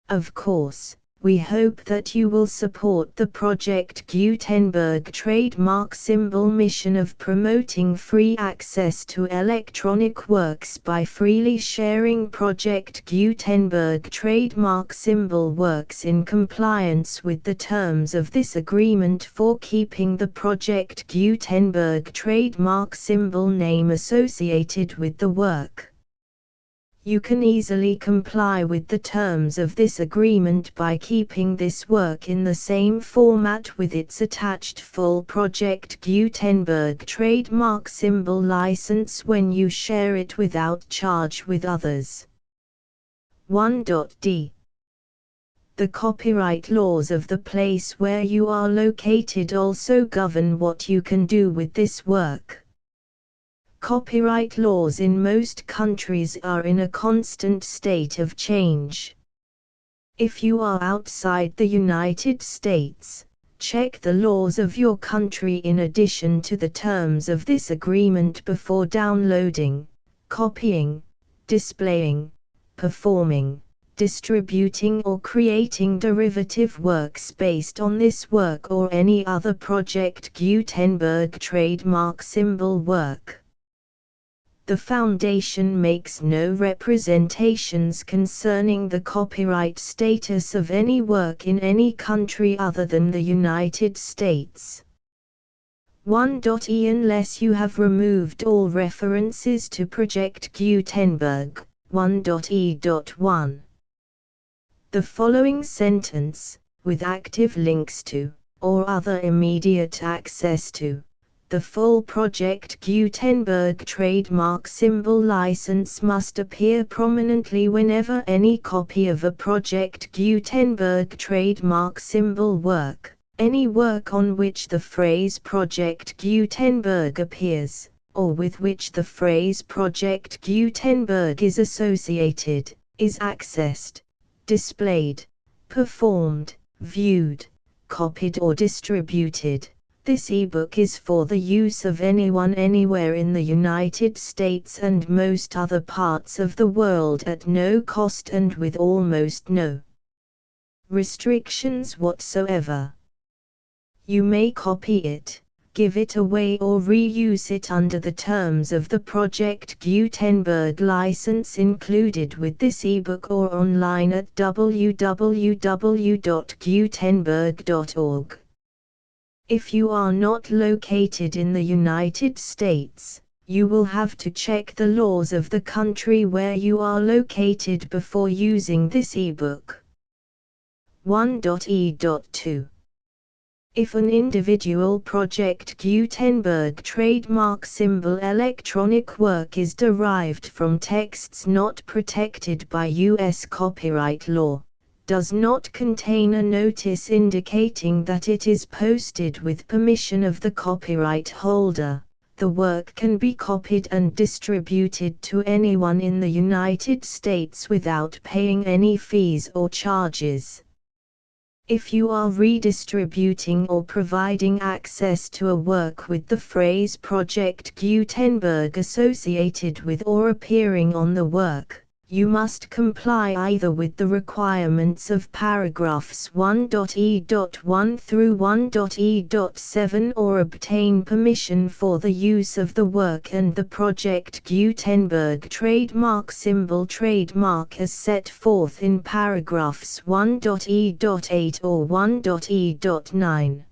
Of course, we hope that you will support the Project Gutenberg trademark symbol mission of promoting free access to electronic works by freely sharing Project Gutenberg trademark symbol works in compliance with the terms of this agreement for keeping the Project Gutenberg trademark symbol name associated with the work. You can easily comply with the terms of this agreement by keeping this work in the same format with its attached full Project Gutenberg trademark symbol license when you share it without charge with others. 1.d. The copyright laws of the place where you are located also govern what you can do with this work. Copyright laws in most countries are in a constant state of change. If you are outside the United States, check the laws of your country in addition to the terms of this agreement before downloading, copying, displaying, performing, distributing or creating derivative works based on this work or any other Project Gutenberg trademark symbol work. The Foundation makes no representations concerning the copyright status of any work in any country other than the United States. 1.e. Unless you have removed all references to Project Gutenberg, 1.e.1. The following sentence, with active links to, or other immediate access to, the full Project Gutenberg trademark symbol license must appear prominently whenever any copy of a Project Gutenberg trademark symbol work, any work on which the phrase Project Gutenberg appears, or with which the phrase Project Gutenberg is associated, is accessed, displayed, performed, viewed, copied or distributed. This ebook is for the use of anyone anywhere in the United States and most other parts of the world at no cost and with almost no restrictions whatsoever. You may copy it, give it away or reuse it under the terms of the Project Gutenberg license included with this ebook or online at www.gutenberg.org. If you are not located in the United States, you will have to check the laws of the country where you are located before using this ebook. 1.e.2. If an individual Project Gutenberg trademark symbol electronic work is derived from texts not protected by U.S. copyright law, does not contain a notice indicating that it is posted with permission of the copyright holder, the work can be copied and distributed to anyone in the United States without paying any fees or charges. If you are redistributing or providing access to a work with the phrase Project Gutenberg associated with or appearing on the work, you must comply either with the requirements of paragraphs 1.e.1 through 1.e.7 or obtain permission for the use of the work and the Project Gutenberg trademark symbol trademark as set forth in paragraphs 1.e.8 or 1.e.9.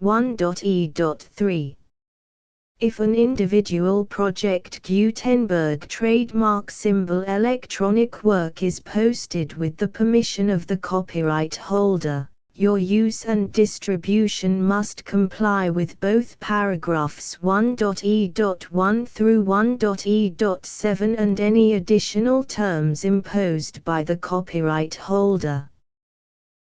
1.e.3 If an individual Project Gutenberg trademark symbol electronic work is posted with the permission of the copyright holder, your use and distribution must comply with both paragraphs 1.e.1 through 1.e.7 and any additional terms imposed by the copyright holder.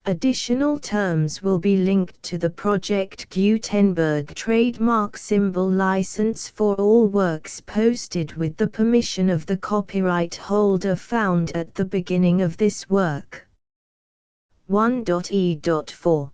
Additional terms will be linked to the Project Gutenberg trademark symbol license for all works posted with the permission of the copyright holder found at the beginning of this work. 1.e.4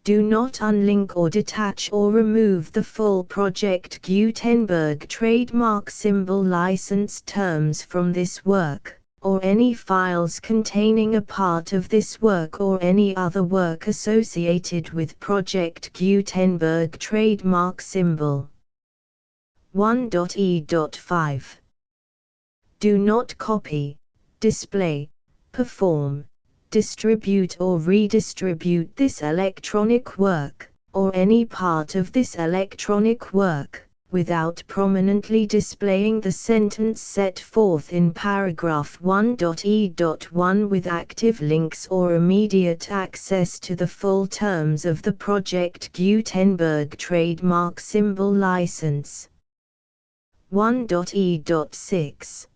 Do not unlink or detach or remove the full Project Gutenberg trademark symbol license terms from this work, or any files containing a part of this work or any other work associated with Project Gutenberg trademark symbol. 1.e.5 Do not copy, display, perform, distribute or redistribute this electronic work, or any part of this electronic work, without prominently displaying the sentence set forth in paragraph 1.e.1 with active links or immediate access to the full terms of the Project Gutenberg trademark symbol license. 1.e.6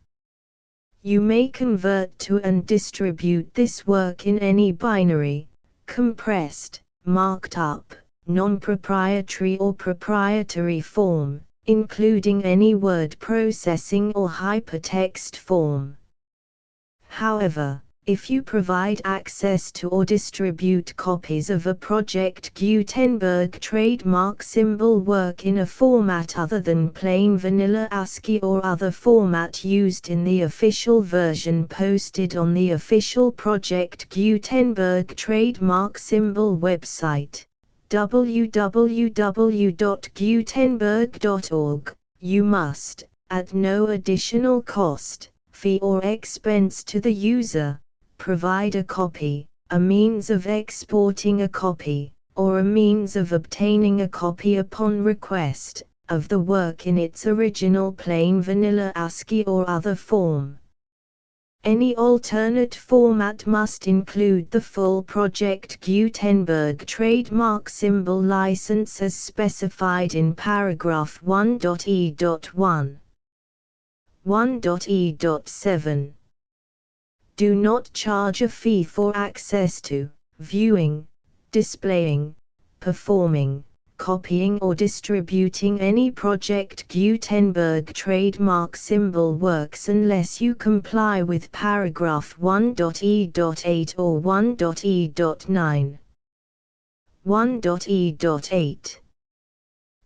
You may convert to and distribute this work in any binary, compressed, marked up, non-proprietary or proprietary form, including any word processing or hypertext form. However, if you provide access to or distribute copies of a Project Gutenberg trademark symbol work in a format other than plain vanilla ASCII or other format used in the official version posted on the official Project Gutenberg trademark symbol website, www.gutenberg.org, you must, at no additional cost, fee or expense to the user, provide a copy, a means of exporting a copy, or a means of obtaining a copy upon request, of the work in its original plain vanilla ASCII or other form. Any alternate format must include the full Project Gutenberg trademark symbol license as specified in paragraph 1.e.1. 1.e.7 Do not charge a fee for access to, viewing, displaying, performing, copying or distributing any Project Gutenberg trademark symbol works unless you comply with paragraph 1.e.8 or 1.e.9. 1.e.8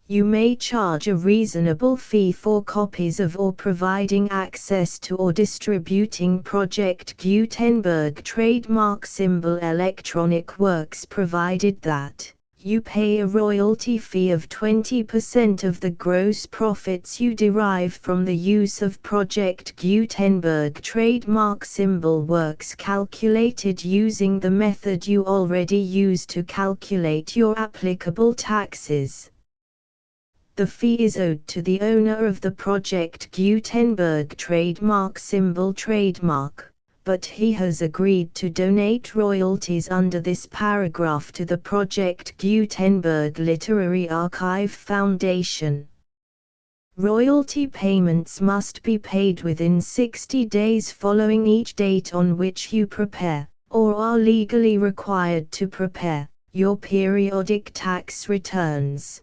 You may charge a reasonable fee for copies of or providing access to or distributing Project Gutenberg trademark symbol electronic works provided that you pay a royalty fee of 20% of the gross profits you derive from the use of Project Gutenberg trademark symbol works calculated using the method you already use to calculate your applicable taxes. The fee is owed to the owner of the Project Gutenberg trademark symbol trademark, but he has agreed to donate royalties under this paragraph to the Project Gutenberg Literary Archive Foundation. Royalty payments must be paid within 60 days following each date on which you prepare, or are legally required to prepare, your periodic tax returns.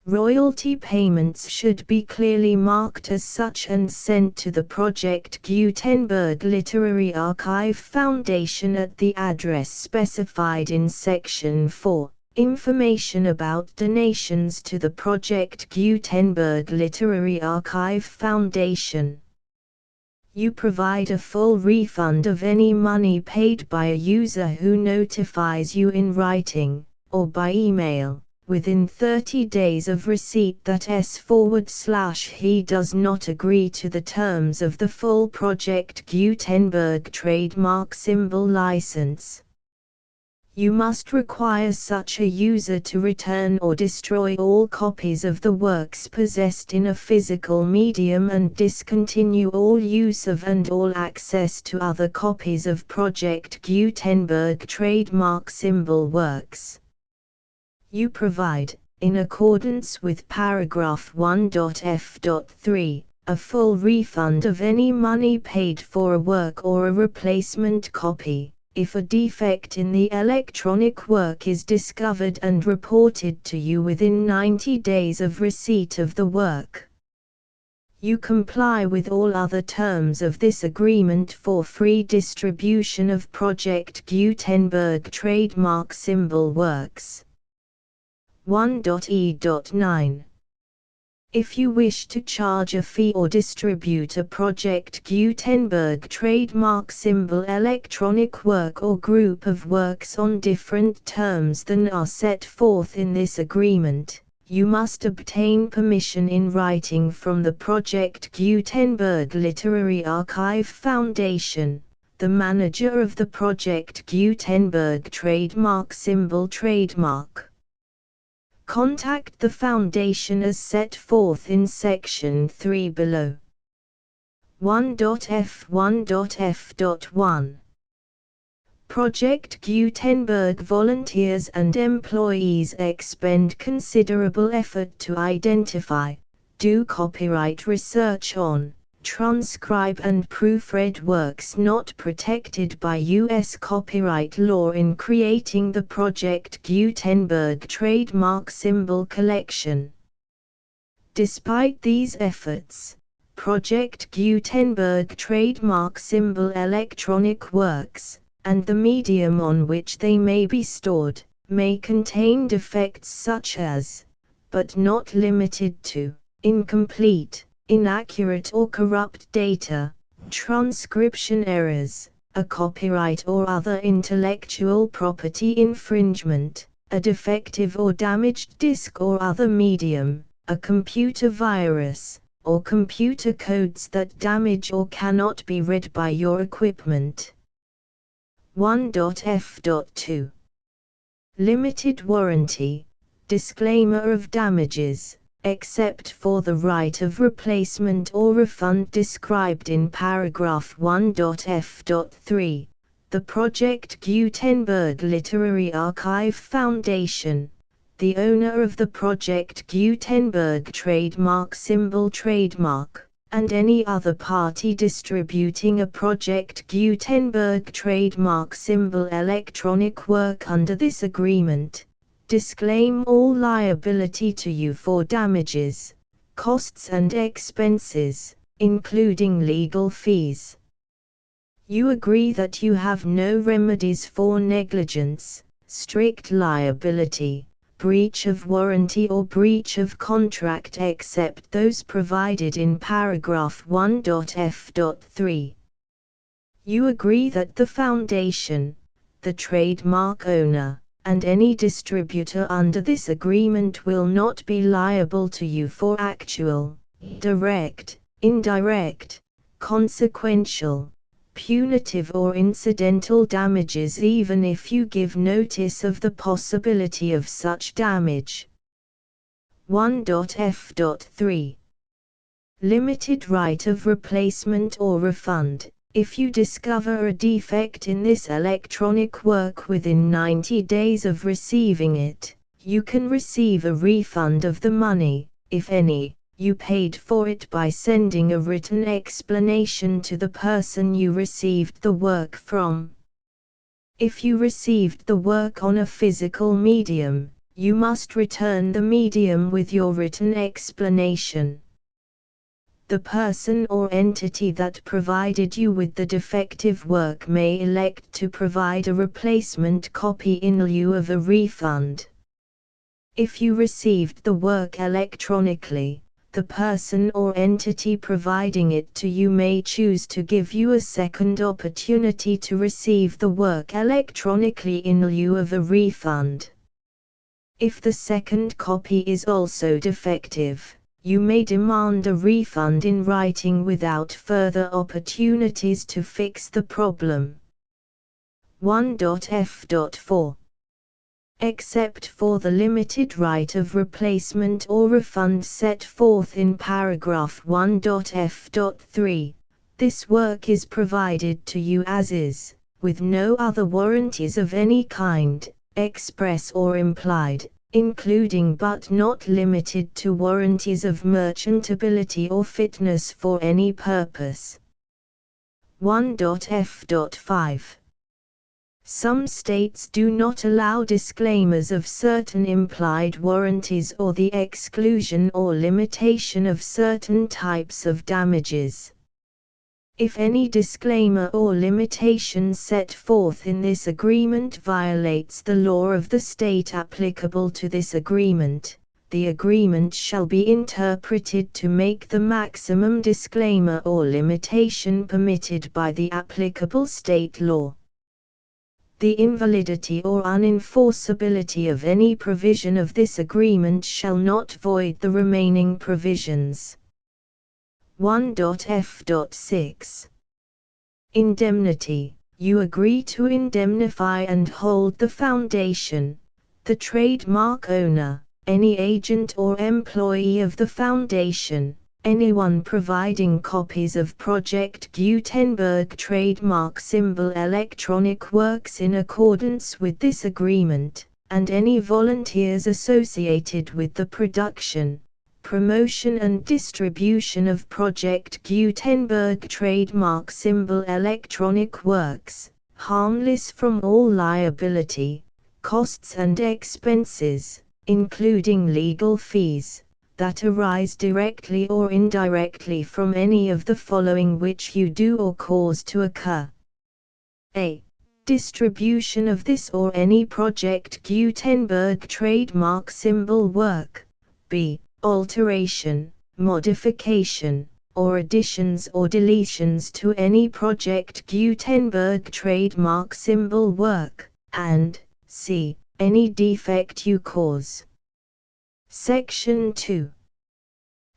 Royalty payments should be clearly marked as such and sent to the Project Gutenberg Literary Archive Foundation at the address specified in Section 4, Information about donations to the Project Gutenberg Literary Archive Foundation. You provide a full refund of any money paid by a user who notifies you in writing, or by email, within 30 days of receipt that he does not agree to the terms of the full Project Gutenberg trademark symbol license. You must require such a user to return or destroy all copies of the works possessed in a physical medium and discontinue all use of and all access to other copies of Project Gutenberg trademark symbol works. You provide, in accordance with paragraph 1.f.3, a full refund of any money paid for a work or a replacement copy, if a defect in the electronic work is discovered and reported to you within 90 days of receipt of the work. You comply with all other terms of this agreement for free distribution of Project Gutenberg trademark symbol works. 1.e.9. If you wish to charge a fee or distribute a Project Gutenberg trademark symbol electronic work or group of works on different terms than are set forth in this agreement, you must obtain permission in writing from the Project Gutenberg Literary Archive Foundation, the manager of the Project Gutenberg trademark symbol trademark. Contact the Foundation as set forth in Section 3 below. 1.f1.f.1 Project Gutenberg volunteers and employees expend considerable effort to identify, do copyright research on, transcribe and proofread works not protected by U.S. copyright law in creating the Project Gutenberg trademark symbol collection. Despite these efforts, Project Gutenberg trademark symbol electronic works, and the medium on which they may be stored, may contain defects such as, but not limited to, incomplete, inaccurate or corrupt data, transcription errors, a copyright or other intellectual property infringement, a defective or damaged disk or other medium, a computer virus, or computer codes that damage or cannot be read by your equipment. 1.f.2 Limited warranty, disclaimer of damages, except for the right of replacement or refund described in paragraph 1.f.3, the Project Gutenberg Literary Archive Foundation, the owner of the Project Gutenberg trademark symbol trademark, and any other party distributing a Project Gutenberg trademark symbol electronic work under this agreement, disclaim all liability to you for damages, costs and expenses, including legal fees. You agree that you have no remedies for negligence, strict liability, breach of warranty or breach of contract except those provided in paragraph 1.f.3. You agree that the Foundation, the trademark owner, and any distributor under this agreement will not be liable to you for actual, direct, indirect, consequential, punitive or incidental damages even if you give notice of the possibility of such damage. 1.f.3 Limited right of replacement or refund. If you discover a defect in this electronic work within 90 days of receiving it, you can receive a refund of the money, if any, you paid for it by sending a written explanation to the person you received the work from. If you received the work on a physical medium, you must return the medium with your written explanation. The person or entity that provided you with the defective work may elect to provide a replacement copy in lieu of a refund. If you received the work electronically, the person or entity providing it to you may choose to give you a second opportunity to receive the work electronically in lieu of a refund. If the second copy is also defective, you may demand a refund in writing without further opportunities to fix the problem. 1.f.4 except for the limited right of replacement or refund set forth in paragraph 1.f.3. This work is provided to you as is, with no other warranties of any kind, express or implied, including but not limited to warranties of merchantability or fitness for any purpose. 1.f.5. Some states do not allow disclaimers of certain implied warranties or the exclusion or limitation of certain types of damages. If any disclaimer or limitation set forth in this agreement violates the law of the state applicable to this agreement, the agreement shall be interpreted to make the maximum disclaimer or limitation permitted by the applicable state law. The invalidity or unenforceability of any provision of this agreement shall not void the remaining provisions. 1.f.6. Indemnity. You agree to indemnify and hold the foundation, the trademark owner, any agent or employee of the foundation, anyone providing copies of Project Gutenberg trademark symbol electronic works in accordance with this agreement, and any volunteers associated with the production, promotion and distribution of Project Gutenberg trademark symbol electronic works, harmless from all liability, costs and expenses, including legal fees, that arise directly or indirectly from any of the following which you do or cause to occur. A. Distribution of this or any Project Gutenberg trademark symbol work. B. Alteration, modification, or additions or deletions to any Project Gutenberg trademark symbol work, and c. Any defect you cause. Section 2.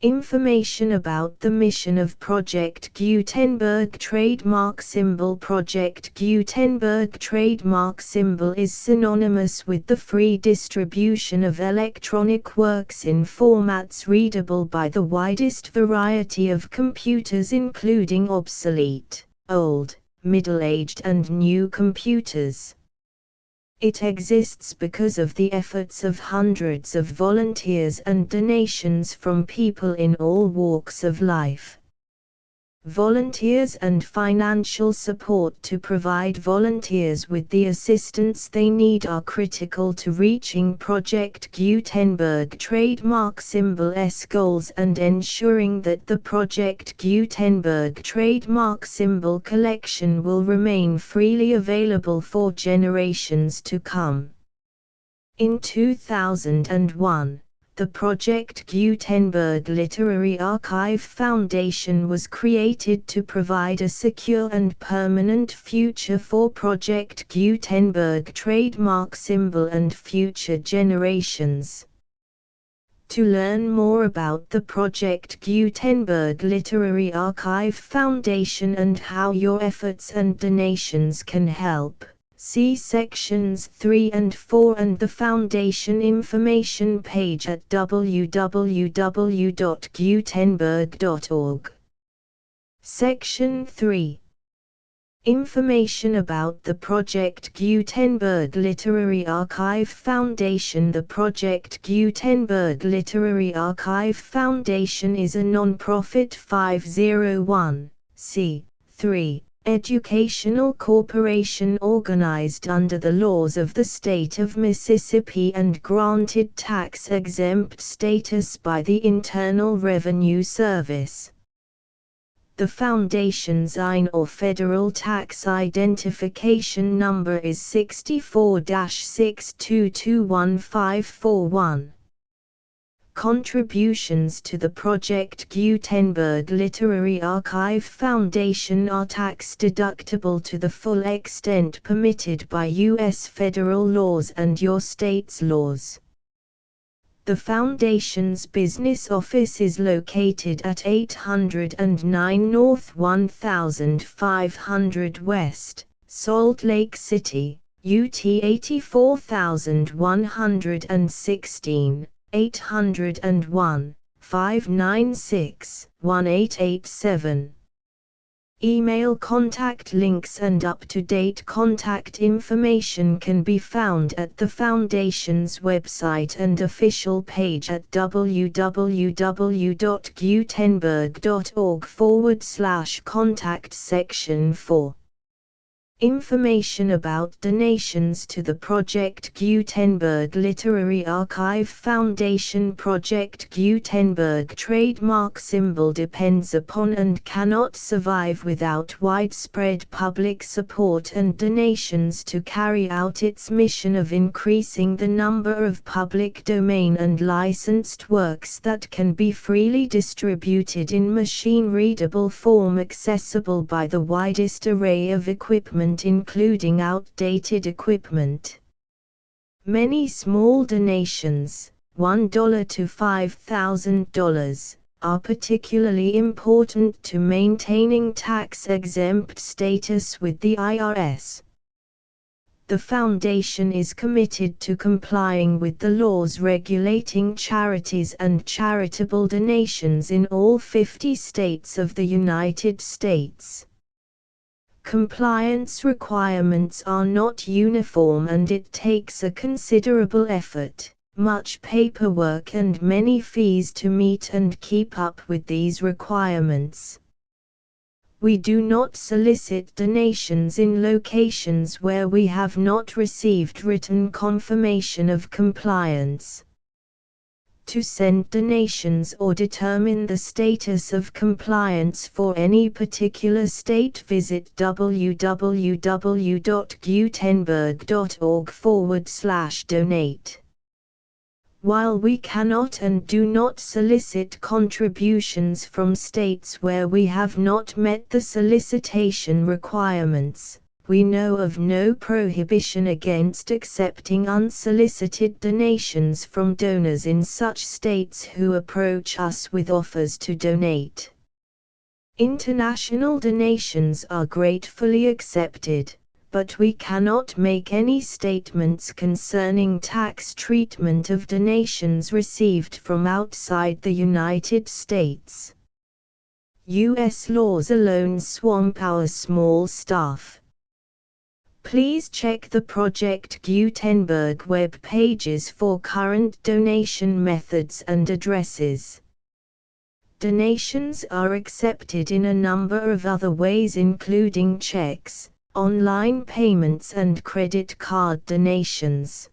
Information about the mission of Project Gutenberg trademark symbol. Project Gutenberg trademark symbol is synonymous with the free distribution of electronic works in formats readable by the widest variety of computers, including obsolete, old, middle-aged and new computers. It exists because of the efforts of hundreds of volunteers and donations from people in all walks of life. Volunteers and financial support to provide volunteers with the assistance they need are critical to reaching Project Gutenberg trademark symbol's goals and ensuring that the Project Gutenberg trademark symbol collection will remain freely available for generations to come. In 2001, the Project Gutenberg Literary Archive Foundation was created to provide a secure and permanent future for Project Gutenberg trademark symbol and future generations. To learn more about the Project Gutenberg Literary Archive Foundation and how your efforts and donations can help, see sections 3 and 4 and the Foundation information page at www.gutenberg.org. Section 3. Information about the Project Gutenberg Literary Archive Foundation. The Project Gutenberg Literary Archive Foundation is a non-profit 501(c)(3) educational corporation organized under the laws of the state of Mississippi and granted tax-exempt status by the Internal Revenue Service. The Foundation's IN or Federal Tax Identification Number is 64-6221541. Contributions to the Project Gutenberg Literary Archive Foundation are tax-deductible to the full extent permitted by U.S. federal laws and your state's laws. The Foundation's business office is located at 809 North 1500 West, Salt Lake City, UT 84116, 801, 596, 1887. Email contact links and up-to-date contact information can be found at the Foundation's website and official page at www.gutenberg.org/contact section 4. Information about donations to the Project Gutenberg Literary Archive Foundation. Project Gutenberg trademark symbol depends upon and cannot survive without widespread public support and donations to carry out its mission of increasing the number of public domain and licensed works that can be freely distributed in machine-readable form accessible by the widest array of equipment, including outdated equipment. Many small donations, $1 to $5,000, are particularly important to maintaining tax-exempt status with the IRS. The Foundation is committed to complying with the laws regulating charities and charitable donations in all 50 states of the United States. Compliance requirements are not uniform and it takes a considerable effort, much paperwork and many fees to meet and keep up with these requirements. We do not solicit donations in locations where we have not received written confirmation of compliance. To send donations or determine the status of compliance for any particular state, visit www.gutenberg.org/donate. While we cannot and do not solicit contributions from states where we have not met the solicitation requirements, we know of no prohibition against accepting unsolicited donations from donors in such states who approach us with offers to donate. International donations are gratefully accepted, but we cannot make any statements concerning tax treatment of donations received from outside the United States. U.S. laws alone swamp our small staff. Please check the Project Gutenberg web pages for current donation methods and addresses. Donations are accepted in a number of other ways, including checks, online payments and credit card donations.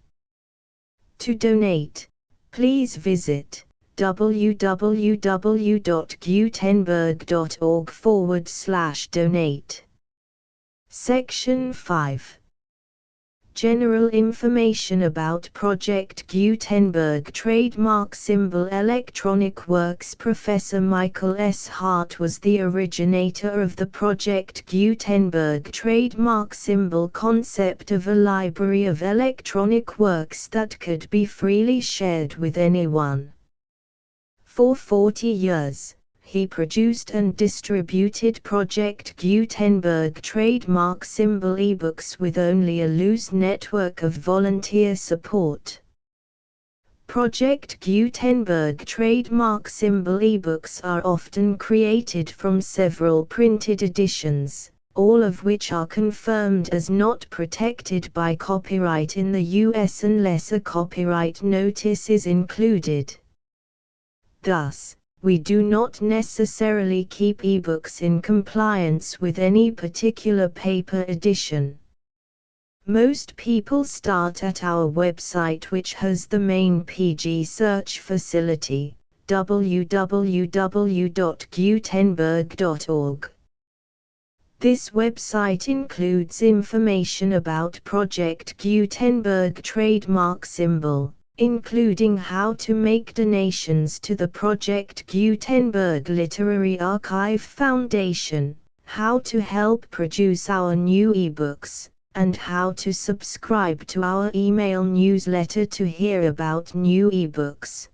To donate, please visit www.gutenberg.org/donate. Section 5. General information about Project Gutenberg trademark symbol electronic works. Professor Michael S. Hart was the originator of the Project Gutenberg trademark symbol concept of a library of electronic works that could be freely shared with anyone. For 40 years, he produced and distributed Project Gutenberg trademark symbol ebooks with only a loose network of volunteer support. Project Gutenberg trademark symbol ebooks are often created from several printed editions, all of which are confirmed as not protected by copyright in the US unless a copyright notice is included. Thus, we do not necessarily keep ebooks in compliance with any particular paper edition. Most people start at our website, which has the main PG search facility, www.gutenberg.org. This website includes information about Project Gutenberg trademark symbol, including how to make donations to the Project Gutenberg Literary Archive Foundation, how to help produce our new ebooks, and how to subscribe to our email newsletter to hear about new ebooks.